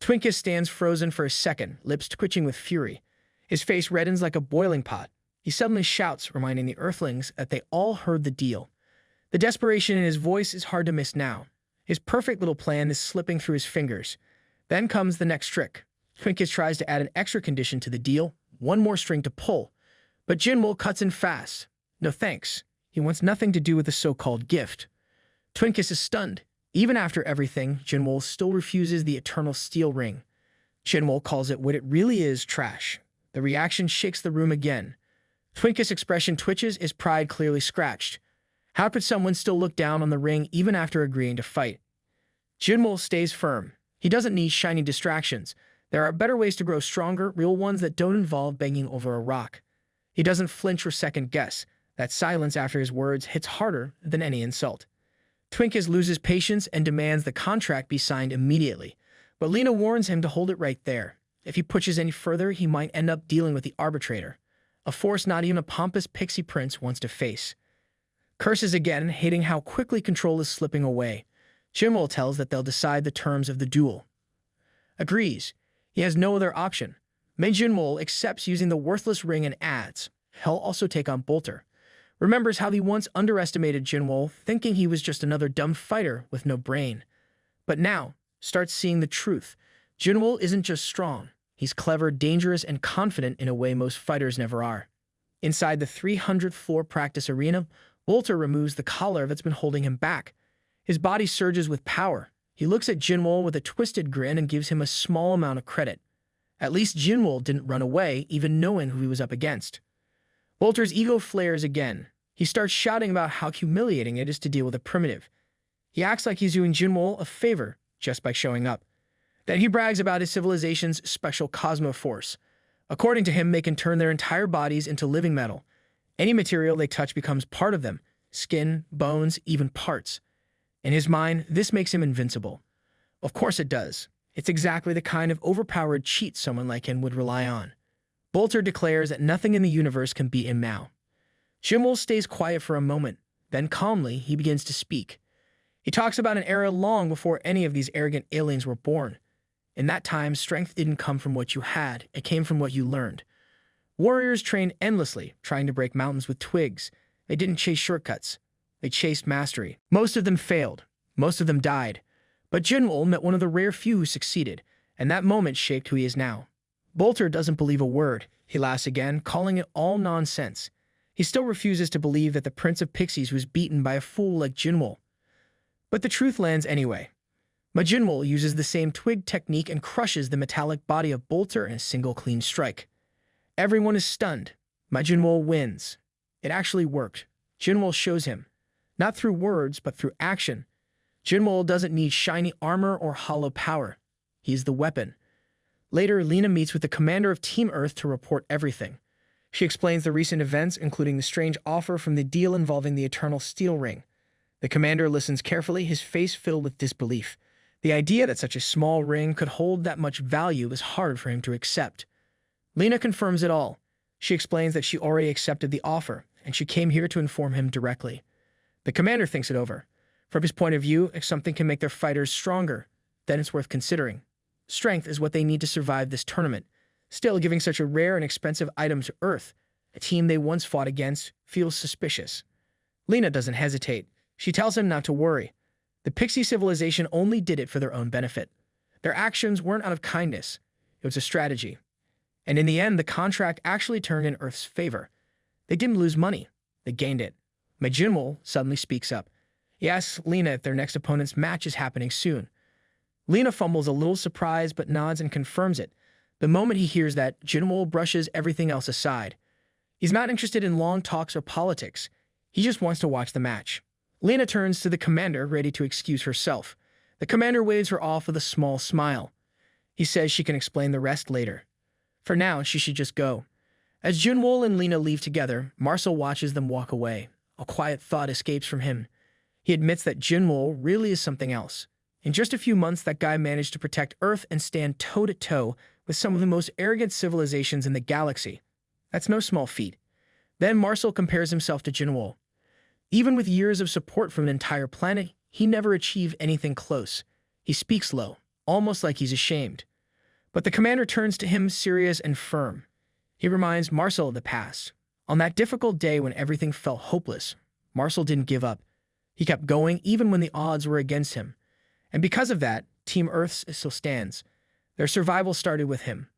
Twinkus stands frozen for a second, lips twitching with fury. His face reddens like a boiling pot. He suddenly shouts, reminding the Earthlings that they all heard the deal. The desperation in his voice is hard to miss now. His perfect little plan is slipping through his fingers. Then comes the next trick. Twinkus tries to add an extra condition to the deal, one more string to pull. But Jinwoo cuts in fast. No thanks. He wants nothing to do with the so-called gift. Twinkus is stunned. Even after everything, Jinwoo still refuses the eternal steel ring. Jinwoo calls it what it really is, trash. The reaction shakes the room again. Twinkus' expression twitches, his pride clearly scratched. How could someone still look down on the ring even after agreeing to fight? Jinwoo stays firm. He doesn't need shiny distractions. There are better ways to grow stronger, real ones that don't involve banging over a rock. He doesn't flinch or second guess. That silence after his words hits harder than any insult. Twinkus loses patience and demands the contract be signed immediately. But Lena warns him to hold it right there. If he pushes any further, he might end up dealing with the arbitrator, a force not even a pompous pixie prince wants to face. Curses again, hating how quickly control is slipping away. Jinwoo tells that they'll decide the terms of the duel. Agrees. He has no other option. Jinwoo accepts using the worthless ring and adds, he'll also take on Bolter. Remembers how he once underestimated Jinwoo, thinking he was just another dumb fighter with no brain. But now, starts seeing the truth. Jinwoo isn't just strong. He's clever, dangerous, and confident in a way most fighters never are. Inside the 300th floor practice arena, Bolter removes the collar that's been holding him back. His body surges with power. He looks at Jinwoo with a twisted grin and gives him a small amount of credit. At least Jinwoo didn't run away, even knowing who he was up against. Bolter's ego flares again. He starts shouting about how humiliating it is to deal with a primitive. He acts like he's doing Jinwoo a favor just by showing up. Then he brags about his civilization's special Cosmo Force. According to him, they can turn their entire bodies into living metal. Any material they touch becomes part of them, skin, bones, even parts. In his mind, this makes him invincible. Of course it does. It's exactly the kind of overpowered cheat someone like him would rely on. Bolter declares that nothing in the universe can beat him now. Jinwoo stays quiet for a moment. Then calmly, he begins to speak. He talks about an era long before any of these arrogant aliens were born. In that time, strength didn't come from what you had, it came from what you learned. Warriors trained endlessly, trying to break mountains with twigs. They didn't chase shortcuts. They chased mastery. Most of them failed. Most of them died. But Jinwoo met one of the rare few who succeeded, and that moment shaped who he is now. Bolter doesn't believe a word. He laughs again, calling it all nonsense. He still refuses to believe that the Prince of Pixies was beaten by a fool like Jinwoo. But the truth lands anyway. Jinwoo uses the same twig technique and crushes the metallic body of Bolter in a single clean strike. Everyone is stunned. Jinwoo wins. It actually worked. Jinwoo shows him. Not through words, but through action. Jinwoo doesn't need shiny armor or hollow power. He's the weapon. Later, Lena meets with the commander of Team Earth to report everything. She explains the recent events, including the strange offer from the deal involving the Eternal Steel Ring. The commander listens carefully, his face filled with disbelief. The idea that such a small ring could hold that much value is hard for him to accept. Lena confirms it all. She explains that she already accepted the offer, and she came here to inform him directly. The commander thinks it over. From his point of view, if something can make their fighters stronger, then it's worth considering. Strength is what they need to survive this tournament. Still, giving such a rare and expensive item to Earth, a team they once fought against, feels suspicious. Lena doesn't hesitate. She tells him not to worry. The Pixie civilization only did it for their own benefit. Their actions weren't out of kindness. It was a strategy. And in the end, the contract actually turned in Earth's favor. They didn't lose money. They gained it. Jinwoo suddenly speaks up. He asks Lena if their next opponent's match is happening soon. Lena fumbles a little surprised but nods and confirms it. The moment he hears that, Jinwoo brushes everything else aside. He's not interested in long talks or politics. He just wants to watch the match. Lena turns to the commander, ready to excuse herself. The commander waves her off with a small smile. He says she can explain the rest later. For now, she should just go. As Junwol and Lena leave together, Marcel watches them walk away. A quiet thought escapes from him. He admits that Junwol really is something else. In just a few months, that guy managed to protect Earth and stand toe-to-toe with some of the most arrogant civilizations in the galaxy. That's no small feat. Then Marcel compares himself to Junwol. Even with years of support from an entire planet, he never achieved anything close. He speaks low, almost like he's ashamed. But the commander turns to him serious and firm. He reminds Marcel of the past. On that difficult day when everything felt hopeless, Marcel didn't give up. He kept going even when the odds were against him. And because of that, Team Earth still stands. Their survival started with him.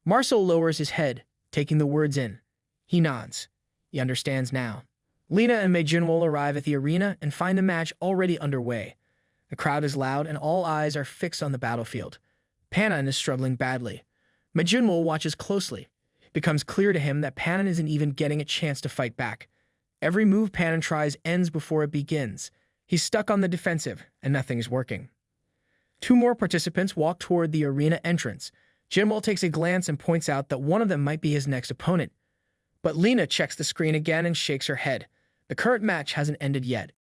Marcel lowers his head, taking the words in. He nods. He understands now. Lena and Mei Junwol arrive at the arena and find the match already underway. The crowd is loud and all eyes are fixed on the battlefield. Panan is struggling badly. Mei Junwol watches closely. It becomes clear to him that Panan isn't even getting a chance to fight back. Every move Panan tries ends before it begins. He's stuck on the defensive, and nothing's working. Two more participants walk toward the arena entrance. Junwol takes a glance and points out that one of them might be his next opponent. But Lena checks the screen again and shakes her head. The current match hasn't ended yet.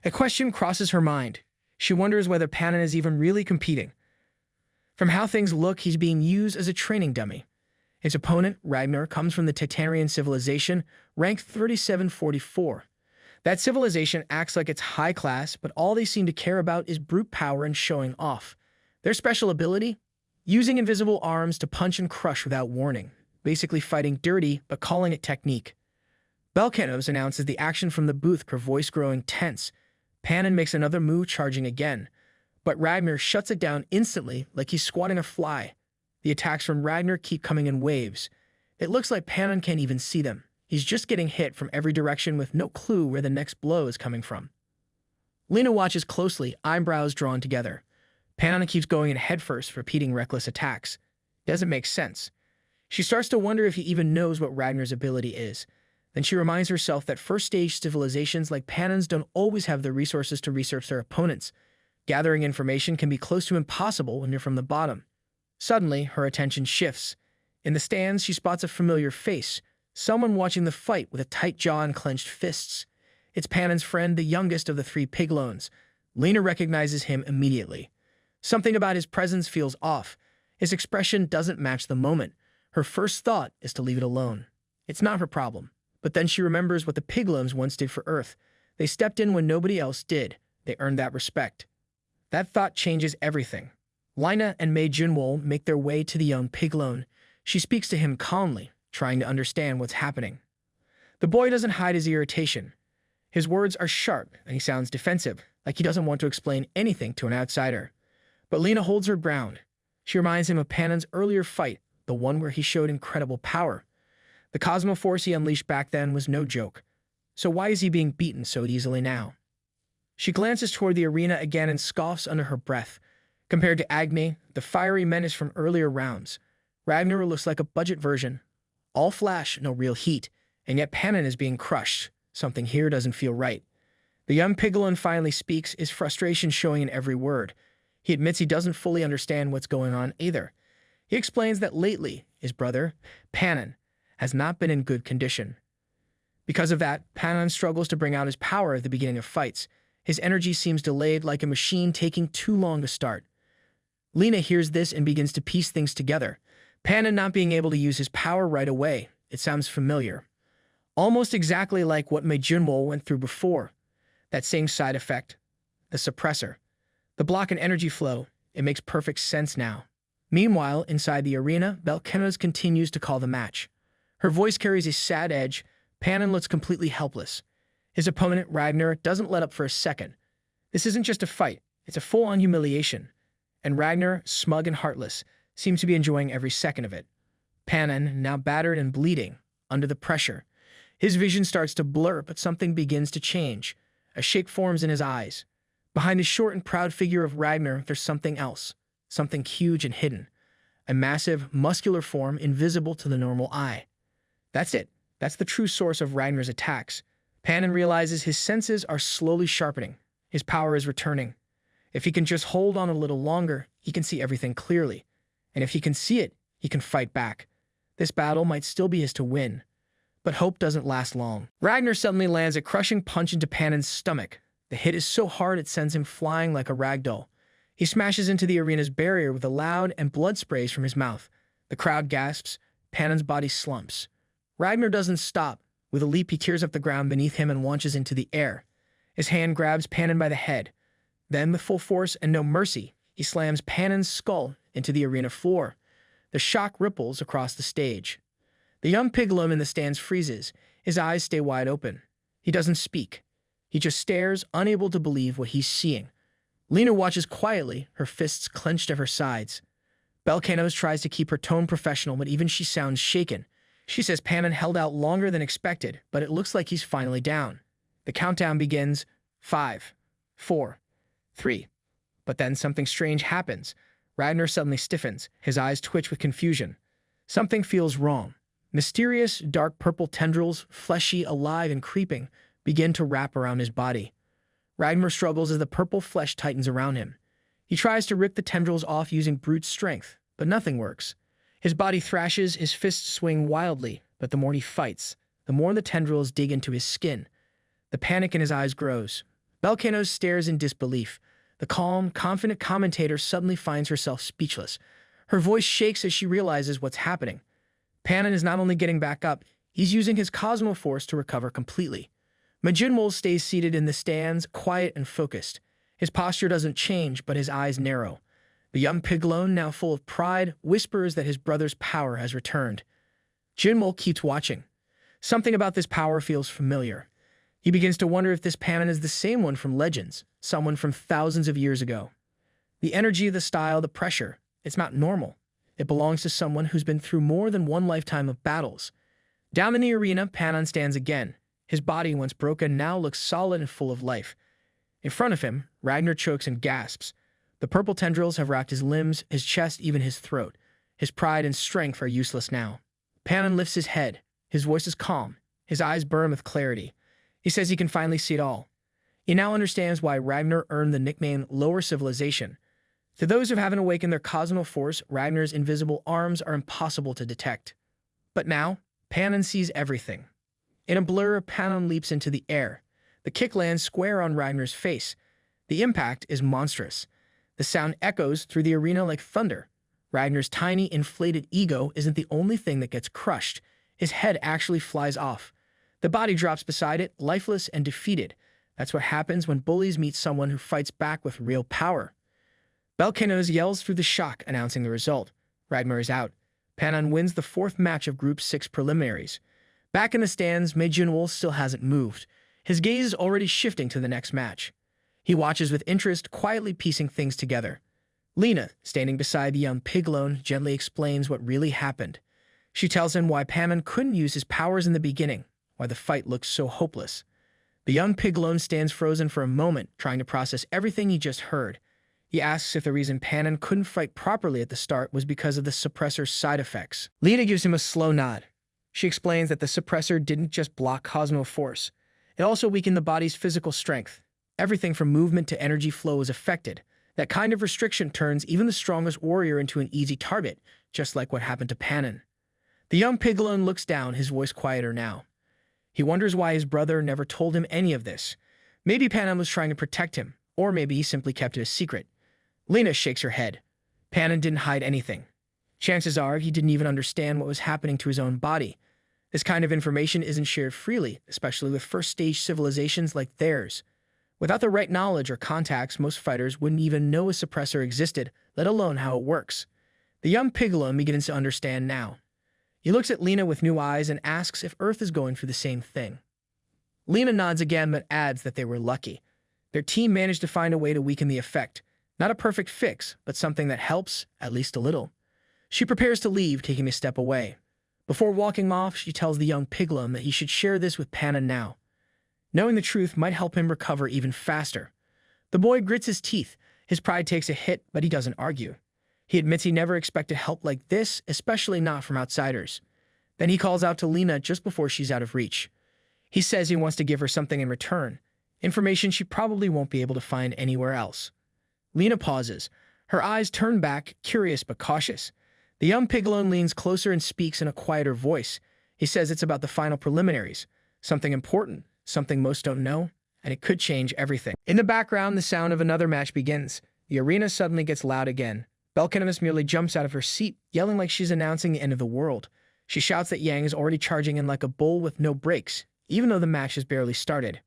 A question crosses her mind. She wonders whether Panan is even really competing. From how things look, he's being used as a training dummy. His opponent, Ragnar, comes from the Titanian civilization, ranked 3744. That civilization acts like it's high class, but all they seem to care about is brute power and showing off. Their special ability? Using invisible arms to punch and crush without warning. Basically fighting dirty, but calling it technique. Belkanos announces the action from the booth, her voice growing tense. Panan makes another move, charging again. But Ragnar shuts it down instantly, like he's swatting a fly. The attacks from Ragnar keep coming in waves. It looks like Panan can't even see them. He's just getting hit from every direction with no clue where the next blow is coming from. Lena watches closely, eyebrows drawn together. Panan keeps going in headfirst, repeating reckless attacks. Doesn't make sense. She starts to wonder if he even knows what Ragnar's ability is. Then she reminds herself that first-stage civilizations like Panan's don't always have the resources to research their opponents. Gathering information can be close to impossible when you're from the bottom. Suddenly, her attention shifts. In the stands, she spots a familiar face, someone watching the fight with a tight jaw and clenched fists. It's Panan's friend, the youngest of the three piglones. Lena recognizes him immediately. Something about his presence feels off. His expression doesn't match the moment. Her first thought is to leave it alone. It's not her problem. But then she remembers what the piglones once did for Earth. They stepped in when nobody else did. They earned that respect. That thought changes everything. Lina and Mei Junwol make their way to the young piglone. She speaks to him calmly, trying to understand what's happening. The boy doesn't hide his irritation. His words are sharp, and he sounds defensive, like he doesn't want to explain anything to an outsider. But Lena holds her ground. She reminds him of Panan's earlier fight, the one where he showed incredible power. The Cosmoforce he unleashed back then was no joke. So why is he being beaten so easily now? She glances toward the arena again and scoffs under her breath. Compared to Agni, the fiery menace from earlier rounds, Ragnar looks like a budget version. All flash, no real heat, and yet Panan is being crushed. Something here doesn't feel right. The young piglone finally speaks, his frustration showing in every word. He admits he doesn't fully understand what's going on either. He explains that lately, his brother, Panan, has not been in good condition. Because of that, Panan struggles to bring out his power at the beginning of fights. His energy seems delayed, like a machine taking too long to start. Lena hears this and begins to piece things together. Panan not being able to use his power right away. It sounds familiar. Almost exactly like what Mei Junwol went through before. That same side effect. The suppressor. The block in energy flow. It makes perfect sense now. Meanwhile, inside the arena, Belkanos continues to call the match. Her voice carries a sad edge. Panan looks completely helpless. His opponent, Ragnar, doesn't let up for a second. This isn't just a fight. It's a full-on humiliation. And Ragnar, smug and heartless, seems to be enjoying every second of it. Panan, now battered and bleeding, under the pressure. His vision starts to blur, but something begins to change. A shake forms in his eyes. Behind the short and proud figure of Ragnar, there's something else. Something huge and hidden. A massive, muscular form invisible to the normal eye. That's it. That's the true source of Ragnar's attacks. Panan realizes his senses are slowly sharpening. His power is returning. If he can just hold on a little longer, he can see everything clearly. And if he can see it, he can fight back. This battle might still be his to win. But hope doesn't last long. Ragnar suddenly lands a crushing punch into Panon's stomach. The hit is so hard it sends him flying like a ragdoll. He smashes into the arena's barrier with a loud and blood sprays from his mouth. The crowd gasps. Panon's body slumps. Ragnar doesn't stop. With a leap, he tears up the ground beneath him and launches into the air. His hand grabs Panon by the head. Then, with full force and no mercy, he slams Panon's skull into the arena floor. The shock ripples across the stage. The young piglum in the stands freezes. His eyes stay wide open. He doesn't speak. He just stares, unable to believe what he's seeing. Lena watches quietly, her fists clenched at her sides. Belcanos tries to keep her tone professional, but even she sounds shaken. She says Panon held out longer than expected, but it looks like he's finally down. The countdown begins. 5, 4, 3. But then something strange happens. Ragnar suddenly stiffens. His eyes twitch with confusion. Something feels wrong. Mysterious, dark purple tendrils, fleshy, alive, and creeping, begin to wrap around his body. Ragnar struggles as the purple flesh tightens around him. He tries to rip the tendrils off using brute strength, but nothing works. His body thrashes, his fists swing wildly, but the more he fights, the more the tendrils dig into his skin. The panic in his eyes grows. Belcanos stares in disbelief. The calm, confident commentator suddenly finds herself speechless. Her voice shakes as she realizes what's happening. Panon is not only getting back up, he's using his Cosmo Force to recover completely. Majinmol stays seated in the stands, quiet and focused. His posture doesn't change, but his eyes narrow. The young piglone, now full of pride, whispers that his brother's power has returned. Jinmol keeps watching. Something about this power feels familiar. He begins to wonder if this Panon is the same one from Legends, someone from thousands of years ago. The energy, the style, the pressure, it's not normal. It belongs to someone who's been through more than one lifetime of battles. Down in the arena, Panon stands again. His body, once broken, now looks solid and full of life. In front of him, Ragnar chokes and gasps. The purple tendrils have wrapped his limbs, his chest, even his throat. His pride and strength are useless now. Panon lifts his head. His voice is calm. His eyes burn with clarity. He says he can finally see it all. He now understands why Ragnar earned the nickname Lower Civilization. To those who haven't awakened their Cosmo Force, Ragnar's invisible arms are impossible to detect. But now, Panon sees everything. In a blur, Panon leaps into the air. The kick lands square on Ragnar's face. The impact is monstrous. The sound echoes through the arena like thunder. Ragnar's tiny, inflated ego isn't the only thing that gets crushed. His head actually flies off. The body drops beside it, lifeless and defeated. That's what happens when bullies meet someone who fights back with real power. Belcanos yells through the shock, announcing the result. Ragnar is out. Panon wins the fourth match of Group 6 preliminaries. Back in the stands, Majinwol still hasn't moved. His gaze is already shifting to the next match. He watches with interest, quietly piecing things together. Lena, standing beside the young piglone, gently explains what really happened. She tells him why Panon couldn't use his powers in the beginning, why the fight looks so hopeless. The young piglone stands frozen for a moment, trying to process everything he just heard. He asks if the reason Panon couldn't fight properly at the start was because of the suppressor's side effects. Lena gives him a slow nod. She explains that the suppressor didn't just block Cosmo Force. It also weakened the body's physical strength. Everything from movement to energy flow is affected. That kind of restriction turns even the strongest warrior into an easy target, just like what happened to Panon. The young piglone looks down, his voice quieter now. He wonders why his brother never told him any of this. Maybe Panon was trying to protect him, or maybe he simply kept it a secret. Lena shakes her head. Panon didn't hide anything. Chances are he didn't even understand what was happening to his own body. This kind of information isn't shared freely, especially with first-stage civilizations like theirs. Without the right knowledge or contacts, most fighters wouldn't even know a suppressor existed, let alone how it works. The young piglone begins to understand now. He looks at Lena with new eyes and asks if Earth is going through the same thing. Lena nods again but adds that they were lucky. Their team managed to find a way to weaken the effect. Not a perfect fix, but something that helps, at least a little. She prepares to leave, taking a step away. Before walking off, she tells the young piglone that he should share this with Panon now. Knowing the truth might help him recover even faster. The boy grits his teeth. His pride takes a hit, but he doesn't argue. He admits he never expected help like this, especially not from outsiders. Then he calls out to Lena just before she's out of reach. He says he wants to give her something in return, information she probably won't be able to find anywhere else. Lena pauses. Her eyes turn back, curious but cautious. The young piglone leans closer and speaks in a quieter voice. He says it's about the final preliminaries. Something important, something most don't know, and it could change everything. In the background, the sound of another match begins. The arena suddenly gets loud again. Belkanamus merely jumps out of her seat, yelling like she's announcing the end of the world. She shouts that Yang is already charging in like a bull with no brakes, even though the match has barely started.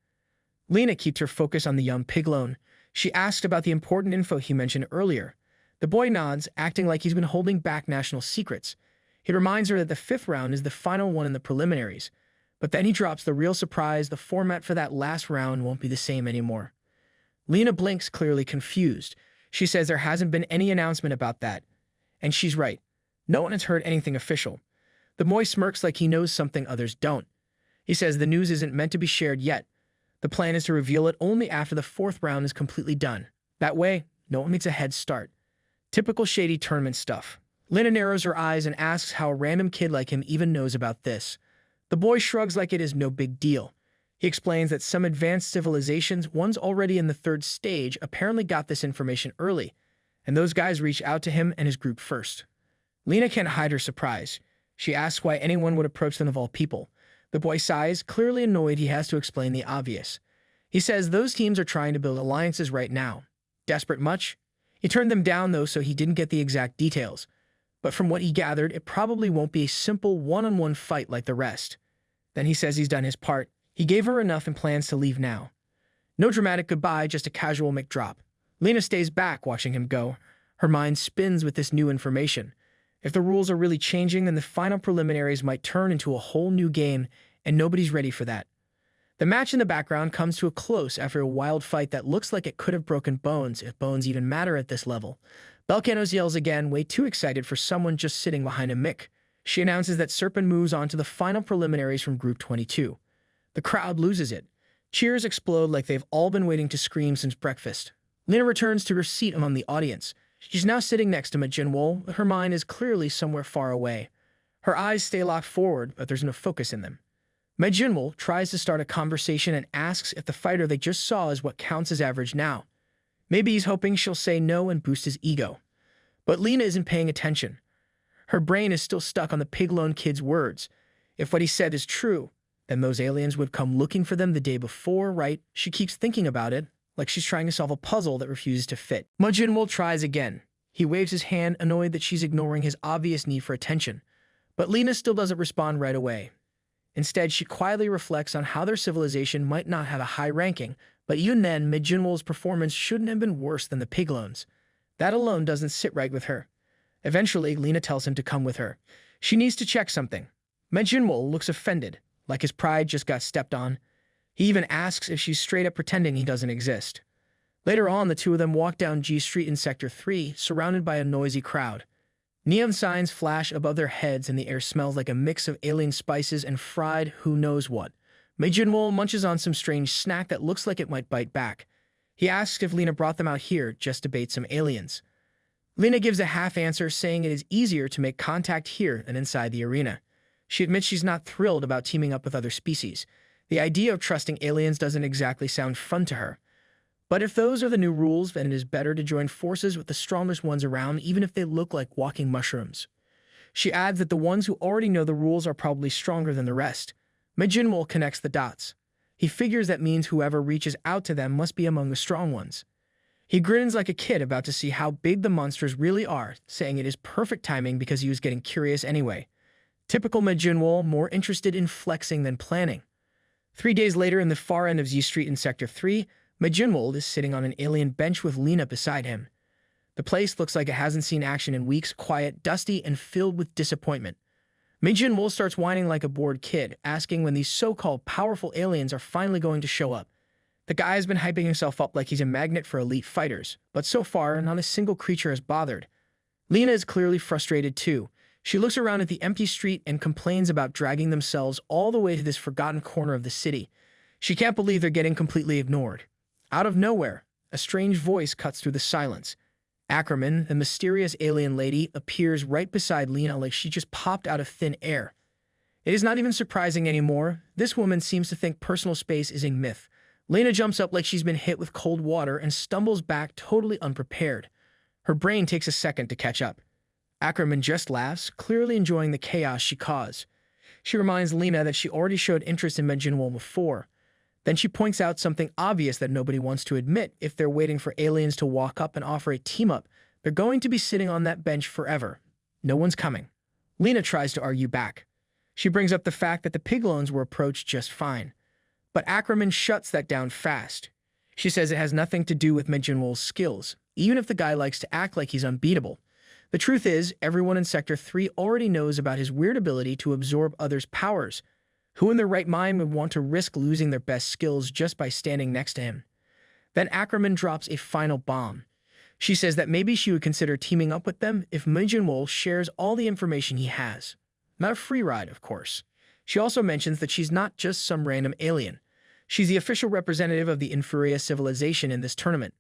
Lena keeps her focus on the young piglone. She asks about the important info he mentioned earlier. The boy nods, acting like he's been holding back national secrets. He reminds her that the 5th round is the final one in the preliminaries. But then he drops the real surprise: the format for that last round won't be the same anymore. Lena blinks, clearly confused. She says there hasn't been any announcement about that. And she's right. No one has heard anything official. The boy smirks like he knows something others don't. He says the news isn't meant to be shared yet. The plan is to reveal it only after the 4th round is completely done. That way, no one gets a head start. Typical shady tournament stuff. Lena narrows her eyes and asks how a random kid like him even knows about this. The boy shrugs like it is no big deal. He explains that some advanced civilizations, ones already in the 3rd stage, apparently got this information early, and those guys reached out to him and his group first. Lena can't hide her surprise. She asks why anyone would approach them of all people. The boy sighs, clearly annoyed he has to explain the obvious. He says those teams are trying to build alliances right now. Desperate much? He turned them down, though, so he didn't get the exact details. But from what he gathered, it probably won't be a simple one-on-one fight like the rest. Then he says he's done his part. He gave her enough and plans to leave now. No dramatic goodbye, just a casual McDrop. Lena stays back, watching him go. Her mind spins with this new information. If the rules are really changing, then the final preliminaries might turn into a whole new game, and nobody's ready for that. The match in the background comes to a close after a wild fight that looks like it could have broken bones, if bones even matter at this level. Belkanos yells again, way too excited for someone just sitting behind a mic. She announces that Serpent moves on to the final preliminaries from Group 22. The crowd loses it. Cheers explode like they've all been waiting to scream since breakfast. Lena returns to her seat among the audience. She's now sitting next to Majinwol, but her mind is clearly somewhere far away. Her eyes stay locked forward, but there's no focus in them. Majinwol tries to start a conversation and asks if the fighter they just saw is what counts as average now. Maybe he's hoping she'll say no and boost his ego. But Lena isn't paying attention. Her brain is still stuck on the piglone kid's words. If what he said is true, then those aliens would come looking for them the day before, right? She keeps thinking about it, like she's trying to solve a puzzle that refuses to fit. Majinwol tries again. He waves his hand, annoyed that she's ignoring his obvious need for attention. But Lena still doesn't respond right away. Instead, she quietly reflects on how their civilization might not have a high ranking, but even then, Majinwol's performance shouldn't have been worse than the piglones. That alone doesn't sit right with her. Eventually, Lena tells him to come with her. She needs to check something. Majinwol looks offended, like his pride just got stepped on. He even asks if she's straight up pretending he doesn't exist. Later on, the two of them walk down G Street in Sector 3, surrounded by a noisy crowd. Neon signs flash above their heads and the air smells like a mix of alien spices and fried who knows what. Majinwol munches on some strange snack that looks like it might bite back. He asks if Lena brought them out here just to bait some aliens. Lena gives a half answer, saying it is easier to make contact here than inside the arena. She admits she's not thrilled about teaming up with other species. The idea of trusting aliens doesn't exactly sound fun to her. But if those are the new rules, then it is better to join forces with the strongest ones around, even if they look like walking mushrooms. She adds that the ones who already know the rules are probably stronger than the rest. Majinwol connects the dots. He figures that means whoever reaches out to them must be among the strong ones. He grins like a kid about to see how big the monsters really are, saying it is perfect timing because he was getting curious anyway. Typical Majinwol, more interested in flexing than planning. 3 days later, in the far end of Z Street in Sector 3, Majinwol is sitting on an alien bench with Lena beside him. The place looks like it hasn't seen action in weeks, quiet, dusty, and filled with disappointment. Majinwol starts whining like a bored kid, asking when these so-called powerful aliens are finally going to show up. The guy has been hyping himself up like he's a magnet for elite fighters, but so far, not a single creature has bothered. Lena is clearly frustrated too. She looks around at the empty street and complains about dragging themselves all the way to this forgotten corner of the city. She can't believe they're getting completely ignored. Out of nowhere, a strange voice cuts through the silence. Ackerman, the mysterious alien lady, appears right beside Lena like she just popped out of thin air. It is not even surprising anymore. This woman seems to think personal space is a myth. Lena jumps up like she's been hit with cold water and stumbles back totally unprepared. Her brain takes a second to catch up. Ackerman just laughs, clearly enjoying the chaos she caused. She reminds Lena that she already showed interest in Majinwall before. Then she points out something obvious that nobody wants to admit. If they're waiting for aliens to walk up and offer a team-up, they're going to be sitting on that bench forever. No one's coming. Lena tries to argue back. She brings up the fact that the Piglones were approached just fine. But Ackerman shuts that down fast. She says it has nothing to do with Majinwall's skills, even if the guy likes to act like he's unbeatable. The truth is, everyone in Sector 3 already knows about his weird ability to absorb others' powers. Who in their right mind would want to risk losing their best skills just by standing next to him? Then Ackerman drops a final bomb. She says that maybe she would consider teaming up with them if Majinwall shares all the information he has. Not a free ride, of course. She also mentions that she's not just some random alien. She's the official representative of the Infuria civilization in this tournament.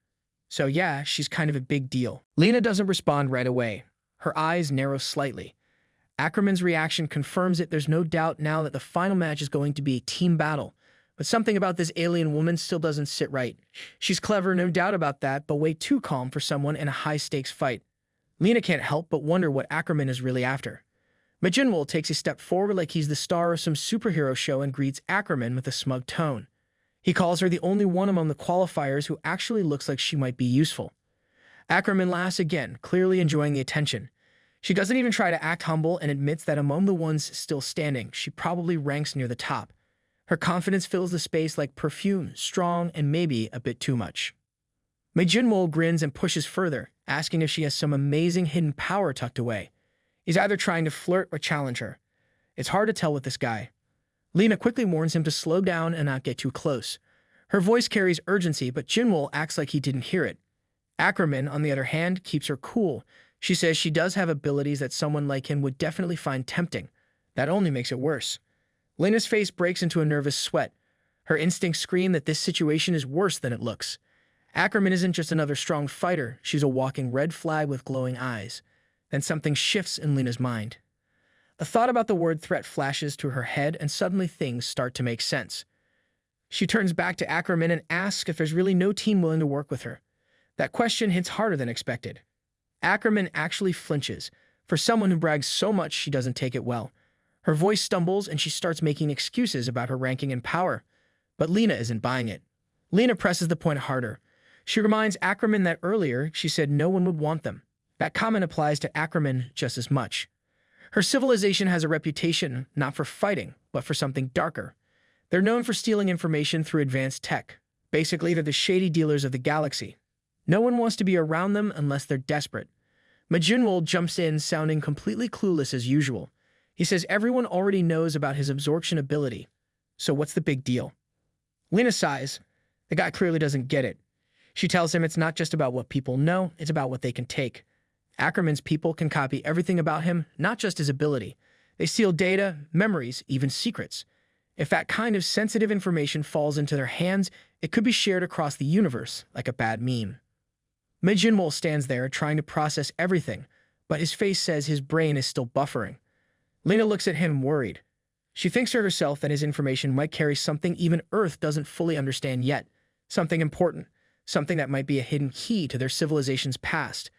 So yeah, she's kind of a big deal. Lena doesn't respond right away. Her eyes narrow slightly. Ackerman's reaction confirms it. There's no doubt now that the final match is going to be a team battle. But something about this alien woman still doesn't sit right. She's clever, no doubt about that, but way too calm for someone in a high-stakes fight. Lena can't help but wonder what Ackerman is really after. Majinwall takes a step forward like he's the star of some superhero show and greets Ackerman with a smug tone. He calls her the only one among the qualifiers who actually looks like she might be useful. Ackerman laughs again, clearly enjoying the attention. She doesn't even try to act humble and admits that among the ones still standing, she probably ranks near the top. Her confidence fills the space like perfume, strong and maybe a bit too much. Majinwall grins and pushes further, asking if she has some amazing hidden power tucked away. He's either trying to flirt or challenge her. It's hard to tell with this guy. Lena quickly warns him to slow down and not get too close. Her voice carries urgency, but Jinwoo acts like he didn't hear it. Ackerman, on the other hand, keeps her cool. She says she does have abilities that someone like him would definitely find tempting. That only makes it worse. Lena's face breaks into a nervous sweat. Her instincts scream that this situation is worse than it looks. Ackerman isn't just another strong fighter, she's a walking red flag with glowing eyes. Then something shifts in Lena's mind. A thought about the word threat flashes to her head, and suddenly things start to make sense. She turns back to Ackerman and asks if there's really no team willing to work with her. That question hits harder than expected. Ackerman actually flinches. For someone who brags so much, she doesn't take it well. Her voice stumbles and she starts making excuses about her ranking and power. But Lena isn't buying it. Lena presses the point harder. She reminds Ackerman that earlier she said no one would want them. That comment applies to Ackerman just as much. Her civilization has a reputation not for fighting, but for something darker. They're known for stealing information through advanced tech. Basically, they're the shady dealers of the galaxy. No one wants to be around them unless they're desperate. Majinwall jumps in, sounding completely clueless as usual. He says everyone already knows about his absorption ability. So what's the big deal? Lena sighs. The guy clearly doesn't get it. She tells him it's not just about what people know, it's about what they can take. Ackerman's people can copy everything about him, not just his ability. They steal data, memories, even secrets. If that kind of sensitive information falls into their hands, it could be shared across the universe, like a bad meme. Majinwall stands there, trying to process everything, but his face says his brain is still buffering. Lena looks at him, worried. She thinks to herself that his information might carry something even Earth doesn't fully understand yet. Something important. Something that might be a hidden key to their civilization's past.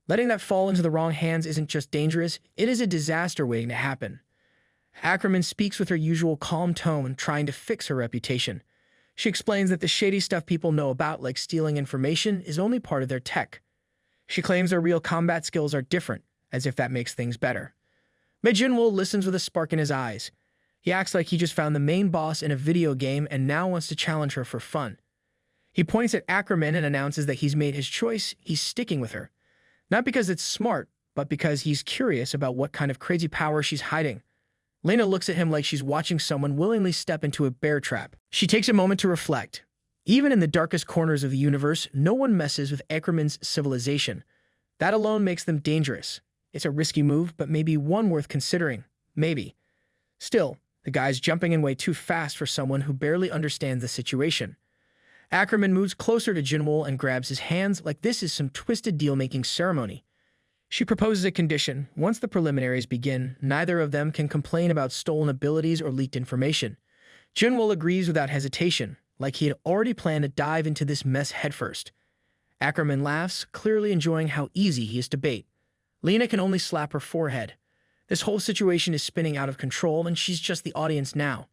Letting that fall into the wrong hands isn't just dangerous, it is a disaster waiting to happen. Ackerman speaks with her usual calm tone, trying to fix her reputation. She explains that the shady stuff people know about, like stealing information, is only part of their tech. She claims their real combat skills are different, as if that makes things better. Majinwall listens with a spark in his eyes. He acts like he just found the main boss in a video game and now wants to challenge her for fun. He points at Ackerman and announces that he's made his choice, he's sticking with her. Not because it's smart, but because he's curious about what kind of crazy power she's hiding. Lena looks at him like she's watching someone willingly step into a bear trap. She takes a moment to reflect. Even in the darkest corners of the universe, no one messes with Ackerman's civilization. That alone makes them dangerous. It's a risky move, but maybe one worth considering. Maybe. Still, the guy's jumping in way too fast for someone who barely understands the situation. Ackerman moves closer to Jinwoo and grabs his hands like this is some twisted deal-making ceremony. She proposes a condition. Once the preliminaries begin, neither of them can complain about stolen abilities or leaked information. Jinwoo agrees without hesitation, like he had already planned to dive into this mess headfirst. Ackerman laughs, clearly enjoying how easy he is to bait. Lena can only slap her forehead. This whole situation is spinning out of control, and she's just the audience now.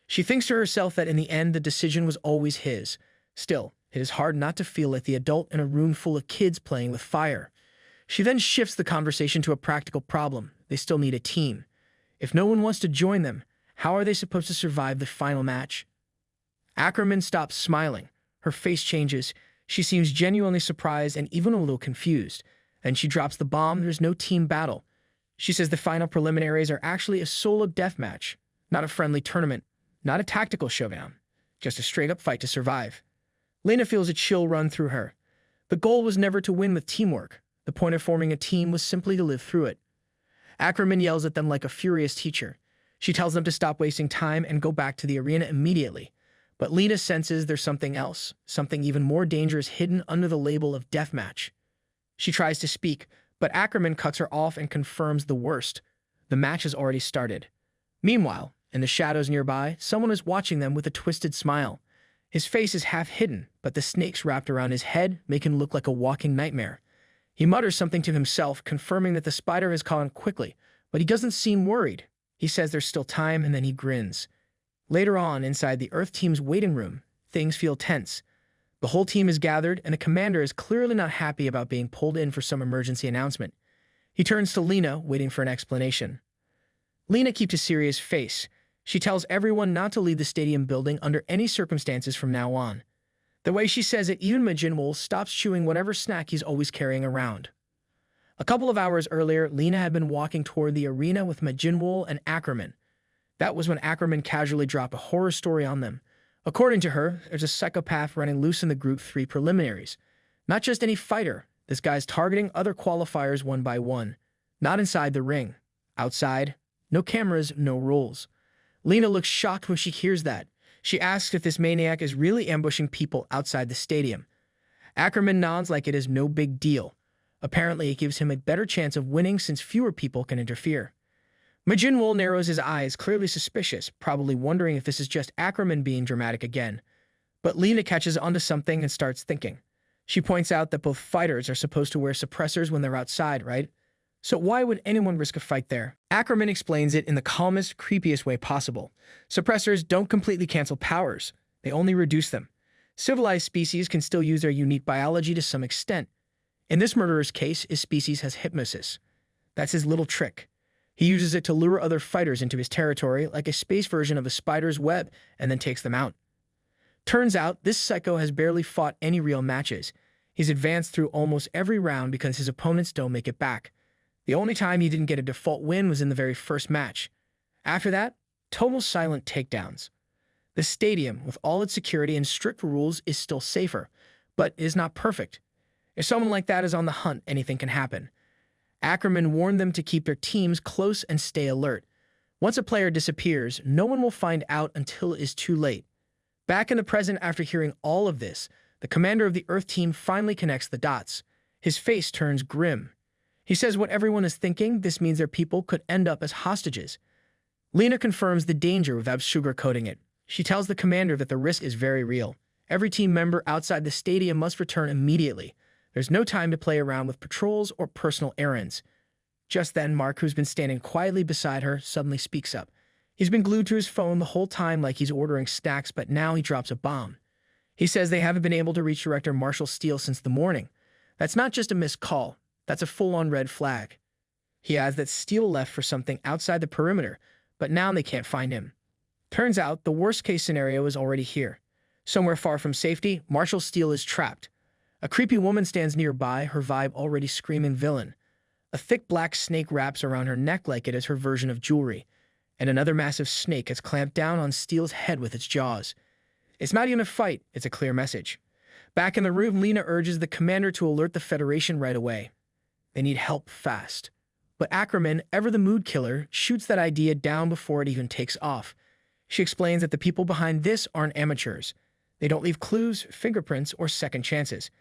She thinks to herself that in the end, the decision was always his. Still, it is hard not to feel like the adult in a room full of kids playing with fire. She then shifts the conversation to a practical problem. They still need a team. If no one wants to join them, how are they supposed to survive the final match? Ackerman stops smiling. Her face changes. She seems genuinely surprised and even a little confused. Then she drops the bomb. There's no team battle. She says the final preliminaries are actually a solo deathmatch, not a friendly tournament, not a tactical showdown, just a straight-up fight to survive. Lena feels a chill run through her. The goal was never to win with teamwork. The point of forming a team was simply to live through it. Ackerman yells at them like a furious teacher. She tells them to stop wasting time and go back to the arena immediately. But Lena senses there's something else, something even more dangerous hidden under the label of deathmatch. She tries to speak, but Ackerman cuts her off and confirms the worst. The match has already started. Meanwhile, in the shadows nearby, someone is watching them with a twisted smile. His face is half hidden, but the snakes wrapped around his head make him look like a walking nightmare. He mutters something to himself, confirming that the spider has caught on quickly, but he doesn't seem worried. He says there's still time, and then he grins. Later on, inside the Earth team's waiting room, things feel tense. The whole team is gathered, and the commander is clearly not happy about being pulled in for some emergency announcement. He turns to Lena, waiting for an explanation. Lena keeps a serious face. She tells everyone not to leave the stadium building under any circumstances from now on. The way she says it, even Majinwol stops chewing whatever snack he's always carrying around. A couple of hours earlier, Lena had been walking toward the arena with Majinwol and Ackerman. That was when Ackerman casually dropped a horror story on them. According to her, there's a psychopath running loose in the Group 3 preliminaries. Not just any fighter. This guy's targeting other qualifiers one by one. Not inside the ring. Outside, no cameras, no rules. Lena looks shocked when she hears that. She asks if this maniac is really ambushing people outside the stadium. Ackerman nods like it is no big deal. Apparently, it gives him a better chance of winning since fewer people can interfere. Majinwol narrows his eyes, clearly suspicious, probably wondering if this is just Ackerman being dramatic again. But Lena catches onto something and starts thinking. She points out that both fighters are supposed to wear suppressors when they're outside, right? So why would anyone risk a fight there? Ackerman explains it in the calmest, creepiest way possible. Suppressors don't completely cancel powers. They only reduce them. Civilized species can still use their unique biology to some extent. In this murderer's case, his species has hypnosis. That's his little trick. He uses it to lure other fighters into his territory like a space version of a spider's web and then takes them out. Turns out, this psycho has barely fought any real matches. He's advanced through almost every round because his opponents don't make it back. The only time he didn't get a default win was in the very first match. After that, total silent takedowns. The stadium, with all its security and strict rules, is still safer, but is not perfect. If someone like that is on the hunt, anything can happen. Ackerman warned them to keep their teams close and stay alert. Once a player disappears, no one will find out until it is too late. Back in the present after hearing all of this, the commander of the Earth team finally connects the dots. His face turns grim. He says what everyone is thinking, this means their people could end up as hostages. Lena confirms the danger without sugarcoating it. She tells the commander that the risk is very real. Every team member outside the stadium must return immediately. There's no time to play around with patrols or personal errands. Just then, Mark, who's been standing quietly beside her, suddenly speaks up. He's been glued to his phone the whole time like he's ordering snacks, but now he drops a bomb. He says they haven't been able to reach Director Marshall Steele since the morning. That's not just a missed call. That's a full-on red flag. He adds that Steele left for something outside the perimeter, but now they can't find him. Turns out the worst-case scenario is already here. Somewhere far from safety, Marshall Steele is trapped. A creepy woman stands nearby, her vibe already screaming villain. A thick black snake wraps around her neck like it is her version of jewelry, and another massive snake has clamped down on Steele's head with its jaws. It's not even a fight, it's a clear message. Back in the room, Lena urges the commander to alert the Federation right away. They need help fast. But Ackerman, ever the mood killer, shoots that idea down before it even takes off. She explains that the people behind this aren't amateurs. They don't leave clues, fingerprints, or second chances.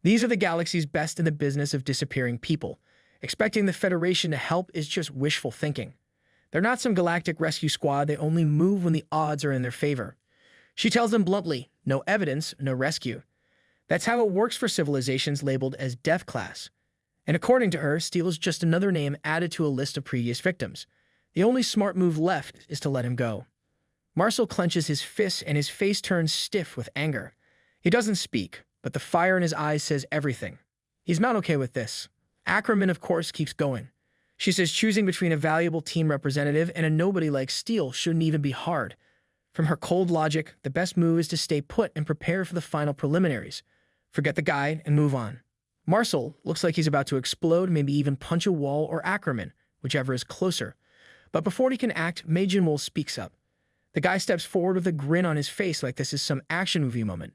These are the galaxy's best in the business of disappearing people. Expecting the Federation to help is just wishful thinking. They're not some galactic rescue squad, they only move when the odds are in their favor. She tells them bluntly, no evidence, no rescue. That's how it works for civilizations labeled as death class. And according to her, Steele is just another name added to a list of previous victims. The only smart move left is to let him go. Marcel clenches his fists and his face turns stiff with anger. He doesn't speak, but the fire in his eyes says everything. He's not okay with this. Ackerman, of course, keeps going. She says choosing between a valuable team representative and a nobody like Steele shouldn't even be hard. From her cold logic, the best move is to stay put and prepare for the final preliminaries. Forget the guy and move on. Marcel looks like he's about to explode, maybe even punch a wall or Ackerman, whichever is closer. But before he can act, Mei Jinwoo speaks up. The guy steps forward with a grin on his face like this is some action movie moment.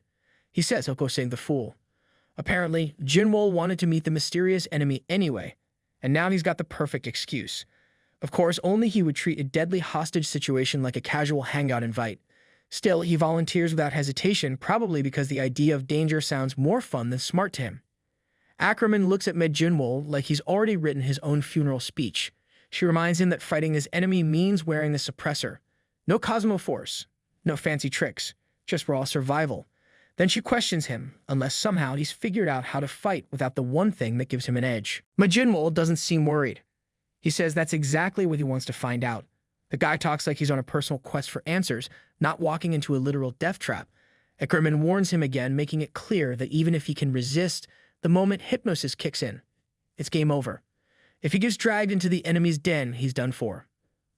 He says he'll go save the fool. Apparently, Jinwoo wanted to meet the mysterious enemy anyway, and now he's got the perfect excuse. Of course, only he would treat a deadly hostage situation like a casual hangout invite. Still, he volunteers without hesitation, probably because the idea of danger sounds more fun than smart to him. Ackerman looks at Mei Jinwoo like he's already written his own funeral speech. She reminds him that fighting his enemy means wearing the suppressor. No Cosmo Force, no fancy tricks, just raw survival. Then she questions him, unless somehow he's figured out how to fight without the one thing that gives him an edge. Mei Jinwoo doesn't seem worried. He says that's exactly what he wants to find out. The guy talks like he's on a personal quest for answers, not walking into a literal death trap. Ackerman warns him again, making it clear that even if he can resist, the moment hypnosis kicks in, it's game over. If he gets dragged into the enemy's den, he's done for.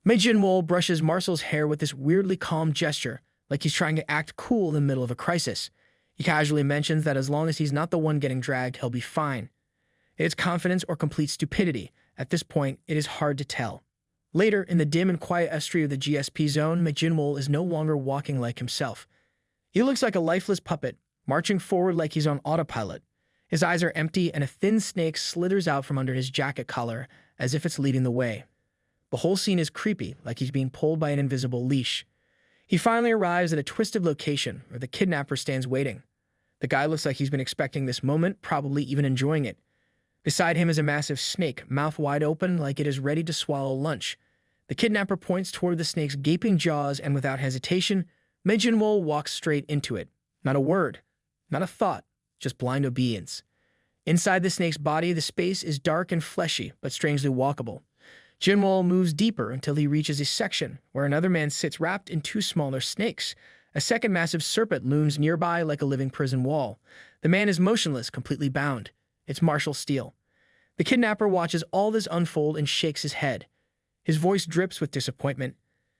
Mei Jinwoo brushes Marcel's hair with this weirdly calm gesture, like he's trying to act cool in the middle of a crisis. He casually mentions that as long as he's not the one getting dragged, he'll be fine. It's confidence or complete stupidity. At this point, it is hard to tell. Later, in the dim and quiet estuary of the GSP zone, Mei Jinwoo is no longer walking like himself. He looks like a lifeless puppet, marching forward like he's on autopilot. His eyes are empty, and a thin snake slithers out from under his jacket collar, as if it's leading the way. The whole scene is creepy, like he's being pulled by an invisible leash. He finally arrives at a twisted location, where the kidnapper stands waiting. The guy looks like he's been expecting this moment, probably even enjoying it. Beside him is a massive snake, mouth wide open like it is ready to swallow lunch. The kidnapper points toward the snake's gaping jaws, and without hesitation, Mei Jinwoo walks straight into it. Not a word, not a thought, just blind obedience. Inside the snake's body, the space is dark and fleshy, but strangely walkable. Jinwoo moves deeper until he reaches a section where another man sits wrapped in two smaller snakes. A second massive serpent looms nearby like a living prison wall. The man is motionless, completely bound. It's Marshall Steele. The kidnapper watches all this unfold and shakes his head. His voice drips with disappointment.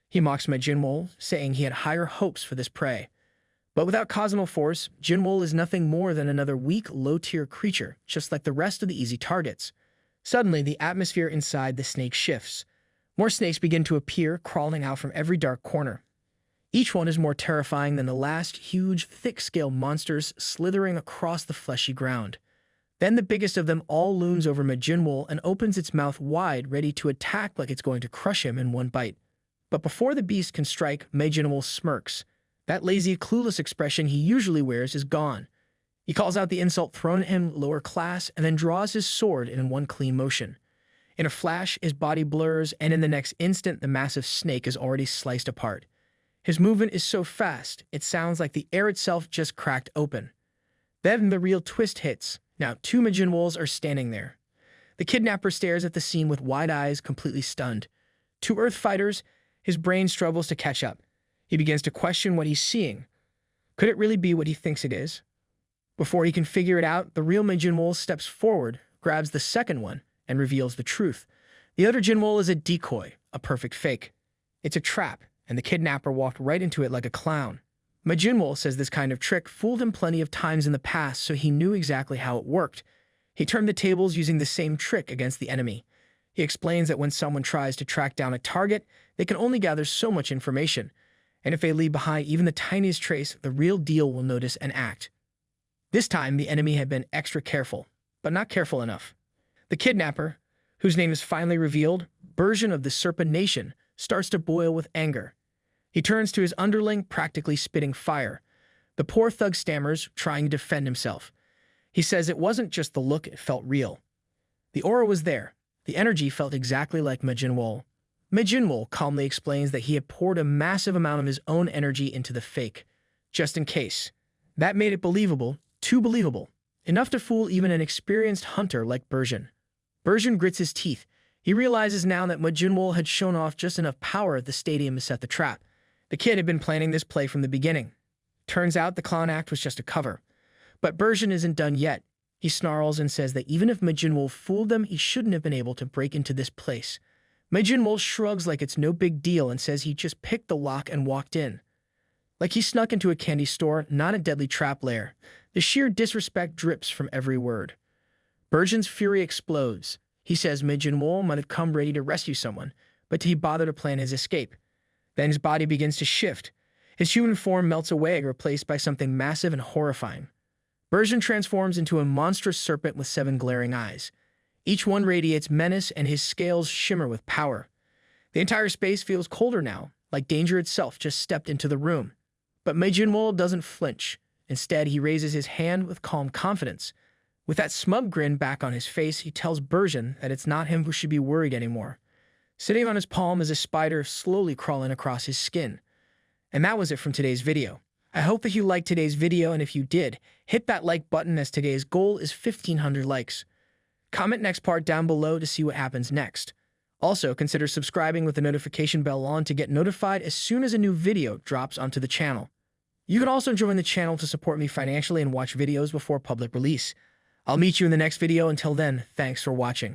He mocks Mei Jinwoo, saying he had higher hopes for this prey. But without Cosmo Force, Jinwoo is nothing more than another weak, low-tier creature, just like the rest of the easy targets. Suddenly, the atmosphere inside the snake shifts. More snakes begin to appear, crawling out from every dark corner. Each one is more terrifying than the last, huge, thick-scaled monsters slithering across the fleshy ground. Then the biggest of them all looms over Mei Jinwoo and opens its mouth wide, ready to attack like it's going to crush him in one bite. But before the beast can strike, Mei Jinwoo smirks. That lazy, clueless expression he usually wears is gone. He calls out the insult thrown at him, lower class, and then draws his sword in one clean motion. In a flash, his body blurs, and in the next instant, the massive snake is already sliced apart. His movement is so fast, it sounds like the air itself just cracked open. Then the real twist hits. Now, two Mei Jinwoos are standing there. The kidnapper stares at the scene with wide eyes, completely stunned. To Earth fighters, his brain struggles to catch up. He begins to question what he's seeing. Could it really be what he thinks it is? Before he can figure it out, the real Mei Jinwoo steps forward, grabs the second one, and reveals the truth. The other Jinwoo is a decoy, a perfect fake. It's a trap, and the kidnapper walked right into it like a clown. Mei Jinwoo says this kind of trick fooled him plenty of times in the past, so he knew exactly how it worked. He turned the tables using the same trick against the enemy. He explains that when someone tries to track down a target, they can only gather so much information, and if they leave behind even the tiniest trace, the real deal will notice and act. This time, the enemy had been extra careful, but not careful enough. The kidnapper, whose name is finally revealed, version of the Serpent Nation, starts to boil with anger. He turns to his underling, practically spitting fire. The poor thug stammers, trying to defend himself. He says it wasn't just the look, it felt real. The aura was there. The energy felt exactly like Mei Jinwoo. Mei Jinwoo calmly explains that he had poured a massive amount of his own energy into the fake, just in case. That made it believable, too believable, enough to fool even an experienced hunter like Bergen. Bergen grits his teeth. He realizes now that Ma Jinwoo had shown off just enough power at the stadium to set the trap. The kid had been planning this play from the beginning. Turns out the clown act was just a cover. But Bergen isn't done yet. He snarls and says that even if Ma Jinwoo fooled them, he shouldn't have been able to break into this place. Ma Jinwoo shrugs like it's no big deal and says he just picked the lock and walked in. Like he snuck into a candy store, not a deadly trap lair. The sheer disrespect drips from every word. Bergen's fury explodes. He says Ma Jinwoo might have come ready to rescue someone, but did he bother to plan his escape? Then his body begins to shift. His human form melts away, replaced by something massive and horrifying. Bergen transforms into a monstrous serpent with 7 glaring eyes. Each one radiates menace, and his scales shimmer with power. The entire space feels colder now, like danger itself just stepped into the room. But Ma Jinwoo doesn't flinch. Instead, he raises his hand with calm confidence. With that smug grin back on his face, he tells Bergen that it's not him who should be worried anymore. Sitting on his palm is a spider slowly crawling across his skin. And that was it from today's video. I hope that you liked today's video, and if you did, hit that like button as today's goal is 1,500 likes. Comment next part down below to see what happens next. Also, consider subscribing with the notification bell on to get notified as soon as a new video drops onto the channel. You can also join the channel to support me financially and watch videos before public release. I'll meet you in the next video. Until then, thanks for watching.